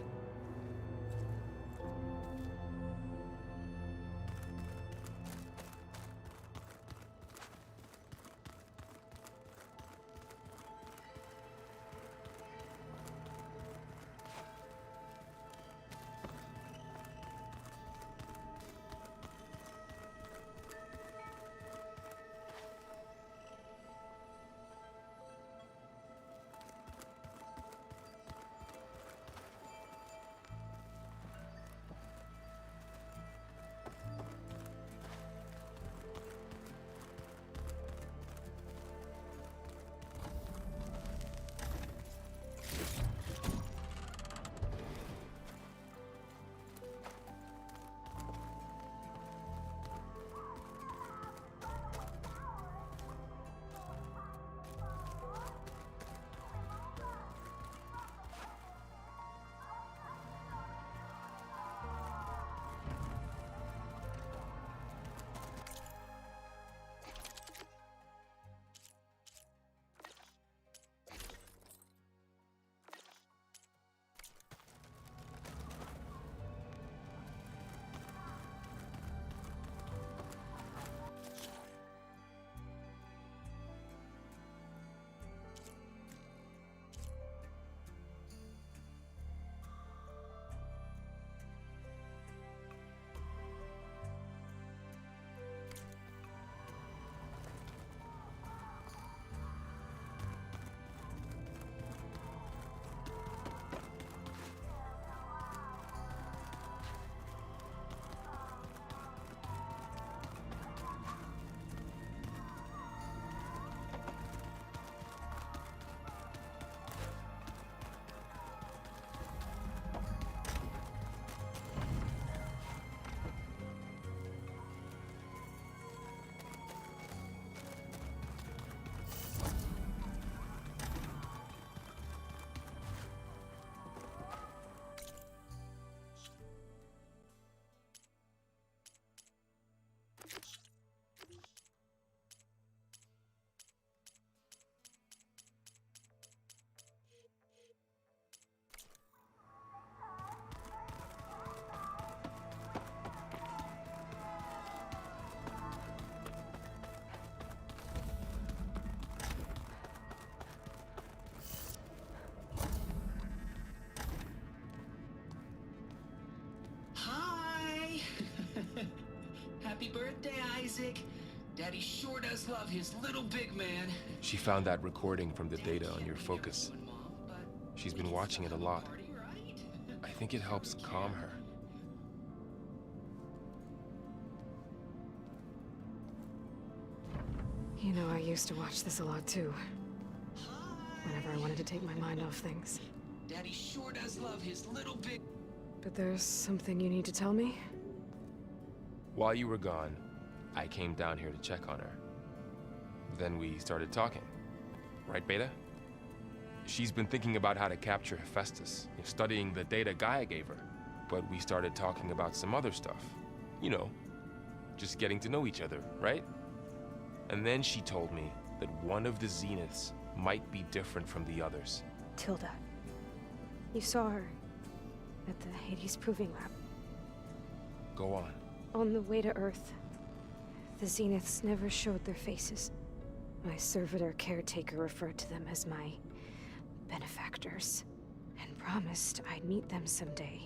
birthday, Isaac. Daddy sure does love his little big man. She found that recording from the data on your focus. She's been watching it a lot. I think it helps calm her. You know, I used to watch this a lot too. Whenever I wanted to take my mind off things. Daddy sure does love his little big... But there's something you need to tell me? While you were gone, I came down here to check on her. Then we started talking. Right, Beta? She's been thinking about how to capture Hephaestus, studying the data Gaia gave her. But we started talking about some other stuff. You know, just getting to know each other, right? And then she told me that one of the Zeniths might be different from the others. Tilda. You saw her at the Hades Proving Lab. Go on. On the way to Earth, the Zeniths never showed their faces. My servitor caretaker referred to them as my benefactors, and promised I'd meet them someday,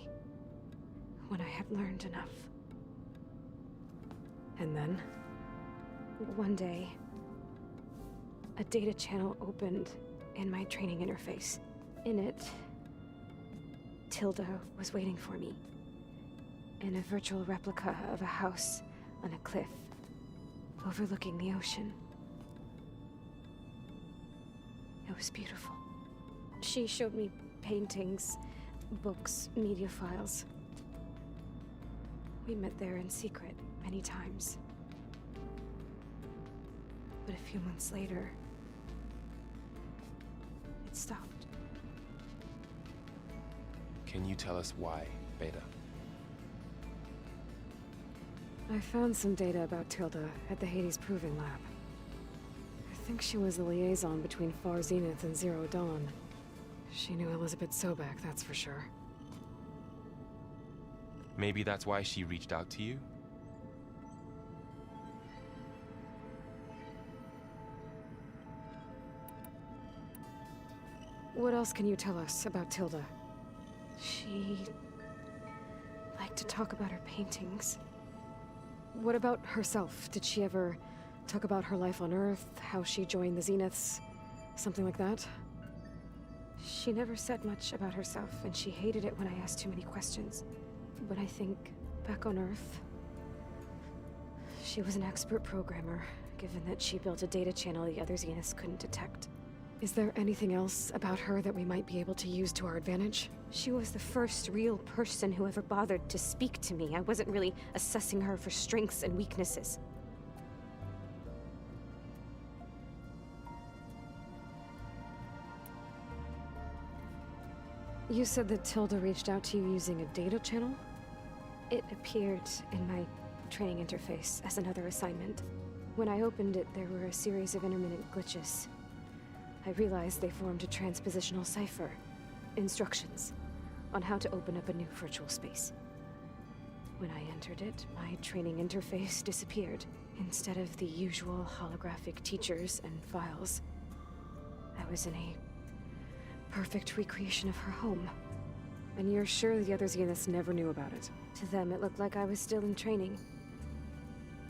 when I had learned enough. And then? One day, a data channel opened in my training interface. In it, Tilda was waiting for me, in a virtual replica of a house on a cliff, overlooking the ocean. It was beautiful. She showed me paintings, books, media files. We met there in secret many times. But a few months later, it stopped. Can you tell us why, Beta? I found some data about Tilda at the Hades Proving Lab. I think she was the liaison between Far Zenith and Zero Dawn. She knew Elizabeth Sobek, that's for sure. Maybe that's why she reached out to you? What else can you tell us about Tilda? She liked to talk about her paintings. What about herself? Did she ever talk about her life on Earth, how she joined the Zeniths, something like that? She never said much about herself, and she hated it when I asked too many questions. But I think, back on Earth, she was an expert programmer, given that she built a data channel the other Zeniths couldn't detect. Is there anything else about her that we might be able to use to our advantage? She was the first real person who ever bothered to speak to me. I wasn't really assessing her for strengths and weaknesses. You said that Tilda reached out to you using a data channel? It appeared in my training interface as another assignment. When I opened it, there were a series of intermittent glitches. I realized they formed a transpositional cipher. Instructions on how to open up a new virtual space. When I entered it, my training interface disappeared. Instead of the usual holographic teachers and files, I was in a perfect recreation of her home. And you're sure the other Zeniths never knew about it? To them, it looked like I was still in training.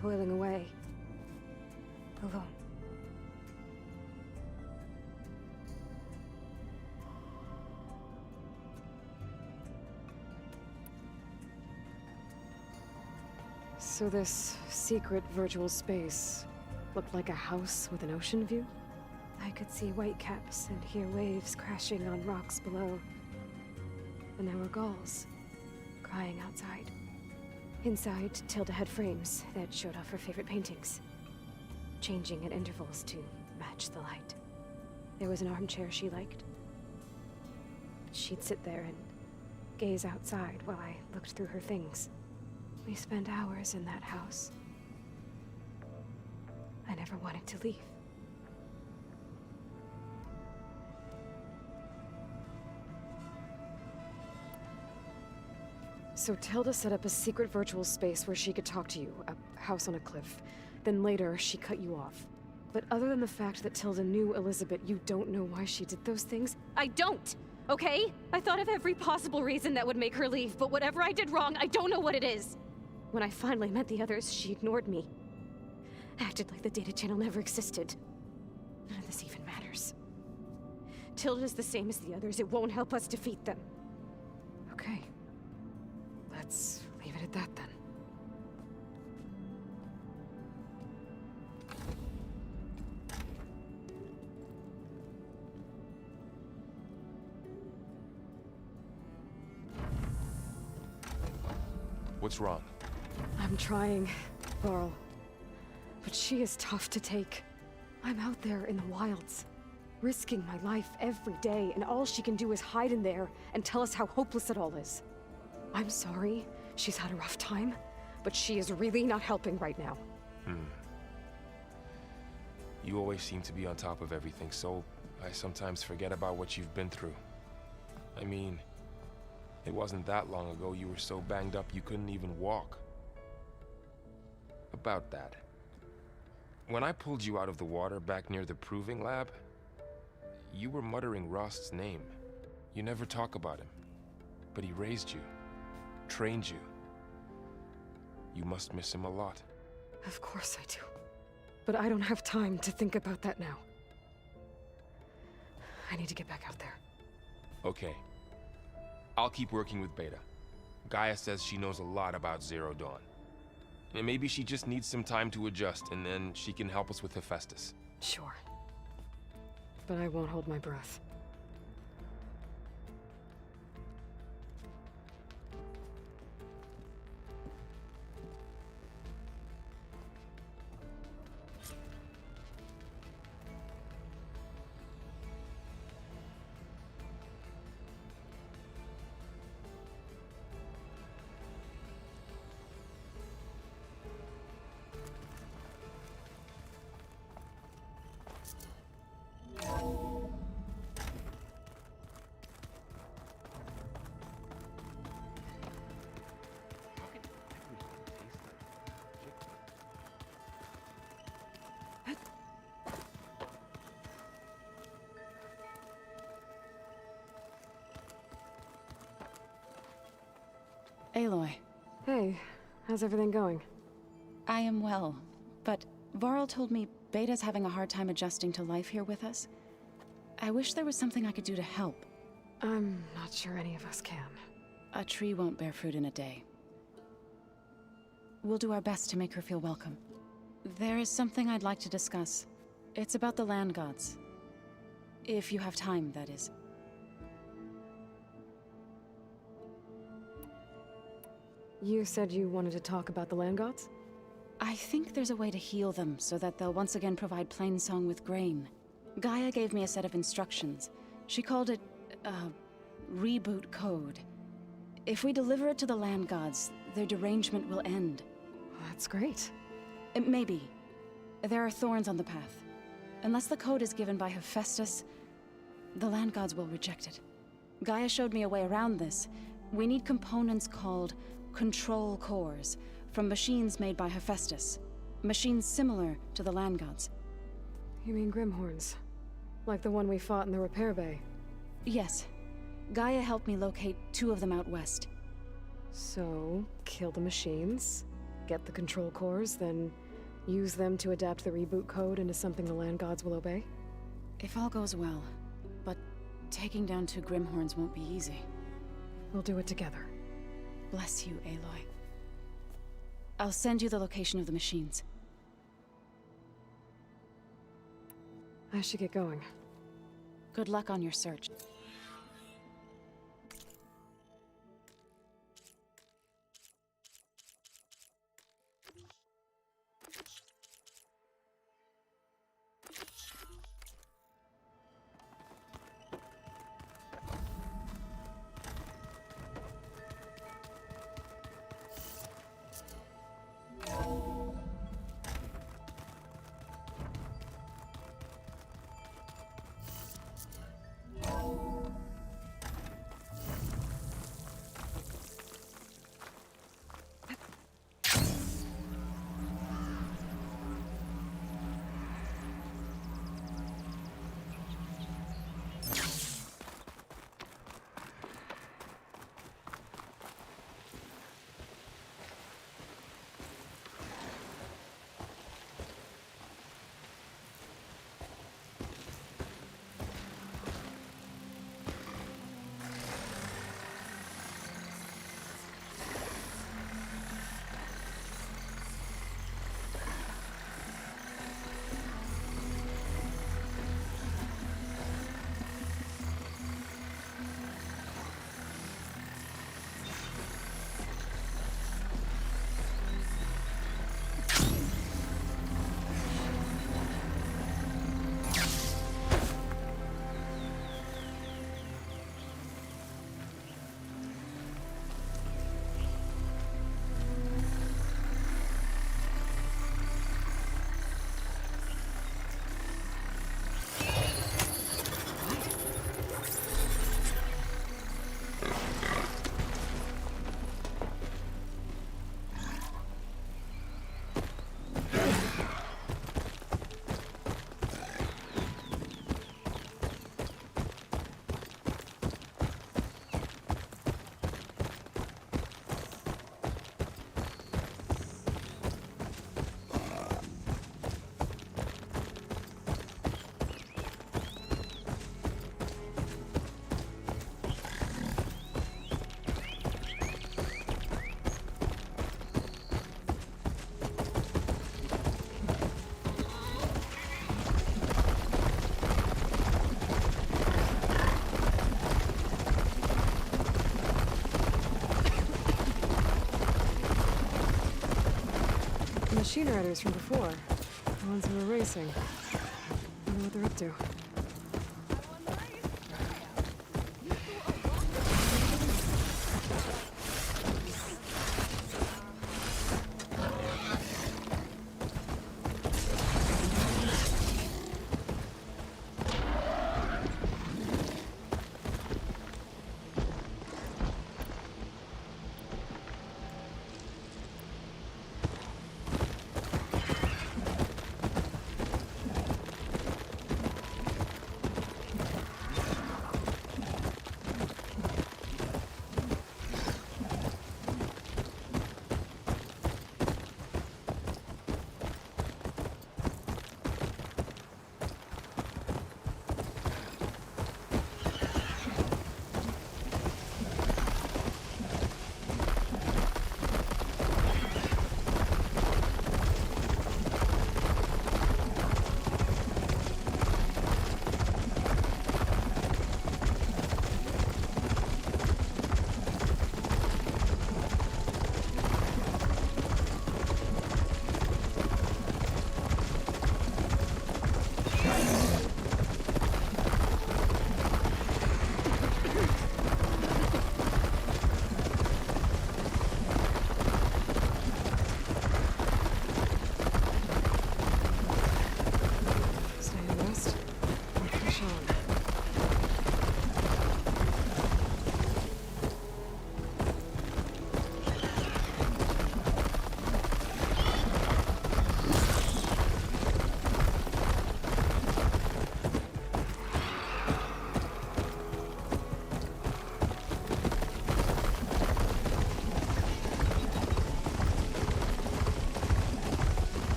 Toiling away. Alone. So this secret virtual space looked like a house with an ocean view? I could see whitecaps and hear waves crashing on rocks below. And there were gulls crying outside. Inside, Tilda had frames that showed off her favorite paintings, changing at intervals to match the light. There was an armchair she liked. She'd sit there and gaze outside while I looked through her things. We spent hours in that house. I never wanted to leave. So Tilda set up a secret virtual space where she could talk to you, a house on a cliff. Then later, she cut you off. But other than the fact that Tilda knew Elizabeth, you don't know why she did those things? I don't! Okay? I thought of every possible reason that would make her leave, but whatever I did wrong, I don't know what it is. When I finally met the others, she ignored me. Acted like the data channel never existed. None of this even matters. Tilda's the same as the others. It won't help us defeat them. Okay. Let's leave it at that then. What's wrong? I'm trying, Varl. But she is tough to take. I'm out there in the wilds, risking my life every day, and all she can do is hide in there and tell us how hopeless it all is. I'm sorry she's had a rough time, but she is really not helping right now. You always seem to be on top of everything, so I sometimes forget about what you've been through. I mean, it wasn't that long ago you were so banged up you couldn't even walk. About that. When I pulled you out of the water back near the proving lab, you were muttering Rost's name. You never talk about him. But he raised you, trained you. You must miss him a lot. Of course I do. But I don't have time to think about that now. I need to get back out there. Okay. I'll keep working with Beta. Gaia says she knows a lot about Zero Dawn. And maybe she just needs some time to adjust, and then she can help us with Hephaestus. Sure. But I won't hold my breath. Aloy. Hey, how's everything going? I am well, but Varl told me Beta's having a hard time adjusting to life here with us. I wish there was something I could do to help. I'm not sure any of us can. A tree won't bear fruit in a day. We'll do our best to make her feel welcome. There is something I'd like to discuss. It's about the land gods. If you have time, that is. You said you wanted to talk about the land gods? I think there's a way to heal them so that they'll once again provide Plainsong with grain. Gaia gave me a set of instructions. She called it, reboot code. If we deliver it to the land gods, their derangement will end. That's great. Maybe. There are thorns on the path. Unless the code is given by Hephaestus, the land gods will reject it. Gaia showed me a way around this. We need components called control cores from machines made by Hephaestus. Machines similar to the land gods. You mean Grimhorns? Like the one we fought in the repair bay? Yes. Gaia helped me locate 2 of them out west. So, kill the machines, get the control cores, then use them to adapt the reboot code into something the land gods will obey? If all goes well. But taking down 2 Grimhorns won't be easy. We'll do it together. Bless you, Aloy. I'll send you the location of the machines. I should get going. Good luck on your search. You machine riders from before. The ones who were racing. Wonder what they're up to.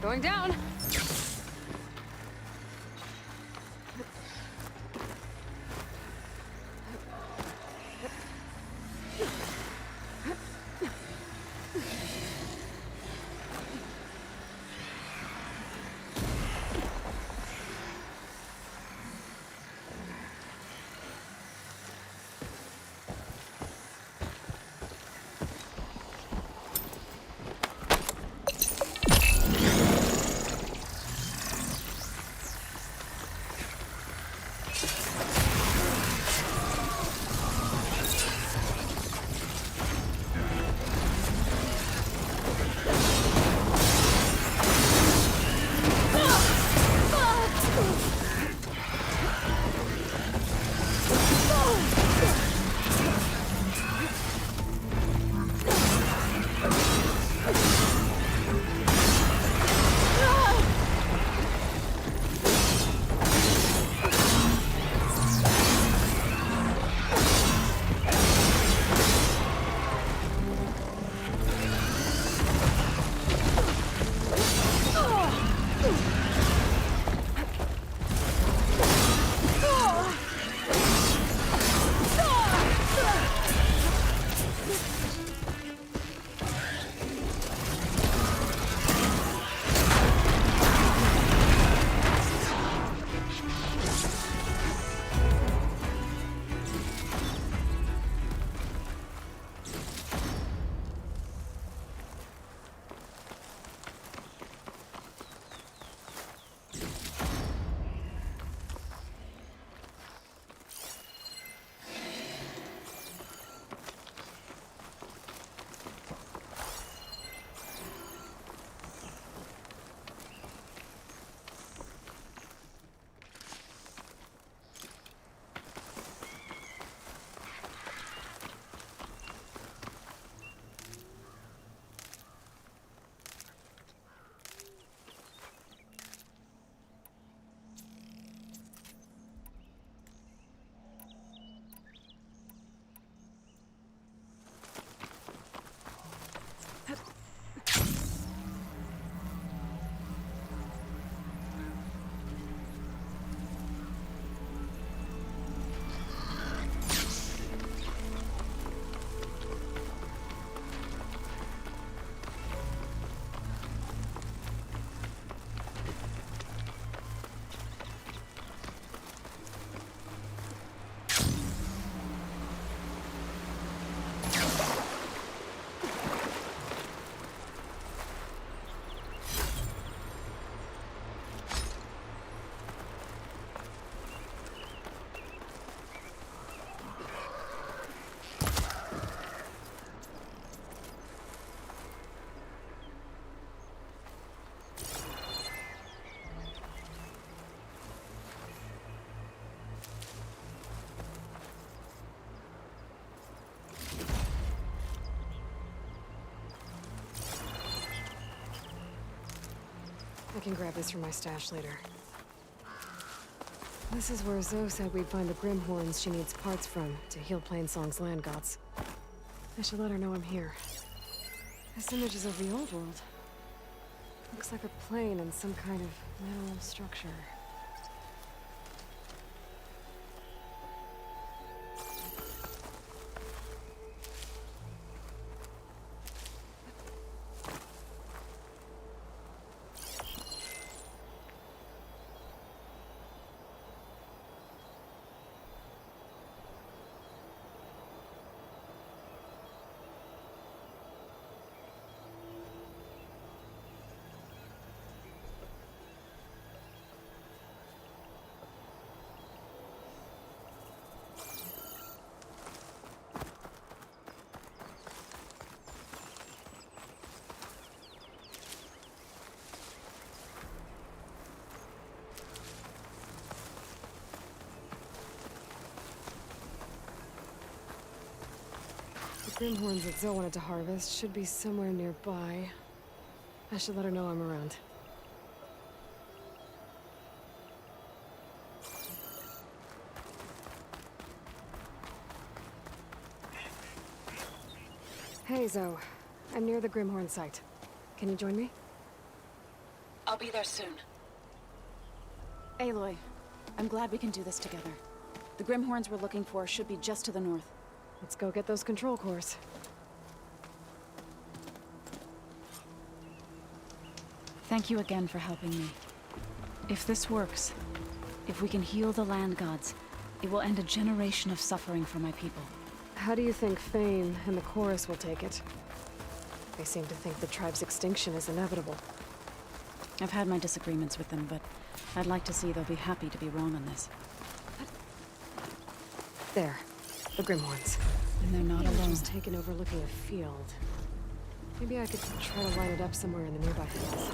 Going down. can grab this from my stash later. This is where Zoe said we'd find the Grimhorns she needs parts from to heal Plainsong's land gods. I should let her know I'm here. This image is of the old world. Looks like a plane and some kind of metal structure. The Grimhorns that Zoe wanted to harvest should be somewhere nearby. I should let her know I'm around. Hey, Zoe. I'm near the Grimhorn site. Can you join me? I'll be there soon. Aloy, I'm glad we can do this together. The Grimhorns we're looking for should be just to the north. Let's go get those control cores. Thank you again for helping me. If this works, if we can heal the land gods, it will end a generation of suffering for my people. How do you think Fane and the Chorus will take it? They seem to think the tribe's extinction is inevitable. I've had my disagreements with them, but I'd like to see they'll be happy to be wrong on this. There. The Grimhorns. And they're not alone. Just taken overlooking a field. Maybe I could try to line it up somewhere in the nearby hills.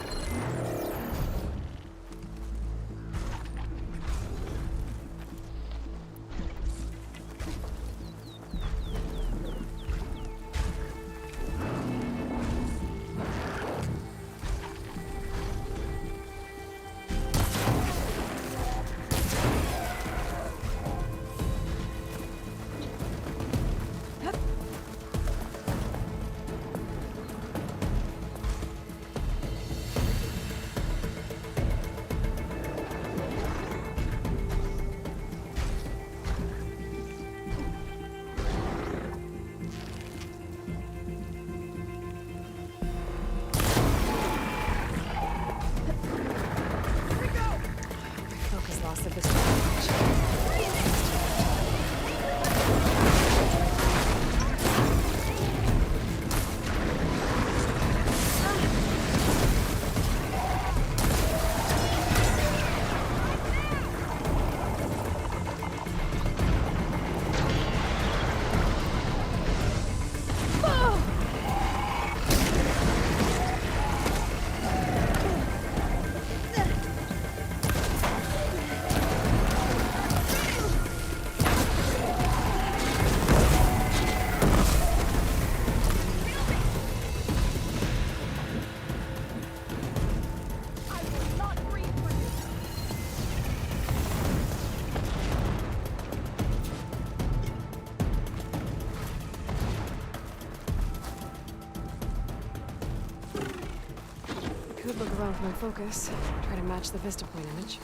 Could look around for my focus. Try to match the Vista Point image.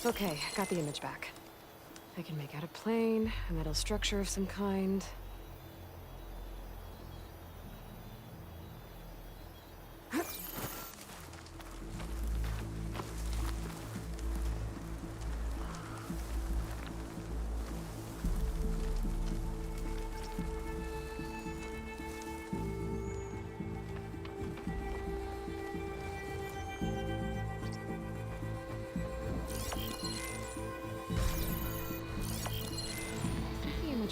Okay, got the image back. I can make out a plane, a metal structure of some kind.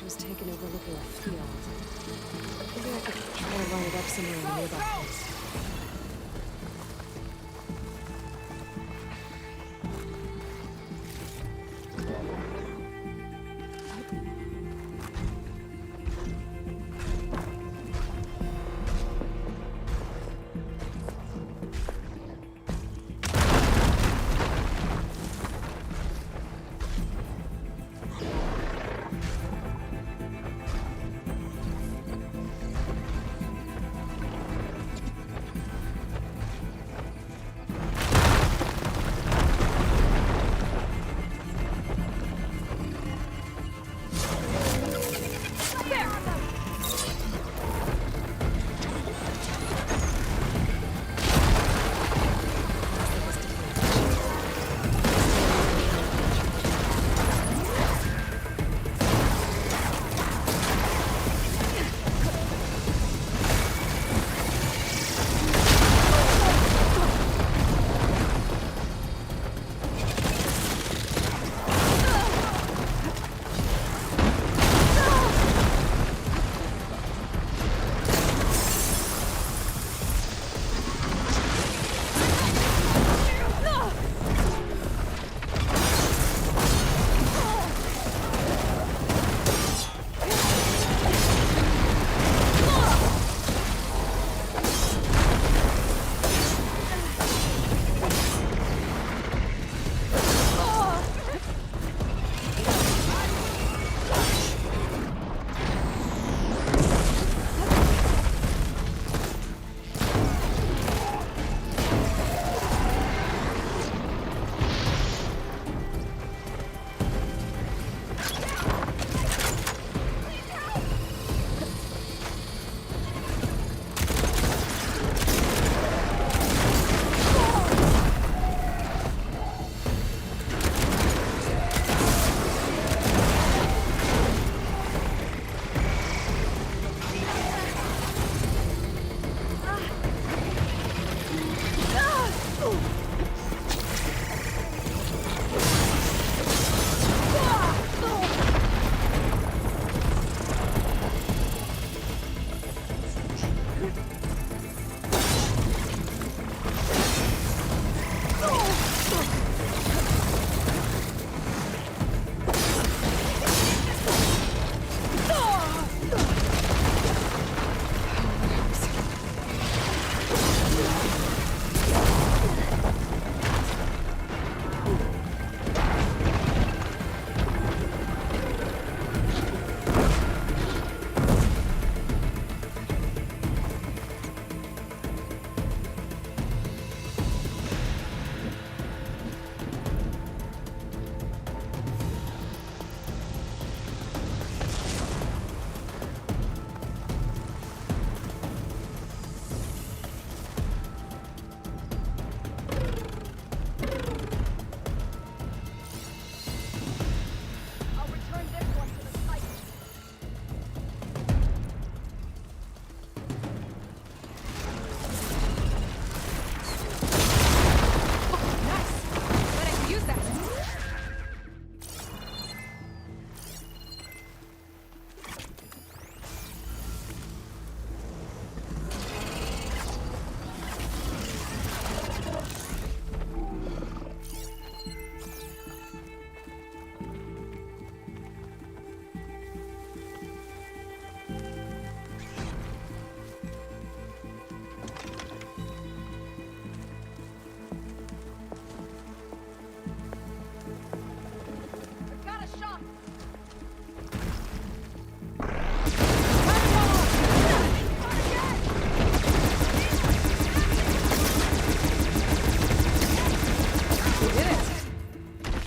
Was taken overlooking a field. Maybe I could try to line it up somewhere in the nearby place.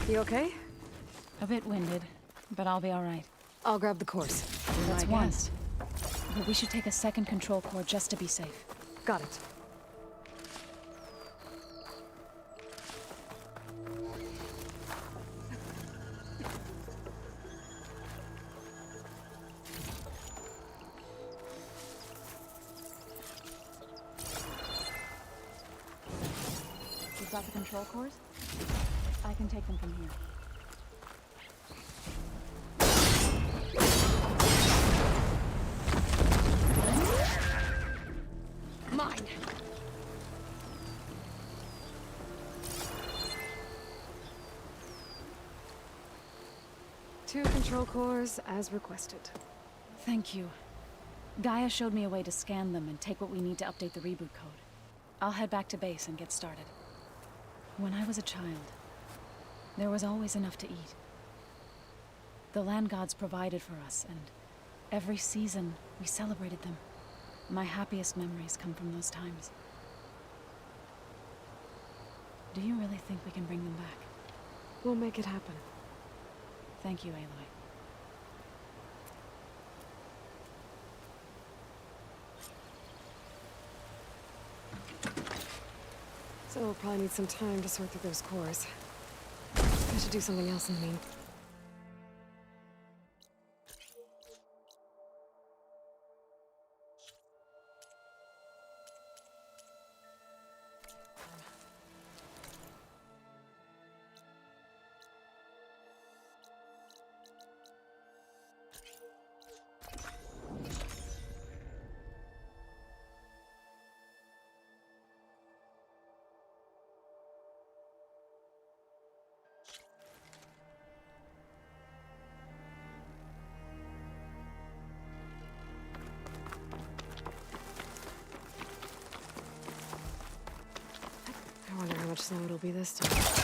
You okay? A bit winded, but I'll be all right. I'll grab the course. That's one. But we should take a second control core just to be safe. Got it. You've got the control cores? I can take them from here. Mine! Two control cores, as requested. Thank you. Gaia showed me a way to scan them and take what we need to update the reboot code. I'll head back to base and get started. When I was a child, there was always enough to eat. The land gods provided for us, and every season we celebrated them. My happiest memories come from those times. Do you really think we can bring them back? We'll make it happen. Thank you, Aloy. So we'll probably need some time to sort through those cores. I should do something else in the meantime. I wonder how much snow it'll be this time.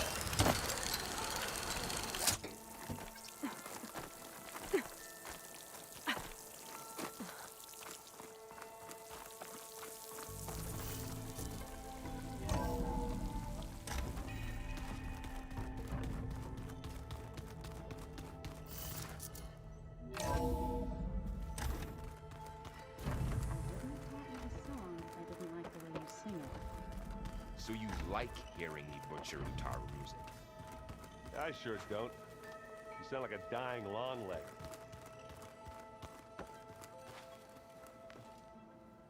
So you like hearing me butcher Utaru music? I sure don't. You sound like a dying longleg.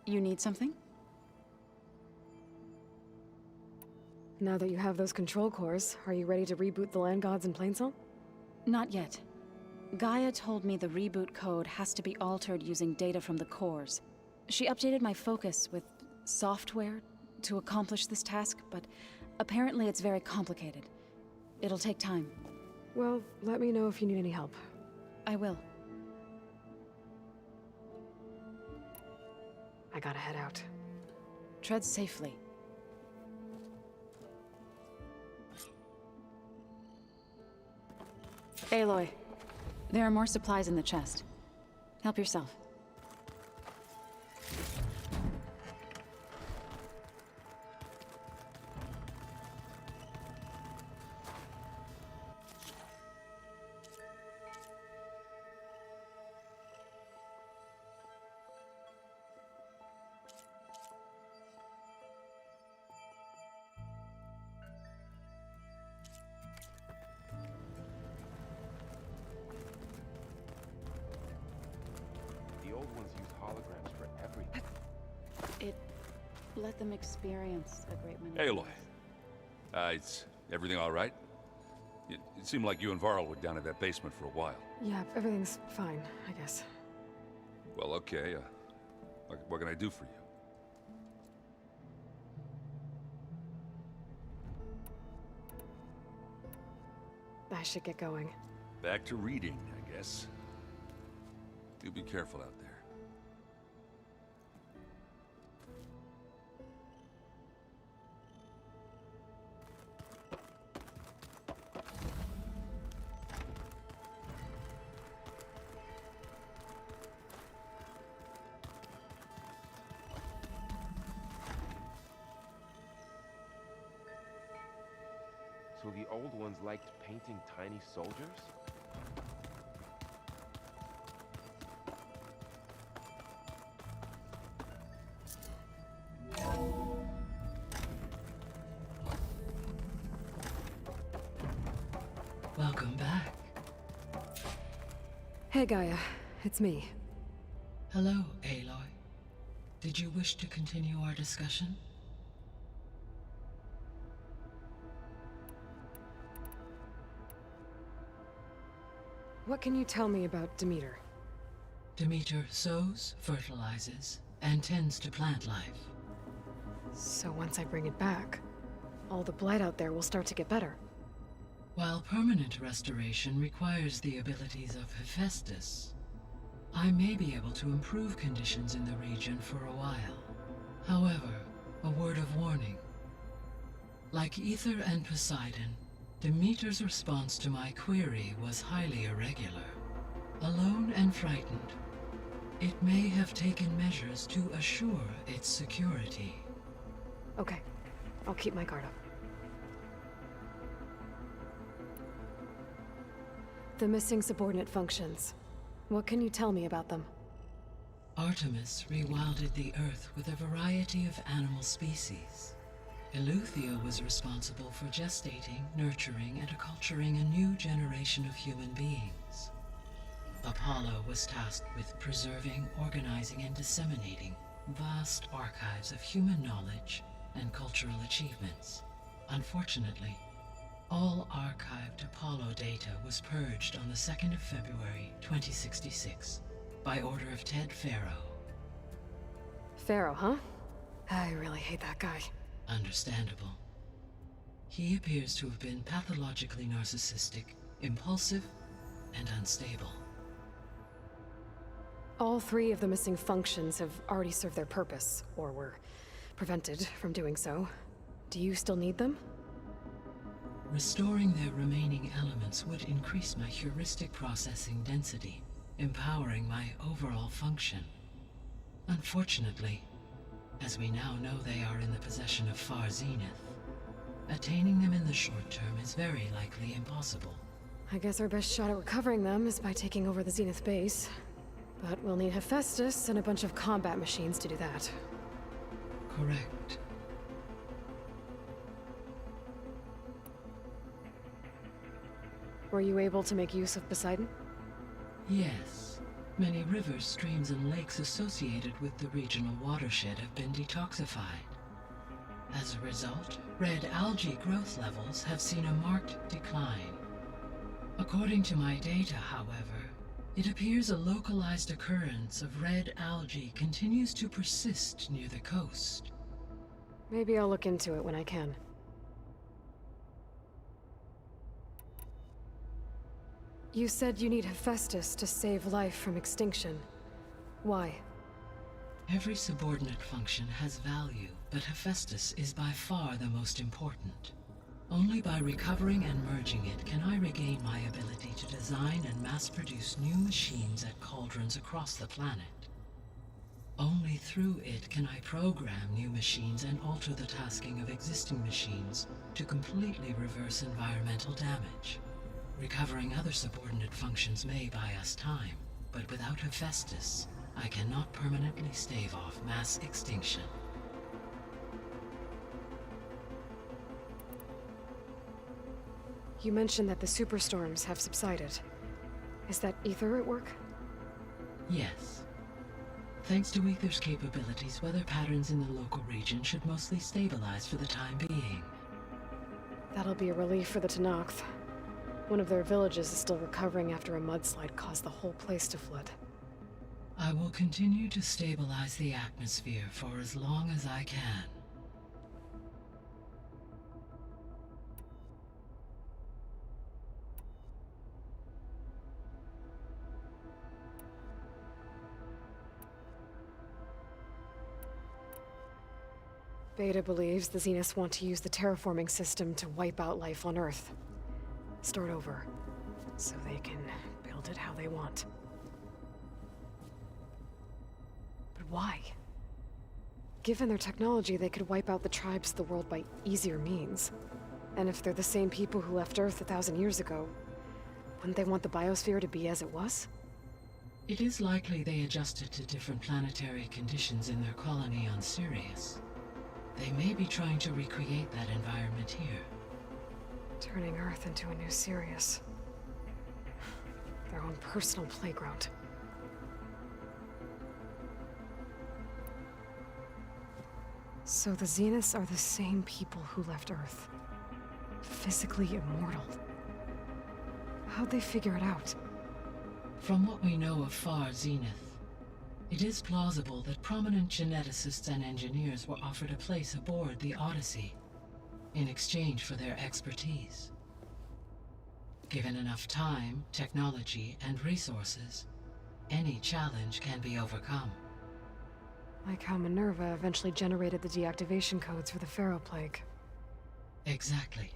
You need something? Now that you have those control cores, are you ready to reboot the land gods in Plainsong? Not yet. Gaia told me the reboot code has to be altered using data from the cores. She updated my focus with software to accomplish this task, but apparently it's very complicated. It'll take time. Well, let me know if you need any help. I will. I gotta head out. Tread safely. Aloy, there are more supplies in the chest. Help yourself. The old ones use holograms for everything. It let them experience a great many. Aloy. Is everything all right? It seemed like you and Varl were down in that basement for a while. Yeah, everything's fine, I guess. Well, okay. What can I do for you? I should get going. Back to reading, I guess. You be careful out there. So the old ones liked painting tiny soldiers? Welcome back. Hey, Gaia. It's me. Hello, Aloy. Did you wish to continue our discussion? What can you tell me about Demeter? Demeter sows, fertilizes, and tends to plant life. So once I bring it back, all the blight out there will start to get better. While permanent restoration requires the abilities of Hephaestus, I may be able to improve conditions in the region for a while. However, a word of warning. Like Ether and Poseidon, Demeter's response to my query was highly irregular. Alone and frightened, it may have taken measures to assure its security. Okay, I'll keep my guard up. The missing subordinate functions. What can you tell me about them? Artemis rewilded the Earth with a variety of animal species. Eleuthia was responsible for gestating, nurturing, and acculturating a new generation of human beings. Apollo was tasked with preserving, organizing, and disseminating vast archives of human knowledge and cultural achievements. Unfortunately, all archived Apollo data was purged on the 2nd of February, 2066, by order of Ted Faro. Faro, huh? I really hate that guy. Understandable. He appears to have been pathologically narcissistic, impulsive, and unstable. All 3 of the missing functions have already served their purpose, or were prevented from doing so. Do you still need them? Restoring their remaining elements would increase my heuristic processing density, empowering my overall function. Unfortunately, as we now know they are in the possession of Far Zenith, attaining them in the short term is very likely impossible. I guess our best shot at recovering them is by taking over the Zenith base. But we'll need Hephaestus and a bunch of combat machines to do that. Correct. Were you able to make use of Poseidon? Yes. Many rivers, streams, and lakes associated with the regional watershed have been detoxified. As a result, red algae growth levels have seen a marked decline. According to my data, however, It appears a localized occurrence of red algae continues to persist near the coast. Maybe I'll look into it when I can. You said you need Hephaestus to save life from extinction. Why? Every subordinate function has value, but Hephaestus is by far the most important. Only by recovering and merging it can I regain my ability to design and mass-produce new machines at cauldrons across the planet. Only through it can I program new machines and alter the tasking of existing machines to completely reverse environmental damage. Recovering other subordinate functions may buy us time, but without Hephaestus, I cannot permanently stave off mass extinction. You mentioned that the superstorms have subsided. Is that Ether at work? Yes. Thanks to Ether's capabilities, weather patterns in the local region should mostly stabilize for the time being. That'll be a relief for the Tenakth. One of their villages is still recovering after a mudslide caused the whole place to flood. I will continue to stabilize the atmosphere for as long as I can. Beta believes the Zeniths want to use the terraforming system to wipe out life on Earth. Start over, so they can build it how they want. But why? Given their technology, they could wipe out the tribes of the world by easier means. And if they're the same people who left Earth 1,000 years ago, wouldn't they want the biosphere to be as it was? It is likely they adjusted to different planetary conditions in their colony on Sirius. They may be trying to recreate that environment here. Turning Earth into a new Sirius. Their own personal playground. So the Zeniths are the same people who left Earth. Physically immortal. How'd they figure it out? From what we know of Far Zenith, it is plausible that prominent geneticists and engineers were offered a place aboard the Odyssey in exchange for their expertise. Given enough time, technology, and resources, any challenge can be overcome. Like how Minerva eventually generated the deactivation codes for the Pharaoh Plague. Exactly.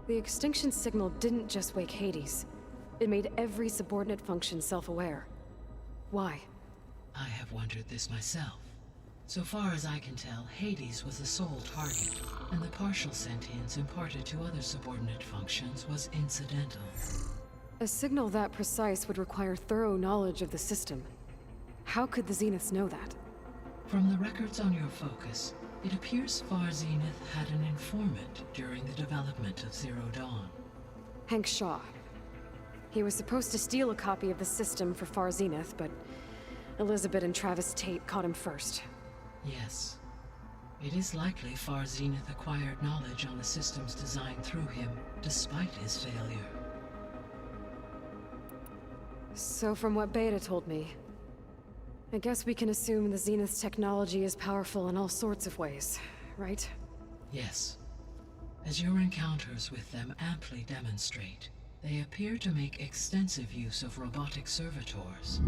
The extinction signal didn't just wake Hades. It made every subordinate function self-aware. Why? I have wondered this myself. So far as I can tell, Hades was the sole target, and the partial sentience imparted to other subordinate functions was incidental. A signal that precise would require thorough knowledge of the system. How could the Zeniths know that? From the records on your focus, it appears Far Zenith had an informant during the development of Zero Dawn. Hank Shaw. He was supposed to steal a copy of the system for Far Zenith, but Elizabeth and Travis Tate caught him first. Yes. It is likely Far Zenith acquired knowledge on the systems designed through him, despite his failure. So from what Beta told me, I guess we can assume the Zenith's technology is powerful in all sorts of ways, right? Yes. As your encounters with them amply demonstrate, they appear to make extensive use of robotic servitors.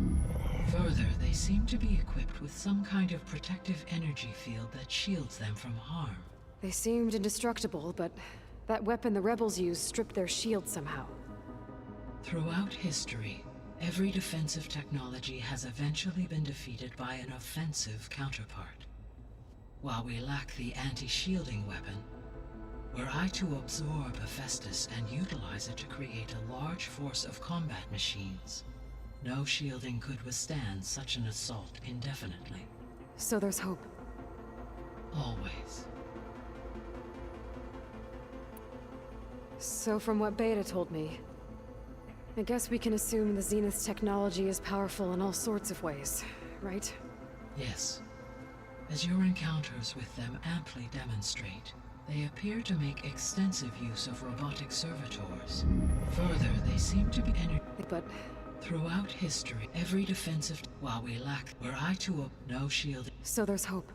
Further, they seem to be equipped with some kind of protective energy field that shields them from harm. They seemed indestructible, but that weapon the rebels used stripped their shield somehow. Throughout history, every defensive technology has eventually been defeated by an offensive counterpart. While we lack the anti-shielding weapon, were I to absorb Hephaestus and utilize it to create a large force of combat machines, no shielding could withstand such an assault indefinitely. So there's hope. Always. So from what Beta told me, I guess we can assume the Zenith's technology is powerful in all sorts of ways, right? Yes. As your encounters with them amply demonstrate, They appear to make extensive use of robotic servitors. Further, they seem to be But throughout history, every defensive while we lack were I to no shield. So there's hope.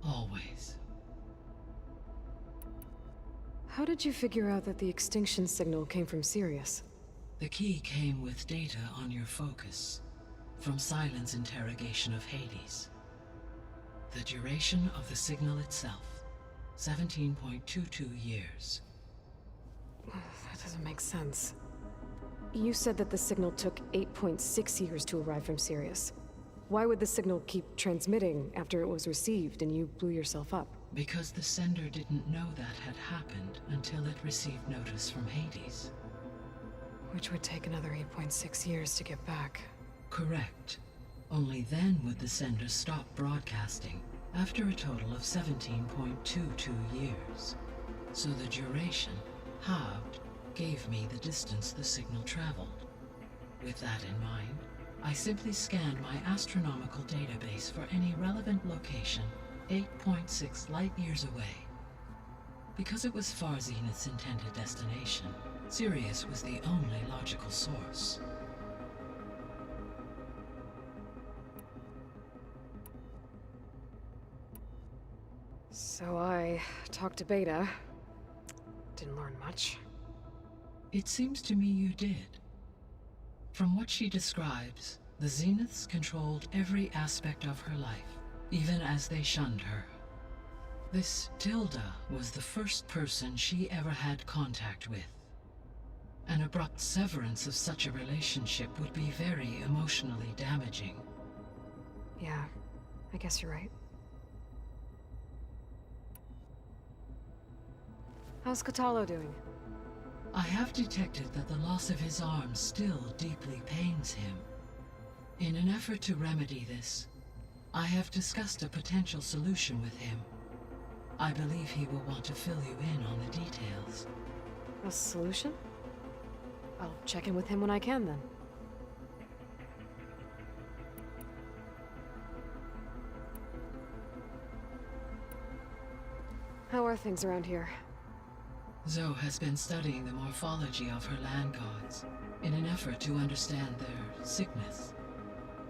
Always. How did you figure out that the extinction signal came from Sirius? The key came with data on your focus, from Silent's interrogation of Hades. The duration of the signal itself, 17.22 years. That doesn't make sense. You said that the signal took 8.6 years to arrive from Sirius. Why would the signal keep transmitting after it was received and you blew yourself up? Because the sender didn't know that had happened until it received notice from Hades. Which would take another 8.6 years to get back. Correct. Only then would the sender stop broadcasting, after a total of 17.22 years. So the duration, halved, gave me the distance the signal traveled. With that in mind, I simply scanned my astronomical database for any relevant location 8.6 light-years away. Because it was Far Zenith's intended destination, Sirius was the only logical source. So I talked to Beta. Didn't learn much. It seems to me you did. From what she describes, the Zeniths controlled every aspect of her life, even as they shunned her. This Tilda was the first person she ever had contact with. An abrupt severance of such a relationship would be very emotionally damaging. Yeah, I guess you're right. How's Kotallo doing? I have detected that the loss of his arm still deeply pains him. In an effort to remedy this, I have discussed a potential solution with him. I believe he will want to fill you in on the details. A solution? I'll check in with him when I can, then. How are things around here? Zoe has been studying the morphology of her land gods in an effort to understand their sickness.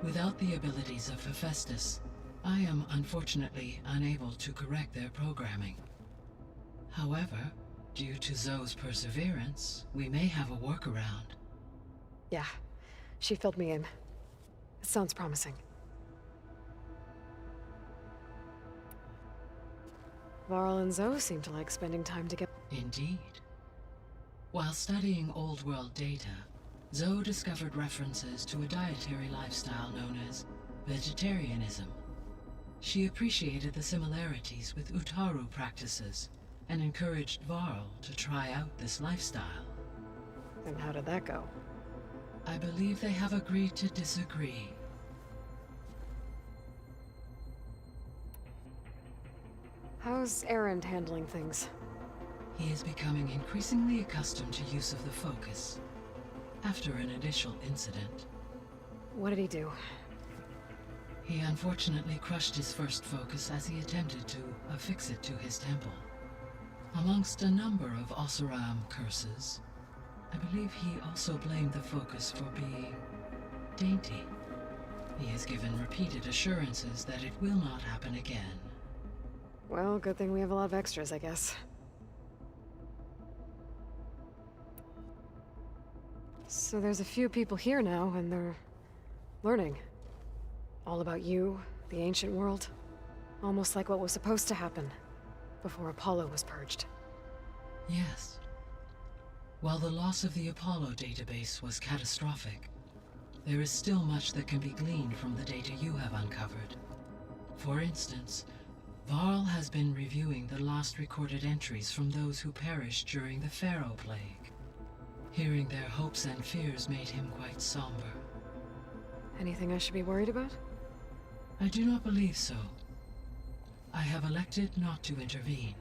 Without the abilities of Hephaestus, I am unfortunately unable to correct their programming. However, due to Zoe's perseverance, we may have a workaround. Yeah, she filled me in. It sounds promising. Varl and Zoe seem to like spending time together. Indeed. While studying Old World data, Zoe discovered references to a dietary lifestyle known as vegetarianism. She appreciated the similarities with Utaru practices and encouraged Varl to try out this lifestyle. And how did that go? I believe they have agreed to disagree. How's Erend handling things? He is becoming increasingly accustomed to use of the focus, after an initial incident. What did he do? He unfortunately crushed his first focus as he attempted to affix it to his temple. Amongst a number of Oseram curses, I believe he also blamed the focus for being dainty. He has given repeated assurances that it will not happen again. Well, good thing we have a lot of extras, I guess. So there's a few people here now, and they're learning. All about you, the ancient world. Almost like what was supposed to happen before Apollo was purged. Yes. While the loss of the Apollo database was catastrophic, there is still much that can be gleaned from the data you have uncovered. For instance, Varl has been reviewing the last recorded entries from those who perished during the Pharaoh Plague. Hearing their hopes and fears made him quite somber. Anything I should be worried about? I do not believe so. I have elected not to intervene,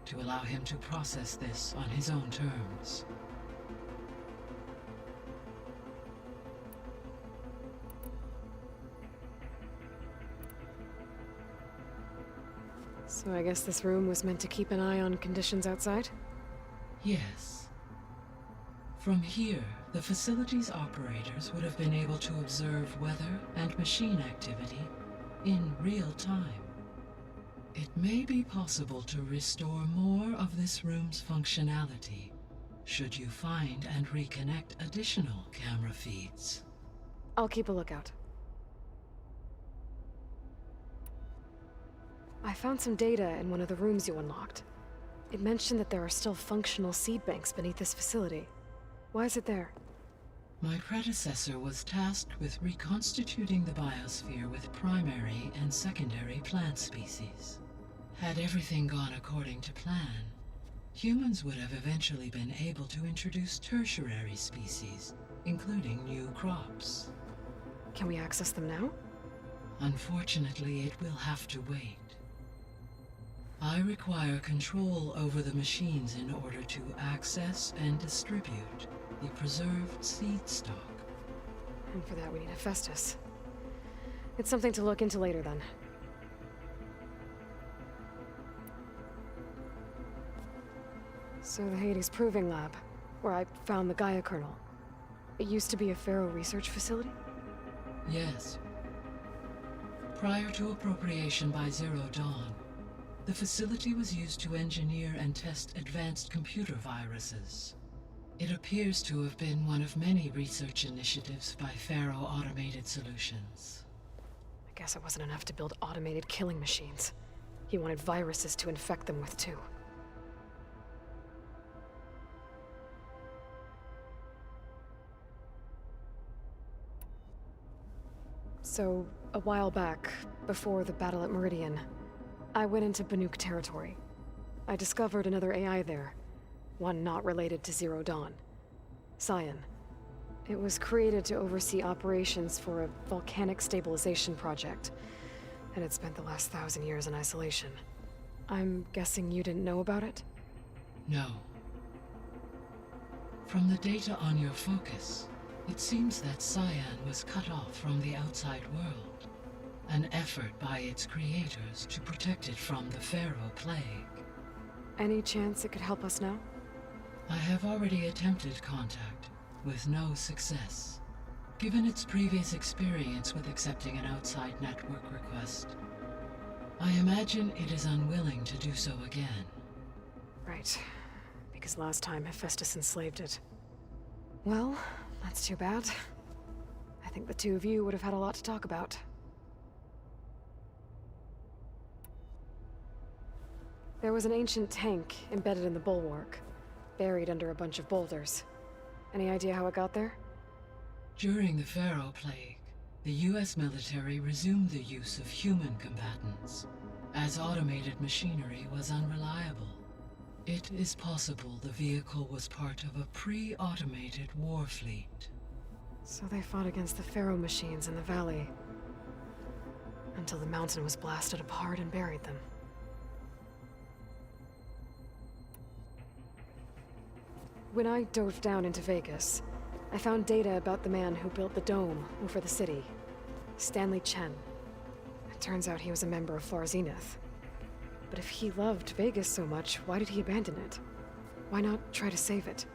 to allow him to process this on his own terms. So I guess this room was meant to keep an eye on conditions outside? Yes. From here, the facility's operators would have been able to observe weather and machine activity in real time. It may be possible to restore more of this room's functionality, should you find and reconnect additional camera feeds. I'll keep a lookout. I found some data in one of the rooms you unlocked. It mentioned that there are still functional seed banks beneath this facility. Why is it there? My predecessor was tasked with reconstituting the biosphere with primary and secondary plant species. Had everything gone according to plan, humans would have eventually been able to introduce tertiary species, including new crops. Can we access them now? Unfortunately, it will have to wait. I require control over the machines in order to access and distribute the preserved seed stock. And for that we need Hephaestus. It's something to look into later then. So the Hades Proving Lab, where I found the Gaia kernel. It used to be a Pharaoh research facility? Yes. Prior to appropriation by Zero Dawn, the facility was used to engineer and test advanced computer viruses. It appears to have been one of many research initiatives by Pharaoh Automated Solutions. I guess it wasn't enough to build automated killing machines. He wanted viruses to infect them with too. So, a while back, before the battle at Meridian, I went into Banuk territory. I discovered another AI there, one not related to Zero Dawn. Cyan. It was created to oversee operations for a volcanic stabilization project, and it spent the last 1,000 years in isolation. I'm guessing you didn't know about it? No. From the data on your focus, it seems that Cyan was cut off from the outside world, an effort by its creators to protect it from the Pharaoh Plague. Any chance it could help us now? I have already attempted contact, with no success. Given its previous experience with accepting an outside network request, I imagine it is unwilling to do so again. Right. Because last time Hephaestus enslaved it. Well, that's too bad. I think the two of you would have had a lot to talk about. There was an ancient tank embedded in the bulwark, buried under a bunch of boulders. Any idea how it got there? During the Pharaoh Plague, the US military resumed the use of human combatants, as automated machinery was unreliable. It is possible the vehicle was part of a pre-automated war fleet. So they fought against the Pharaoh machines in the valley, until the mountain was blasted apart and buried them. When I dove down into Vegas, I found data about the man who built the dome over the city, Stanley Chen. It turns out he was a member of Far Zenith. But if he loved Vegas so much, why did he abandon it? Why not try to save it?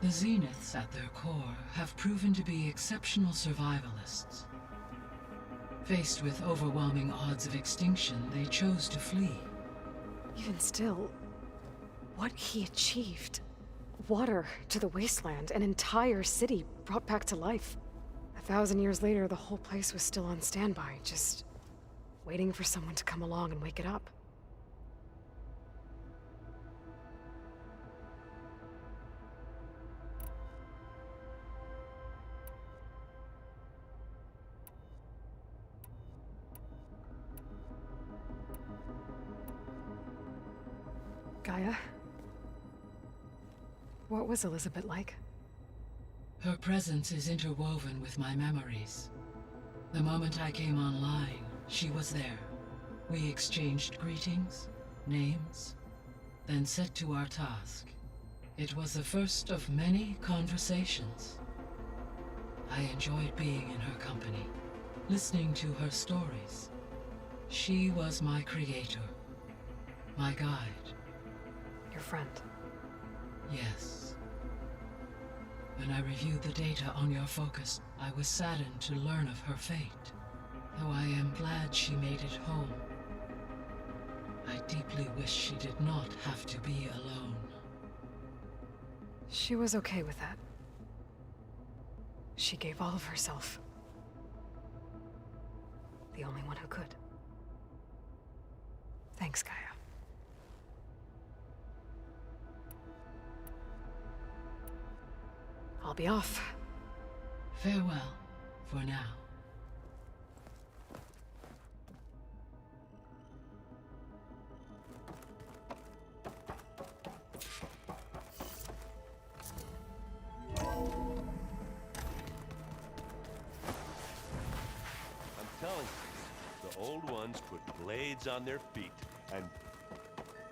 The Zeniths at their core have proven to be exceptional survivalists. Faced with overwhelming odds of extinction, they chose to flee. Even still, what he achieved. Water to the wasteland, an entire city brought back to life. 1,000 years later, the whole place was still on standby, just waiting for someone to come along and wake it up. Gaia? What was Elizabeth like? Her presence is interwoven with my memories. The moment I came online, she was there. We exchanged greetings, names, then set to our task. It was the first of many conversations. I enjoyed being in her company, listening to her stories. She was my creator, My guide. Your friend. Yes. When I reviewed the data on your focus, I was saddened to learn of her fate, though I am glad she made it home. I deeply wish she did not have to be alone. She was okay with that. She gave all of herself. The only one who could. Thanks, Gaia. I'll be off. Farewell, for now. I'm telling you, the old ones put blades on their feet and...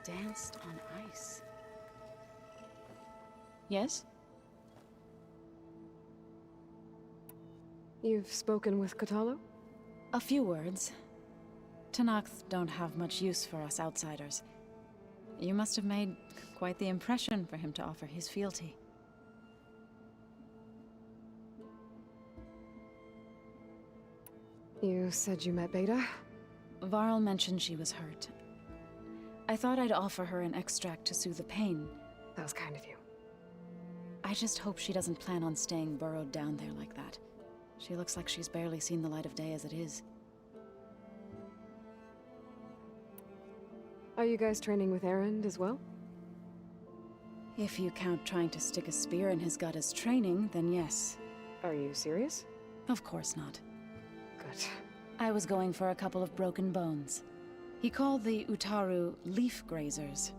Danced on ice. Yes? You've spoken with Kotallo? A few words. Tenakth don't have much use for us outsiders. You must have made quite the impression for him to offer his fealty. You said you met Beta? Varl mentioned she was hurt. I thought I'd offer her an extract to soothe the pain. That was kind of you. I just hope she doesn't plan on staying burrowed down there like that. She looks like she's barely seen the light of day as it is. Are you guys training with Erend as well? If you count trying to stick a spear in his gut as training, then yes. Are you serious? Of course not. Good. I was going for a couple of broken bones. He called the Utaru leaf grazers.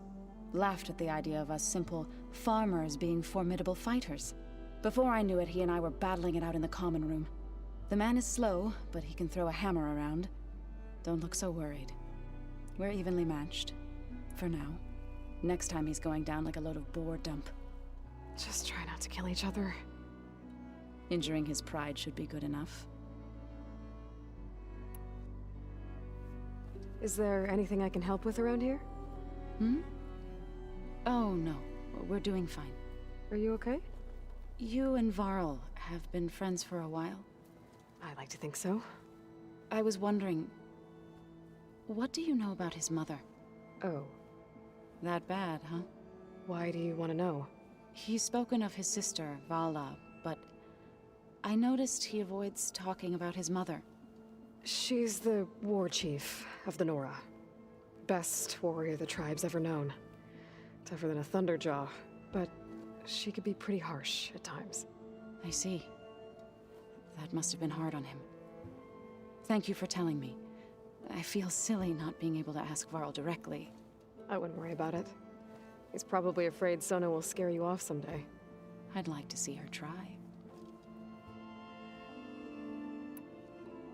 Laughed at the idea of us simple farmers being formidable fighters. Before I knew it, he and I were battling it out in the common room. The man is slow, but he can throw a hammer around. Don't look so worried. We're evenly matched. For now. Next time he's going down like a load of boar dump. Just try not to kill each other. Injuring his pride should be good enough. Is there anything I can help with around here? Hmm? Oh, no. We're doing fine. Are you okay? You and Varl have been friends for a while. I like to think so. I was wondering, what do you know about his mother? Oh. That bad, huh? Why do you want to know? He's spoken of his sister, Vala, but I noticed he avoids talking about his mother. She's the war chief of the Nora. Best warrior the tribe's ever known. Tougher than a Thunderjaw, but she could be pretty harsh at times. I see. That must have been hard on him. Thank you for telling me. I feel silly not being able to ask Varl directly. I wouldn't worry about it. He's probably afraid Sona will scare you off someday. I'd like to see her try.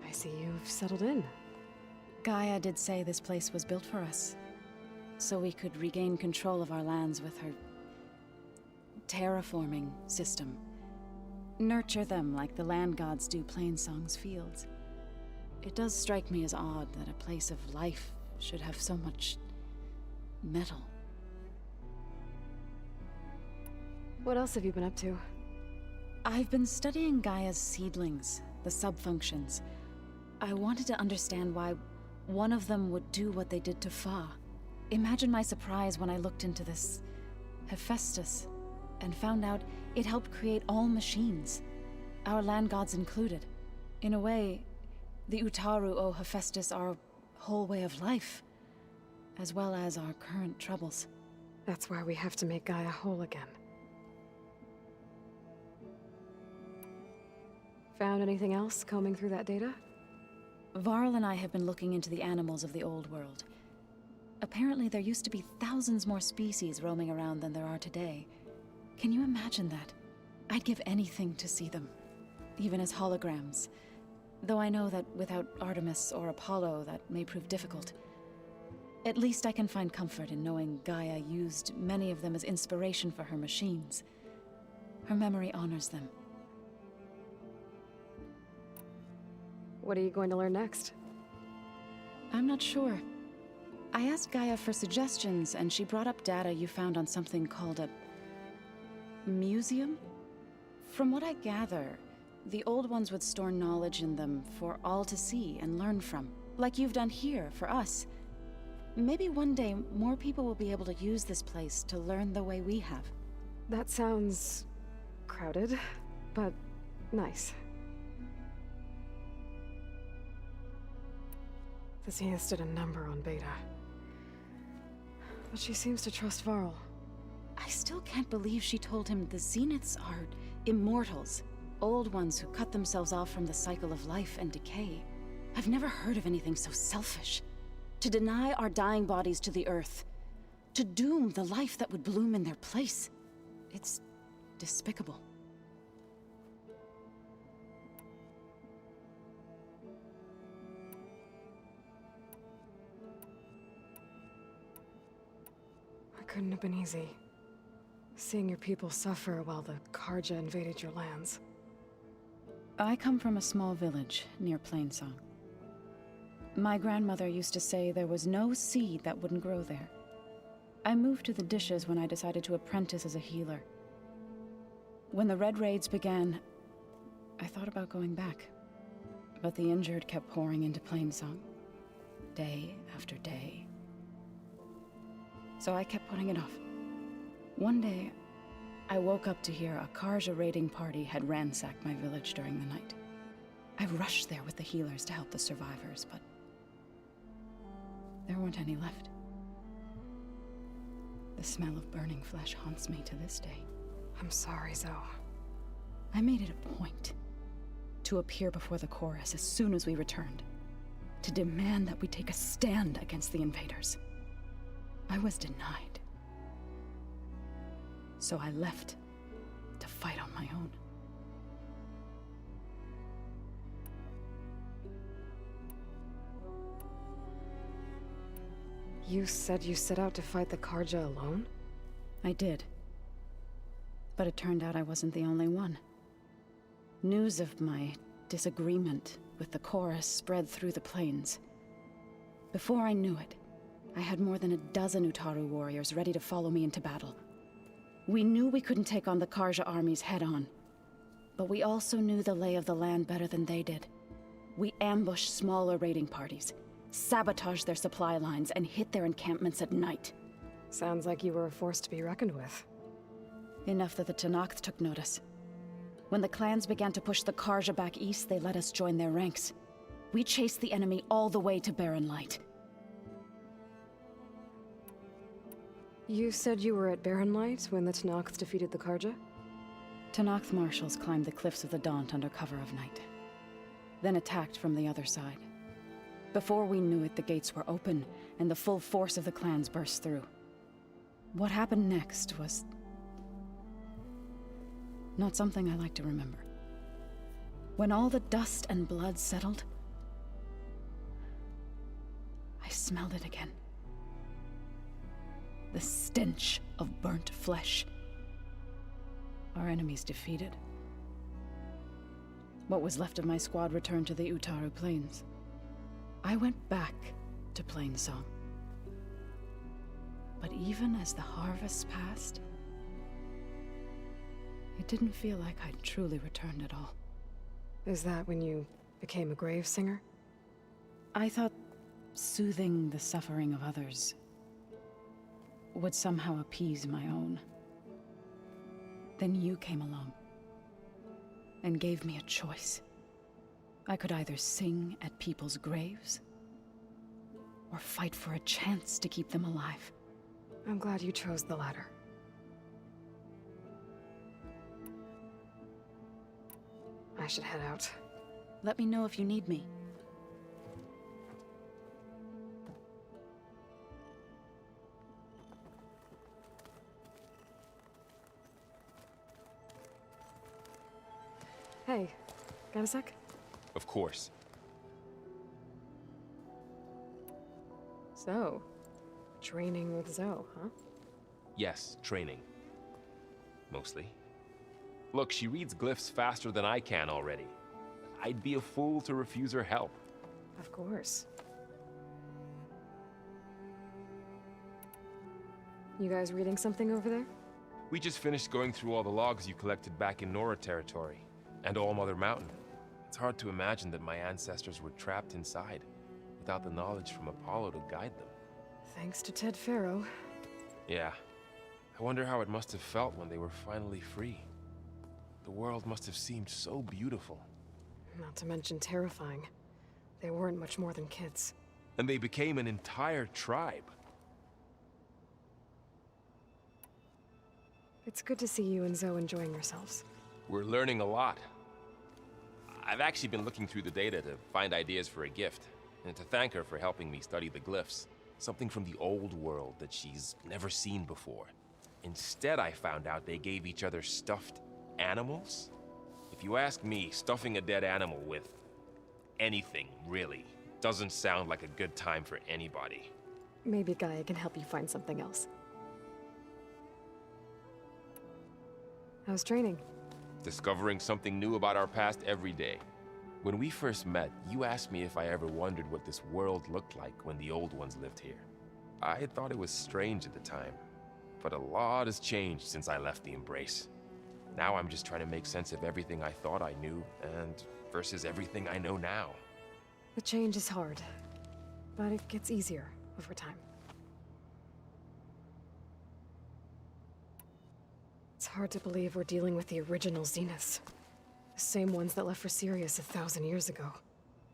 I see you've settled in. Gaia did say this place was built for us, so we could regain control of our lands with her terraforming system. Nurture them like the land gods do Plainsong's fields. It does strike me as odd that a place of life should have so much metal. What else have you been up to? I've been studying Gaia's seedlings, the subfunctions. I wanted to understand why one of them would do what they did to Fa. Imagine my surprise when I looked into this Hephaestus and found out it helped create all machines, our land gods included. In a way, the Utaru owe Hephaestus our whole way of life, as well as our current troubles. That's why we have to make Gaia whole again. Found anything else combing through that data? Varl and I have been looking into the animals of the old world. Apparently there used to be thousands more species roaming around than there are today. Can you imagine that? I'd give anything to see them, even as holograms. Though I know that without Artemis or Apollo, that may prove difficult. At least I can find comfort in knowing Gaia used many of them as inspiration for her machines. Her memory honors them. What are you going to learn next? I'm not sure. I asked Gaia for suggestions, and she brought up data you found on something called a museum? From what I gather, the old ones would store knowledge in them for all to see and learn from, like you've done here for us. Maybe one day more people will be able to use this place to learn the way we have. That sounds crowded, but nice. The Zeniths did a number on Beta. But she seems to trust Varl. I still can't believe she told him the Zeniths are immortals. Old ones who cut themselves off from the cycle of life and decay. I've never heard of anything so selfish. To deny our dying bodies to the Earth. To doom the life that would bloom in their place. It's despicable. It couldn't have been easy. Seeing your people suffer while the Karja invaded your lands. I come from a small village near Plainsong. My grandmother used to say there was no seed that wouldn't grow there. I moved to the Dishes when I decided to apprentice as a healer. When the Red Raids began, I thought about going back. But the injured kept pouring into Plainsong, day after day. So I kept putting it off. One day, I woke up to hear a Karja raiding party had ransacked my village during the night. I rushed there with the healers to help the survivors, but there weren't any left. The smell of burning flesh haunts me to this day. I'm sorry, Zoe. I made it a point to appear before the chorus as soon as we returned, to demand that we take a stand against the invaders. I was denied. So I left to fight on my own. You said you set out to fight the Karja alone? I did. But it turned out I wasn't the only one. News of my disagreement with the chorus spread through the plains. Before I knew it, I had more than a dozen Utaru warriors ready to follow me into battle. We knew we couldn't take on the Karja armies head-on, but we also knew the lay of the land better than they did. We ambushed smaller raiding parties, sabotaged their supply lines, and hit their encampments at night. Sounds like you were a force to be reckoned with. Enough that the Tenakth took notice. When the clans began to push the Karja back east, they let us join their ranks. We chased the enemy all the way to Barren Light. You said you were at Barren Light when the Tenakth defeated the Karja? Tenakth marshals climbed the cliffs of the Daunt under cover of night, then attacked from the other side. Before we knew it, the gates were open, and the full force of the clans burst through. What happened next was not something I like to remember. When all the dust and blood settled, I smelled it again. The stench of burnt flesh. Our enemies defeated. What was left of my squad returned to the Utaru Plains. I went back to Plainsong. But even as the harvest passed, it didn't feel like I'd truly returned at all. Is that when you became a grave singer? I thought soothing the suffering of others would somehow appease my own. Then you came along and gave me a choice. I could either sing at people's graves or fight for a chance to keep them alive. I'm glad you chose the latter. I should head out. Let me know if you need me. Hey, got a sec? Of course. So, training with Zoe, huh? Yes, training. Mostly. Look, she reads glyphs faster than I can already. I'd be a fool to refuse her help. Of course. You guys reading something over there? We just finished going through all the logs you collected back in Nora territory, and All Mother Mountain. It's hard to imagine that my ancestors were trapped inside, without the knowledge from Apollo to guide them. Thanks to Ted Faro. Yeah. I wonder how it must have felt when they were finally free. The world must have seemed so beautiful. Not to mention terrifying. They weren't much more than kids. And they became an entire tribe. It's good to see you and Zoe enjoying yourselves. We're learning a lot. I've actually been looking through the data to find ideas for a gift, and to thank her for helping me study the glyphs. Something from the old world that she's never seen before. Instead, I found out they gave each other stuffed animals. If you ask me, stuffing a dead animal with anything, really, doesn't sound like a good time for anybody. Maybe Gaia can help you find something else. How's training? Discovering something new about our past every day. When we first met, you asked me if I ever wondered what this world looked like when the old ones lived here. I had thought it was strange at the time, but a lot has changed since I left the Embrace. Now I'm just trying to make sense of everything I thought I knew, and versus everything I know now. The change is hard, but it gets easier over time. It's hard to believe we're dealing with the original Zeniths. The same ones that left for Sirius 1,000 years ago.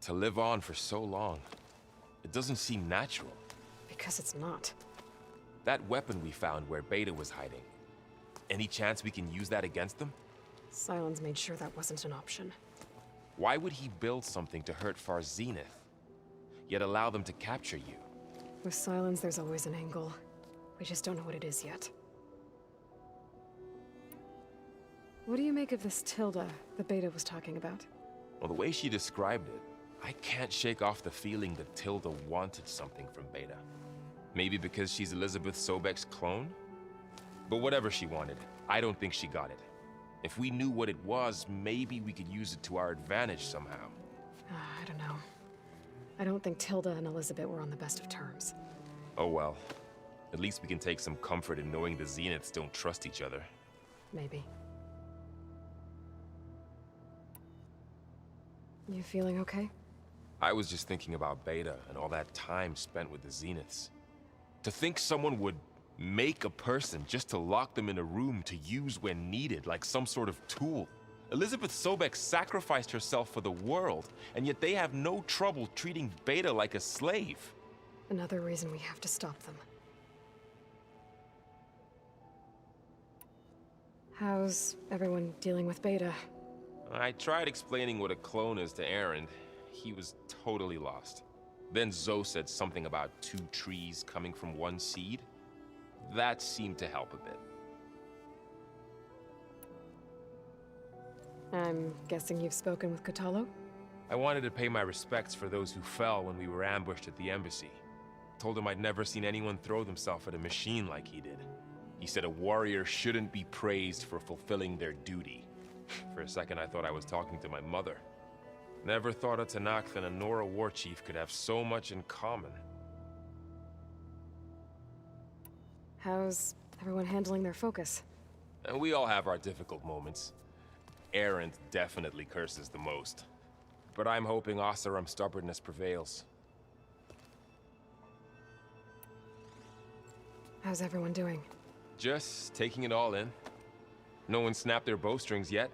To live on for so long, it doesn't seem natural. Because it's not. That weapon we found where Beta was hiding. Any chance we can use that against them? Sylens made sure that wasn't an option. Why would he build something to hurt Far Zenith, yet allow them to capture you? With Sylens, there's always an angle. We just don't know what it is yet. What do you make of this Tilda that Beta was talking about? Well, the way she described it, I can't shake off the feeling that Tilda wanted something from Beta. Maybe because she's Elizabeth Sobek's clone? But whatever she wanted, I don't think she got it. If we knew what it was, maybe we could use it to our advantage somehow. I don't know. I don't think Tilda and Elizabeth were on the best of terms. Oh well. At least we can take some comfort in knowing the Zeniths don't trust each other. Maybe. You feeling okay? I was just thinking about Beta and all that time spent with the Zeniths. To think someone would make a person just to lock them in a room to use when needed, like some sort of tool. Elizabeth Sobek sacrificed herself for the world, and yet they have no trouble treating Beta like a slave. Another reason we have to stop them. How's everyone dealing with Beta? I tried explaining what a clone is to Aaron. He was totally lost. Then Zoe said something about 2 trees coming from 1 seed. That seemed to help a bit. I'm guessing you've spoken with Kotallo? I wanted to pay my respects for those who fell when we were ambushed at the embassy. Told him I'd never seen anyone throw themselves at a machine like he did. He said a warrior shouldn't be praised for fulfilling their duty. For a second, I thought I was talking to my mother. Never thought a Tenakth and a Nora war chief could have so much in common. How's everyone handling their focus? And we all have our difficult moments. Arendt definitely curses the most. But I'm hoping Oseram's stubbornness prevails. How's everyone doing? Just taking it all in. No one snapped their bowstrings yet.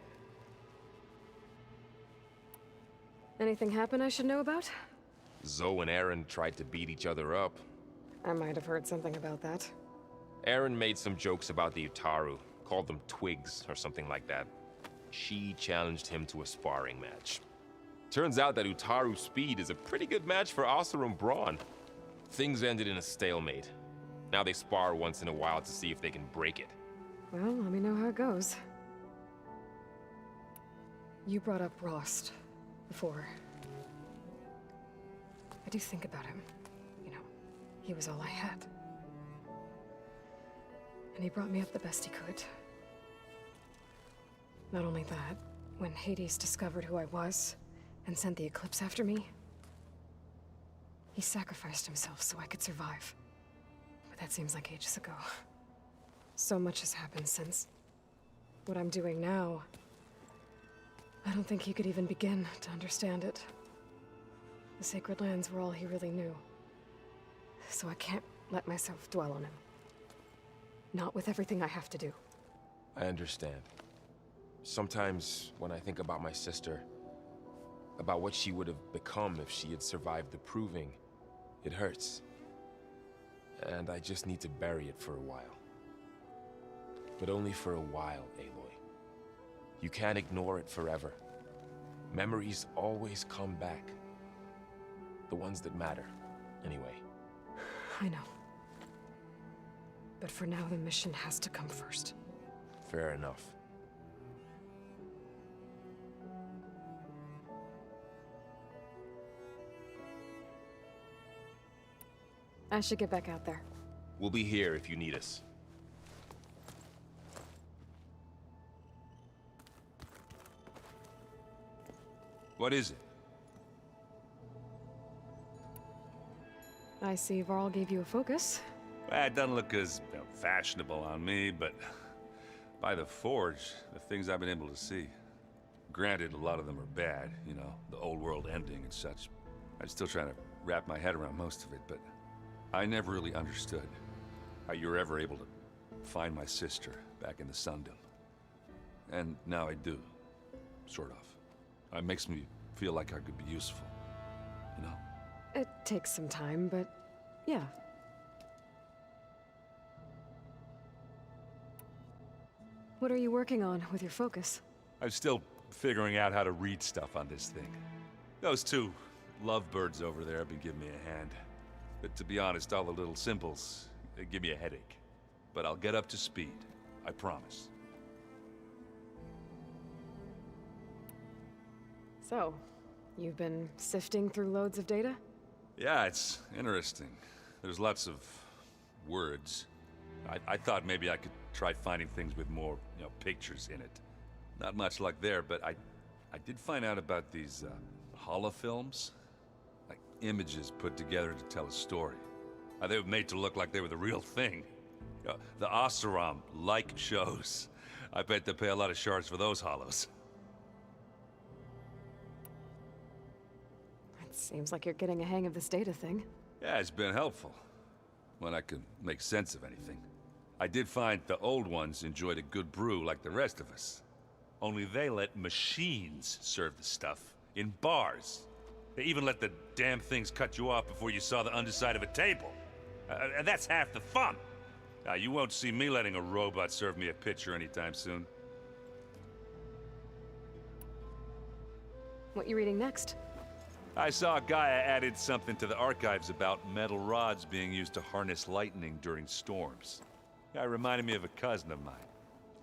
Anything happen I should know about? Zoe and Aaron tried to beat each other up. I might have heard something about that. Aaron made some jokes about the Utaru, called them twigs or something like that. She challenged him to a sparring match. Turns out that Utaru speed is a pretty good match for Oseram brawn. Things ended in a stalemate. Now they spar once in a while to see if they can break it. Well, let me know how it goes. You brought up Rost before. I do think about him. You know, he was all I had. And he brought me up the best he could. Not only that, when Hades discovered who I was and sent the Eclipse after me, he sacrificed himself so I could survive. But that seems like ages ago. So much has happened since what I'm doing now. I don't think he could even begin to understand it. The Sacred Lands were all he really knew. So I can't let myself dwell on him. Not with everything I have to do. I understand. Sometimes when I think about my sister, about what she would have become if she had survived the Proving, it hurts. And I just need to bury it for a while. But only for a while, Aloy. You can't ignore it forever. Memories always come back. The ones that matter, anyway. I know. But for now, the mission has to come first. Fair enough. I should get back out there. We'll be here if you need us. What is it? I see Varl gave you a focus. Well, it doesn't look as fashionable on me, but by the Forge, the things I've been able to see. Granted, a lot of them are bad, you know, the old world ending and such. I'm still trying to wrap my head around most of it, but I never really understood how you were ever able to find my sister back in the Sundom. And now I do, sort of. It makes me feel like I could be useful, you know? It takes some time, but yeah. What are you working on with your focus? I'm still figuring out how to read stuff on this thing. Those two lovebirds over there have been giving me a hand. But to be honest, all the little symbols, they give me a headache. But I'll get up to speed, I promise. So, you've been sifting through loads of data? Yeah, it's interesting. There's lots of words. I thought maybe I could try finding things with more, you know, pictures in it. Not much luck there, but I did find out about these holofilms. Like images put together to tell a story. They were made to look like they were the real thing. The Oseram like shows. I bet they pay a lot of shards for those hollows. It seems like you're getting a hang of this data thing. Yeah, it's been helpful. When I could make sense of anything. I did find the old ones enjoyed a good brew like the rest of us. Only they let machines serve the stuff in bars. They even let the damn things cut you off before you saw the underside of a table. And that's half the fun. Now, you won't see me letting a robot serve me a pitcher anytime soon. What you reading next? I saw Gaia added something to the archives about metal rods being used to harness lightning during storms. Guy reminded me of a cousin of mine.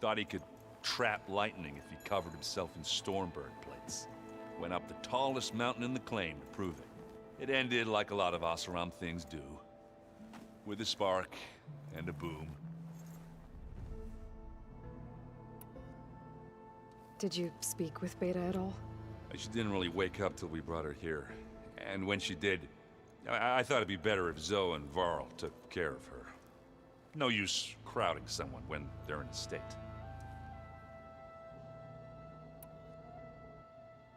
Thought he could trap lightning if he covered himself in Stormbird plates. Went up the tallest mountain in the claim to prove it. It ended like a lot of Oseram things do. With a spark and a boom. Did you speak with Beta at all? She didn't really wake up till we brought her here. And when she did, I thought it'd be better if Zoe and Varl took care of her. No use crowding someone when they're in a state.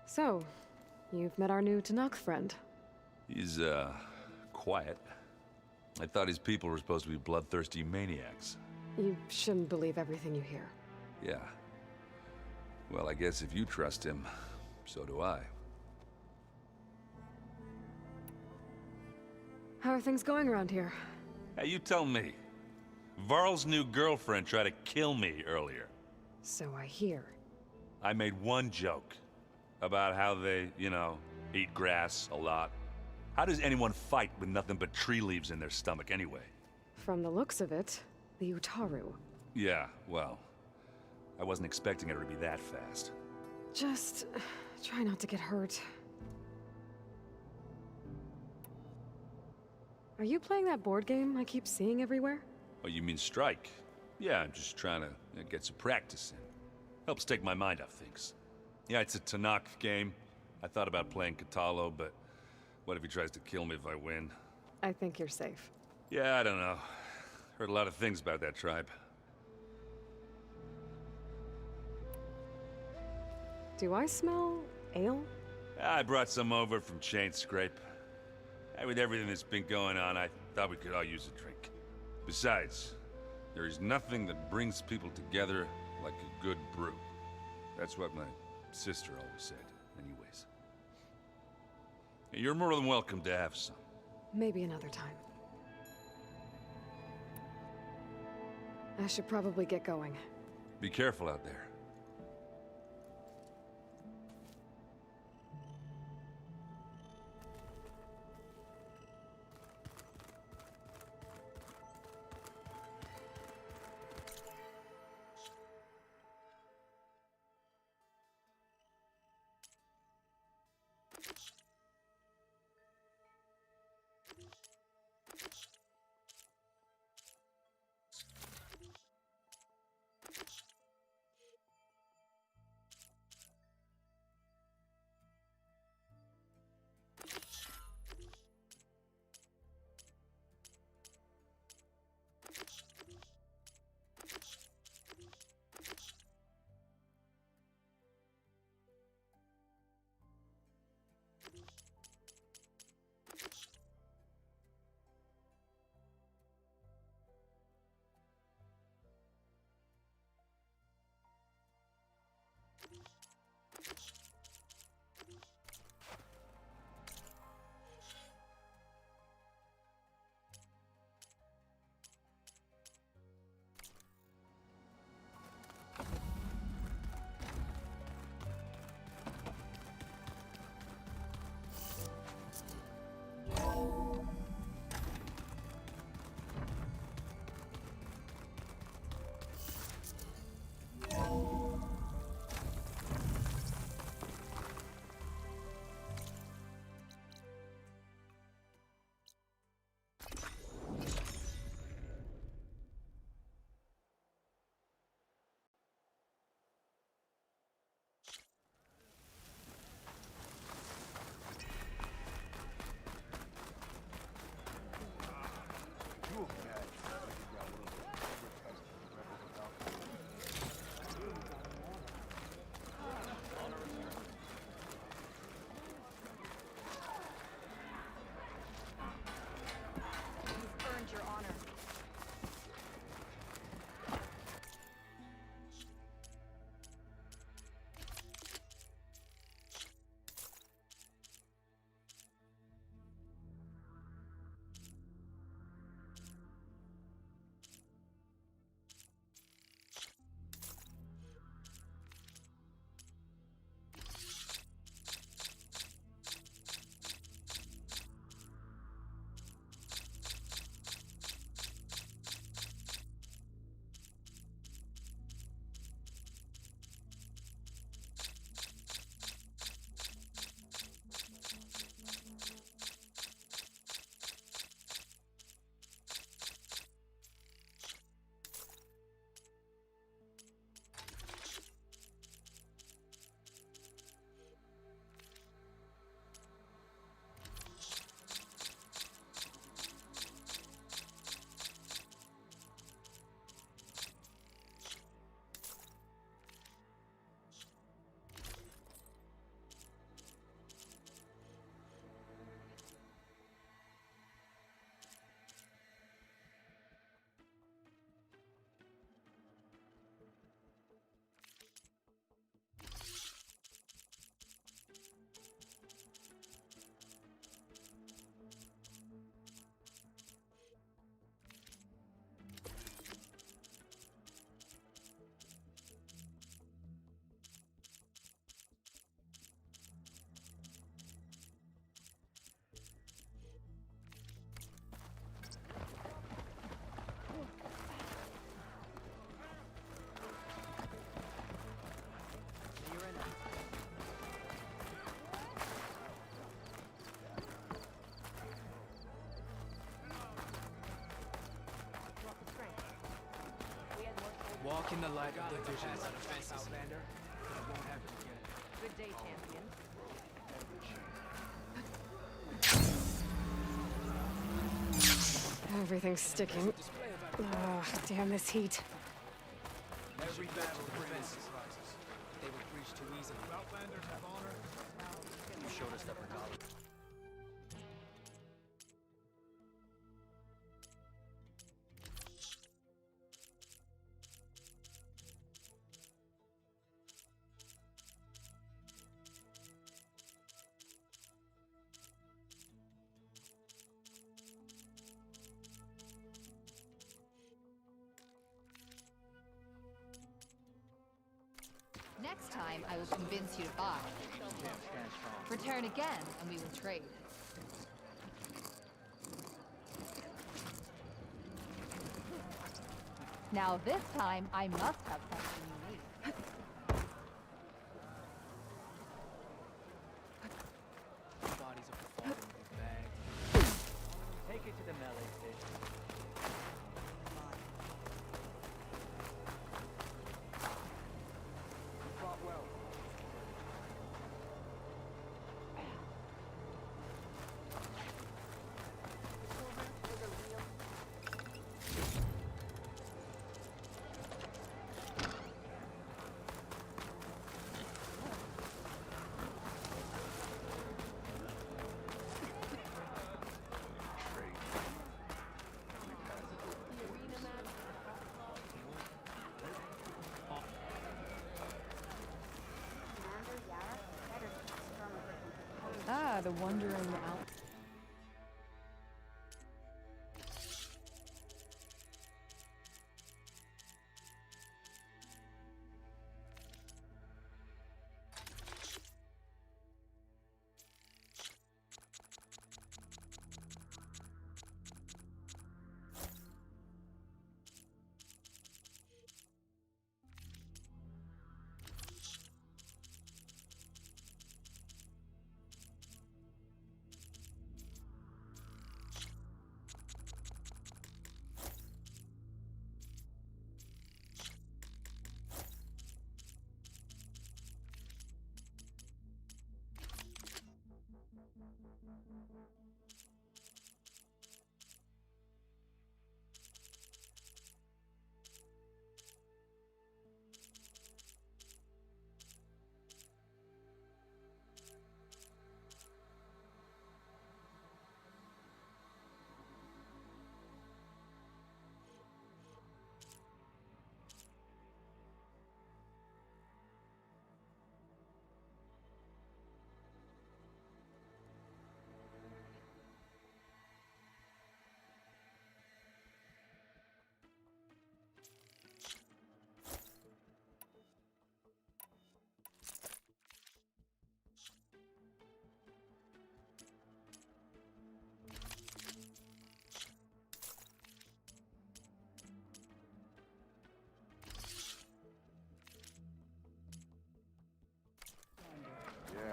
So, you've met our new Tenakth friend. He's, quiet. I thought his people were supposed to be bloodthirsty maniacs. You shouldn't believe everything you hear. Yeah. Well, I guess if you trust him, so do I. How are things going around here? Hey, you tell me. Varl's new girlfriend tried to kill me earlier. So I hear. I made one joke about how they, you know, eat grass a lot. How does anyone fight with nothing but tree leaves in their stomach anyway? From the looks of it, the Utaru. Yeah, well, I wasn't expecting her to be that fast. Just try not to get hurt. Are you playing that board game I keep seeing everywhere? Oh, you mean Strike? Yeah, I'm just trying to get some practice in. Helps take my mind off things. Yeah, it's a Tenakth game. I thought about playing Kotallo, but what if he tries to kill me if I win? I think you're safe. Yeah, I don't know. Heard a lot of things about that tribe. Do I smell ale? I brought some over from Chain Scrape. With everything that's been going on, I thought we could all use a drink. Besides, there is nothing that brings people together like a good brew. That's what my sister always said, anyways. You're more than welcome to have some. Maybe another time. I should probably get going. Be careful out there. Walk in the light of the vision. Outlander, but it won't happen again. Good day, champion. Everything's sticking. Ugh, damn this heat. Every battle brings surprises. They will appreciate much too easily. Outlanders have honor. You showed us that regardless. Next time, I will convince you to buy. Return again, and we will trade. Now this time, I must have something you need. Bodies of the fallen will be bagged. Take it to the melee station. Fought well. Ah, the wandering out.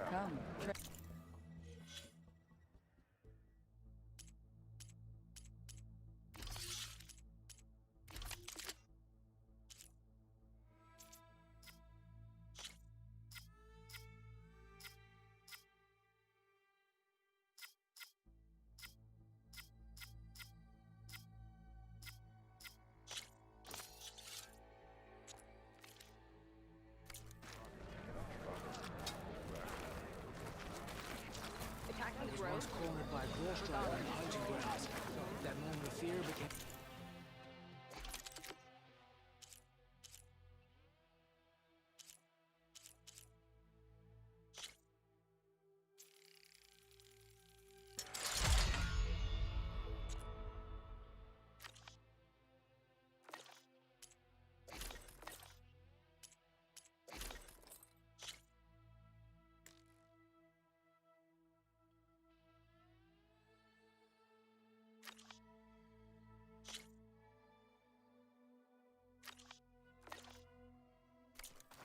Come. I was once cornered by Gorstrider on the hunting grounds. That moment of fear became...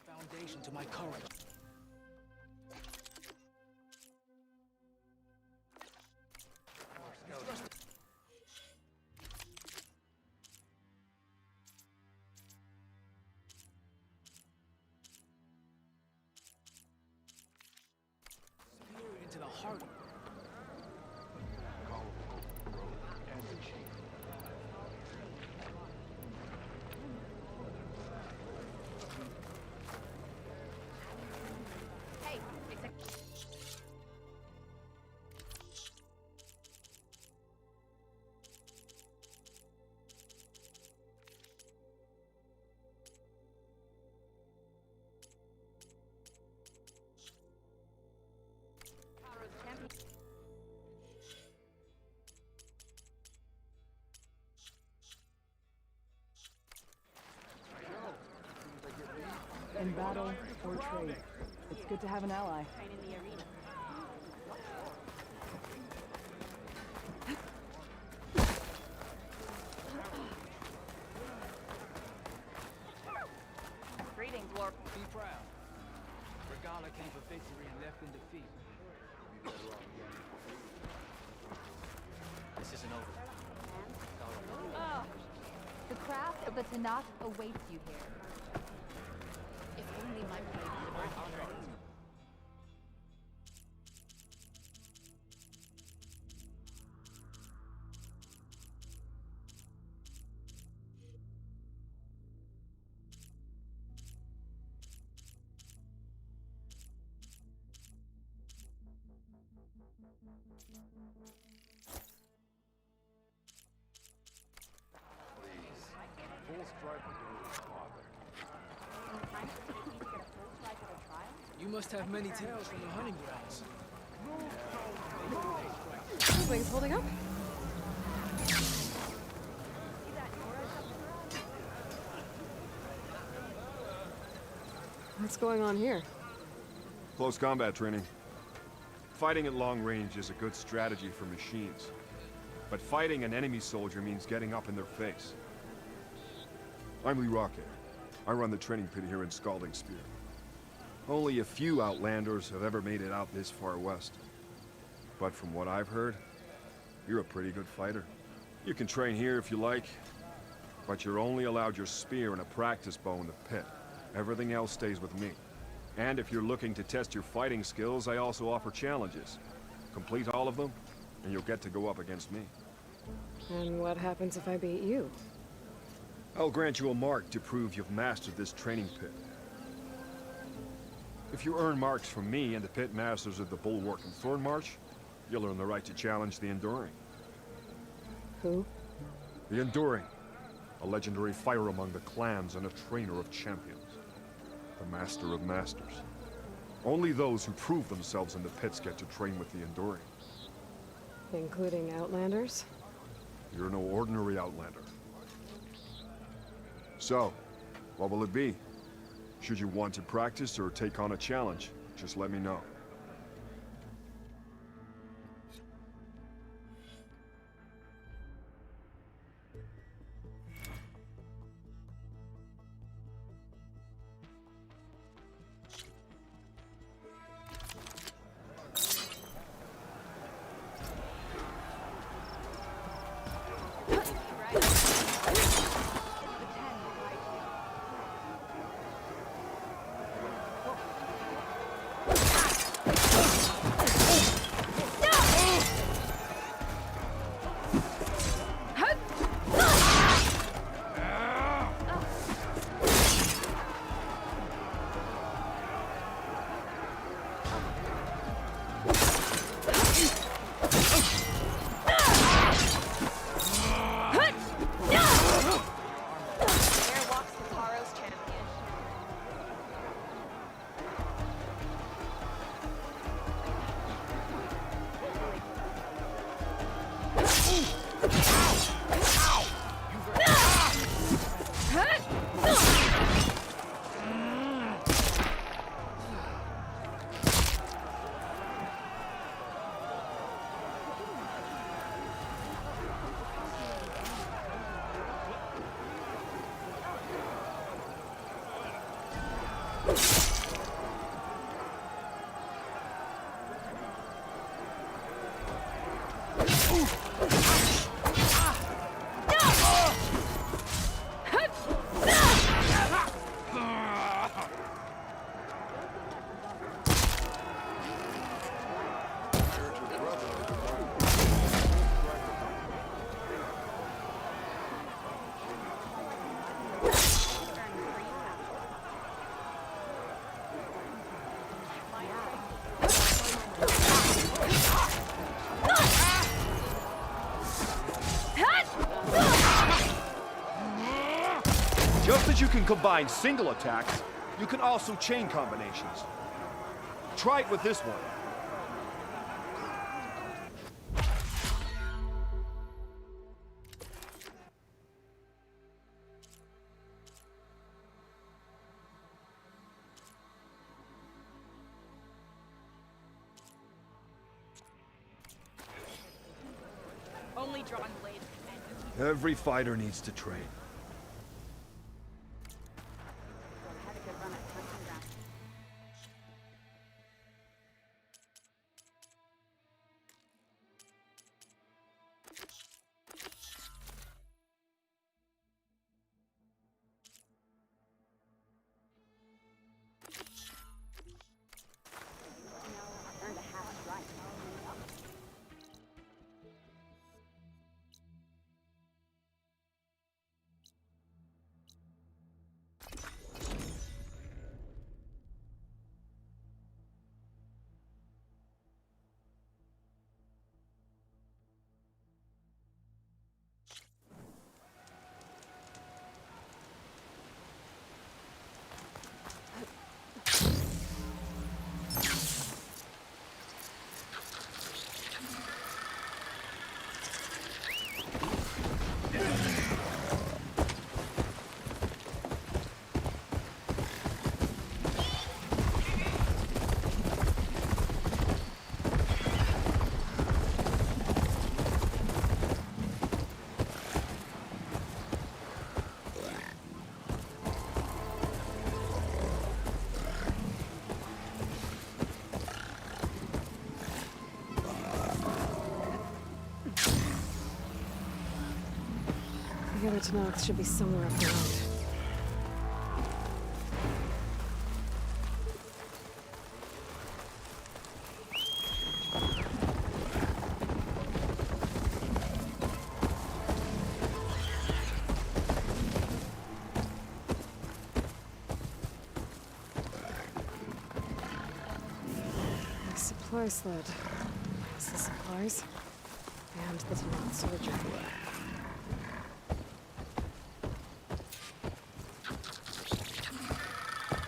foundation to my courage. Spear into the heart. in battle or trade. It's good to have an ally. Greetings, Lord. Be proud. Regala came for victory and left in defeat. This isn't over. The craft of the Tanakh awaits you here. If only my blade would work already. Full strike will do his father. You must have many tales from the hunting grounds. Looks like it's holding up. What's going on here? Close combat training. Fighting at long range is a good strategy for machines. But fighting an enemy soldier means getting up in their face. I'm Lee Rocket. I run the training pit here in Scalding Spear. Only a few Outlanders have ever made it out this far west. But from what I've heard, you're a pretty good fighter. You can train here if you like, but you're only allowed your spear and a practice bow in the pit. Everything else stays with me. And if you're looking to test your fighting skills, I also offer challenges. Complete all of them, and you'll get to go up against me. And what happens if I beat you? I'll grant you a mark to prove you've mastered this training pit. If you earn marks from me and the pit masters of the Bulwark and Thornmarsh, you'll earn the right to challenge the Enduring. Who? The Enduring, a legendary fighter among the clans and a trainer of champions. The Master of Masters. Only those who prove themselves in the pits get to train with the Enduring. Including Outlanders? You're no ordinary Outlander. So, what will it be? Should you want to practice or take on a challenge, just let me know. Just as you can combine single attacks, you can also chain combinations. Try it with this one. only drawing blades. Every fighter needs to train. The other Tenakth should be somewhere up the road. The supply sled. That's the supplies. And the Tenakth soldier.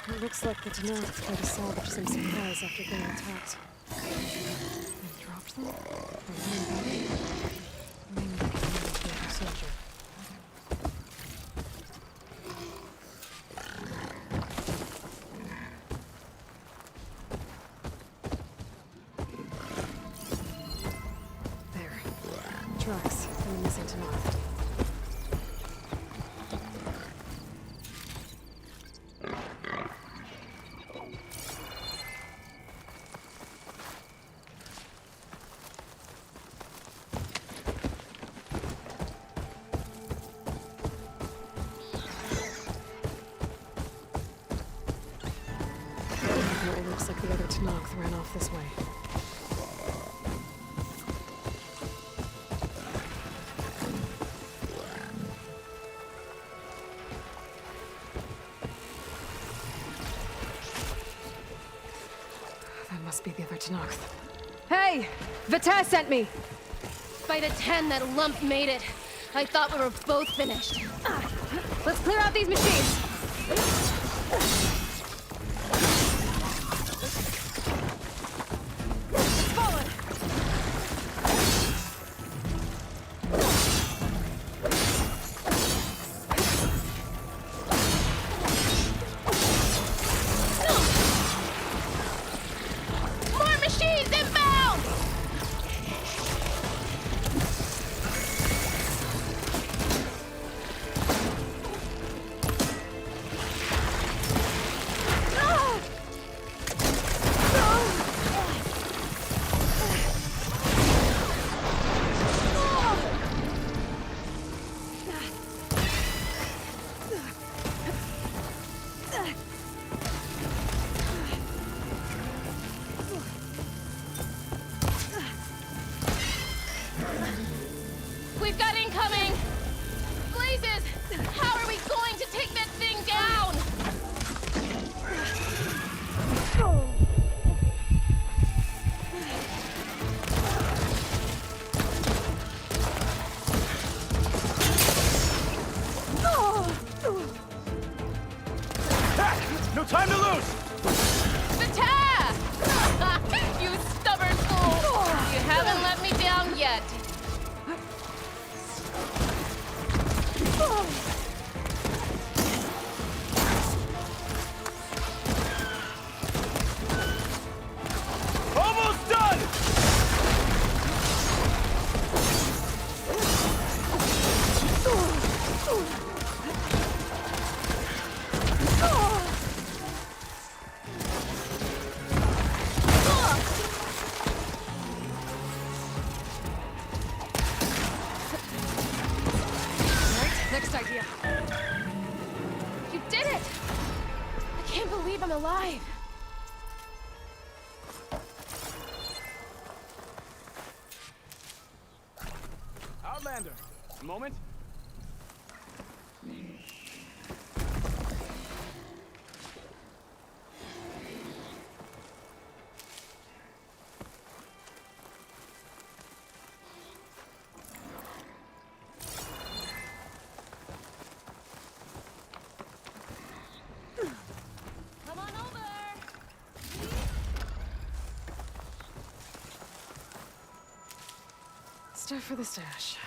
It looks like the Tenakth tried to salvage some supplies after being attacked. They dropped them? They ran back? Maybe they came with the other soldier. There. Tracks from the missing Tenakth. It looks like the other Tenakth ran off this way. That must be the other Tenakth. Hey! Vita sent me! By the 10, that lump made it. I thought we were both finished. Let's clear out these machines! More machines inbound! We've got incoming! Blazes! How are we going to take that thing down? No time to lose! Vita! You stubborn fool! You haven't let me down yet. Almost done! idea. You did it! I can't believe I'm alive. Outlander, a moment. Come on over. Stuff for the stash.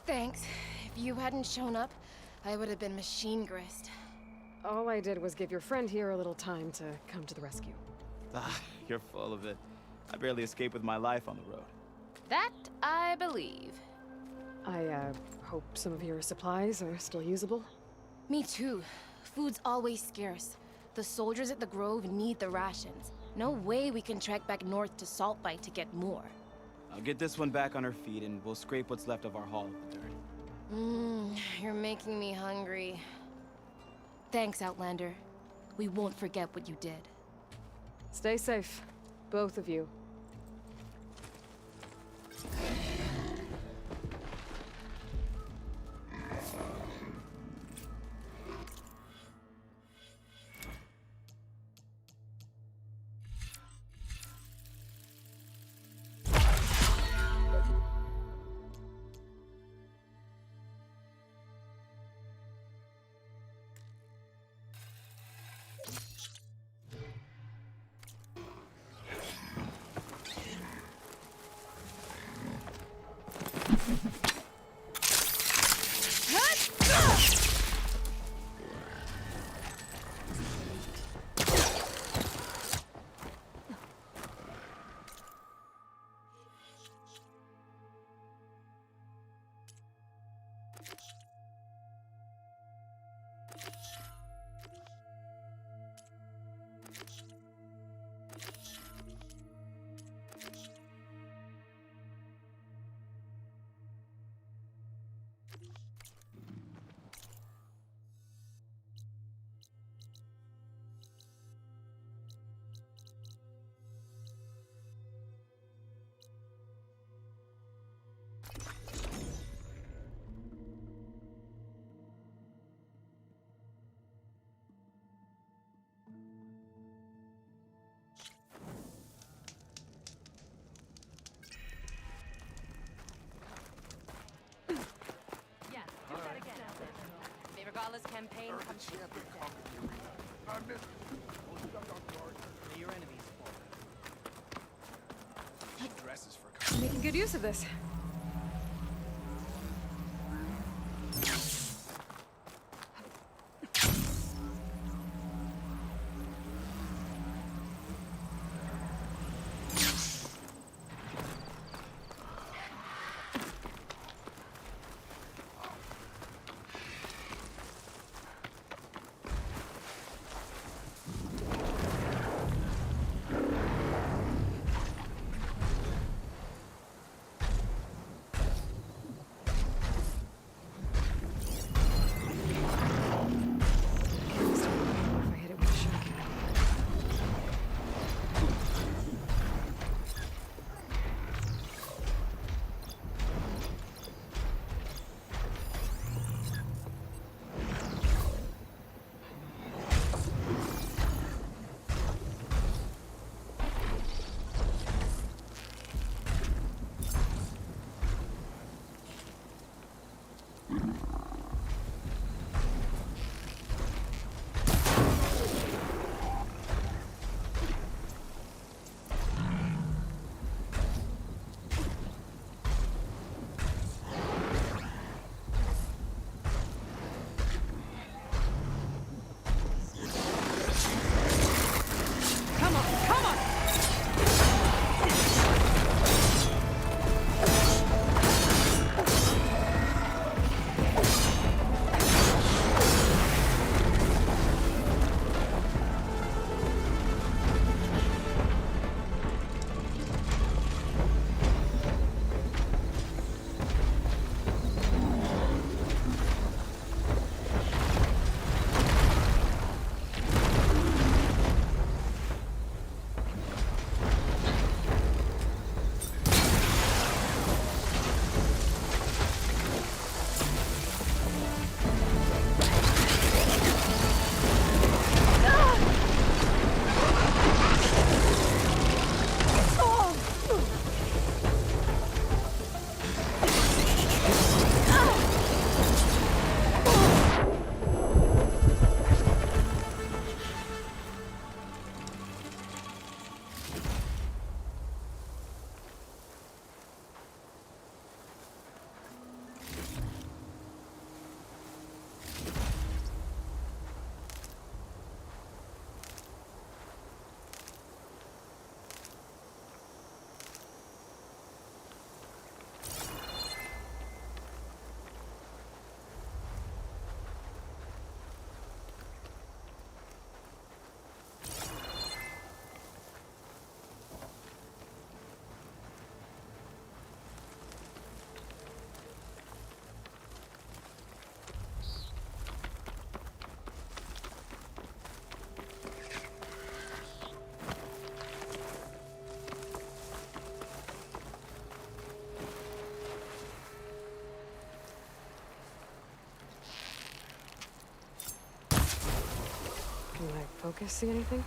Thanks. If you hadn't shown up, I would have been machine grist. All I did was give your friend here a little time to come to the rescue. Ah, you're full of it. I barely escaped with my life on the road. That I believe. I, hope some of your supplies are still usable. Me too. Food's always scarce. The soldiers at the Grove need the rations. No way we can trek back north to Saltbite to get more. I'll get this one back on her feet and we'll scrape what's left of our haul of the dirt. You're making me hungry. Thanks, Outlander. We won't forget what you did. Stay safe, both of you. Regardless campaign comes to Your enemies. Dresses for making good use of this. focus see anything?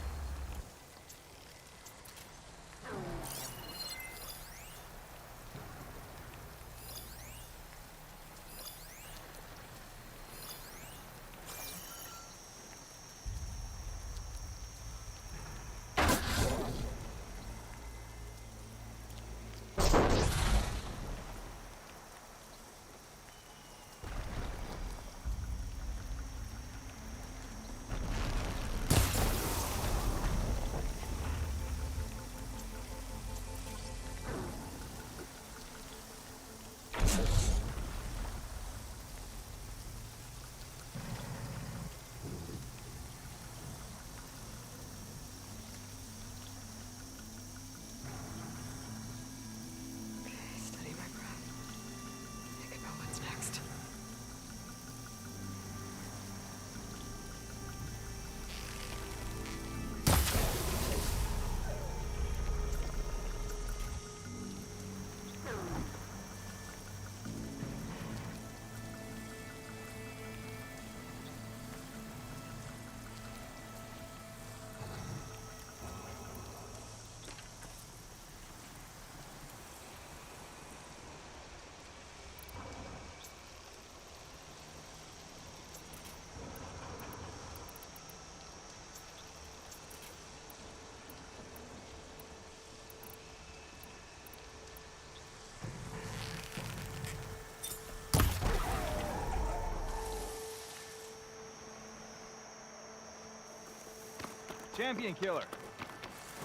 Champion Killer.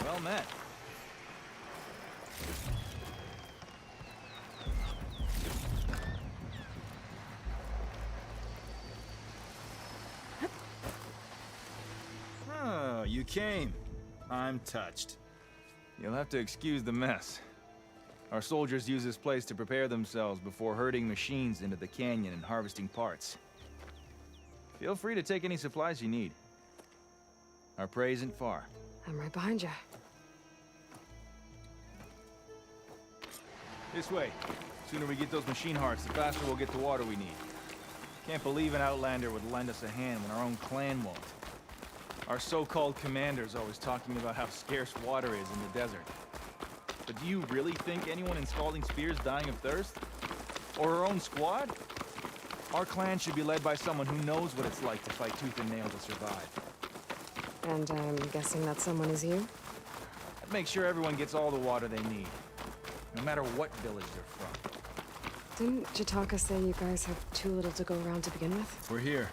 Well met. Oh, you came. I'm touched. You'll have to excuse the mess. Our soldiers use this place to prepare themselves before herding machines into the canyon and harvesting parts. Feel free to take any supplies you need. Our prey isn't far. I'm right behind you. This way. Sooner we get those machine hearts, the faster we'll get the water we need. Can't believe an Outlander would lend us a hand when our own clan won't. Our so-called commander's always talking about how scarce water is in the desert. But do you really think anyone in Scalding Spear's dying of thirst? Or our own squad? Our clan should be led by someone who knows what it's like to fight tooth and nail to survive. And I'm guessing that someone is you? I'd make sure everyone gets all the water they need, no matter what village they're from. Didn't Jataka say you guys have too little to go around to begin with? We're here.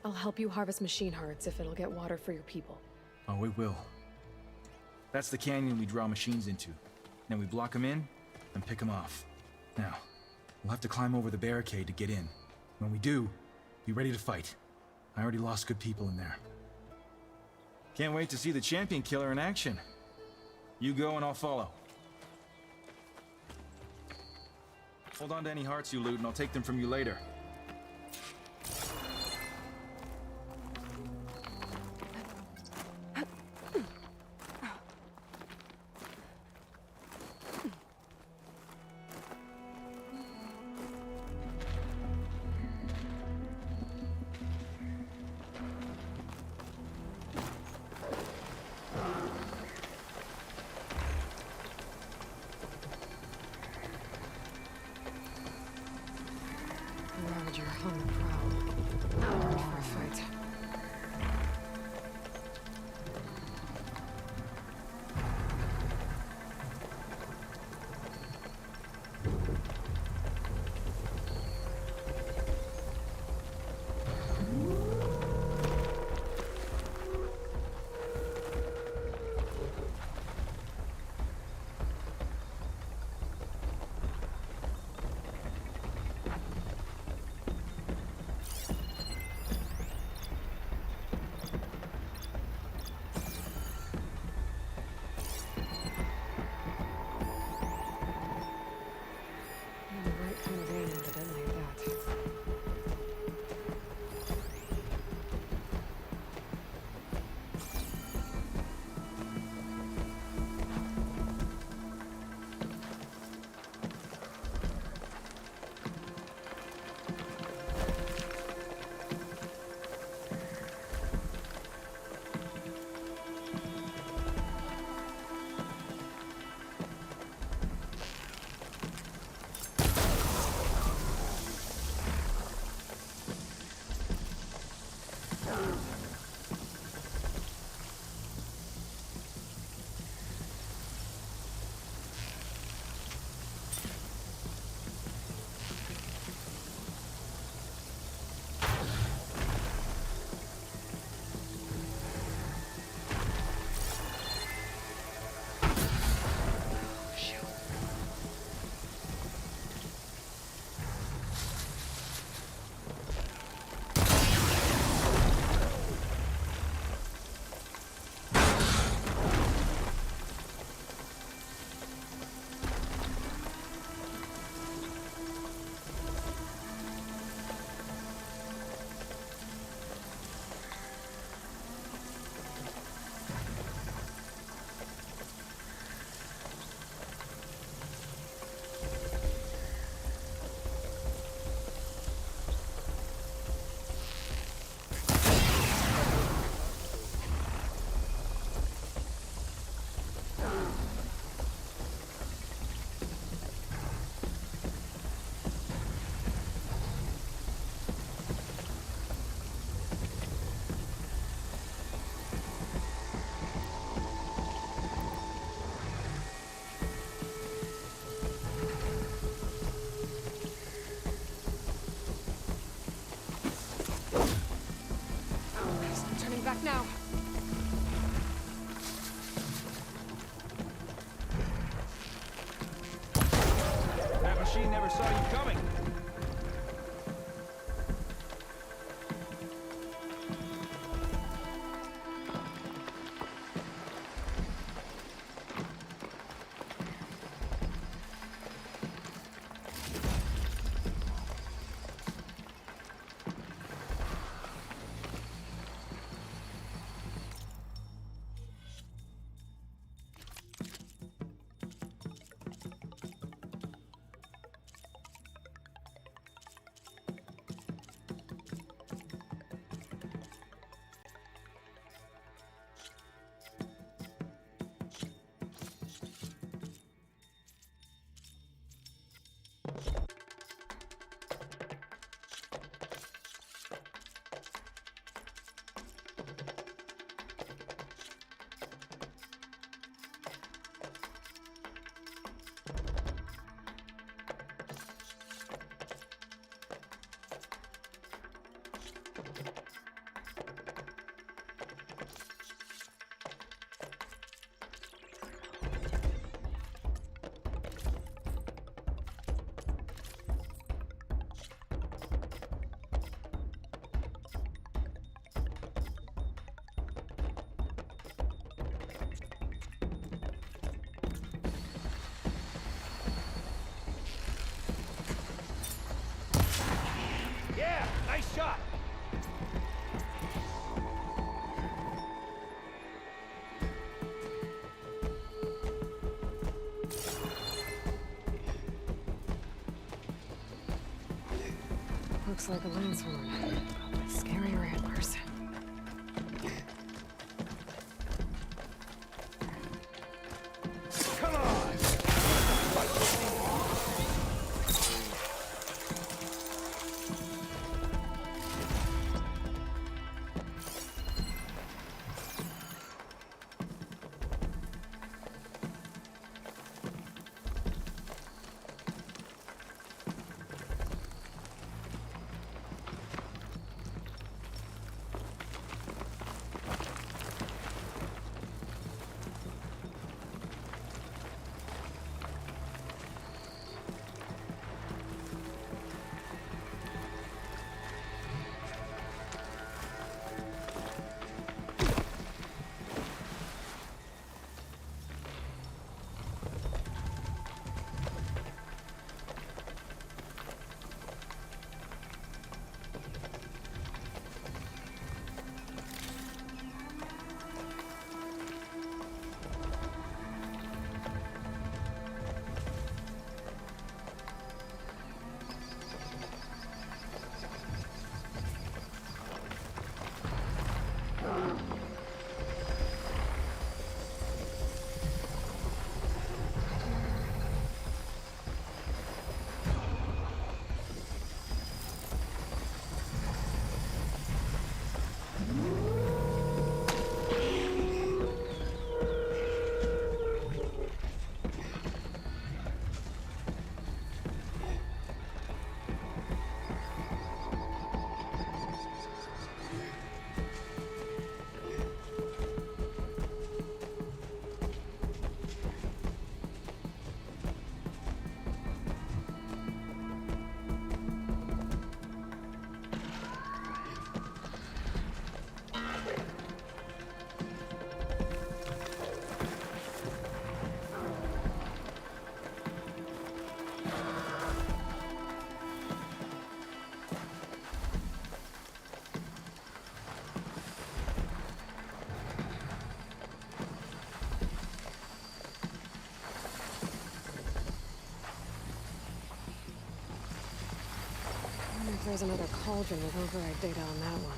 I'll help you harvest machine hearts if it'll get water for your people. Oh, it will. That's the canyon we draw machines into. Then we block them in and pick them off. Now, we'll have to climb over the barricade to get in. When we do, be ready to fight. I already lost good people in there. Can't wait to see the Champion Killer in action. You go and I'll follow. Hold on to any hearts you loot and I'll take them from you later. Turning back now. That machine never saw you coming. Yeah, nice shot. Looks like a Lancehorn, but with scarier antlers. Come on. there's another cauldron with override data on that one.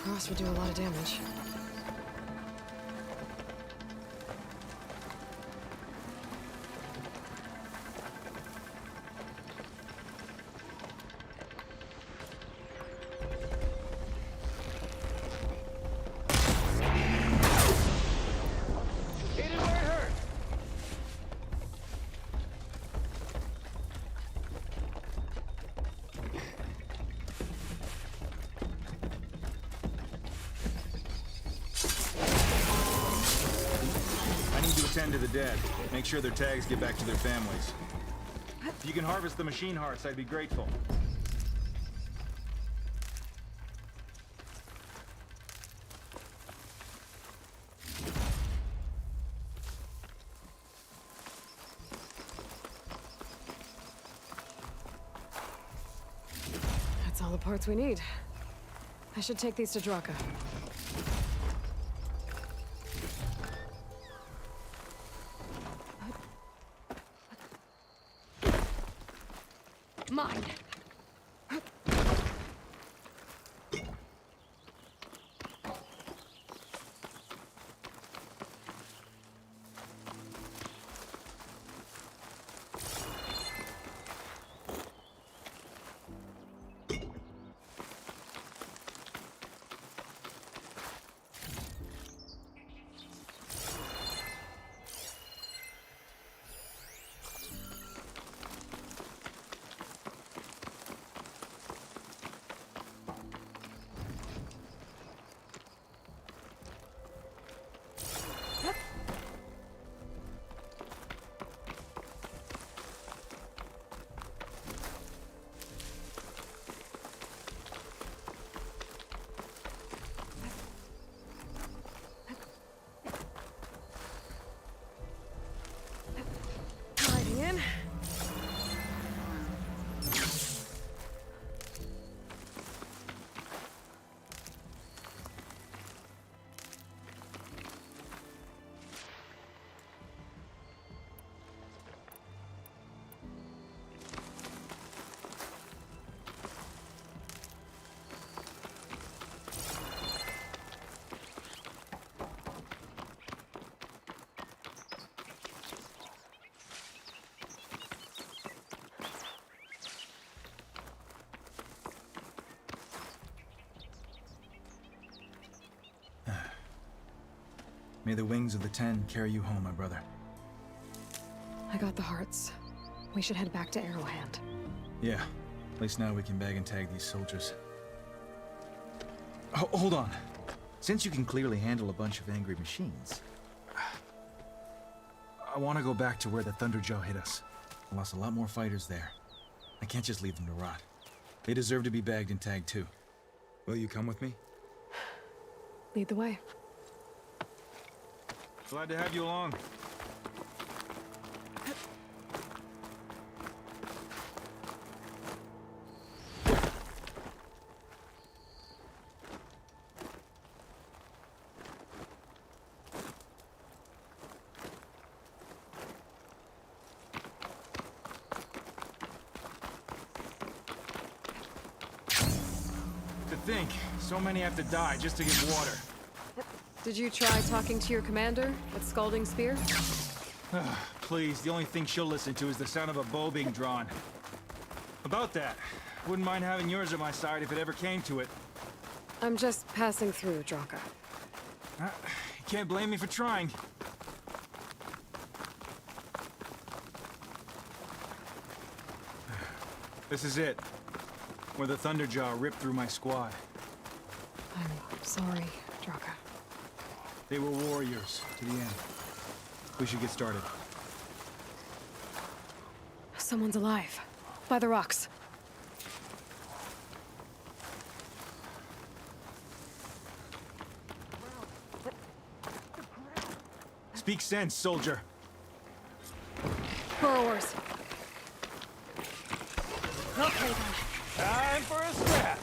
Frost would do a lot of damage. Tend to the dead. Make sure their tags get back to their families. If you can harvest the machine hearts, I'd be grateful. That's all the parts we need. I should take these to Draka. Mine! May the wings of the Ten carry you home, my brother. I got the hearts. We should head back to Arrowhand. Yeah. At least now we can bag and tag these soldiers. Oh, hold on. Since you can clearly handle a bunch of angry machines, I want to go back to where the Thunderjaw hit us. I lost a lot more fighters there. I can't just leave them to rot. They deserve to be bagged and tagged too. Will you come with me? Lead the way. Glad to have you along. To think, so many have to die just to get water. Did you try talking to your commander at Scalding Spear? Please, the only thing she'll listen to is the sound of a bow being drawn. About that, wouldn't mind having yours at my side if it ever came to it. I'm just passing through, Draka. You can't blame me for trying. This is it, where the Thunderjaw ripped through my squad. I'm sorry, Draka. They were warriors to the end. We should get started. Someone's alive. By the rocks. Speak sense, soldier. Burrowers. Okay, then. Time for a scrap.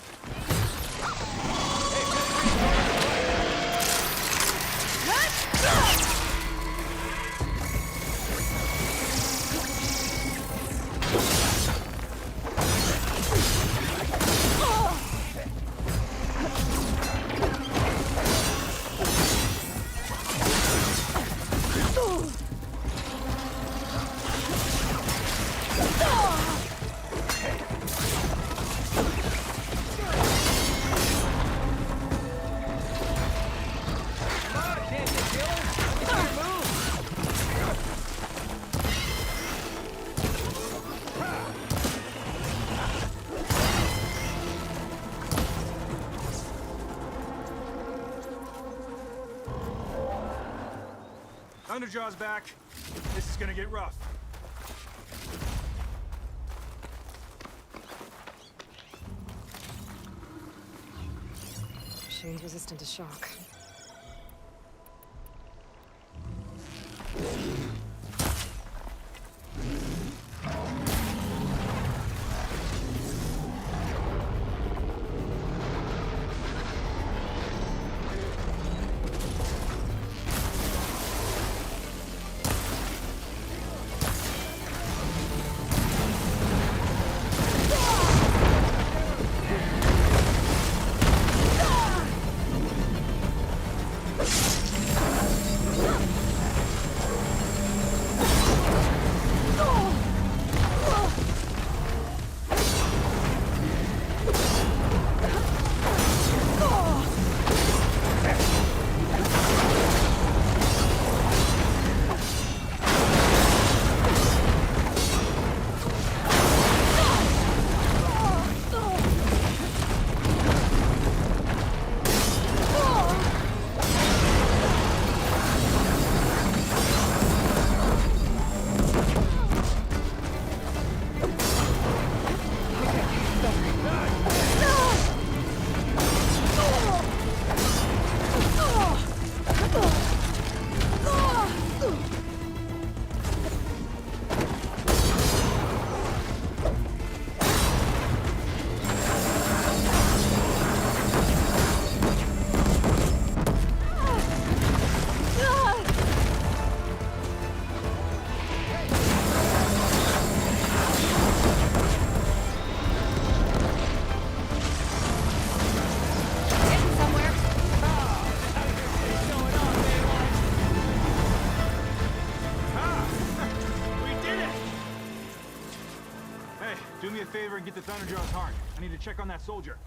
Thunderjaw's back. This is gonna get rough. Machine's resistant to shock. Do me a favor and get the Thunderjaw's heart. I need to check on that soldier.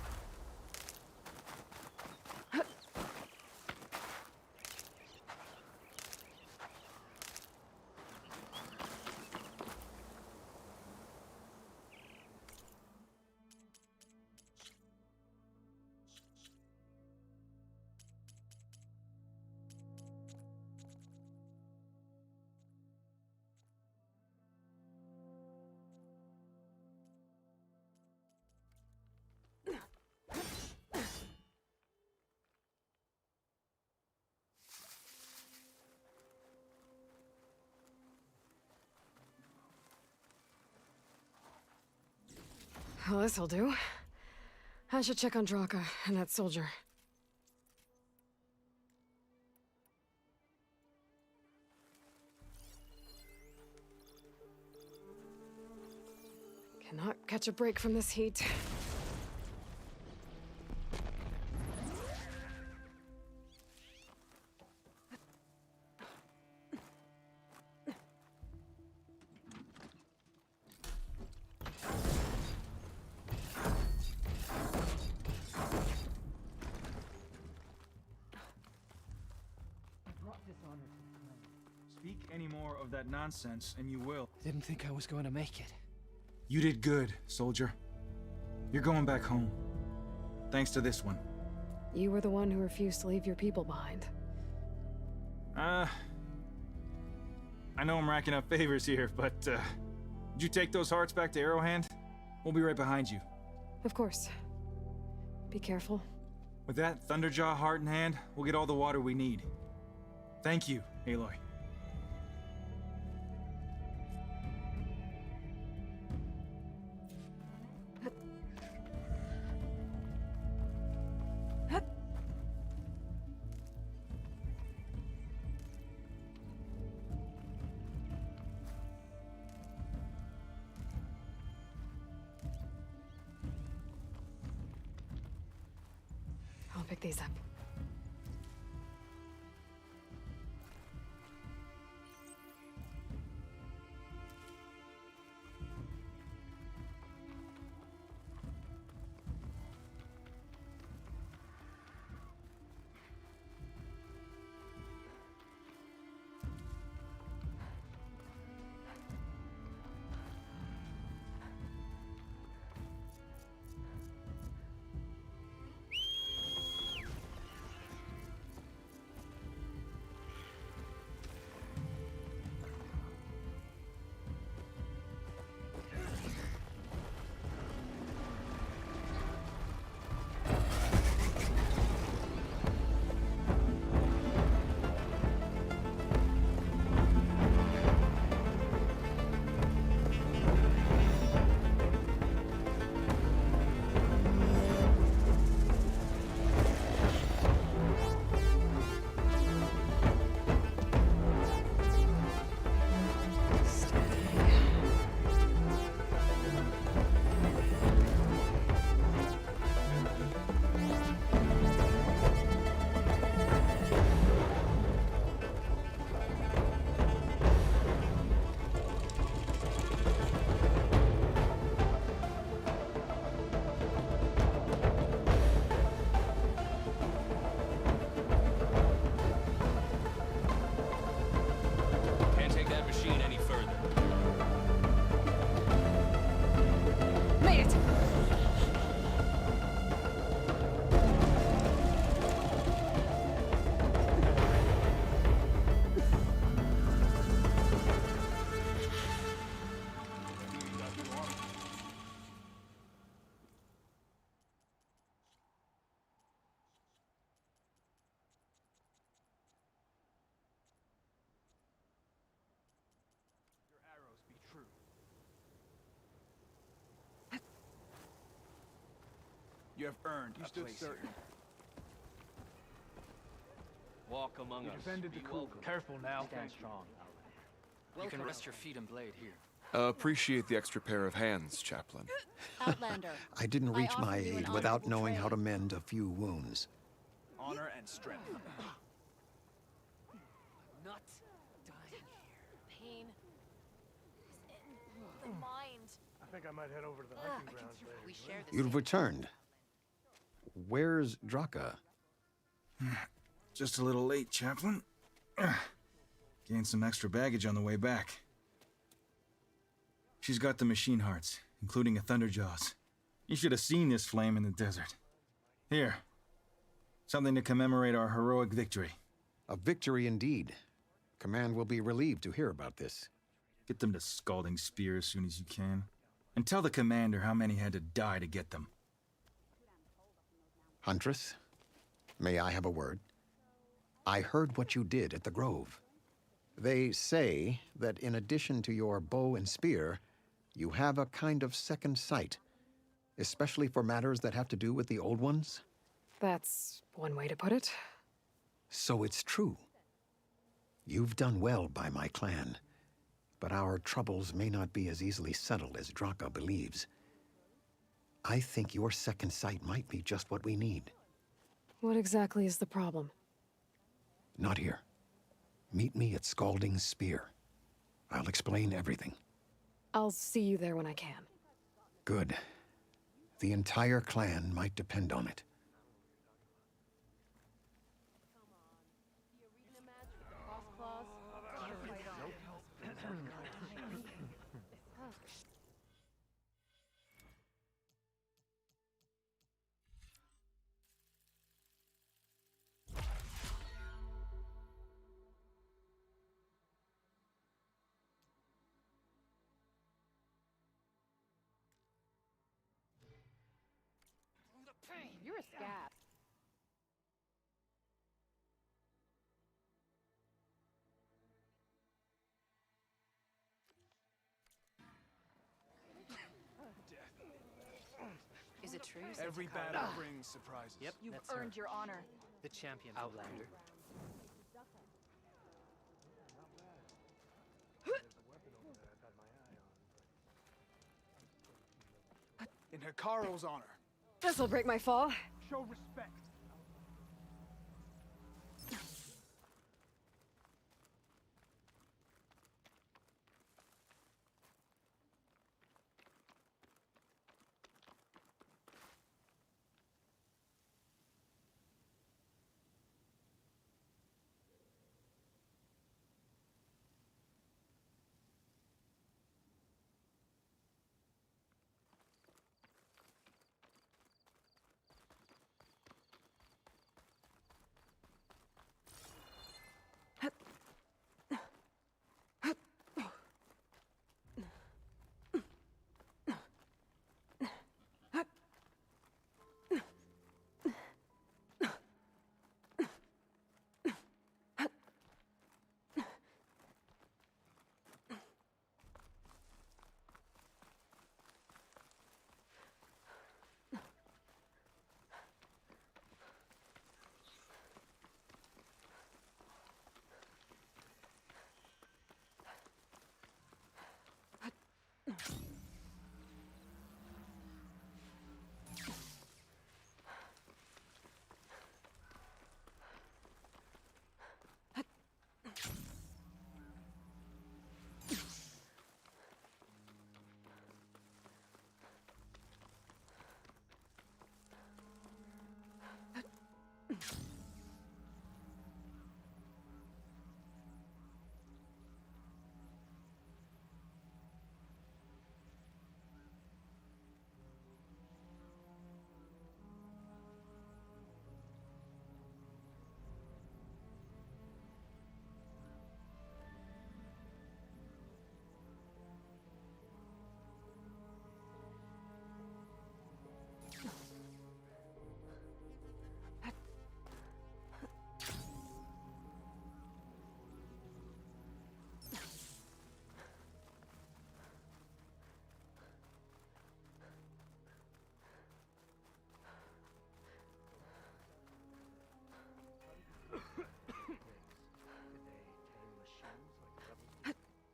Well, this'll do. I should check on Draka and that soldier. Cannot catch a break from this heat. Speak any more of that nonsense, and you will. Didn't think I was going to make it. You did good, soldier. You're going back home. Thanks to this one. You were the one who refused to leave your people behind. I know I'm racking up favors here, but, did you take those hearts back to Arrowhand? We'll be right behind you. Of course. Be careful. With that Thunderjaw heart in hand, we'll get all the water we need. Thank you, Aloy. I'll pick these up. Can't take that machine any further. Made it! You have earned a place here. Walk among us. Defended the Be coup. welcome. Careful now. Stand strong. You can rest your feet and blade here. Appreciate the extra pair of hands, Chaplain. Outlander. I didn't reach my offer you an aid without honorable knowing how to trade. mend a few wounds. Honor and strength. Nuts. Dying Pain is in the mind. I think I might head over to the hunting grounds later. We share the You've same. returned. Where's Draka? Just a little late, Chaplain. Gained some extra baggage on the way back. She's got the machine hearts, including a Thunderjaws. You should have seen this flame in the desert. Here. Something to commemorate our heroic victory. A victory indeed. Command will be relieved to hear about this. Get them to Scalding Spear as soon as you can. And tell the commander how many had to die to get them. Huntress, may I have a word? I heard what you did at the Grove. They say that in addition to your bow and spear, you have a kind of second sight. Especially for matters that have to do with the Old Ones? That's one way to put it. So it's true. You've done well by my clan, but our troubles may not be as easily settled as Draka believes. I think your second sight might be just what we need. What exactly is the problem? Not here. Meet me at Scalding's Spear. I'll explain everything. I'll see you there when I can. Good. The entire clan might depend on it. You're a scat. Is it true? Every battle brings surprises. Yep, You've that's earned her. your honor. The champion Outlander. In Hikaru's honor. This'll break my fall. Show respect.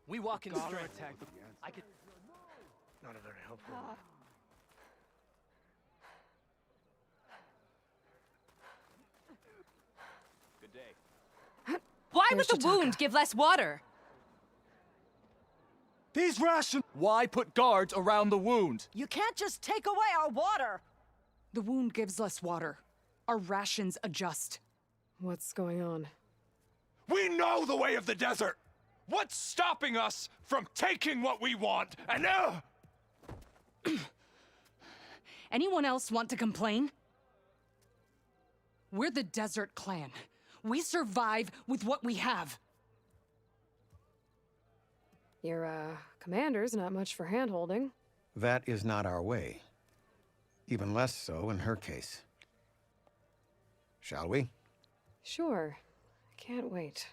We walk in Scholar strength. attack. I could. Not a very helpful. Good day. Why would the wound give less water? These rations. Why put guards around the wound? You can't just take away our water! The wound gives less water. Our rations adjust. What's going on? We know the way of the desert! What's stopping us from taking what we want? And now... Anyone else want to complain? We're the Desert Clan. We survive with what we have. Your, commander's not much for hand-holding. That is not our way. Even less so in her case. Shall we? Sure. I can't wait.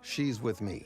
She's with me.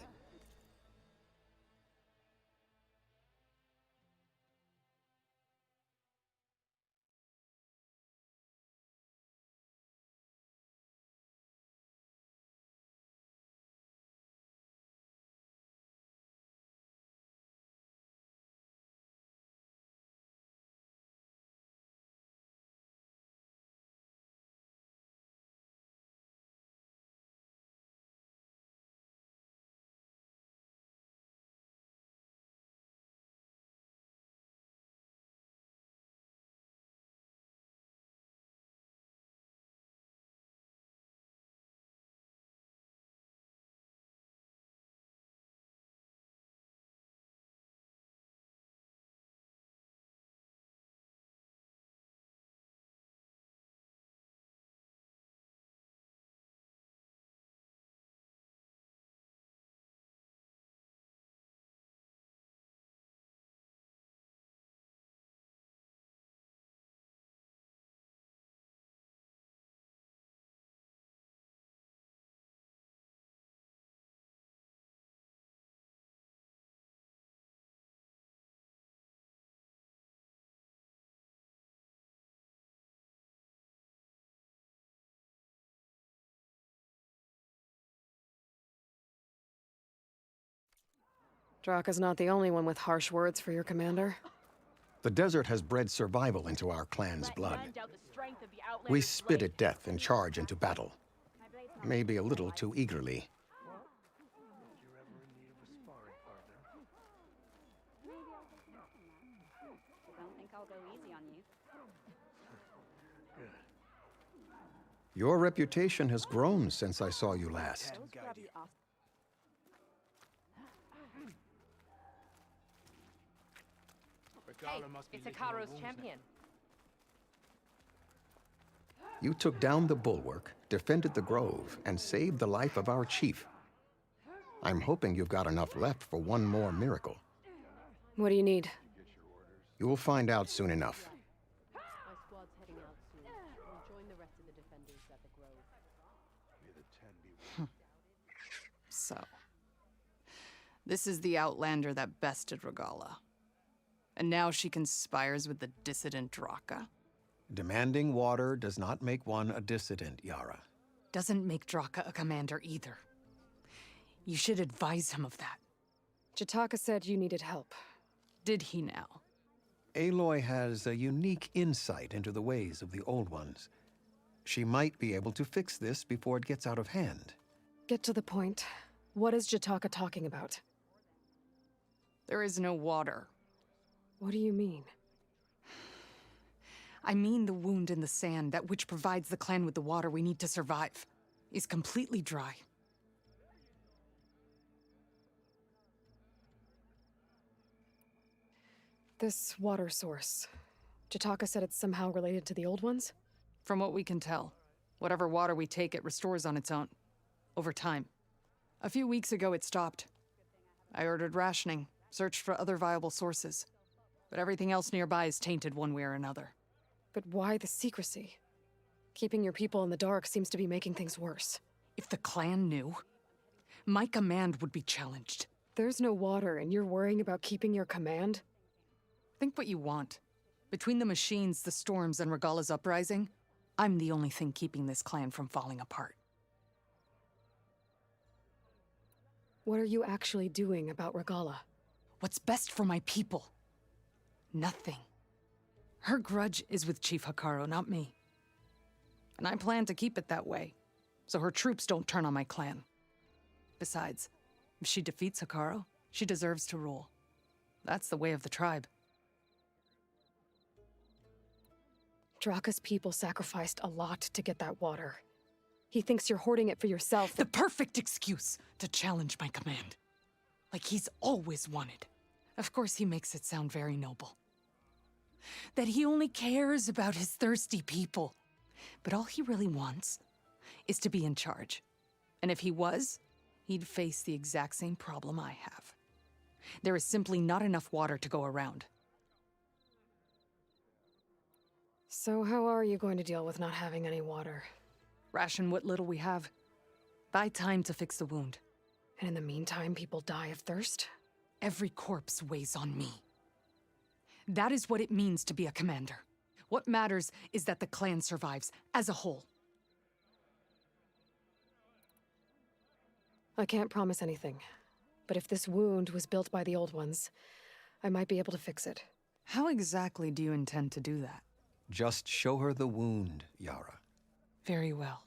Draka's not the only one with harsh words for your commander. The desert has bred survival into our clan's blood. We spit at death and charge into battle. Maybe a little too eagerly. Your reputation has grown since I saw you last. Hey, it's Hikaru's champion. You took down the bulwark, defended the grove, and saved the life of our chief. I'm hoping you've got enough left for one more miracle. What do you need? You'll find out soon enough. My squad's heading out soon. We'll join the rest of the defenders at the Grove. So, this is the Outlander that bested Regala. And now she conspires with the dissident Draka. Demanding water does not make one a dissident, Yara. Doesn't make Draka a commander either. You should advise him of that. Jataka said you needed help. Did he now? Aloy has a unique insight into the ways of the Old Ones. She might be able to fix this before it gets out of hand. Get to the point. What is Jataka talking about? There is no water. What do you mean? I mean the wound in the sand, that which provides the clan with the water we need to survive, is completely dry. This water source. Jataka said it's somehow related to the Old Ones? From what we can tell, whatever water we take, it restores on its own. Over time. A few weeks ago, it stopped. I ordered rationing, searched for other viable sources. But everything else nearby is tainted one way or another. But why the secrecy? Keeping your people in the dark seems to be making things worse. If the clan knew, my command would be challenged. There's no water and you're worrying about keeping your command? Think what you want. Between the machines, the storms, and Regala's uprising, I'm the only thing keeping this clan from falling apart. What are you actually doing about Regala? What's best for my people? Nothing. Her grudge is with Chief Hikaru, not me. And I plan to keep it that way, so her troops don't turn on my clan. Besides, if she defeats Hikaru, she deserves to rule. That's the way of the tribe. Draka's people sacrificed a lot to get that water. He thinks you're hoarding it for yourself. The perfect excuse to challenge my command. Like he's always wanted. Of course he makes it sound very noble. That he only cares about his thirsty people. But all he really wants is to be in charge. And if he was, he'd face the exact same problem I have. There is simply not enough water to go around. So how are you going to deal with not having any water? Ration what little we have. Buy time to fix the wound. And in the meantime, people die of thirst? Every corpse weighs on me. That is what it means to be a commander. What matters is that the clan survives, as a whole. I can't promise anything. But if this wound was built by the Old Ones, I might be able to fix it. How exactly do you intend to do that? Just show her the wound, Yara. Very well.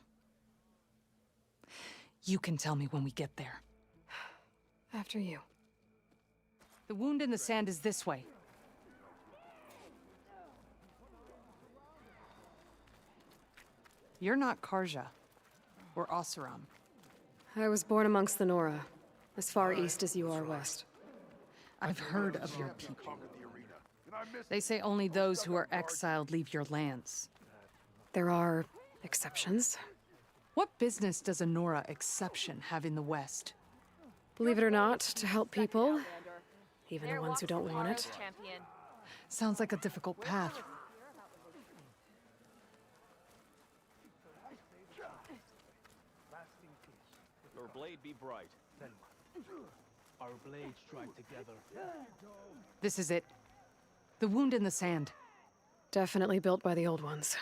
You can tell me when we get there. After you. The wound in the sand is this way. You're not Karja, or Oseram. I was born amongst the Nora, as far east as you are west. I've heard of your people. They say only those who are exiled leave your lands. There are exceptions. What business does a Nora exception have in the West? Believe it or not, to help people, even the ones who don't want it. Sounds like a difficult path. Your blade be bright. Then our blades strike together. This is it. The wound in the sand. Definitely built by the Old Ones.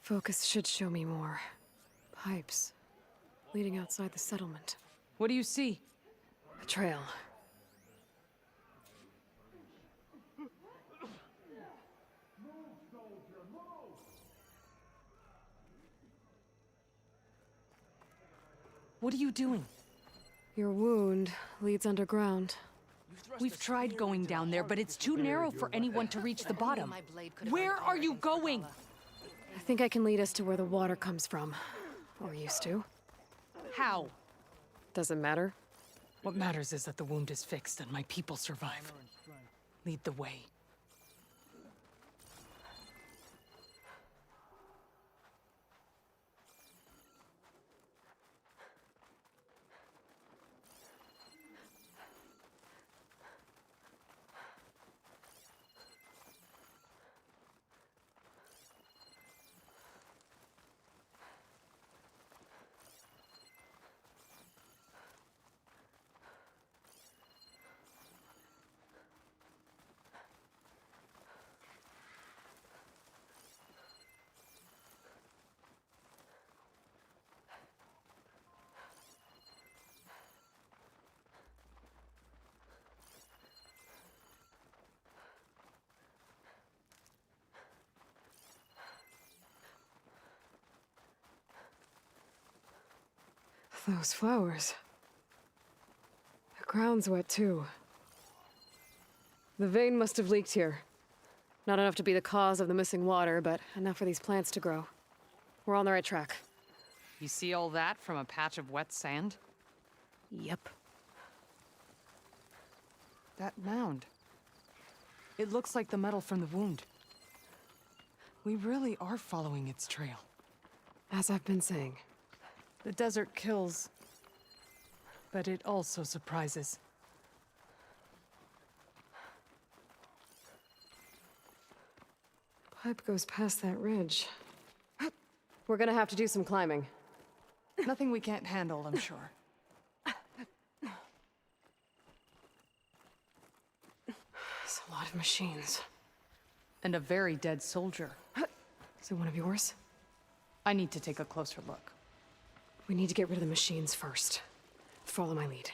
Focus should show me more. Pipes. Leading outside the settlement. What do you see? A trail. What are you doing? Your wound leads underground. We've tried going down there, but it's too narrow for anyone to reach the bottom. Where are you going? I think I can lead us to where the water comes from. Or used to. How? Doesn't matter. What matters is that the wound is fixed and my people survive. Lead the way. Those flowers. The ground's wet too. The vein must have leaked here. Not enough to be the cause of the missing water, but enough for these plants to grow. We're on the right track. You see all that from a patch of wet sand? Yep. That mound. It looks like the metal from the wound. We really are following its trail. As I've been saying. The desert kills, but it also surprises. Pipe goes past that ridge. We're gonna have to do some climbing. Nothing we can't handle, I'm sure. It's a lot of machines. And a very dead soldier. Is it one of yours? I need to take a closer look. We need to get rid of the machines first. Follow my lead.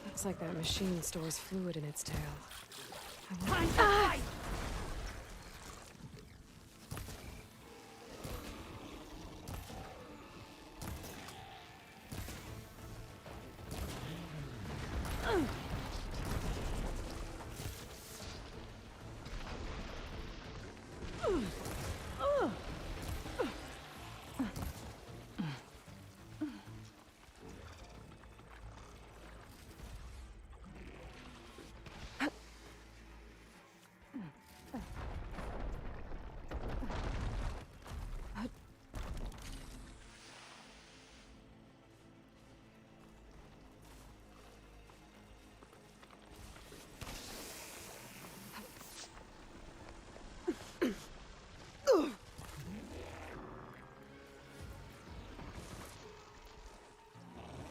Looks like that machine stores fluid in its tail. Time to fight!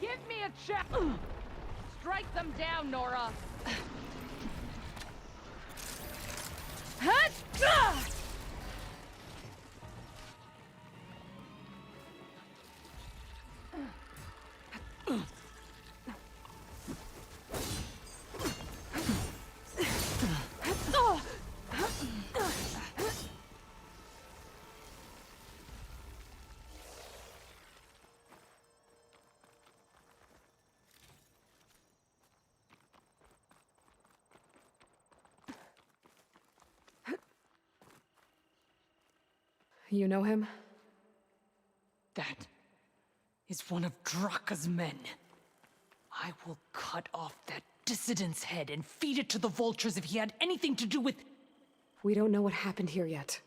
Give me a check! Strike them down, Nora! You know him? That is one of Draka's men. I will cut off that dissident's head and feed it to the vultures if he had anything to do with... We don't know what happened here yet.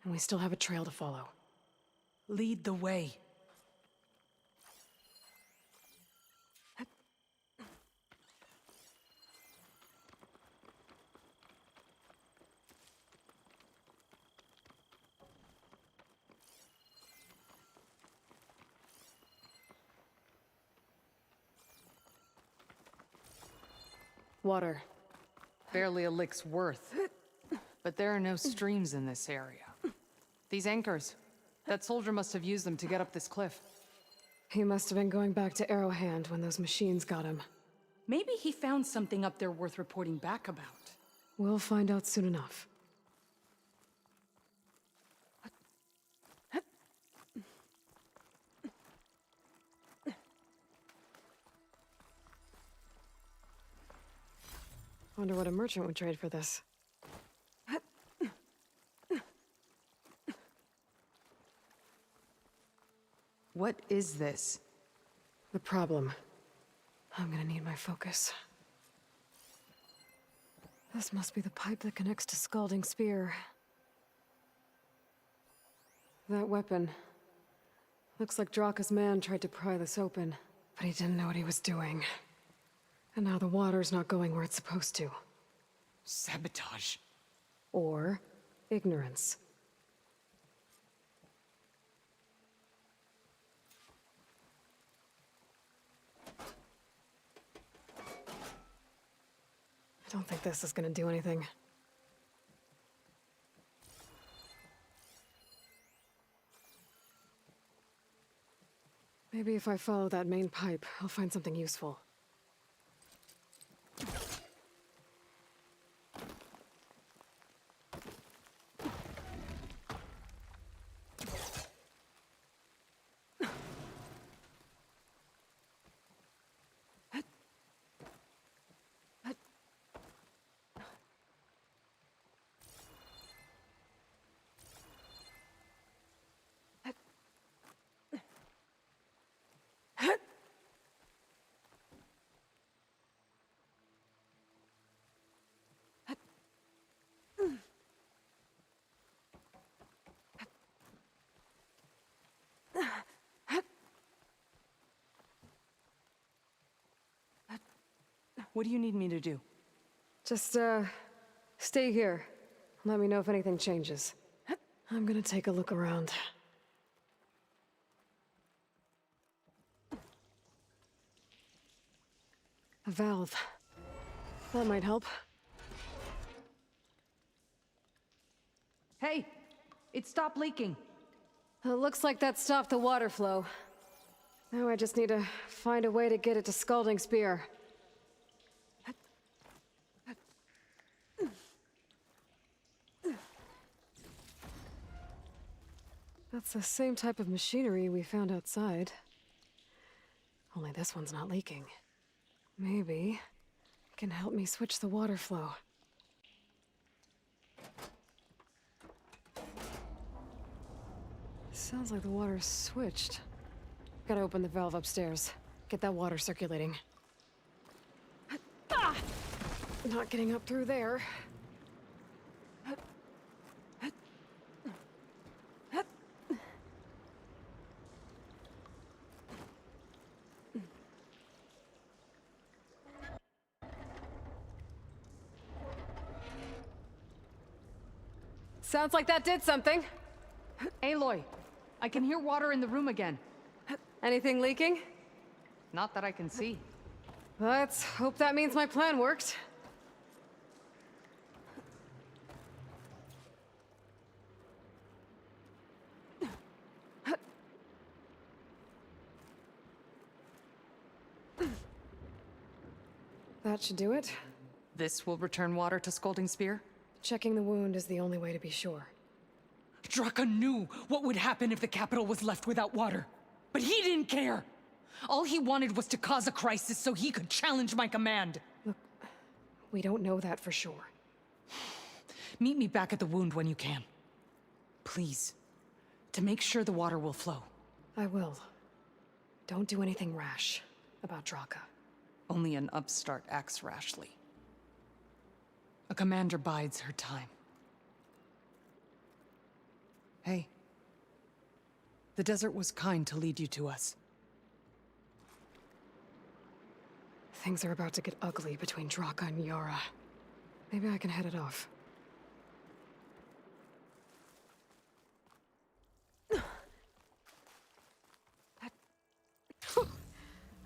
And we still have a trail to follow. Lead the way. Water. Barely a lick's worth. But there are no streams in this area. These anchors. That soldier must have used them to get up this cliff. He must have been going back to Arrowhand when those machines got him. Maybe he found something up there worth reporting back about. We'll find out soon enough. Wonder what a merchant would trade for this. What is this? The problem. I'm gonna need my focus. This must be the pipe that connects to Scalding Spear. That weapon. Looks like Draka's man tried to pry this open, but he didn't know what he was doing. And now the water's not going where it's supposed to. Sabotage. Or ignorance. I don't think this is gonna do anything. Maybe if I follow that main pipe, I'll find something useful. What do you need me to do? Just, stay here. Let me know if anything changes. I'm gonna take a look around. A valve. That might help. Hey! It stopped leaking. It looks like that stopped the water flow. Now I just need to find a way to get it to Scalding Spear. That's the same type of machinery we found outside. Only this one's not leaking. Maybe it can help me switch the water flow. Sounds like the water's switched. Gotta open the valve upstairs. Get that water circulating. Ah! Not getting up through there. Sounds like that did something. Aloy, I can hear water in the room again. Anything leaking? Not that I can see. Let's hope that means my plan worked. That should do it. This will return water to Scalding Spear? Checking the wound is the only way to be sure. Draka knew what would happen if the capital was left without water. But he didn't care! All he wanted was to cause a crisis so he could challenge my command. Look, we don't know that for sure. Meet me back at the wound when you can. Please. To make sure the water will flow. I will. Don't do anything rash about Draka. Only an upstart acts rashly. A commander bides her time. Hey. The desert was kind to lead you to us. Things are about to get ugly between Draka and Yara. Maybe I can head it off.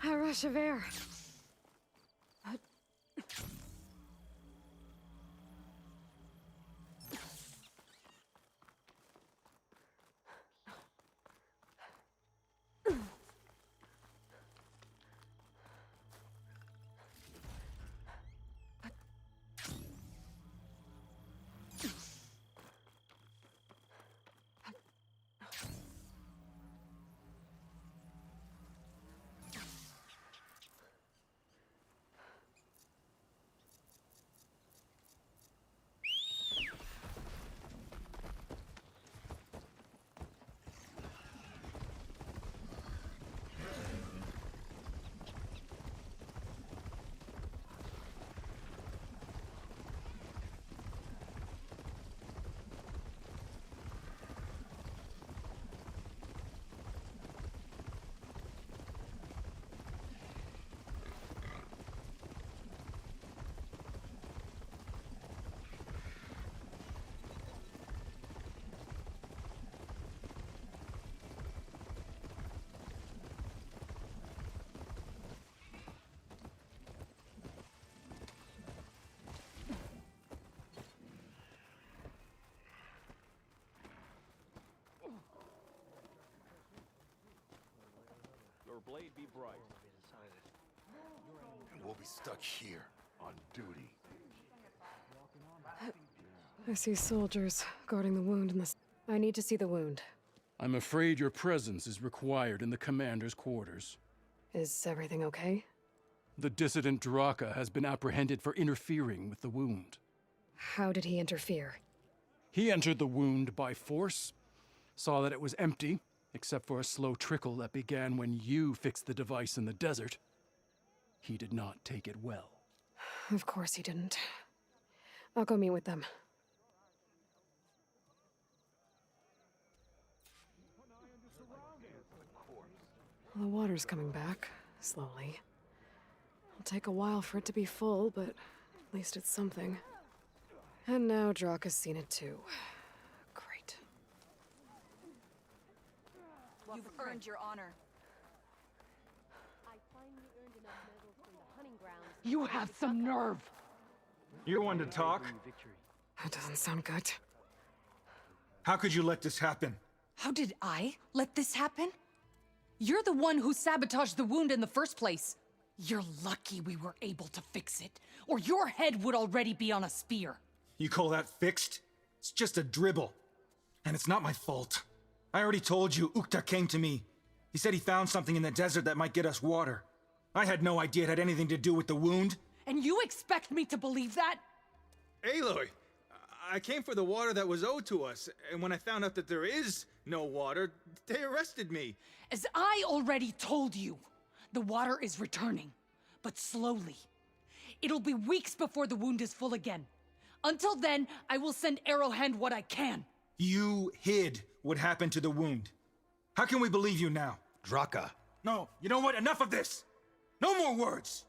A rush of air. her blade be bright. And we'll be stuck here on duty. I see soldiers guarding the wound in the... I need to see the wound. I'm afraid your presence is required in the commander's quarters. Is everything okay? The dissident Draka has been apprehended for interfering with the wound. How did he interfere? He entered the wound by force, saw that it was empty, except for a slow trickle that began when you fixed the device in the desert. He did not take it well. Of course he didn't. I'll go meet with them. The water's coming back, slowly. It'll take a while for it to be full, but at least it's something. And now Draka's seen it too. Great. You've earned your honor. I finally earned enough medals from the hunting grounds. You have some nerve! You're one to talk. That doesn't sound good. How could you let this happen? How did I let this happen? You're the one who sabotaged the wound in the first place. You're lucky we were able to fix it, or your head would already be on a spear. You call that fixed? It's just a dribble. And it's not my fault. I already told you, Ukta came to me. He said he found something in the desert that might get us water. I had no idea it had anything to do with the wound. And you expect me to believe that? Aloy, I came for the water that was owed to us, and when I found out that there is no water, they arrested me. As I already told you, the water is returning, but slowly. It'll be weeks before the wound is full again. Until then, I will send Arrowhand what I can. You hid what happened to the wound. How can we believe you now? Draka. No, you know what? Enough of this! No more words!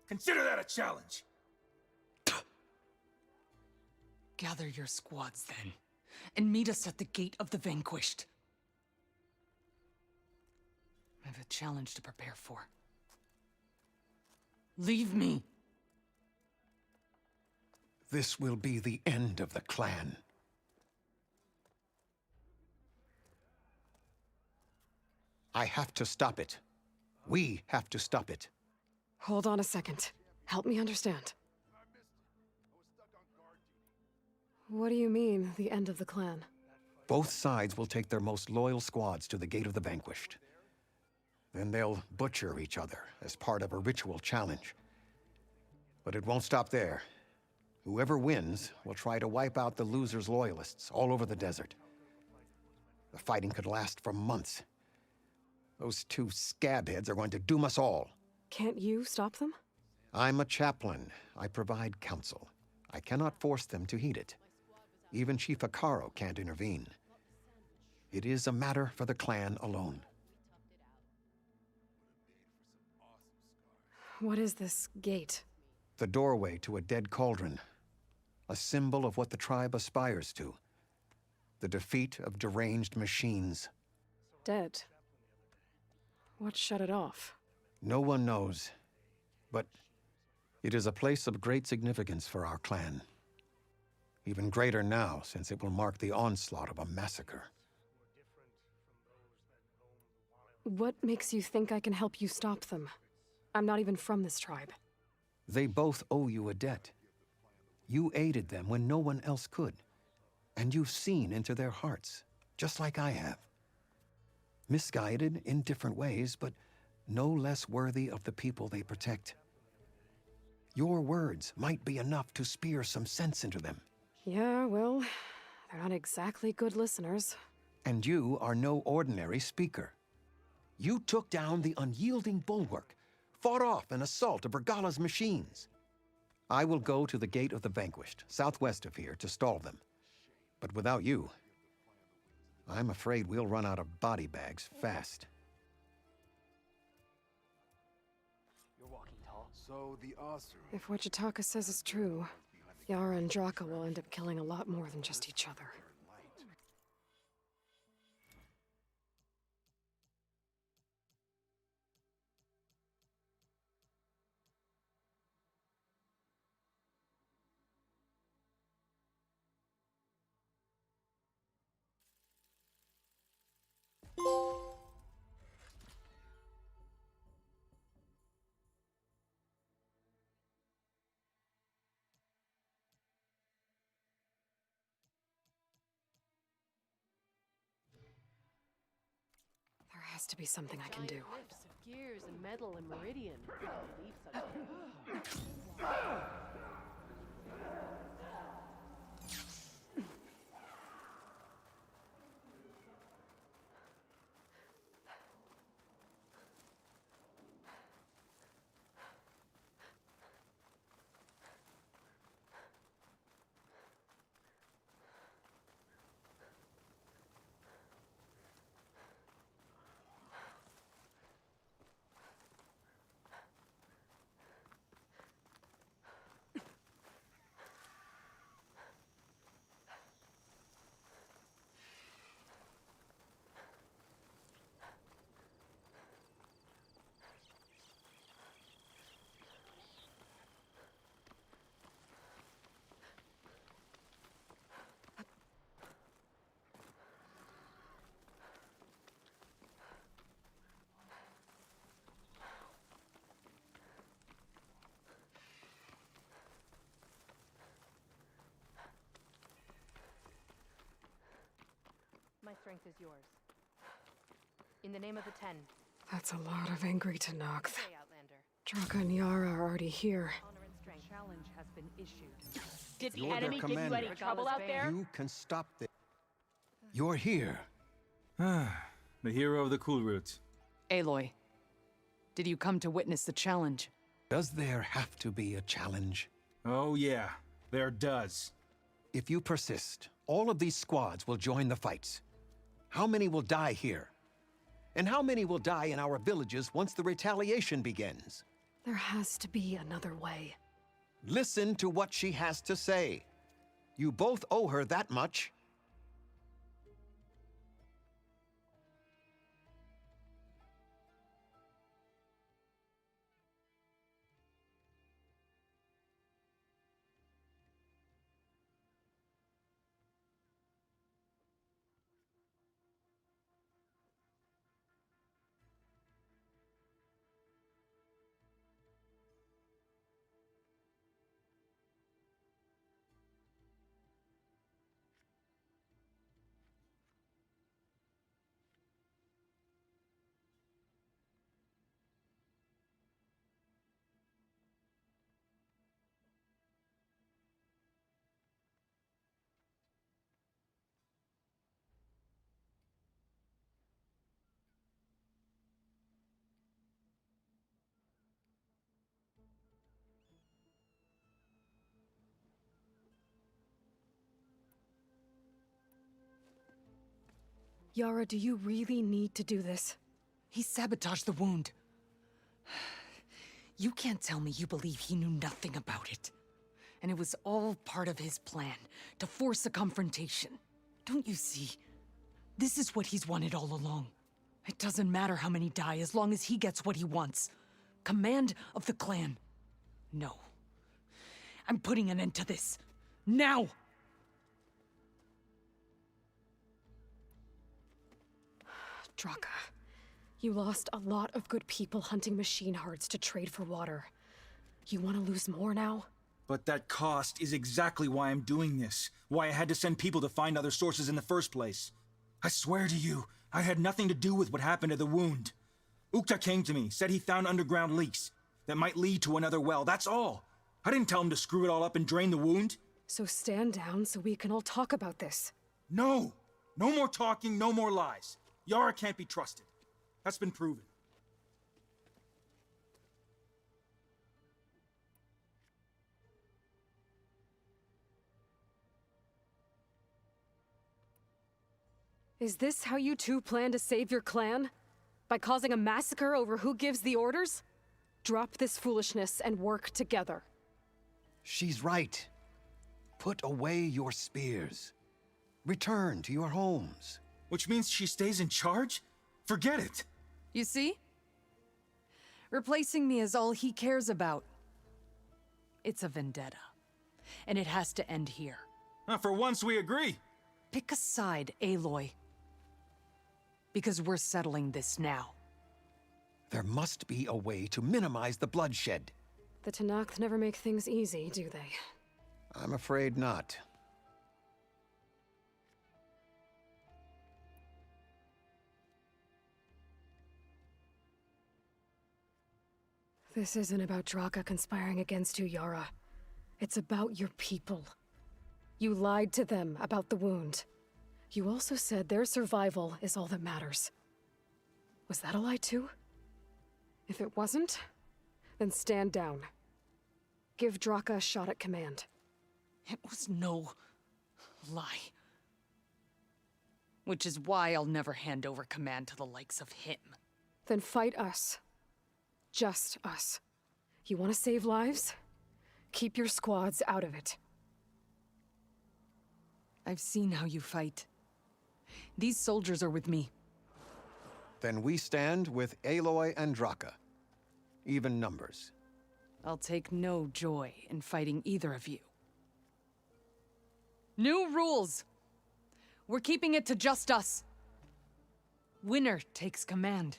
Consider that a challenge. Gather your squads then, and meet us at the Gate of the Vanquished. I have a challenge to prepare for. Leave me! This will be the end of the clan. I have to stop it. We have to stop it. Hold on a second. Help me understand. What do you mean, the end of the clan? Both sides will take their most loyal squads to the Gate of the Vanquished. Then they'll butcher each other as part of a ritual challenge. But it won't stop there. Whoever wins will try to wipe out the loser's loyalists all over the desert. The fighting could last for months. Those two scabheads are going to doom us all. Can't you stop them? I'm a chaplain. I provide counsel. I cannot force them to heed it. Even Chief Hekarro can't intervene. It is a matter for the clan alone. What is this gate? The doorway to a dead cauldron. A symbol of what the tribe aspires to. The defeat of deranged machines. Dead. What shut it off? No one knows. But it is a place of great significance for our clan. Even greater now, since it will mark the onslaught of a massacre. What makes you think I can help you stop them? I'm not even from this tribe. They both owe you a debt. You aided them when no one else could. And you've seen into their hearts, just like I have. Misguided in different ways, but no less worthy of the people they protect. Your words might be enough to spear some sense into them. Yeah, well, they're not exactly good listeners. And you are no ordinary speaker. You took down the unyielding bulwark, fought off an assault of Regala's machines. I will go to the Gate of the Vanquished, southwest of here, to stall them. But without you, I'm afraid we'll run out of body bags fast. You're walking tall. So the Osir. If what Jataka says is true, Yara and Draka will end up killing a lot more than just each other. has to be something I can do. Lifts of gears and metal and meridian. I believe such My strength is yours. In the name of the Ten. That's a lot of angry Tenakth. Say, Outlander. Draka and Yara are already here. Honor and strength. Challenge has been issued. Did the You're their enemy give you any commander. trouble out there? You can stop this. You're here. The hero of the Cool Roots. Aloy, did you come to witness the challenge? Does there have to be a challenge? Oh yeah, there does. If you persist, all of these squads will join the fights. How many will die here? And how many will die in our villages once the retaliation begins? There has to be another way. Listen to what she has to say. You both owe her that much. Yara, do you really need to do this? He sabotaged the wound. You can't tell me you believe he knew nothing about it. And it was all part of his plan, to force a confrontation. Don't you see? This is what he's wanted all along. It doesn't matter how many die as long as he gets what he wants. Command of the clan. No. I'm putting an end to this. Now! Draka, you lost a lot of good people hunting machine hearts to trade for water. You want to lose more now? But that cost is exactly why I'm doing this. Why I had to send people to find other sources in the first place. I swear to you, I had nothing to do with what happened to the wound. Ukta came to me, said he found underground leaks that might lead to another well, that's all. I didn't tell him to screw it all up and drain the wound. So stand down so we can all talk about this. No! No more talking, no more lies. Yara can't be trusted. That's been proven. Is this how you two plan to save your clan? By causing a massacre over who gives the orders? Drop this foolishness and work together. She's right. Put away your spears. Return to your homes. Which means she stays in charge? Forget it. You see? Replacing me is all he cares about. It's a vendetta. And it has to end here. For once we agree. Pick a side, Aloy. Because we're settling this now. There must be a way to minimize the bloodshed. The Tenakth never make things easy, do they? I'm afraid not. This isn't about Draka conspiring against you, Yara. It's about your people. You lied to them about the wound. You also said their survival is all that matters. Was that a lie too? If it wasn't, then stand down. Give Draka a shot at command. It was no lie. Which is why I'll never hand over command to the likes of him. Then fight us. Just us. You want to save lives? Keep your squads out of it. I've seen how you fight. These soldiers are with me. Then we stand with Aloy and Draka. Even numbers. I'll take no joy in fighting either of you. New rules! We're keeping it to just us. Winner takes command.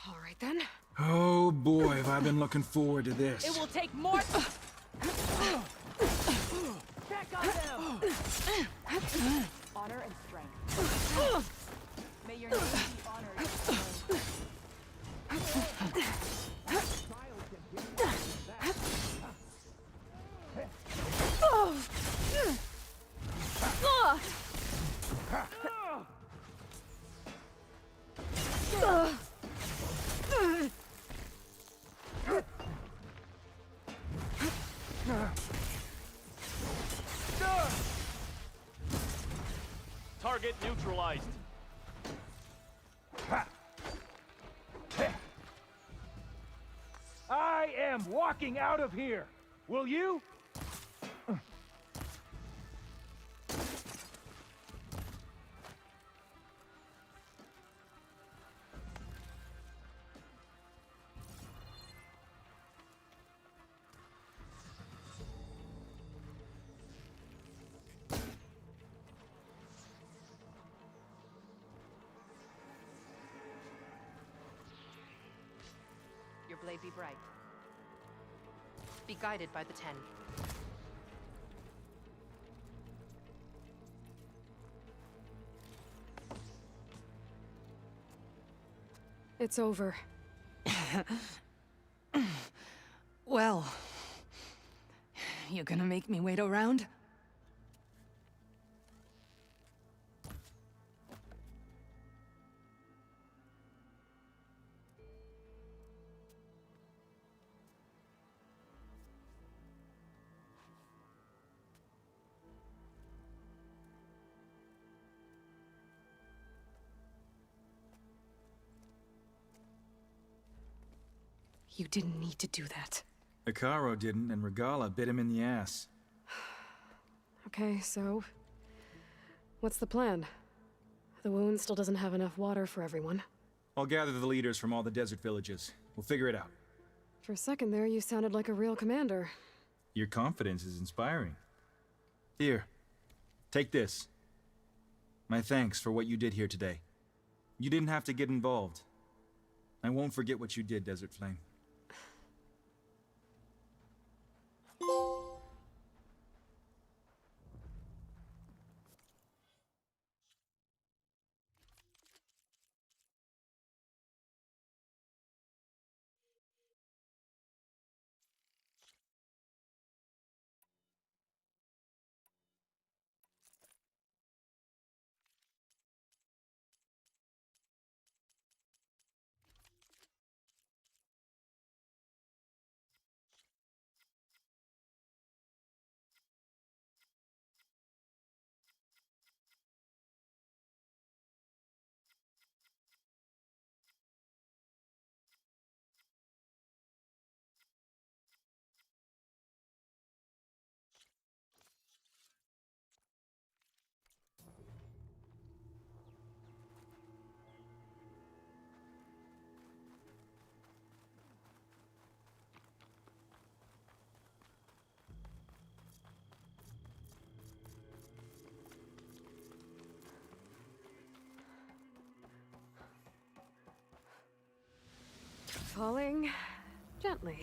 All right then. Oh boy, have I been looking forward to this. It will take more. Check on them. Honor and strength. May your name be honored. Target neutralized. I am walking out of here. Will you? Your blade be bright. Be guided by the 10. It's over. Well, you gonna make me wait around? You didn't need to do that. Hekarro didn't, and Regala bit him in the ass. Okay, so... what's the plan? The wound still doesn't have enough water for everyone. I'll gather the leaders from all the desert villages. We'll figure it out. For a second there, you sounded like a real commander. Your confidence is inspiring. Here, take this. My thanks for what you did here today. You didn't have to get involved. I won't forget what you did, Desert Flame. Falling gently.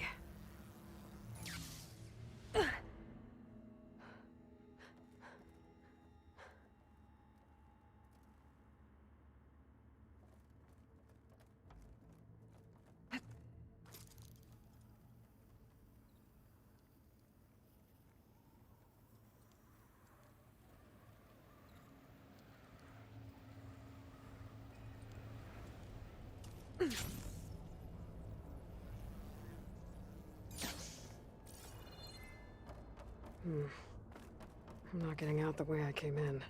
I'm not getting out the way I came in.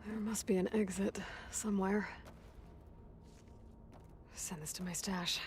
There must be an exit somewhere. Send this to my stash.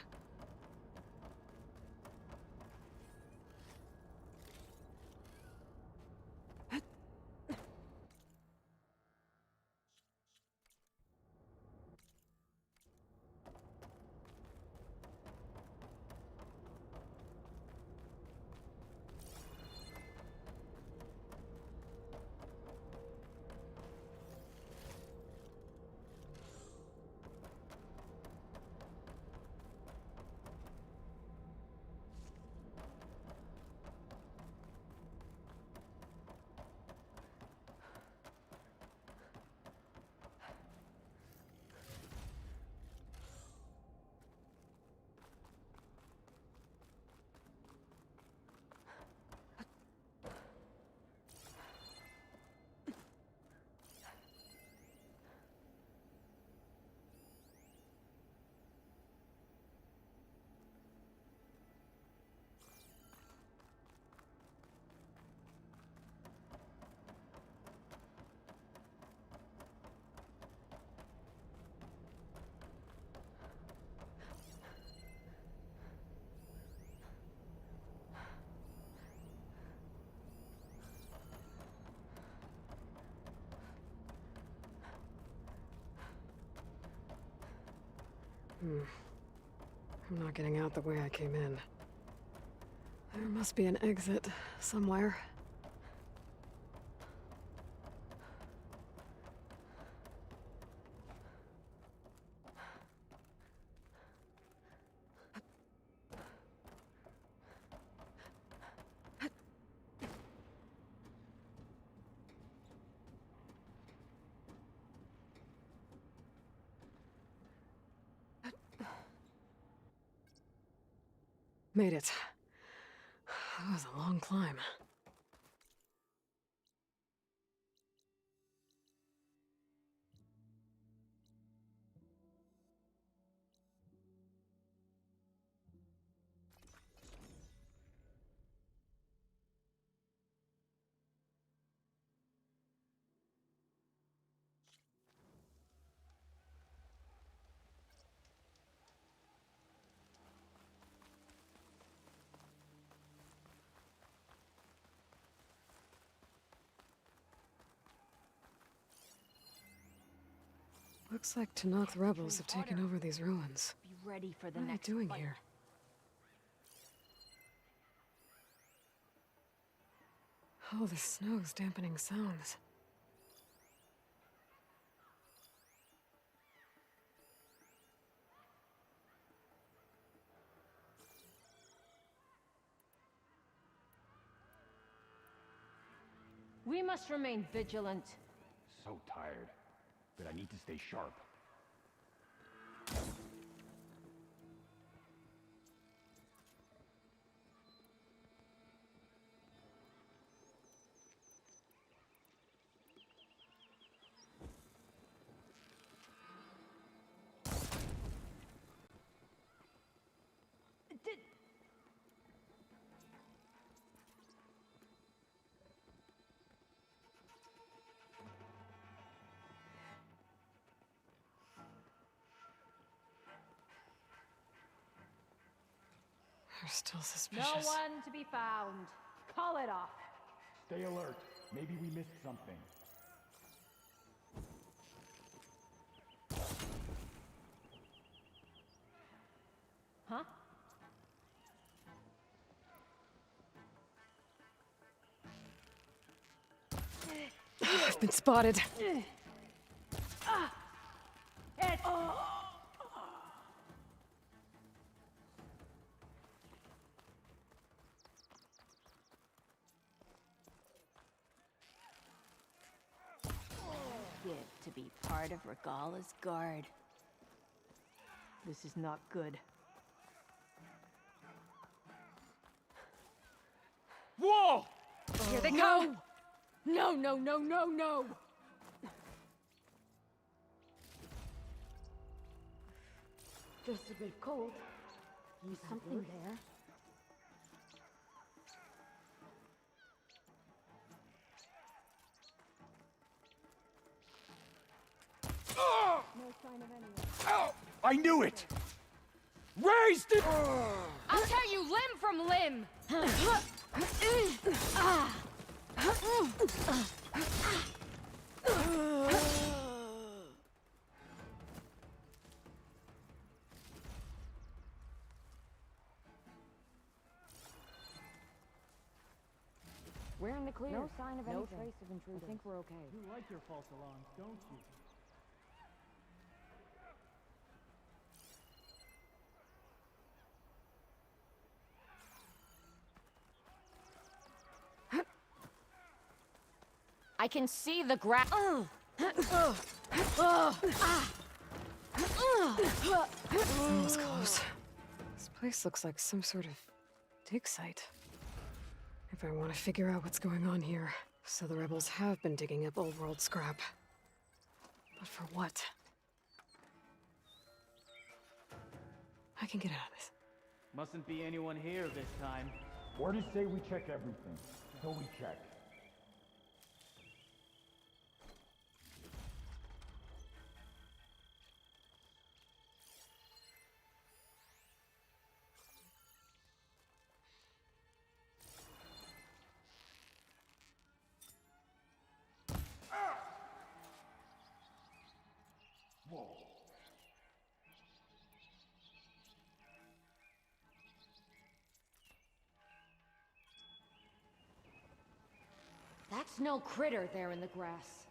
I'm not getting out the way I came in. There must be an exit somewhere. Made it. That was a long climb. Looks like Tanoth rebels have taken over these ruins. Be ready for the What are next they doing fight. here? Oh, the snow's dampening sounds. We must remain vigilant. So tired, but I need to stay sharp. They're still suspicious. No one to be found. Call it off. Stay alert. Maybe we missed something. Huh? I've been spotted. Good to be part of Regala's guard. This is not good. Whoa! Here they come! No, no, no, no, no! Just a bit cold. There's something there. No sign of anyone. Ow! I knew it! Raised it! I'll tear you limb from limb! We're in the clear. No sign of anything. No trace of intruders. I think we're okay. You like your false alarms, don't you? I can see the grass. That was close. This place looks like some sort of dig site. If I want to figure out what's going on here, so the rebels have been digging up old world scrap. But for what? I can get out of this. Mustn't be anyone here this time. Orders say we check everything, so we check. That's no critter there in the grass.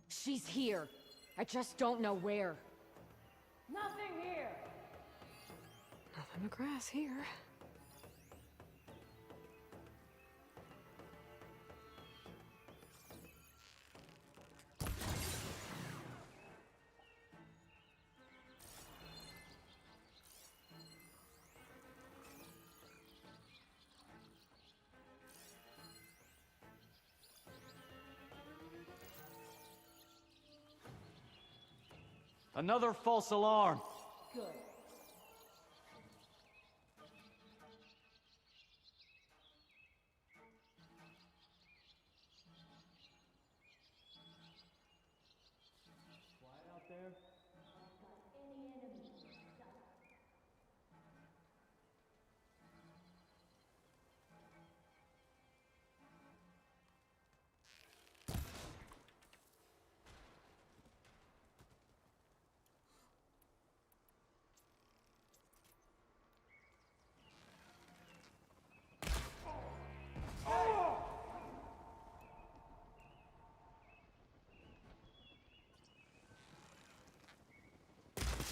She's here. I just don't know where. Nothing here. Nothing but grass here. Another false alarm. Good. Quiet out there.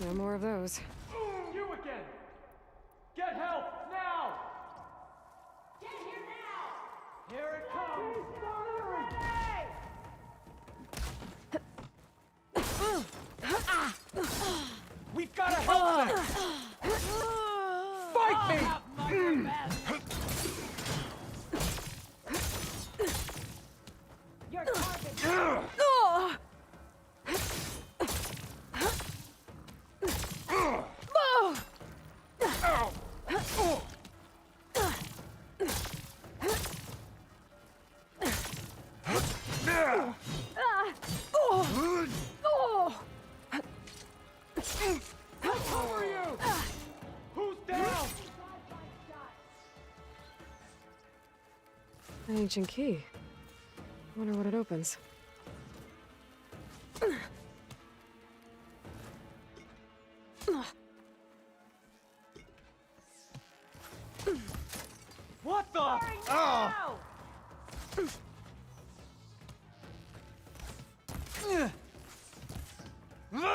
No more of those. You again! Get help now! Get here now! Here it comes! We've got to help them! Fight me! Your target. An ancient key. Wonder what it opens. What the? Oh!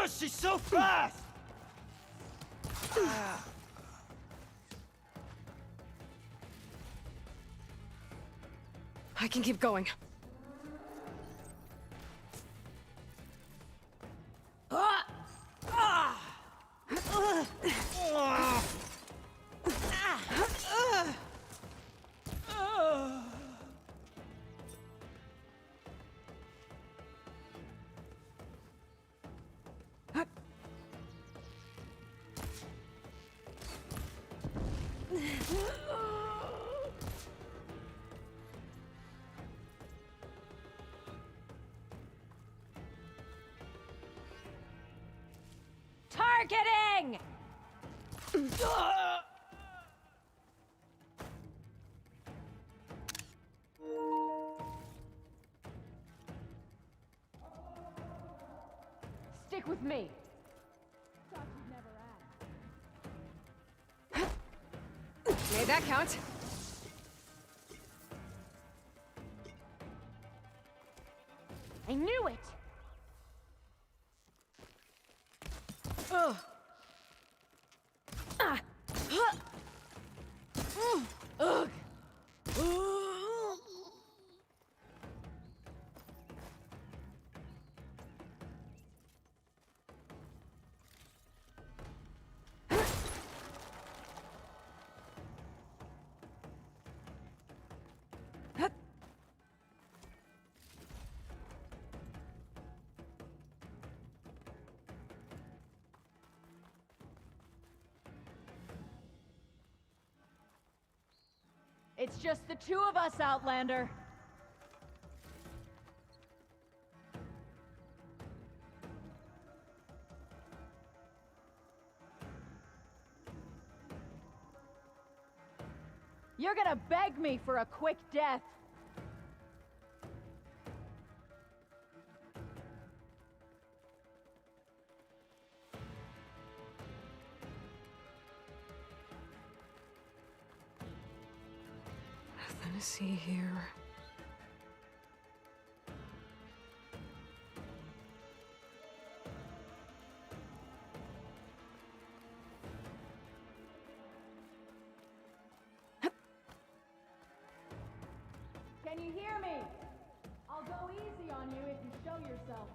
She's so fast! I can keep going. Targeting! Stick with me. Made that count. I knew it! Ugh. Ugh! It's just the two of us, Outlander. You're gonna beg me for a quick death. Nothing to see here. Can you hear me? I'll go easy on you if you show yourself.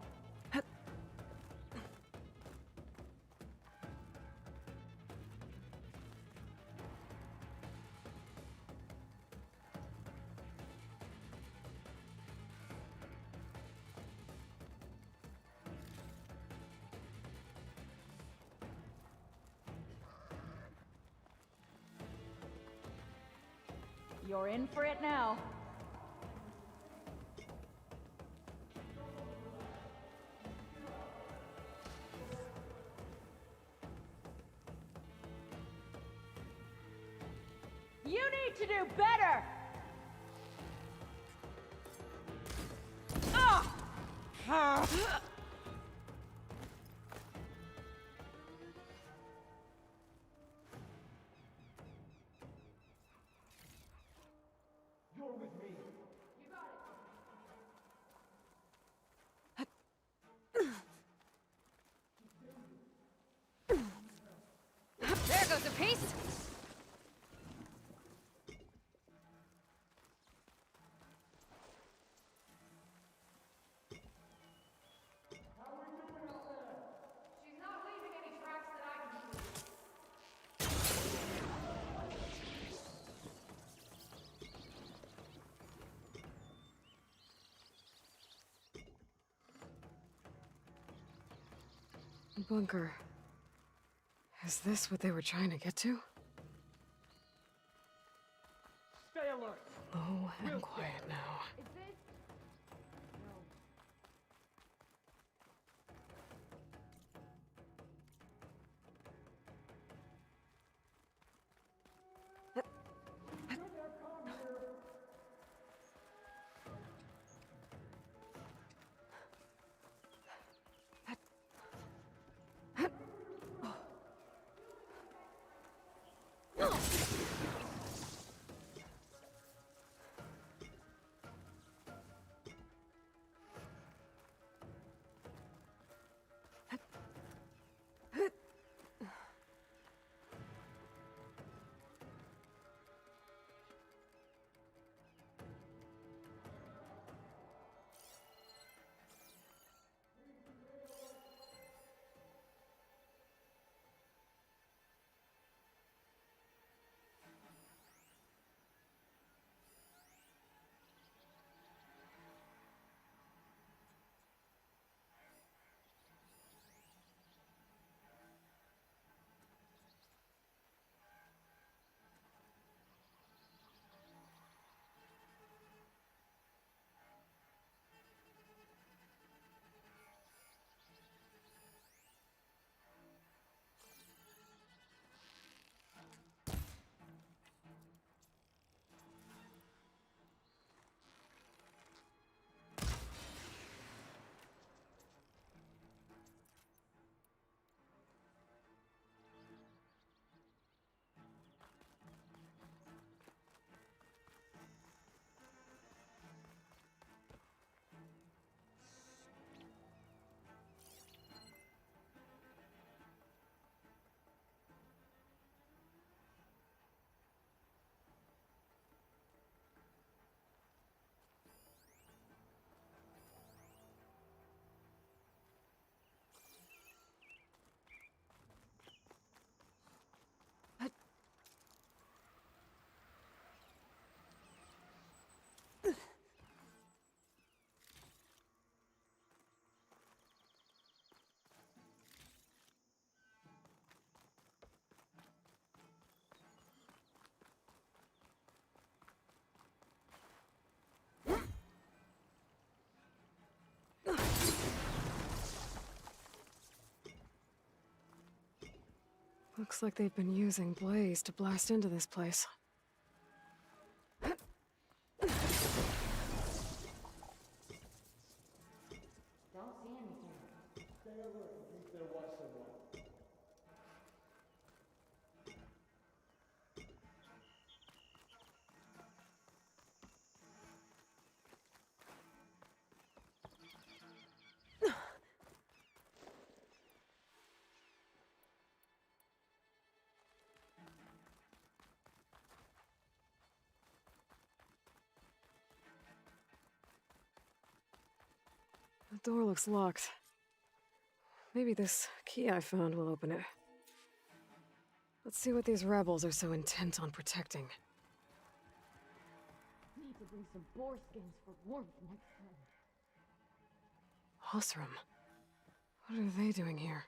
You're in for it now. You need to do better! Ah! You're with me. There goes a piece! She's not leaving any tracks that I can Bunker. Is this what they were trying to get to? Stay alert. Low and quiet now. Is this? No. Looks like they've been using Blaze to blast into this place. The door looks locked. Maybe this key I found will open it. Let's see what these rebels are so intent on protecting. Need to bring some boar skins for warmth next time. Osram. What are they doing here?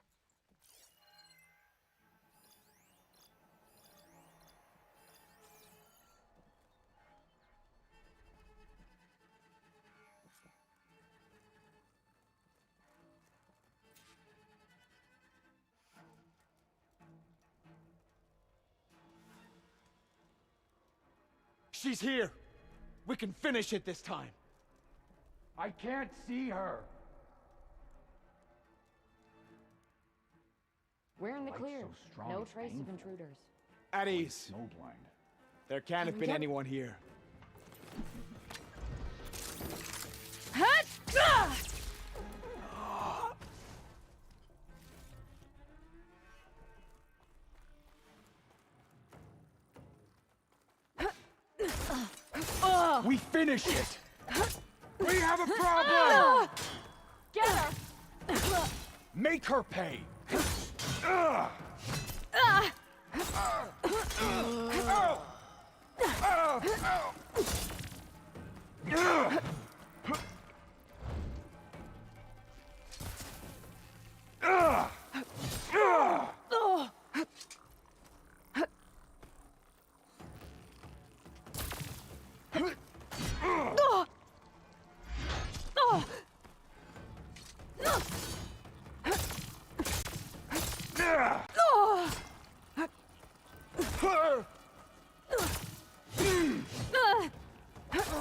She's here. We can finish it this time. I can't see her. We're in the Light's clear. so strong, No it's trace of painful. intruders. At ease. Snowblind. There can't have been Get- anyone here. We finish it! We have a problem! Get her! Make her pay!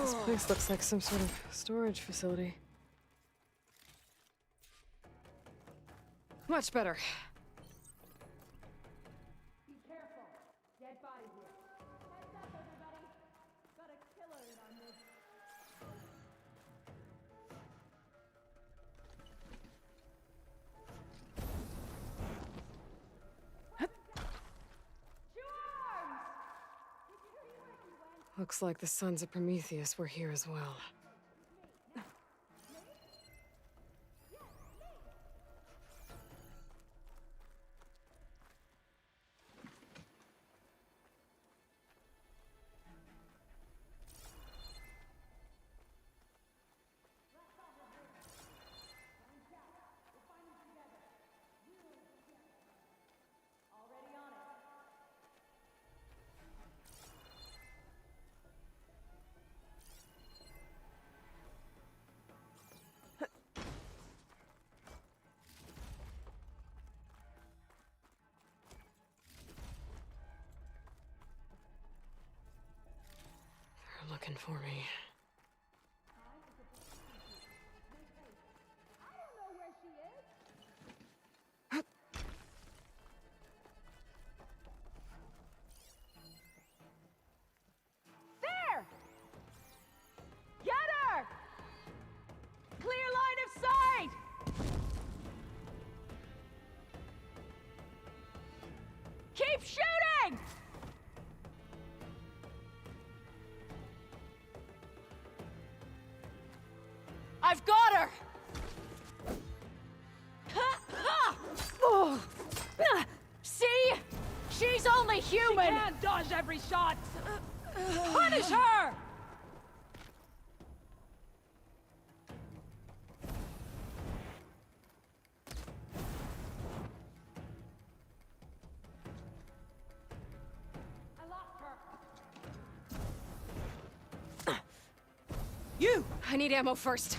This place looks like some sort of storage facility. Much better. Be careful. Dead body here. Heads up, everybody. Got a killer in our midst. Looks like the Sons of Prometheus were here as well. They're looking for me. There! Get her! Clear line of sight! Keep shooting! I've got her! Oh. See? She's only human! She can't dodge every shot! Punish her! I lost her! You! I need ammo first.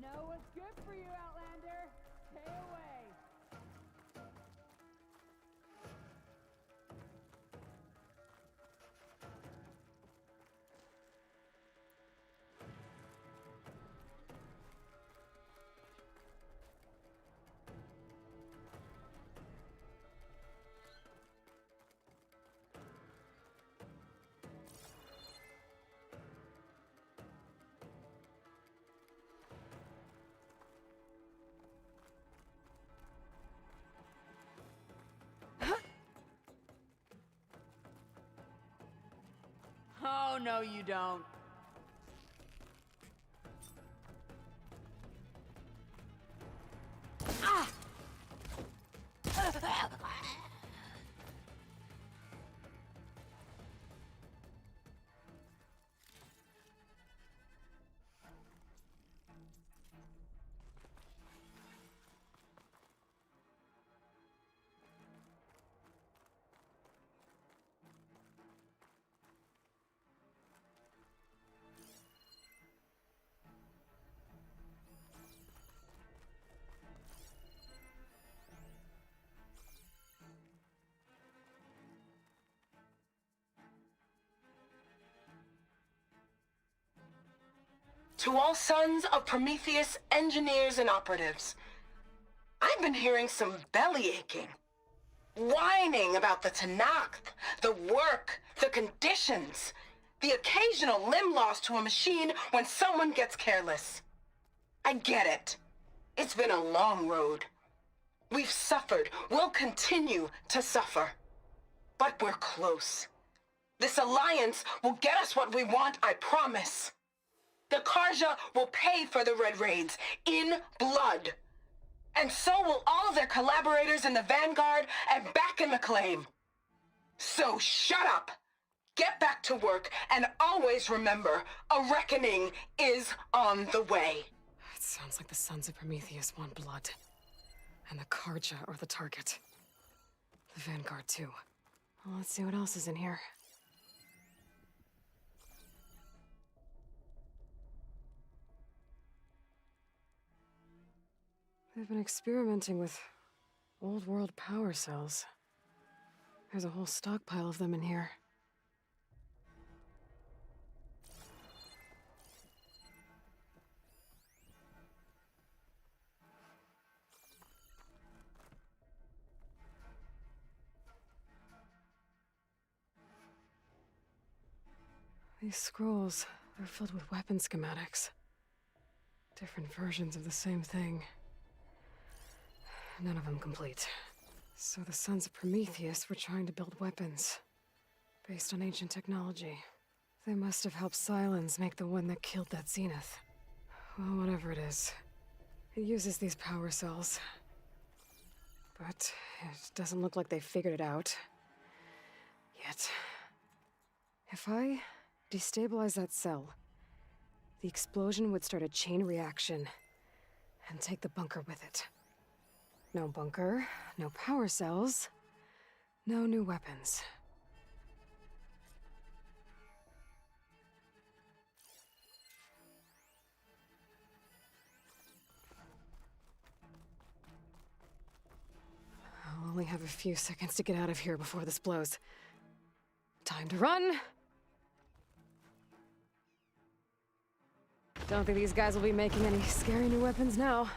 know what's good for you, Outlander. Stay away. Oh, no, you don't. Ah! To all sons of Prometheus engineers and operatives, I've been hearing some belly aching, whining about the Tanakh, the work, the conditions, the occasional limb loss to a machine when someone gets careless. I get it. It's been a long road. We've suffered, we'll continue to suffer. But we're close. This alliance will get us what we want, I promise. The Karja will pay for the Red Raids in blood. And so will all of their collaborators in the Vanguard and back in the claim. So shut up, get back to work, and always remember, a reckoning is on the way. It sounds like the Sons of Prometheus want blood. And the Karja are the target. The Vanguard, too. Well, let's see what else is in here. They've been experimenting with old world power cells. There's a whole stockpile of them in here. These scrolls, they're filled with weapon schematics. Different versions of the same thing. None of them complete. So the Sons of Prometheus were trying to build weapons based on ancient technology. They must have helped Sylens make the one that killed that Zenith. Well, whatever it is. It uses these power cells. But it doesn't look like they figured it out. Yet. If I destabilize that cell, the explosion would start a chain reaction and take the bunker with it. No bunker, no power cells, no new weapons. I'll only have a few seconds to get out of here before this blows. Time to run! Don't think these guys will be making any scary new weapons now.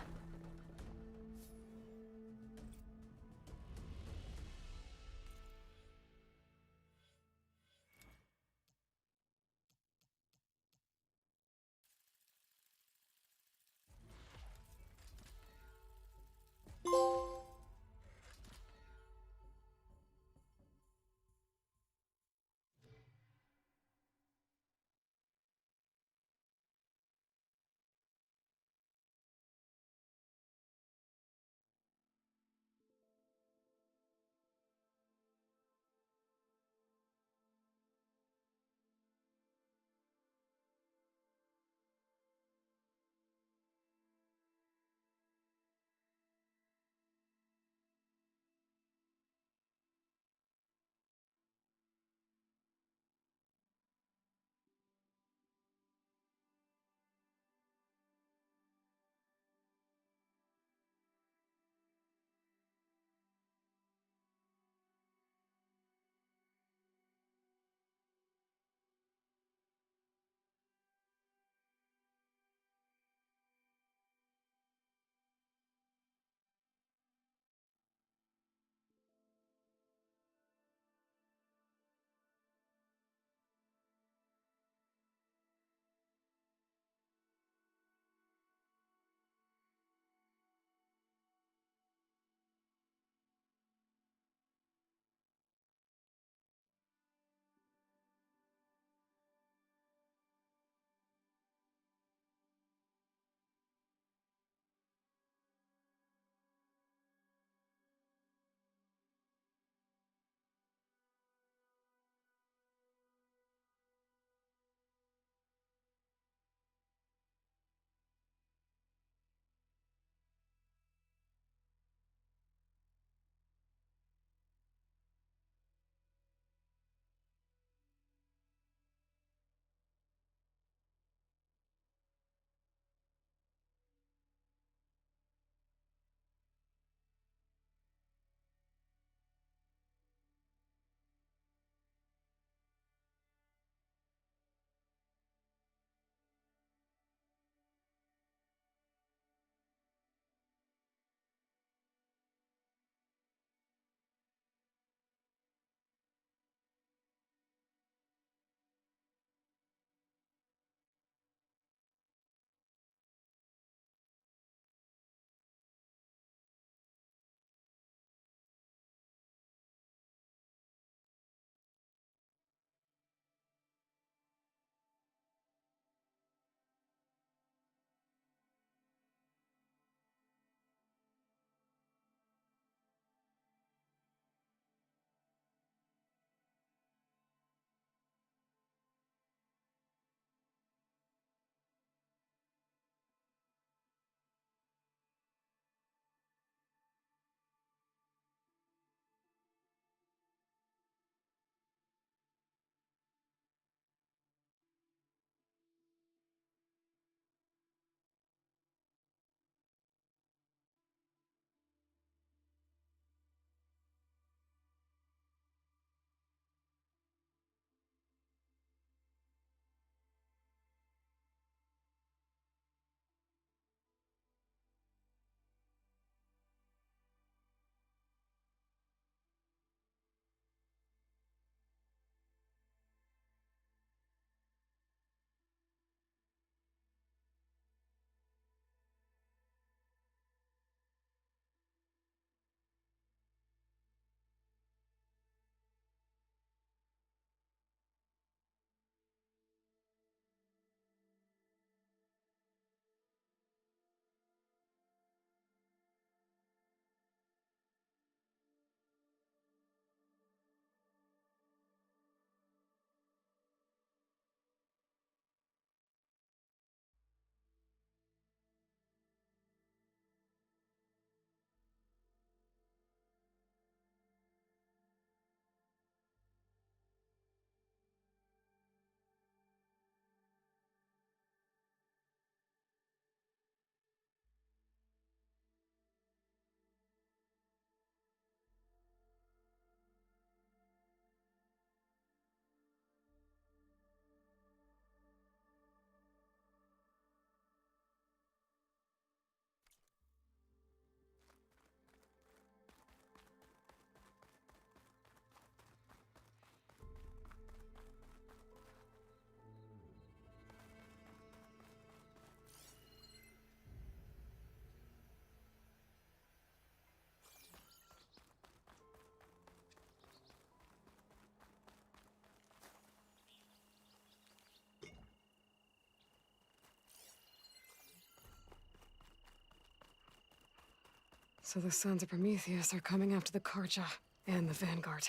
So the Sons of Prometheus are coming after the Karja and the Vanguard.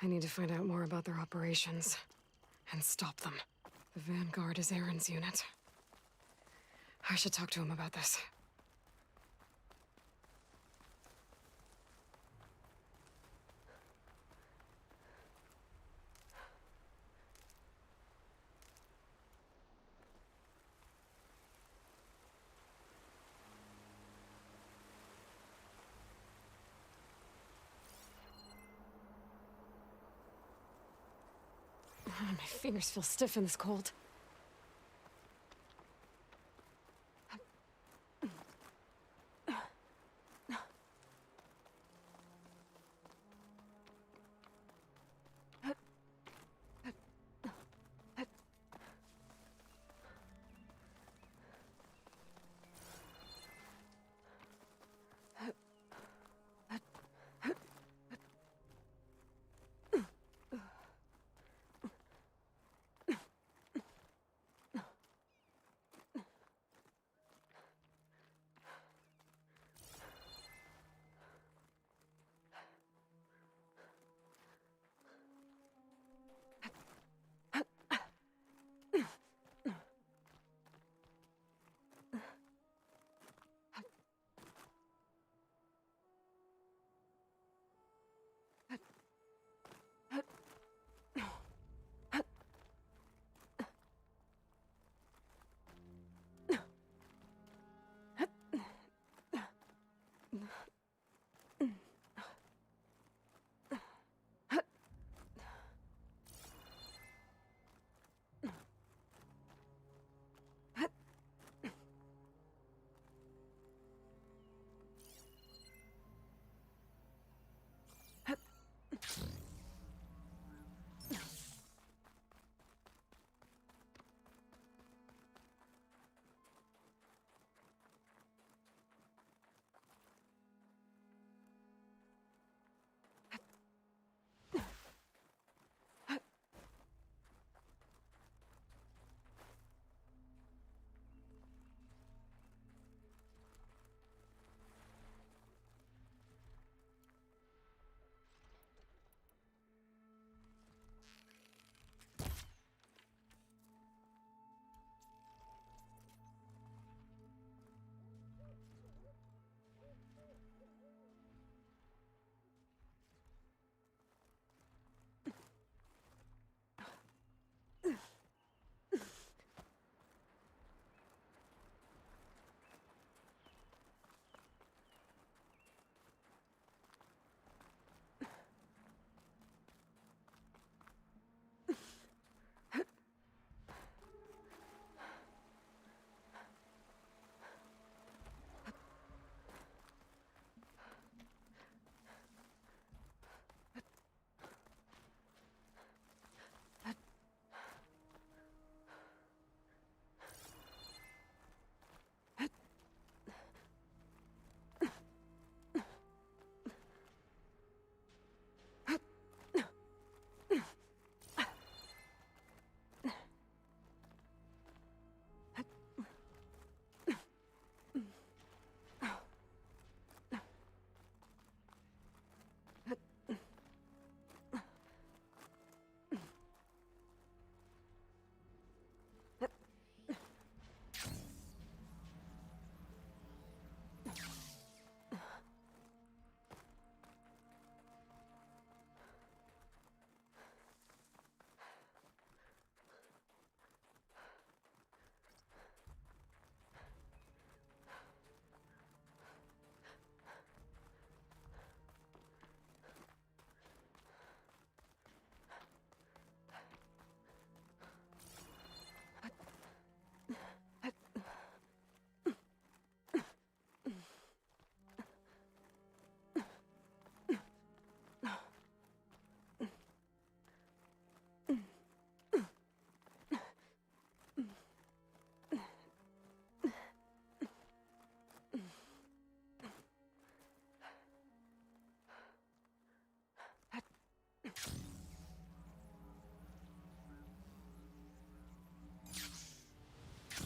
I need to find out more about their operations and stop them. The Vanguard is Aaron's unit. I should talk to him about this. My fingers feel stiff in this cold.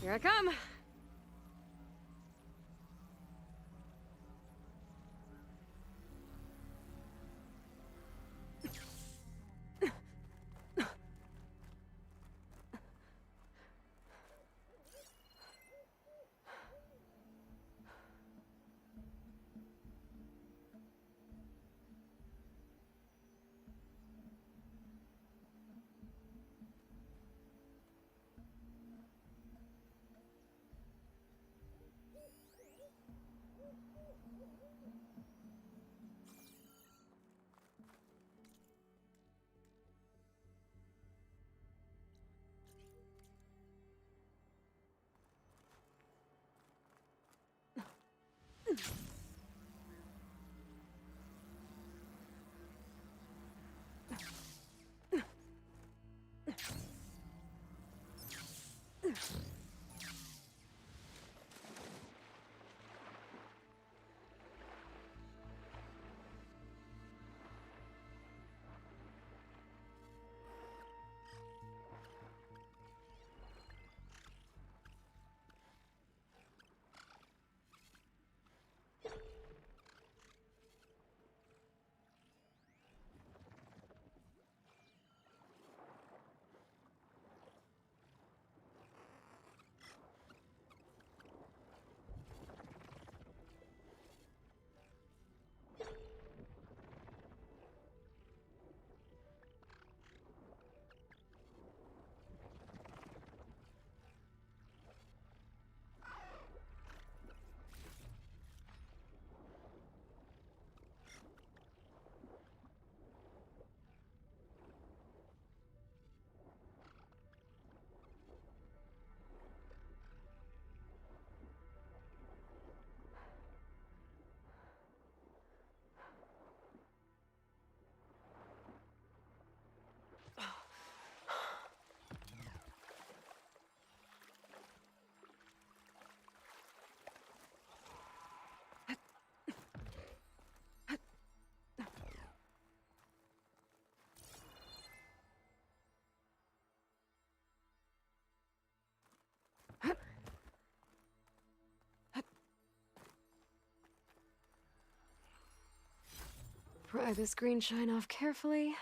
Here I come. Pry this green shine off carefully.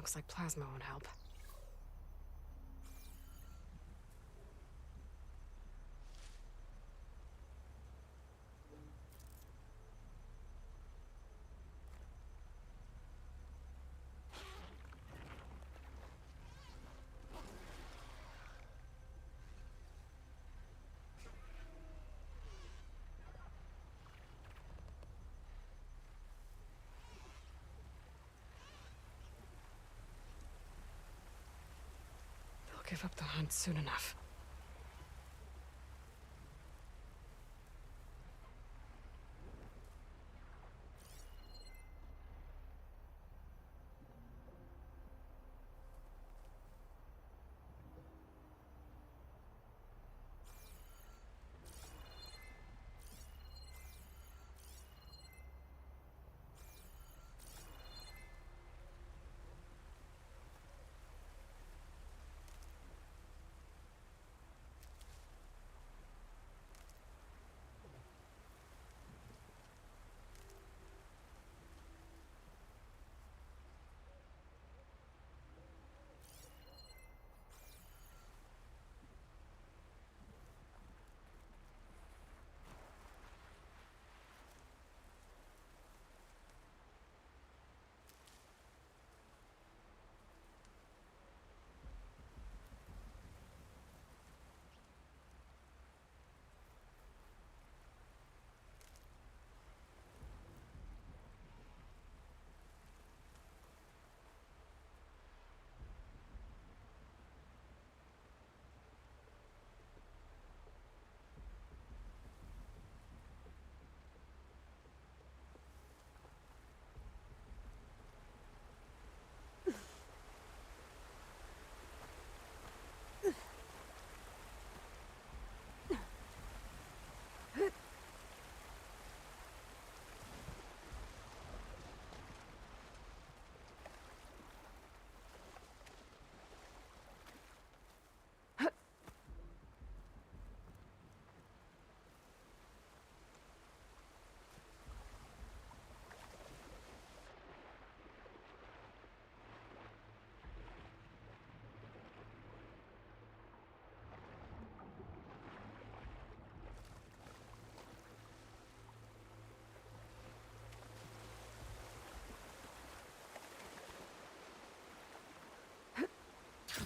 Looks like plasma won't help. I'll give up the hunt soon enough.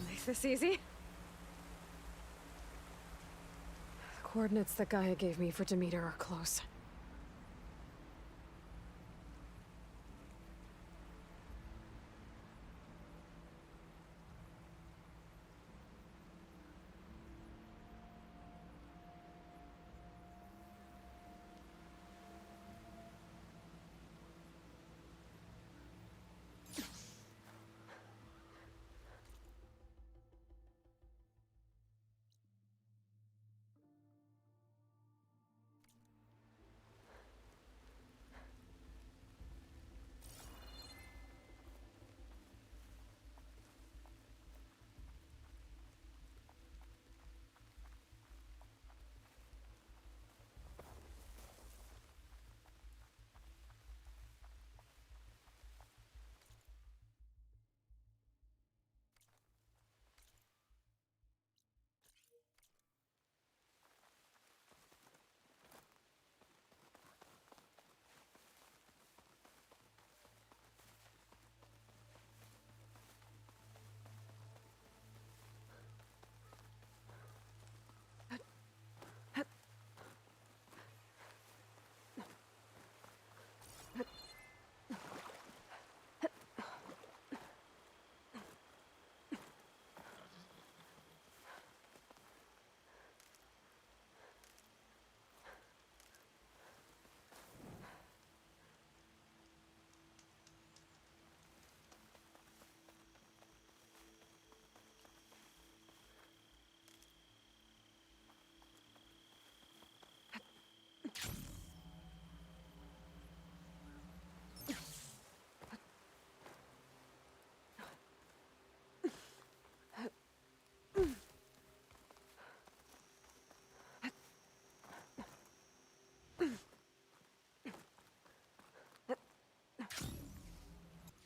Make this easy. The coordinates that Gaia gave me for Demeter are close.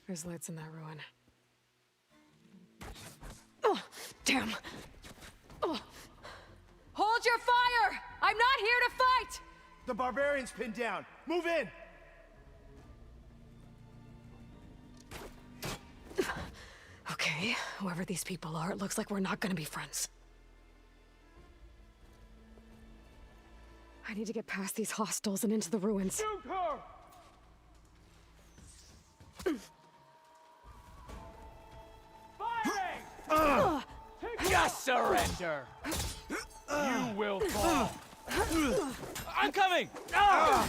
There's lights in that ruin. Oh, damn! Oh. Hold your fire! I'm not here to fight! The barbarian's pinned down. Move in! Okay, whoever these people are, it looks like we're not gonna be friends. I need to get past these hostels and into the ruins. Shoot her! Firing! Surrender! You will fall! I'm coming! Stop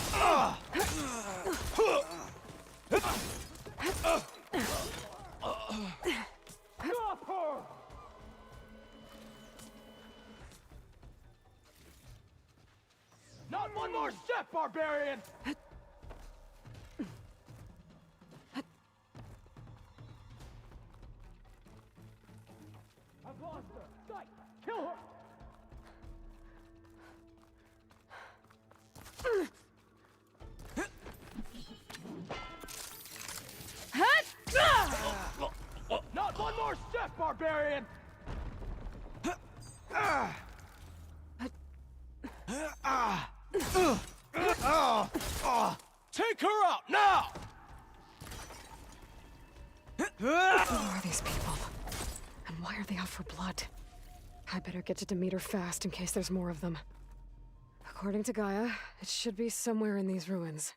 her! Not one more step, barbarian! I've lost her! Sight! Kill her! Not one more step, barbarian! Take her out now! Who are these people? And why are they out for blood? I better get to Demeter fast in case there's more of them. According to Gaia, it should be somewhere in these ruins.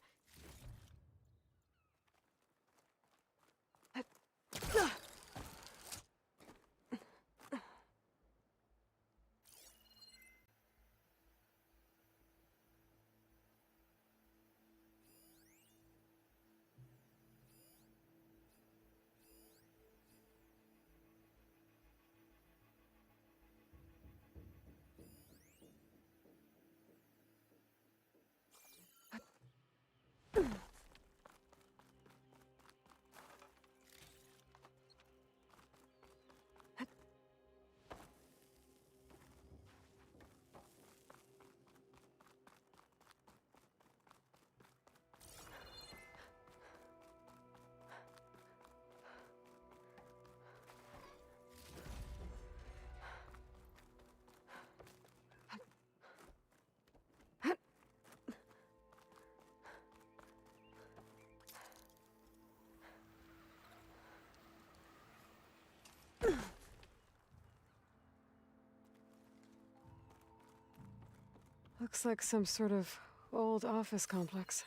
Looks like some sort of old office complex.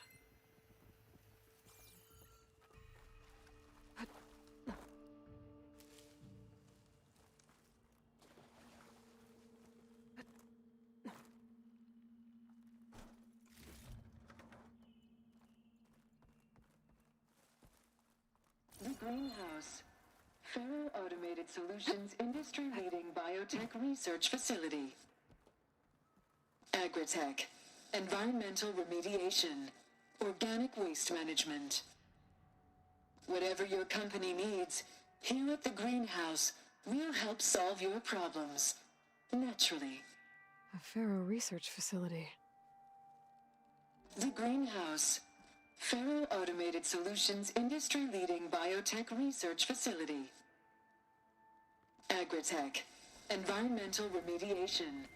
The Greenhouse. Faro Automated Solutions industry-leading biotech research facility. Agritech. Environmental remediation. Organic waste management. Whatever your company needs, here at the Greenhouse, we'll help solve your problems. Naturally. A Faro research facility. The Greenhouse. Faro Automated Solutions industry-leading biotech research facility. Agritech. Environmental remediation.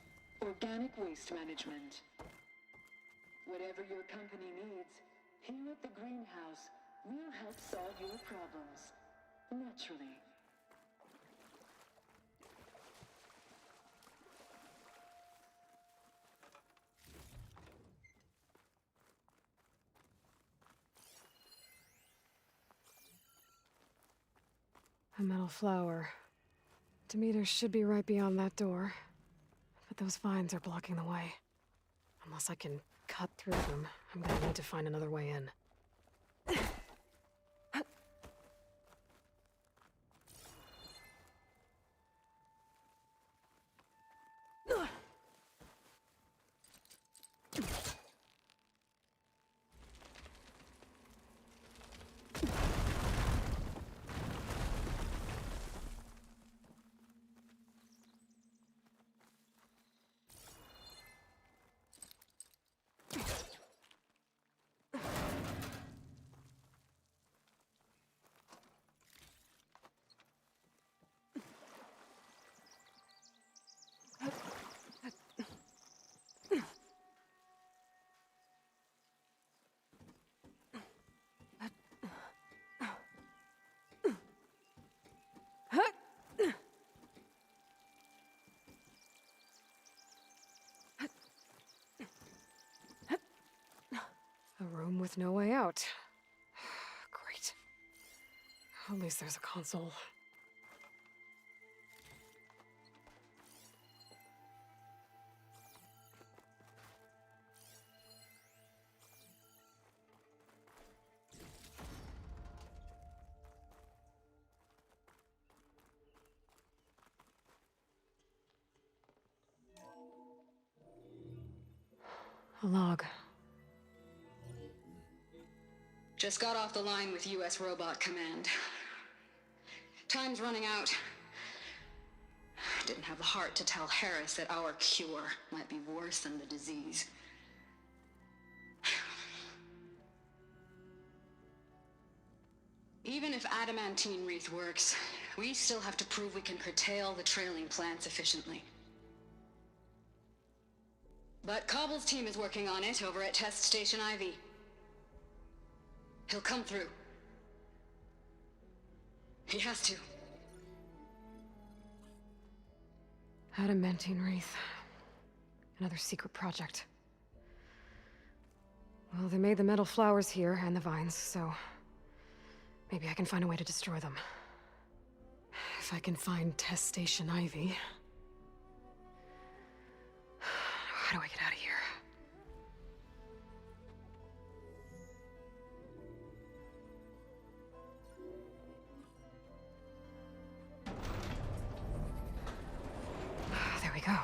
Organic waste management. Whatever your company needs, here at the Greenhouse, we'll help solve your problems. Naturally. A metal flower. Demeter should be right beyond that door. But those vines are blocking the way. Unless I can cut through them, I'm gonna need to find another way in. A room with no way out. Great. At least there's a console. A log. Just got off the line with US Robot Command. Time's running out. Didn't have the heart to tell Harris that our cure might be worse than the disease. Even if adamantine wreath works, we still have to prove we can curtail the trailing plants efficiently. But Cobble's team is working on it over at Test Station Ivy. He'll come through. He has to. Adamantine wreath. Another secret project. Well, they made the metal flowers here and the vines, so maybe I can find a way to destroy them. If I can find Test Station Ivy. How do I get out of here? There we go.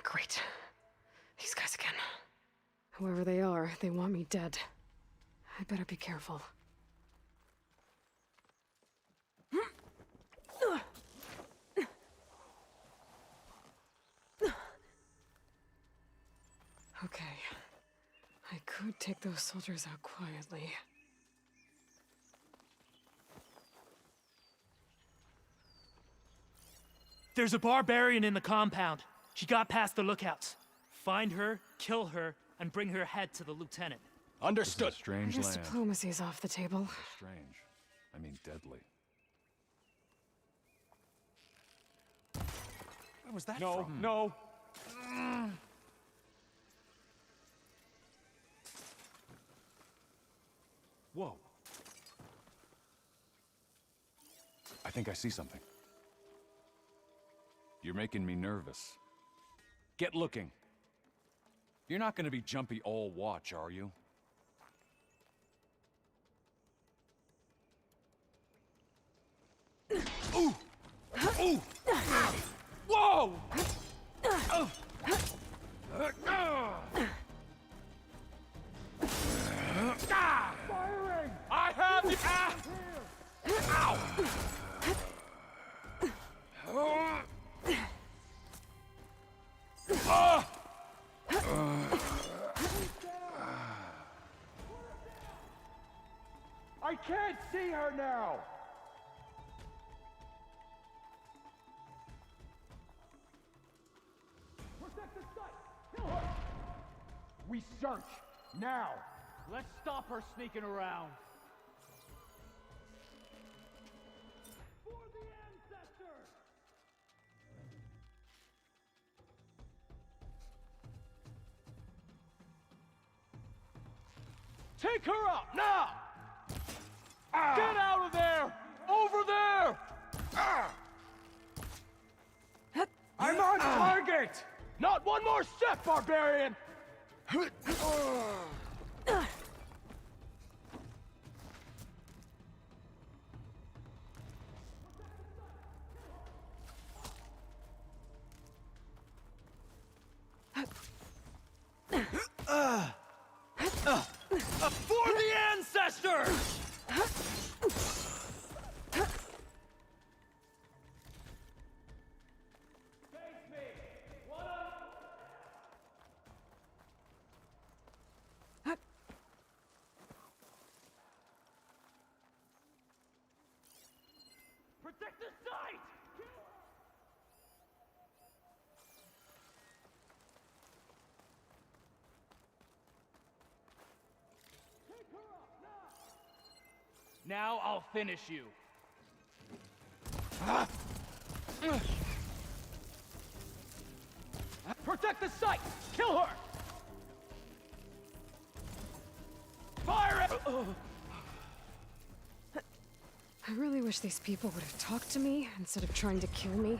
Great. These guys again. Whoever they are, they want me dead. I better be careful. Okay. I could take those soldiers out quietly. There's a barbarian in the compound. She got past the lookouts. Find her, kill her, and bring her head to the lieutenant. Understood. Strange I guess land. diplomacy's off the table. Strange. I mean, deadly. Where was that No, from? no. Whoa. I think I see something. You're making me nervous. Get looking. You're not gonna be jumpy all watch, are you? Ooh! Ooh! Whoa! Firing! I have the Ow! I can't see her now! Protect the site! Kill her! We search! Now! Let's stop her sneaking around. For the ancestors! Take her out, now! Get out of there! Over there! I'm on target! Not one more step, barbarian! For the ancestors! Protect the site! Now I'll finish you. Protect the site! Kill her! Fire it! I really wish these people would have talked to me instead of trying to kill me.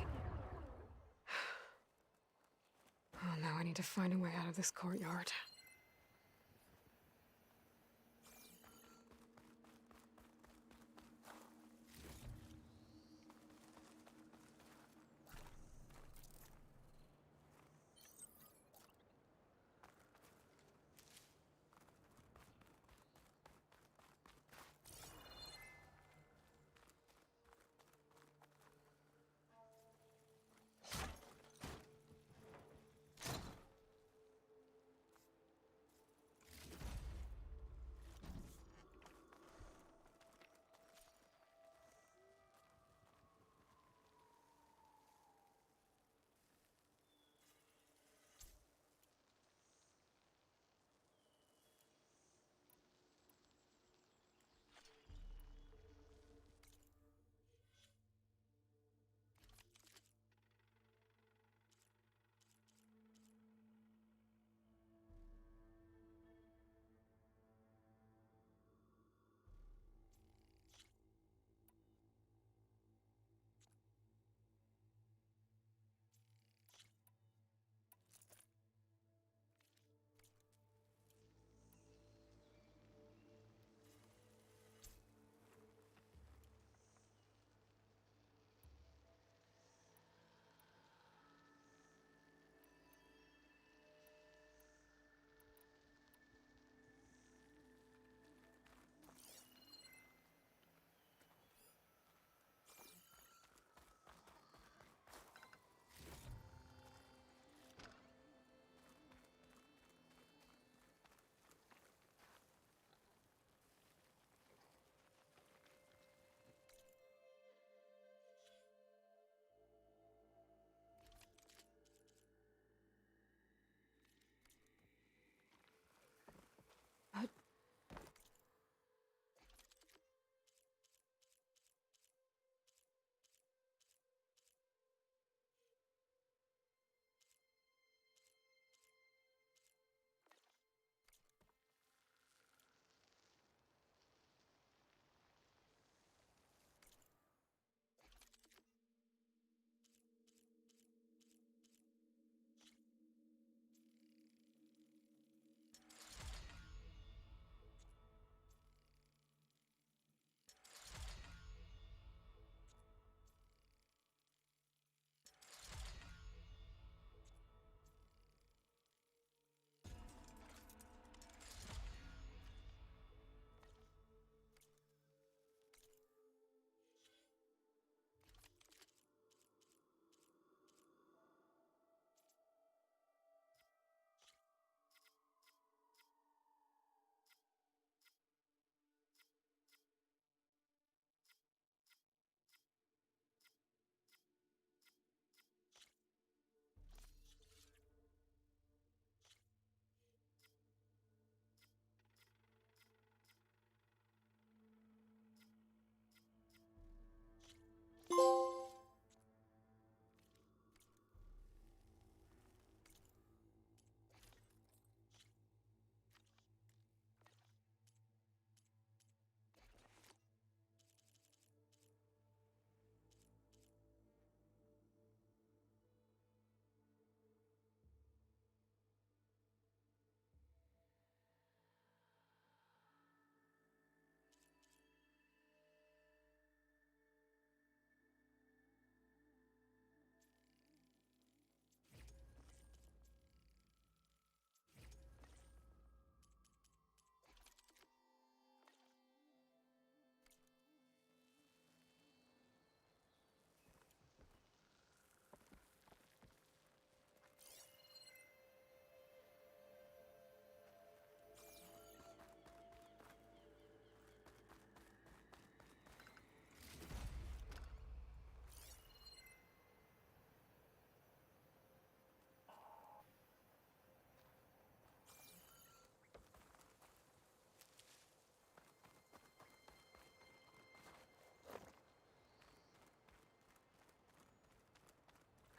Oh, now I need to find a way out of this courtyard.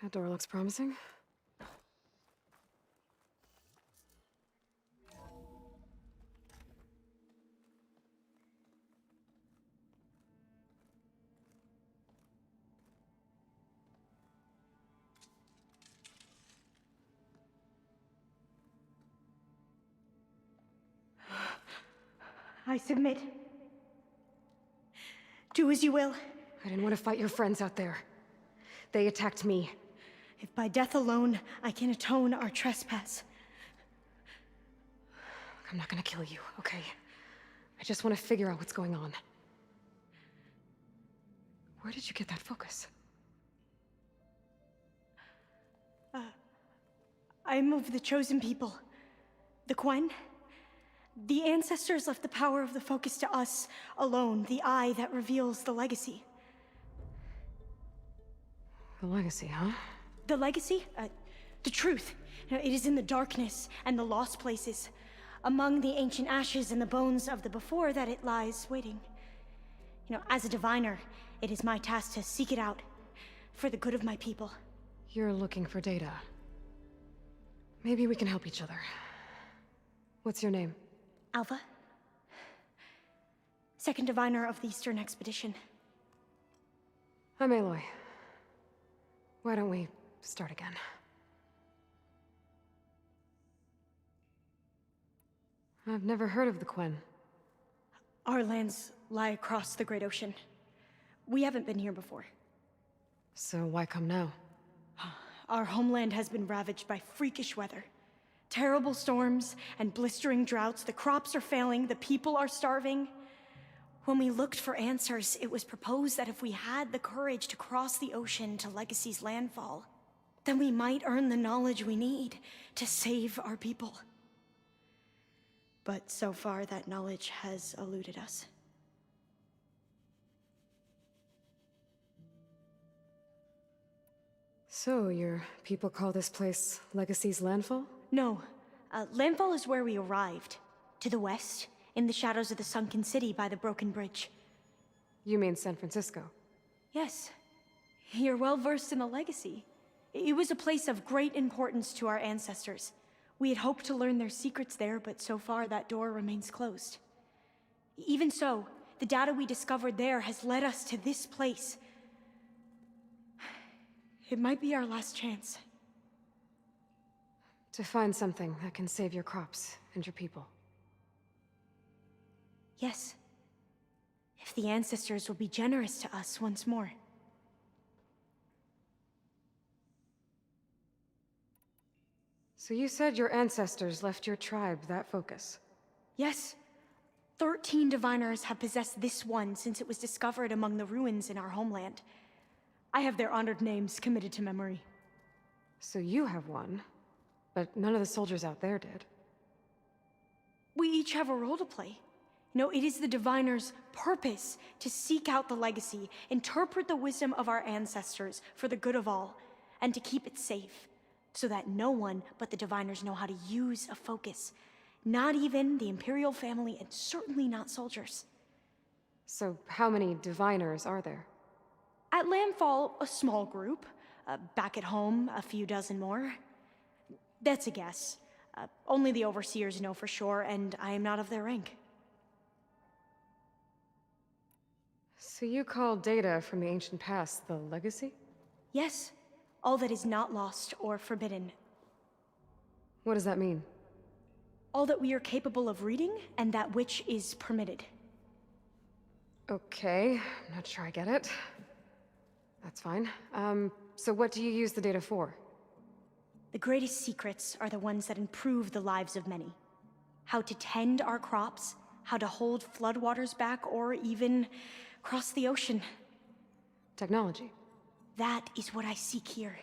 That door looks promising. I submit. Do as you will. I didn't want to fight your friends out there. They attacked me. If by death alone I can atone our trespass. I'm not gonna kill you, okay? I just want to figure out what's going on. Where did you get that focus? I'm of the chosen people. The Quen. The ancestors left the power of the focus to us alone, the eye that reveals the legacy. The legacy, huh? The legacy? The truth. It is in the darkness and the lost places, among the ancient ashes and the bones of the before that it lies waiting. As a diviner, it is my task to seek it out, for the good of my people. You're looking for data. Maybe we can help each other. What's your name? Alva. Second diviner of the Eastern Expedition. I'm Aloy. Why don't we start again? I've never heard of the Quen. Our lands lie across the Great Ocean. We haven't been here before. So why come now? Our homeland has been ravaged by freakish weather. Terrible storms and blistering droughts. The crops are failing, the people are starving. When we looked for answers, it was proposed that if we had the courage to cross the ocean to Legacy's landfall, then we might earn the knowledge we need to save our people. But so far, that knowledge has eluded us. So, your people call this place Legacy's landfall? No. Landfall is where we arrived. To the west, in the shadows of the sunken city by the broken bridge. You mean San Francisco? Yes. You're well versed in the legacy. It was a place of great importance to our ancestors. We had hoped to learn their secrets there, but so far that door remains closed. Even so, the data we discovered there has led us to this place. It might be our last chance. To find something that can save your crops and your people. Yes. If the ancestors will be generous to us once more. So you said your ancestors left your tribe that focus? Yes. 13 diviners have possessed this one since it was discovered among the ruins in our homeland. I have their honored names committed to memory. So you have one, but none of the soldiers out there did. We each have a role to play. It is the diviner's purpose to seek out the legacy, interpret the wisdom of our ancestors for the good of all, and to keep it safe, so that no one but the diviners know how to use a focus. Not even the Imperial family, and certainly not soldiers. So how many diviners are there? At Landfall, a small group. Back at home, a few dozen more. That's a guess. Only the overseers know for sure, and I am not of their rank. So you call data from the ancient past the legacy? Yes. All that is not lost or forbidden. What does that mean? All that we are capable of reading, and that which is permitted. Okay, I'm not sure I get it. That's fine. So what do you use the data for? The greatest secrets are the ones that improve the lives of many. How to tend our crops, how to hold floodwaters back, or even cross the ocean. Technology. That is what I seek here.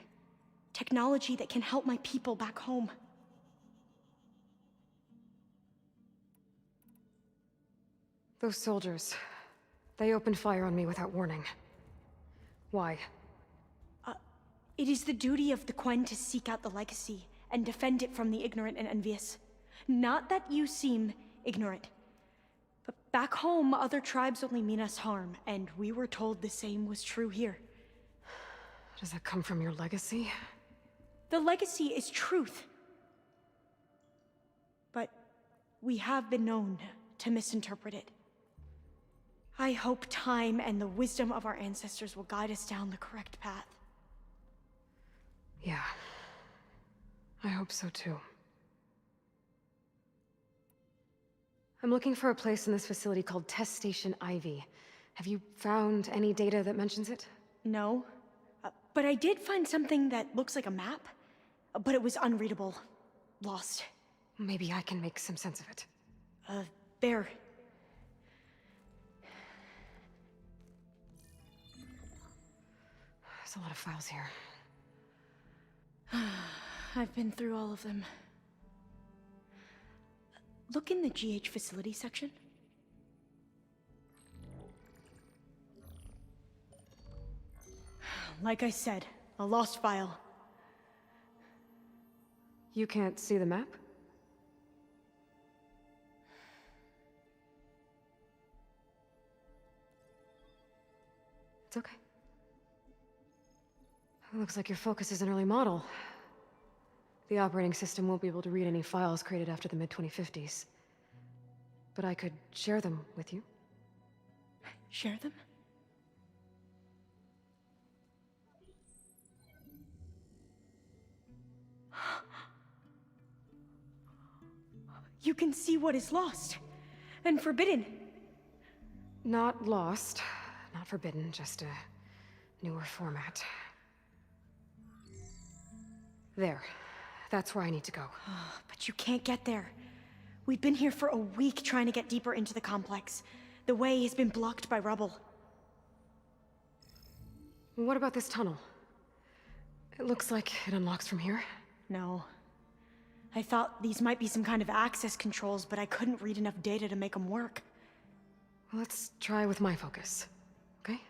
Technology that can help my people back home. Those soldiers, they opened fire on me without warning. Why? It is the duty of the Quen to seek out the legacy and defend it from the ignorant and envious. Not that you seem ignorant. But back home, other tribes only mean us harm, and we were told the same was true here. Does that come from your legacy? The legacy is truth. But we have been known to misinterpret it. I hope time and the wisdom of our ancestors will guide us down the correct path. Yeah. I hope so too. I'm looking for a place in this facility called Test Station Ivy. Have you found any data that mentions it? No. But I did find something that looks like a map, but it was unreadable. Lost. Maybe I can make some sense of it. There. There's a lot of files here. I've been through all of them. Look in the GH facility section. Like I said, a lost file. You can't see the map? It's okay. It looks like your focus is an early model. The operating system won't be able to read any files created after the mid-2050s. But I could share them with you. Share them? You can see what is lost and forbidden. Not lost, not forbidden, just a newer format. There. That's where I need to go. But you can't get there. We've been here for a week trying to get deeper into the complex. The way has been blocked by rubble. What about this tunnel? It looks like it unlocks from here. No. I thought these might be some kind of access controls, but I couldn't read enough data to make them work. Well, let's try with my focus, okay?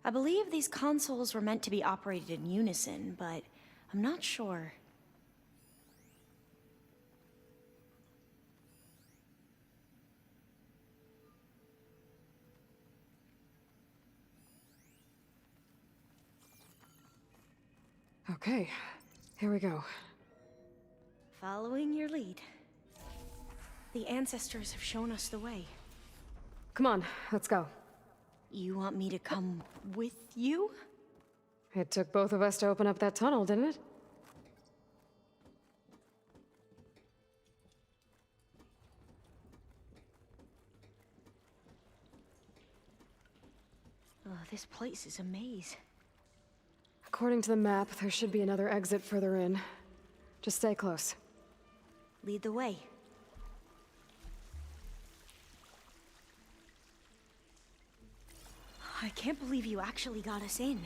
I believe these consoles were meant to be operated in unison, but I'm not sure. Okay, here we go. Following your lead. The ancestors have shown us the way. Come on, let's go. You want me to come with you? It took both of us to open up that tunnel, didn't it? Oh, this place is a maze. According to the map, there should be another exit further in. Just stay close. Lead the way. I can't believe you actually got us in.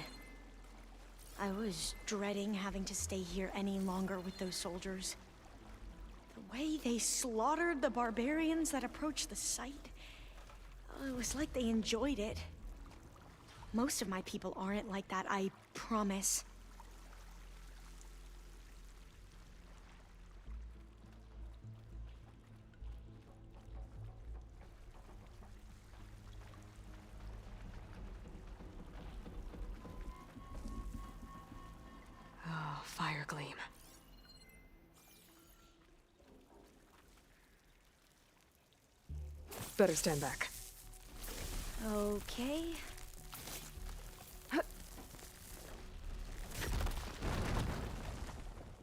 I was dreading having to stay here any longer with those soldiers. The way they slaughtered the barbarians that approached the site, it was like they enjoyed it. Most of my people aren't like that, I promise. Oh, fire gleam. Better stand back. Okay.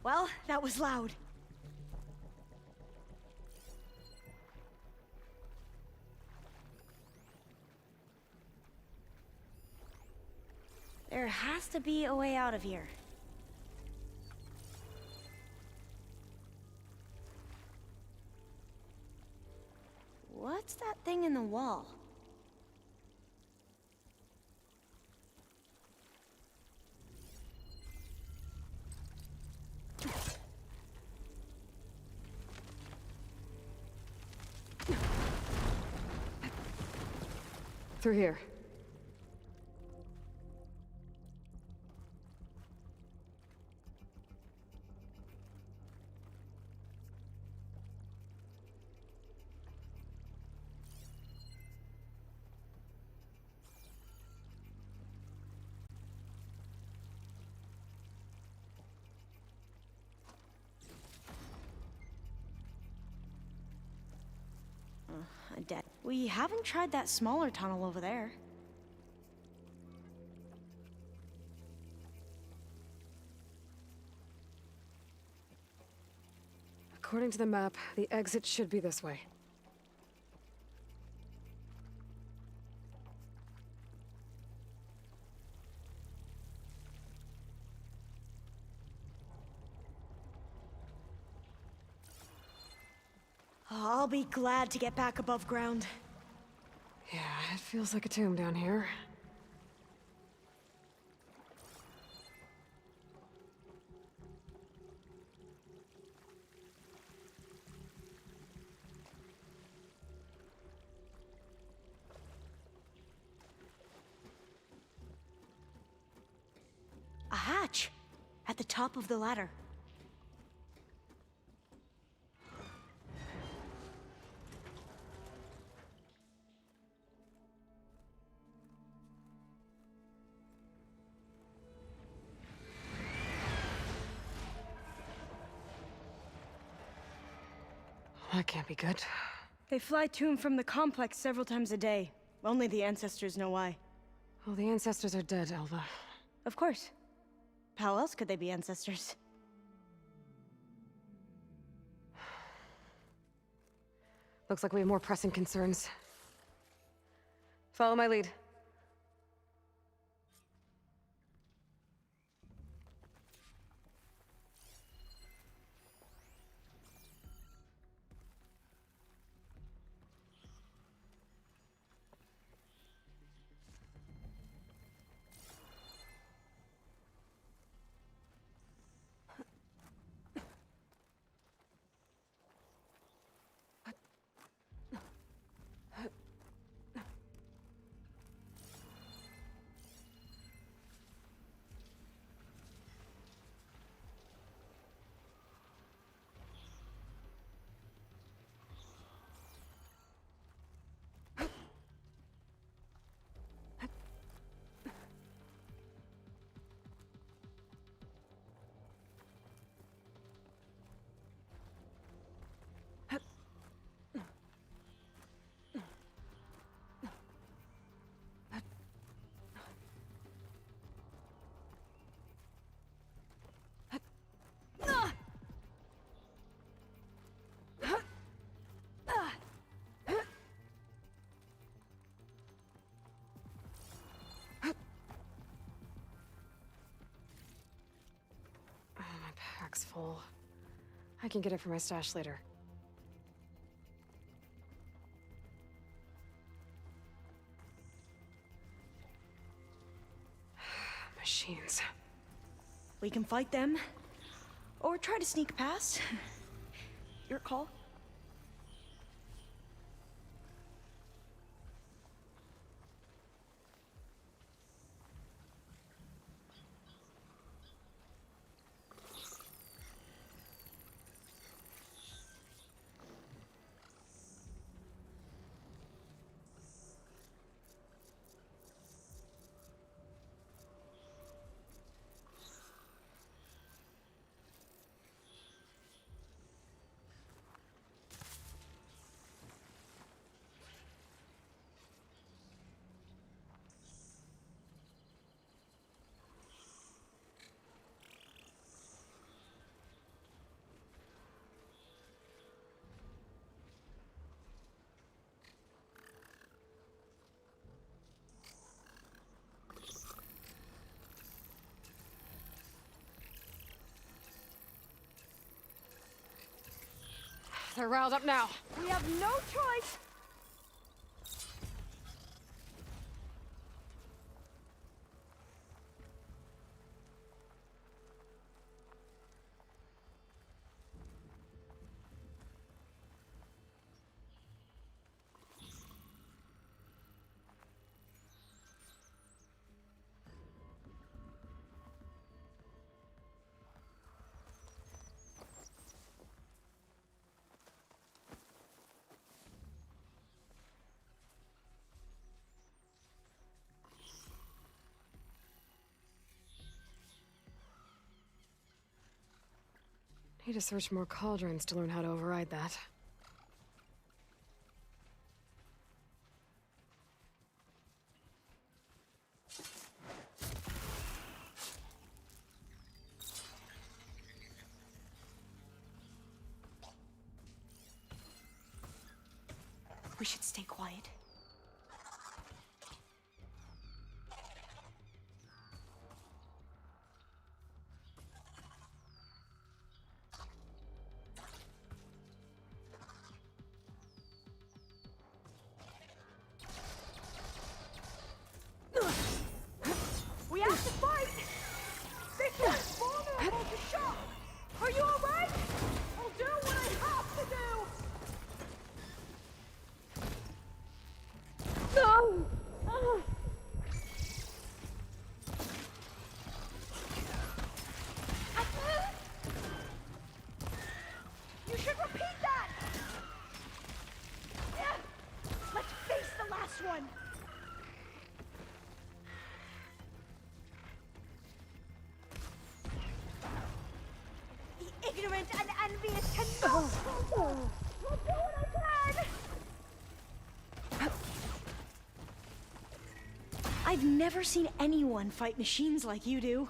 Well, that was loud. There has to be a way out of here. What's that thing in the wall? Through here. We haven't tried that smaller tunnel over there. According to the map, the exit should be this way. I'll be glad to get back above ground. Yeah, it feels like a tomb down here. A hatch at the top of the ladder. That can't be good. They fly to and from the complex several times a day. Only the ancestors know why. Well, the ancestors are dead, Elva. Of course. How else could they be ancestors? Looks like we have more pressing concerns. Follow my lead. Pack's full. I can get it from my stash later. Machines. We can fight them, or try to sneak past. Your call. They're riled up now. We have no choice. Need to search more cauldrons to learn how to override that. We should stay quiet. We have to fight! Victor's vulnerable to shock! Are you alright? I'll do what I have to do! No! You should repeat that! Let's face the last one! The ignorant and envious cannot control! I'll do what I can! I've never seen anyone fight machines like you do.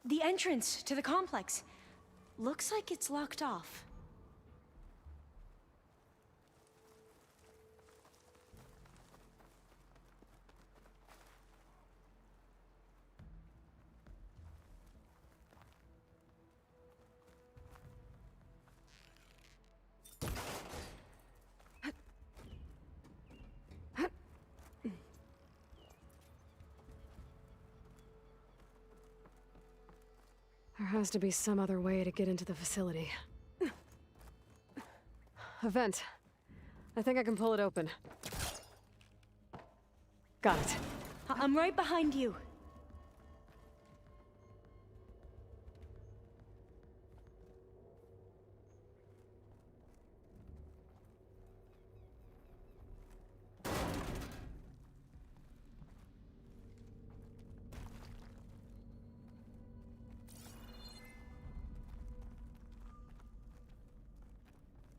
The entrance to the complex. Looks like it's locked off. There has to be some other way to get into the facility. A vent. I think I can pull it open. Got it. I'm right behind you.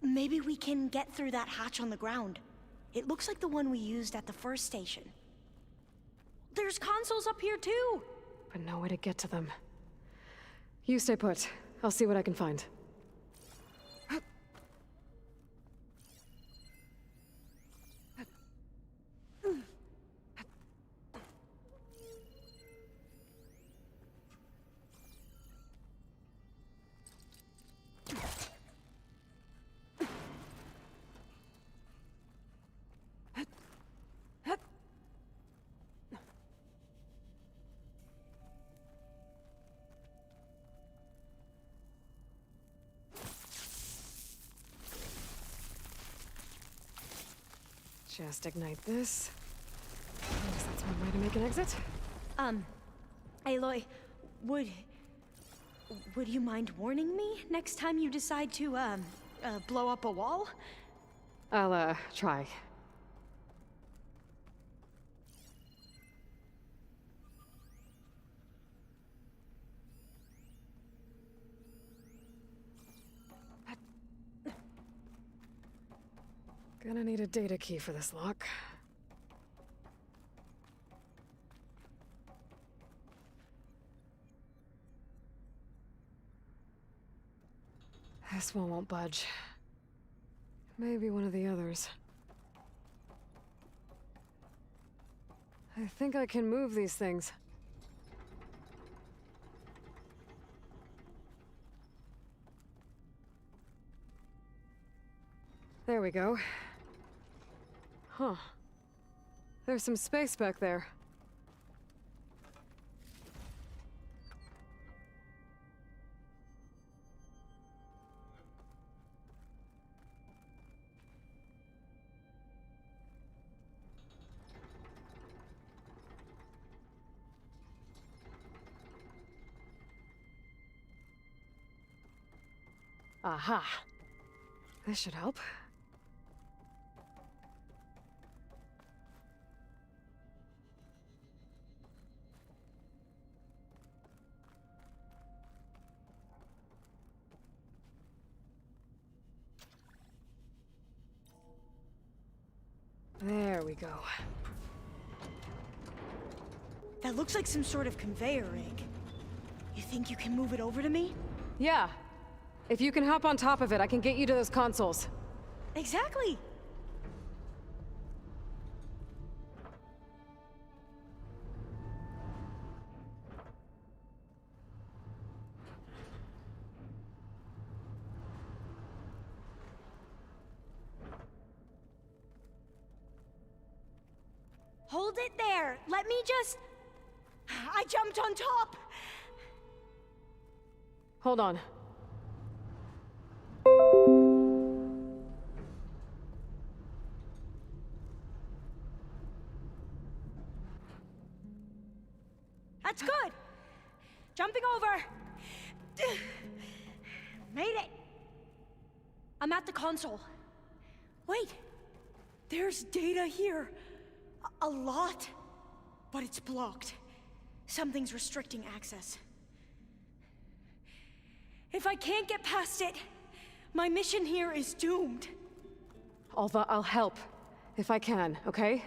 Maybe we can get through that hatch on the ground. It looks like the one we used at the first station. There's consoles up here too! But no way to get to them. You stay put. I'll see what I can find. Just ignite this. I guess that's one way to make an exit. Aloy, would you mind warning me next time you decide to, blow up a wall? I'll, try. Gonna need a data key for this lock. This one won't budge. Maybe one of the others. I think I can move these things. There we go. Huh. There's some space back there. Aha. This should help. There we go. That looks like some sort of conveyor rig. You think you can move it over to me? Yeah. If you can hop on top of it, I can get you to those consoles. Exactly! Hold it there! Let me just... I jumped on top! Hold on. That's good! Jumping over! Made it! I'm at the console. Wait! There's data here. A lot. But it's blocked. Something's restricting access. If I can't get past it, my mission here is doomed. Alva, I'll help. If I can, okay?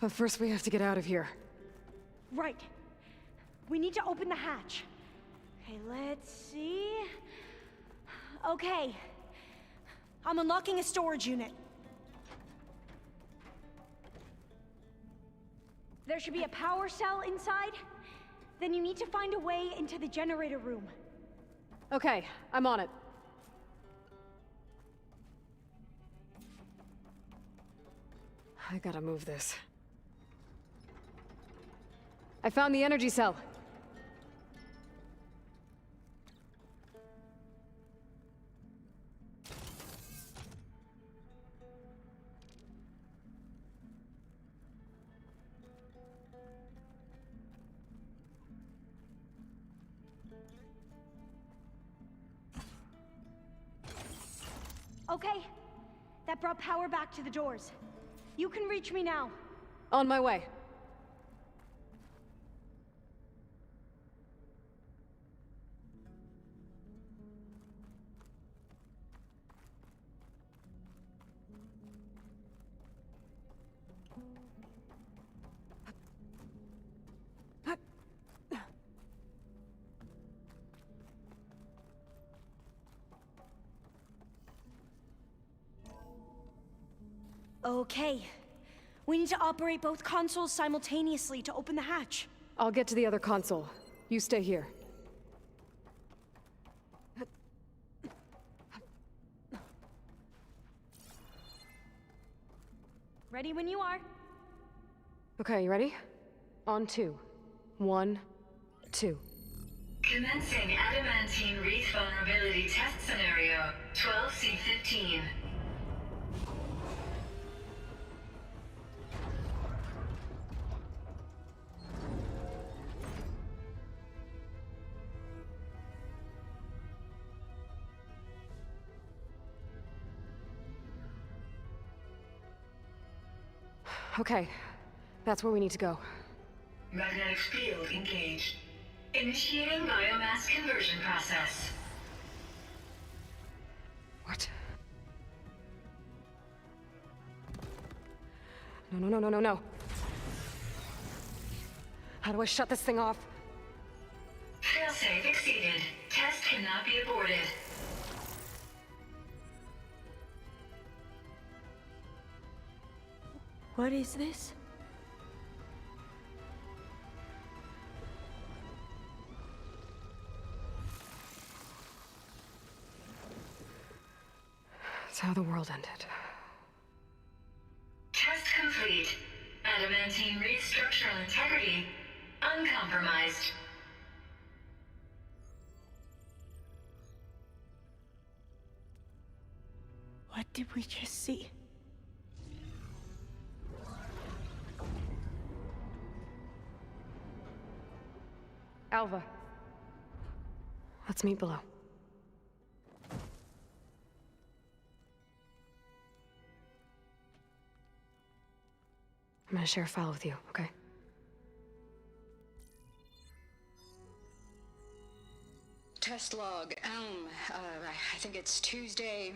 But first we have to get out of here. Right. We need to open the hatch. Okay, let's see... Okay. I'm unlocking a storage unit. There should be a power cell inside. Then you need to find a way into the generator room. Okay, I'm on it. I gotta move this. I found the energy cell. Okay. That brought power back to the doors. You can reach me now. On my way. Okay. We need to operate both consoles simultaneously to open the hatch. I'll get to the other console. You stay here. Ready when you are. Okay, you ready? On 2. 1, 2. Commencing adamantine wreath vulnerability test scenario 12C15. Okay, that's where we need to go. Magnetic field engaged. Initiating biomass conversion process. What? No. How do I shut this thing off? Failsafe exceeded. Test cannot be aborted. What is this? It's how the world ended. Test complete. Adamantine wreath structural integrity uncompromised. What did we just see? Alva. Let's meet below. to share a file with you, okay? Test log, Elm. I think it's Tuesday...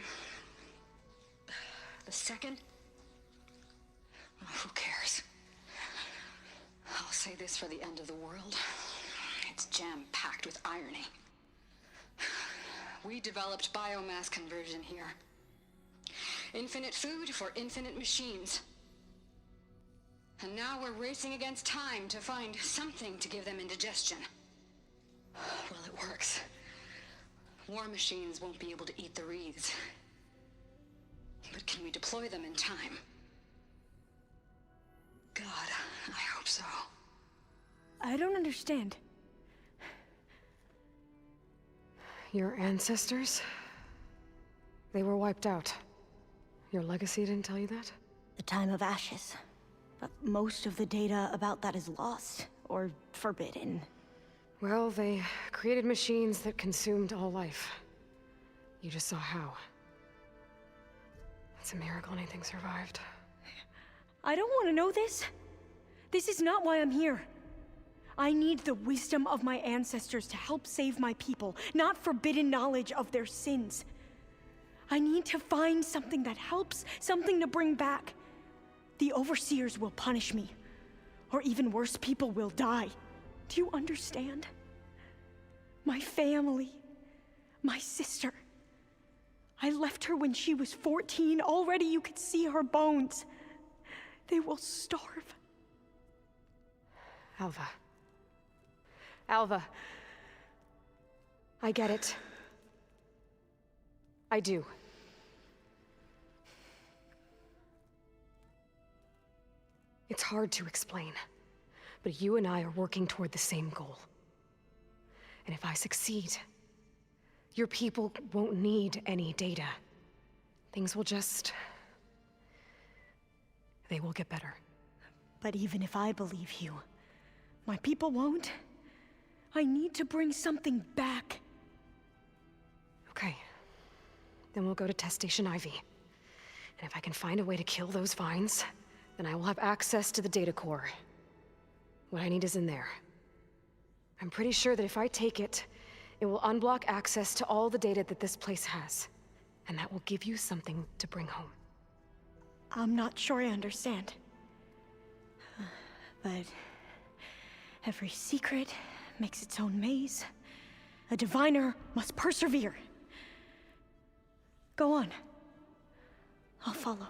the 2nd? Oh, who cares? I'll say this for the end of the world. It's jam-packed with irony. We developed biomass conversion here. Infinite food for infinite machines. And now we're racing against time to find something to give them indigestion. Well, it works. War machines won't be able to eat the wreaths. But can we deploy them in time? God, I hope so. I don't understand. Your ancestors? They were wiped out. Your legacy didn't tell you that? The time of ashes. But most of the data about that is lost, or forbidden. Well, they created machines that consumed all life. You just saw how. It's a miracle anything survived. I don't want to know this. This is not why I'm here. I need the wisdom of my ancestors to help save my people, not forbidden knowledge of their sins. I need to find something that helps, something to bring back. The overseers will punish me. Or even worse, people will die. Do you understand? My family, my sister. I left her when she was 14. Already you could see her bones. They will starve. Alva. Alva. I get it. I do. It's hard to explain, but you and I are working toward the same goal. And if I succeed, your people won't need any data. Things will just... they will get better. But even if I believe you, my people won't. I need to bring something back. Okay. Then we'll go to Test Station Ivy. And if I can find a way to kill those vines, then I will have access to the data core. What I need is in there. I'm pretty sure that if I take it, it will unblock access to all the data that this place has. And that will give you something to bring home. I'm not sure I understand. But every secret makes its own maze. A diviner must persevere. Go on. I'll follow.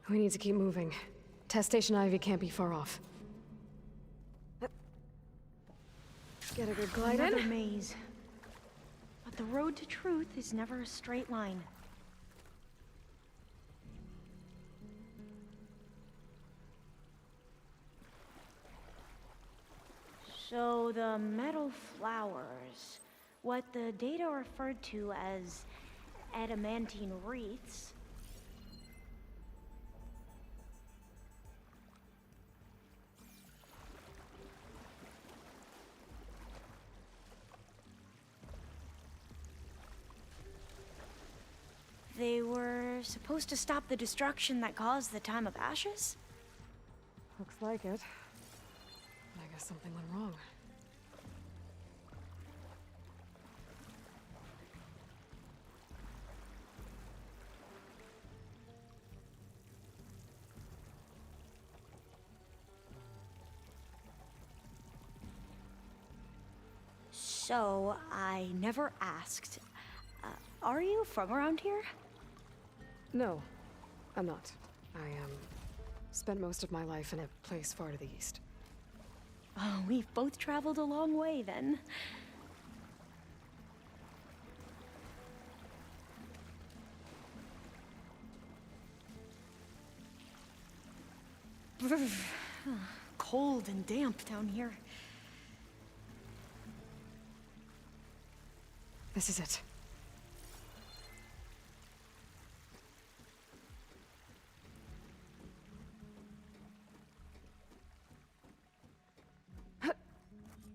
We need to keep moving. Test Station Ivy can't be far off. Get a good glide in. Another maze. But the road to truth is never a straight line. So the metal flowers, what the data referred to as adamantine wreaths, they were supposed to stop the destruction that caused the Time of Ashes? Looks like it. I guess something went wrong. So, I never asked. Are you from around here? No, I'm not. I spent most of my life in a place far to the east. Oh, we've both traveled a long way then. Cold and damp down here. This is it.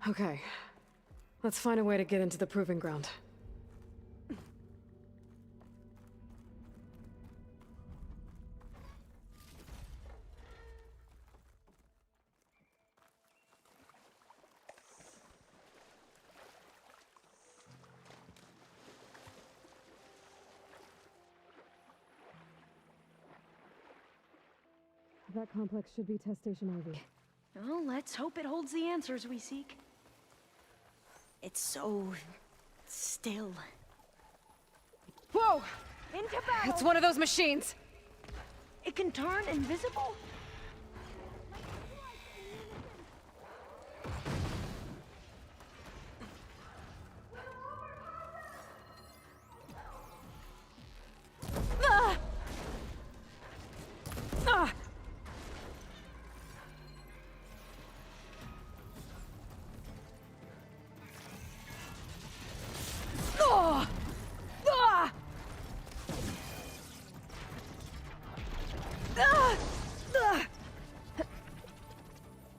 Okay. Let's find a way to get into the proving ground. That complex should be test station Ivy. Well, let's hope it holds the answers we seek. It's so... still. Whoa! Into battle! It's one of those machines! It can turn invisible?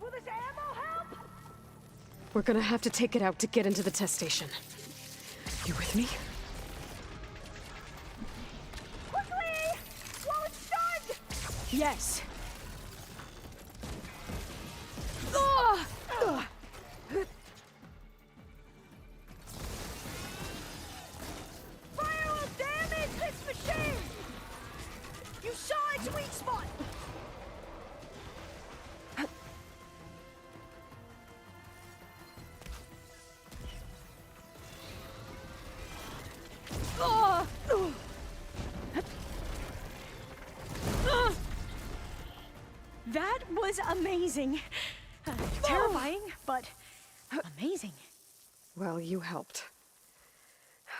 Will this ammo help? We're gonna have to take it out to get into the test station. You with me? Quickly! While it's stunned! Yes. Fire will damage this machine! You saw its weak spot! That was amazing. Terrifying, but amazing. Well, you helped.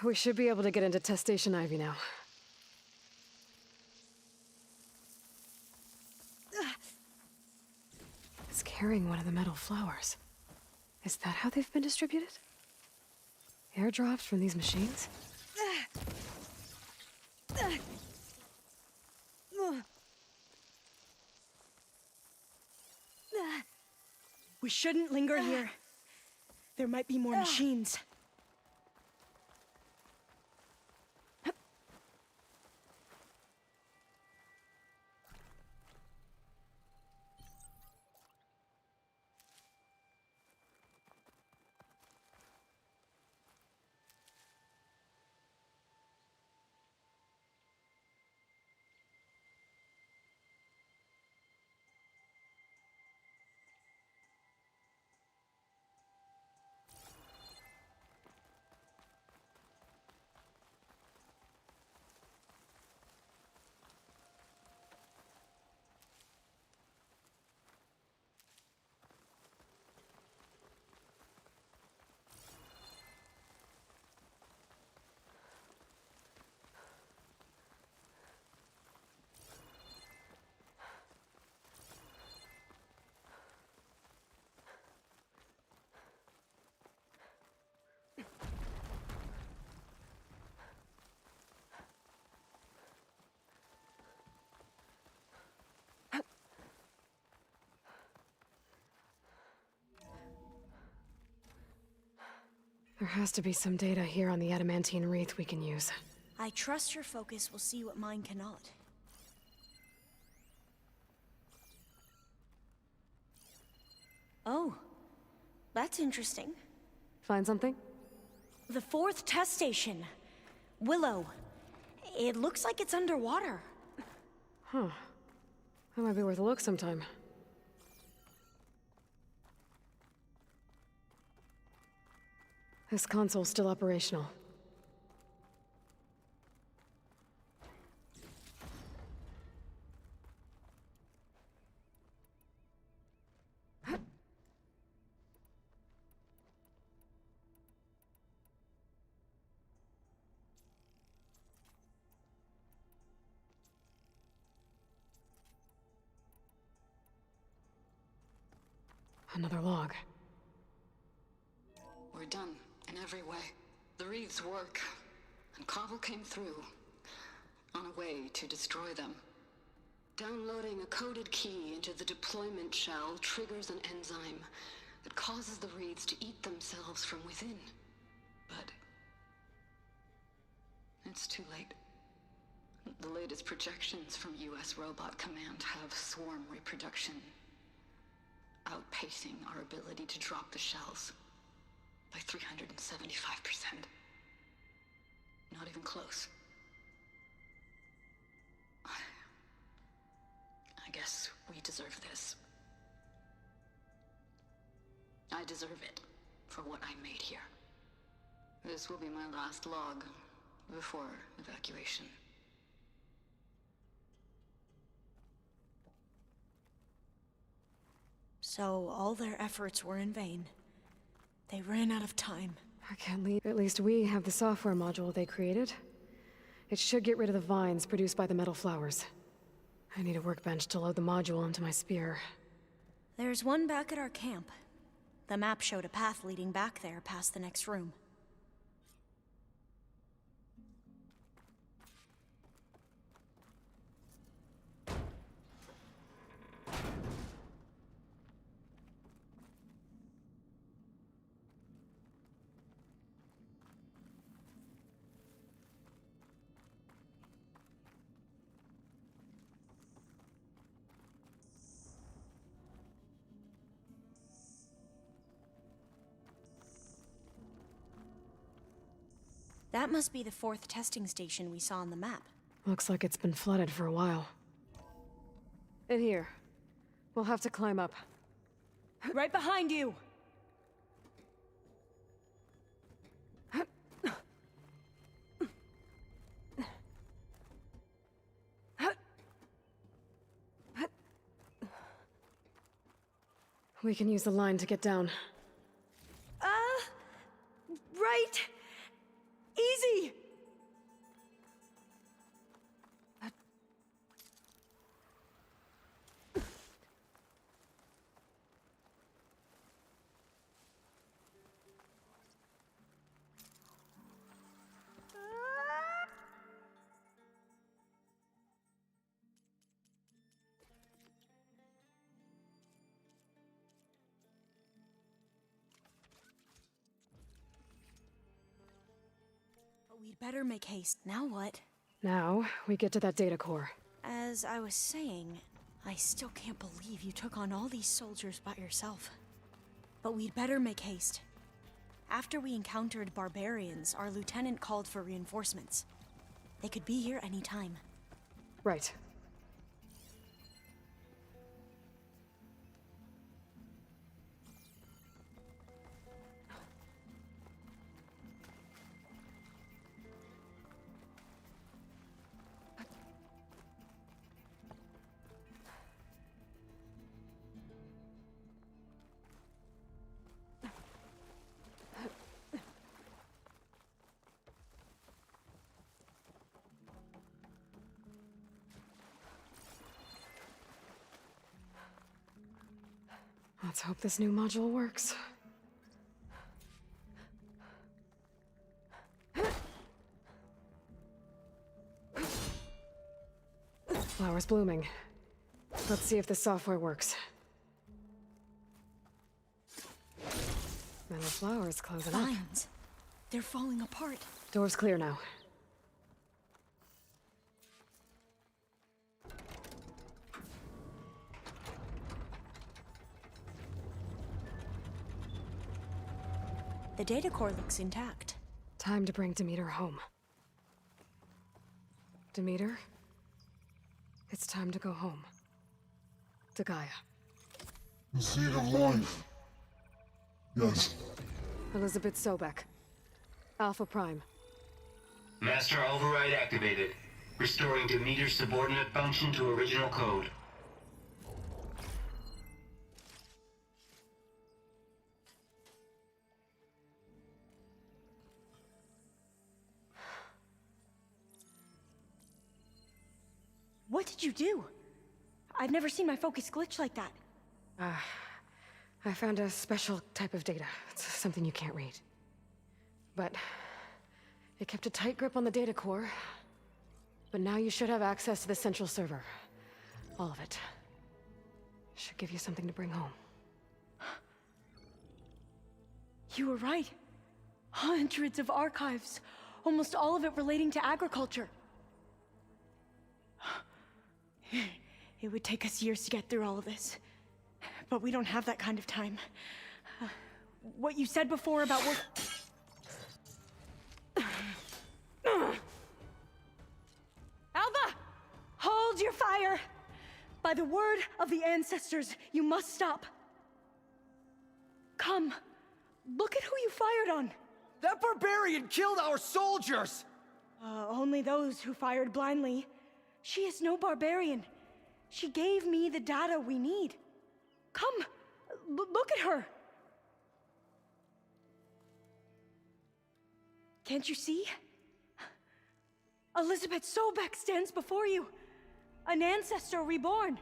We should be able to get into test station Ivy now. It's carrying one of the metal flowers. Is that how they've been distributed? Airdrops from these machines? We shouldn't linger here. There might be more machines. There has to be some data here on the adamantine wreath we can use. I trust your focus will see what mine cannot. Oh, that's interesting. Find something? The 4th test station. Willow. It looks like it's underwater. Huh. That might be worth a look sometime. This console's still operational. Another log. We're done, in every way. The wreaths work, and Cobble came through, on a way to destroy them. Downloading a coded key into the deployment shell triggers an enzyme that causes the wreaths to eat themselves from within. But it's too late. The latest projections from US Robot Command have swarm reproduction, outpacing our ability to drop the shells by 375%. Not even close. I guess we deserve this. I deserve it for what I made here. This will be my last log before evacuation. So all their efforts were in vain. They ran out of time. I can't leave. At least we have the software module they created. It should get rid of the vines produced by the metal flowers. I need a workbench to load the module into my spear. There's one back at our camp. The map showed a path leading back there past the next room. That must be the 4th testing station we saw on the map. Looks like it's been flooded for a while. In here. We'll have to climb up. Right behind you! We can use the line to get down. Right! Easy! We'd better make haste. Now what? Now, we get to that data core. As I was saying, I still can't believe you took on all these soldiers by yourself. But we'd better make haste. After we encountered barbarians, our lieutenant called for reinforcements. They could be here any time. Right. Let's hope this new module works. Flowers blooming. Let's see if the software works. Metal flowers closing up. Vines. They're falling apart. Door's clear now. The data core looks intact. Time to bring Demeter home. Demeter? It's time to go home. To Gaia. The seed of life. Yes. Elizabeth Sobek. Alpha Prime. Master override activated. Restoring Demeter's subordinate function to original code. What did you do? I've never seen my focus glitch like that. I found a special type of data. It's something you can't read. But it kept a tight grip on the data core. But now you should have access to the central server. All of it. Should give you something to bring home. You were right. Hundreds of archives. Almost all of it relating to agriculture. It would take us years to get through all of this. But we don't have that kind of time. What you said before about work... Alva! Hold your fire! By the word of the ancestors, you must stop. Come. Look at who you fired on. That barbarian killed our soldiers! Only those who fired blindly. She is no barbarian. She gave me the data we need. Come, look at her. Can't you see? Elizabeth Sobek stands before you. An ancestor reborn.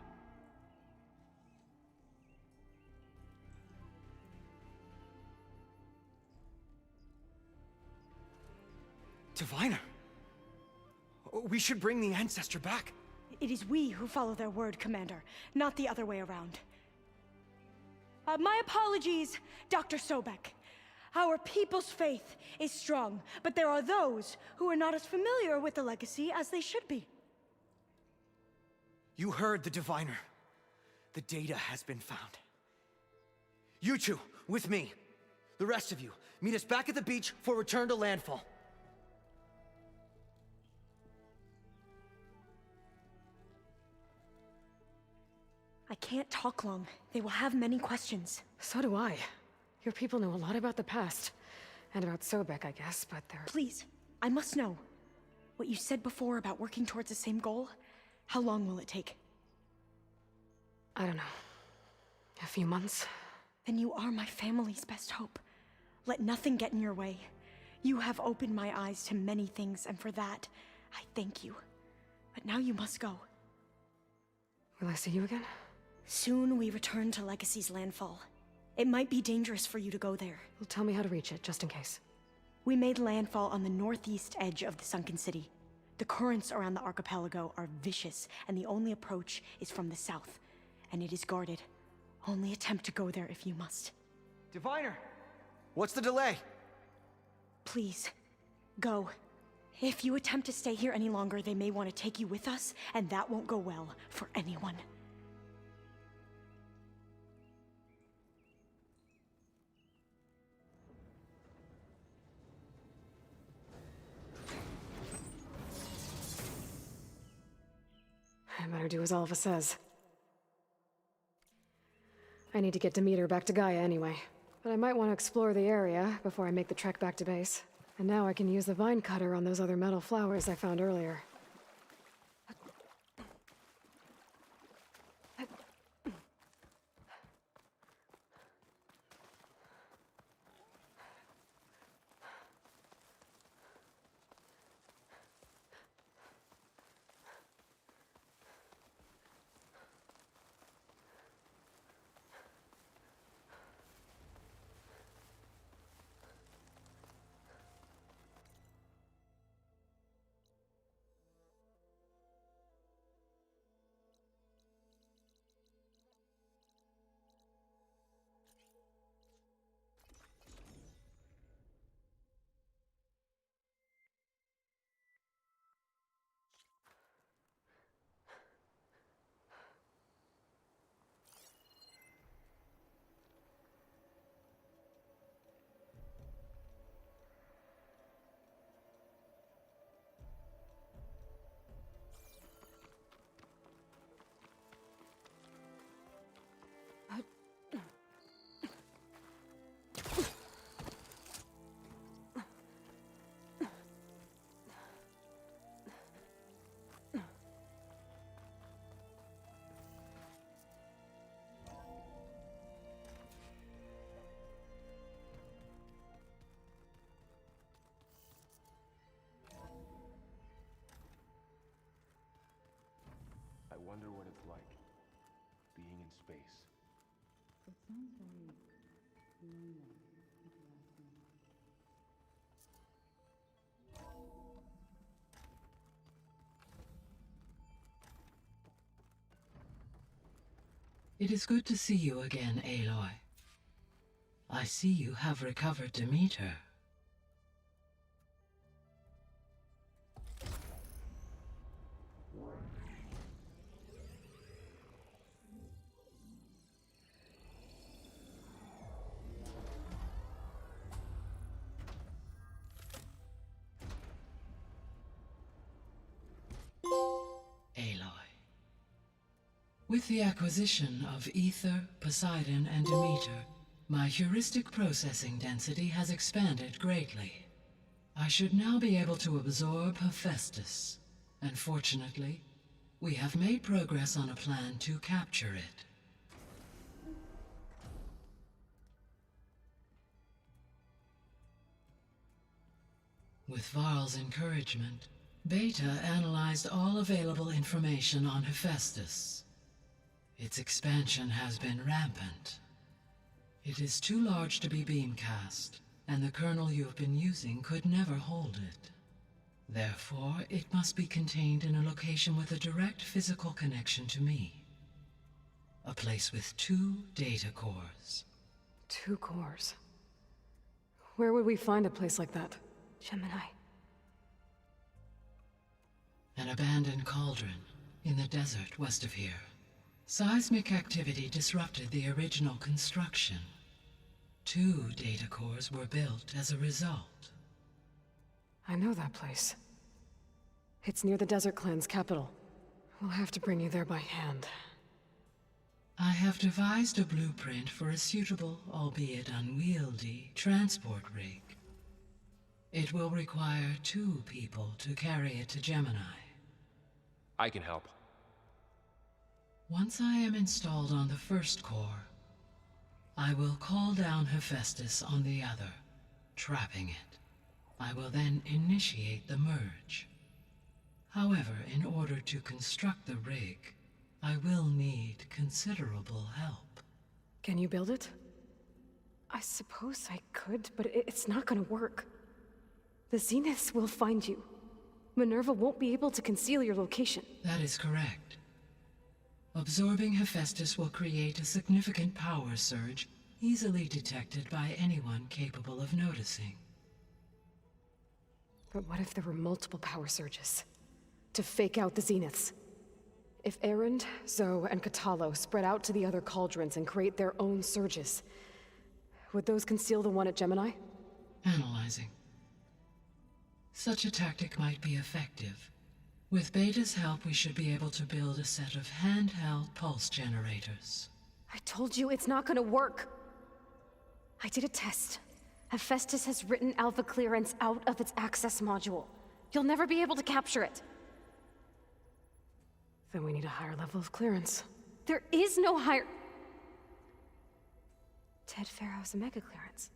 Diviner. We should bring the ancestor back. It is we who follow their word, Commander, not the other way around. My apologies, Dr. Sobek. Our people's faith is strong, but there are those who are not as familiar with the legacy as they should be. You heard the diviner. The data has been found. You two, with me. The rest of you, meet us back at the beach for return to landfall. I can't talk long. They will have many questions. So do I. Your people know a lot about the past. And about Sobek, I guess, but they're... Please, I must know. What you said before about working towards the same goal, how long will it take? I don't know. A few months? Then you are my family's best hope. Let nothing get in your way. You have opened my eyes to many things, and for that, I thank you. But now you must go. Will I see you again? Soon we return to Legacy's landfall. It might be dangerous for you to go there. Well, tell me how to reach it, just in case. We made landfall on the northeast edge of the sunken city. The currents around the archipelago are vicious, and the only approach is from the south. And it is guarded. Only attempt to go there if you must. Diviner! What's the delay? Please, go. If you attempt to stay here any longer, they may want to take you with us, and that won't go well for anyone. I better do as Alva says. I need to get Demeter back to Gaia anyway. But I might want to explore the area before I make the trek back to base. And now I can use the vine cutter on those other metal flowers I found earlier. I wonder what it's like, being in space. It sounds very lonely, if you ask me. It is good to see you again, Aloy. I see you have recovered Demeter. With the acquisition of Ether, Poseidon, and Demeter, my heuristic processing density has expanded greatly. I should now be able to absorb Hephaestus, and fortunately, we have made progress on a plan to capture it. With Varl's encouragement, Beta analyzed all available information on Hephaestus. Its expansion has been rampant. It is too large to be beamcast, and the kernel you have been using could never hold it. Therefore, it must be contained in a location with a direct physical connection to me. A place with 2 data cores. 2 cores? Where would we find a place like that? Gemini. An abandoned cauldron in the desert west of here. Seismic activity disrupted the original construction. 2 data cores were built as a result. I know that place. It's near the Desert Clan's capital. We'll have to bring you there by hand. I have devised a blueprint for a suitable, albeit unwieldy, transport rig. It will require 2 people to carry it to Gemini. I can help. Once I am installed on the first core, I will call down Hephaestus on the other, trapping it. I will then initiate the merge. However, in order to construct the rig, I will need considerable help. Can you build it? I suppose I could, but it's not gonna work. The Zeniths will find you. Minerva won't be able to conceal your location. That is correct. Absorbing Hephaestus will create a significant power surge, easily detected by anyone capable of noticing. But what if there were multiple power surges? To fake out the Zeniths? If Erend, Zoe, and Katalo spread out to the other cauldrons and create their own surges, would those conceal the one at Gemini? Analyzing. Such a tactic might be effective. With Beta's help, we should be able to build a set of handheld pulse generators. I told you it's not gonna work! I did a test. Hephaestus has written Alpha clearance out of its access module. You'll never be able to capture it. Then we need a higher level of clearance. There is no higher... Ted Pharaoh's a mega clearance.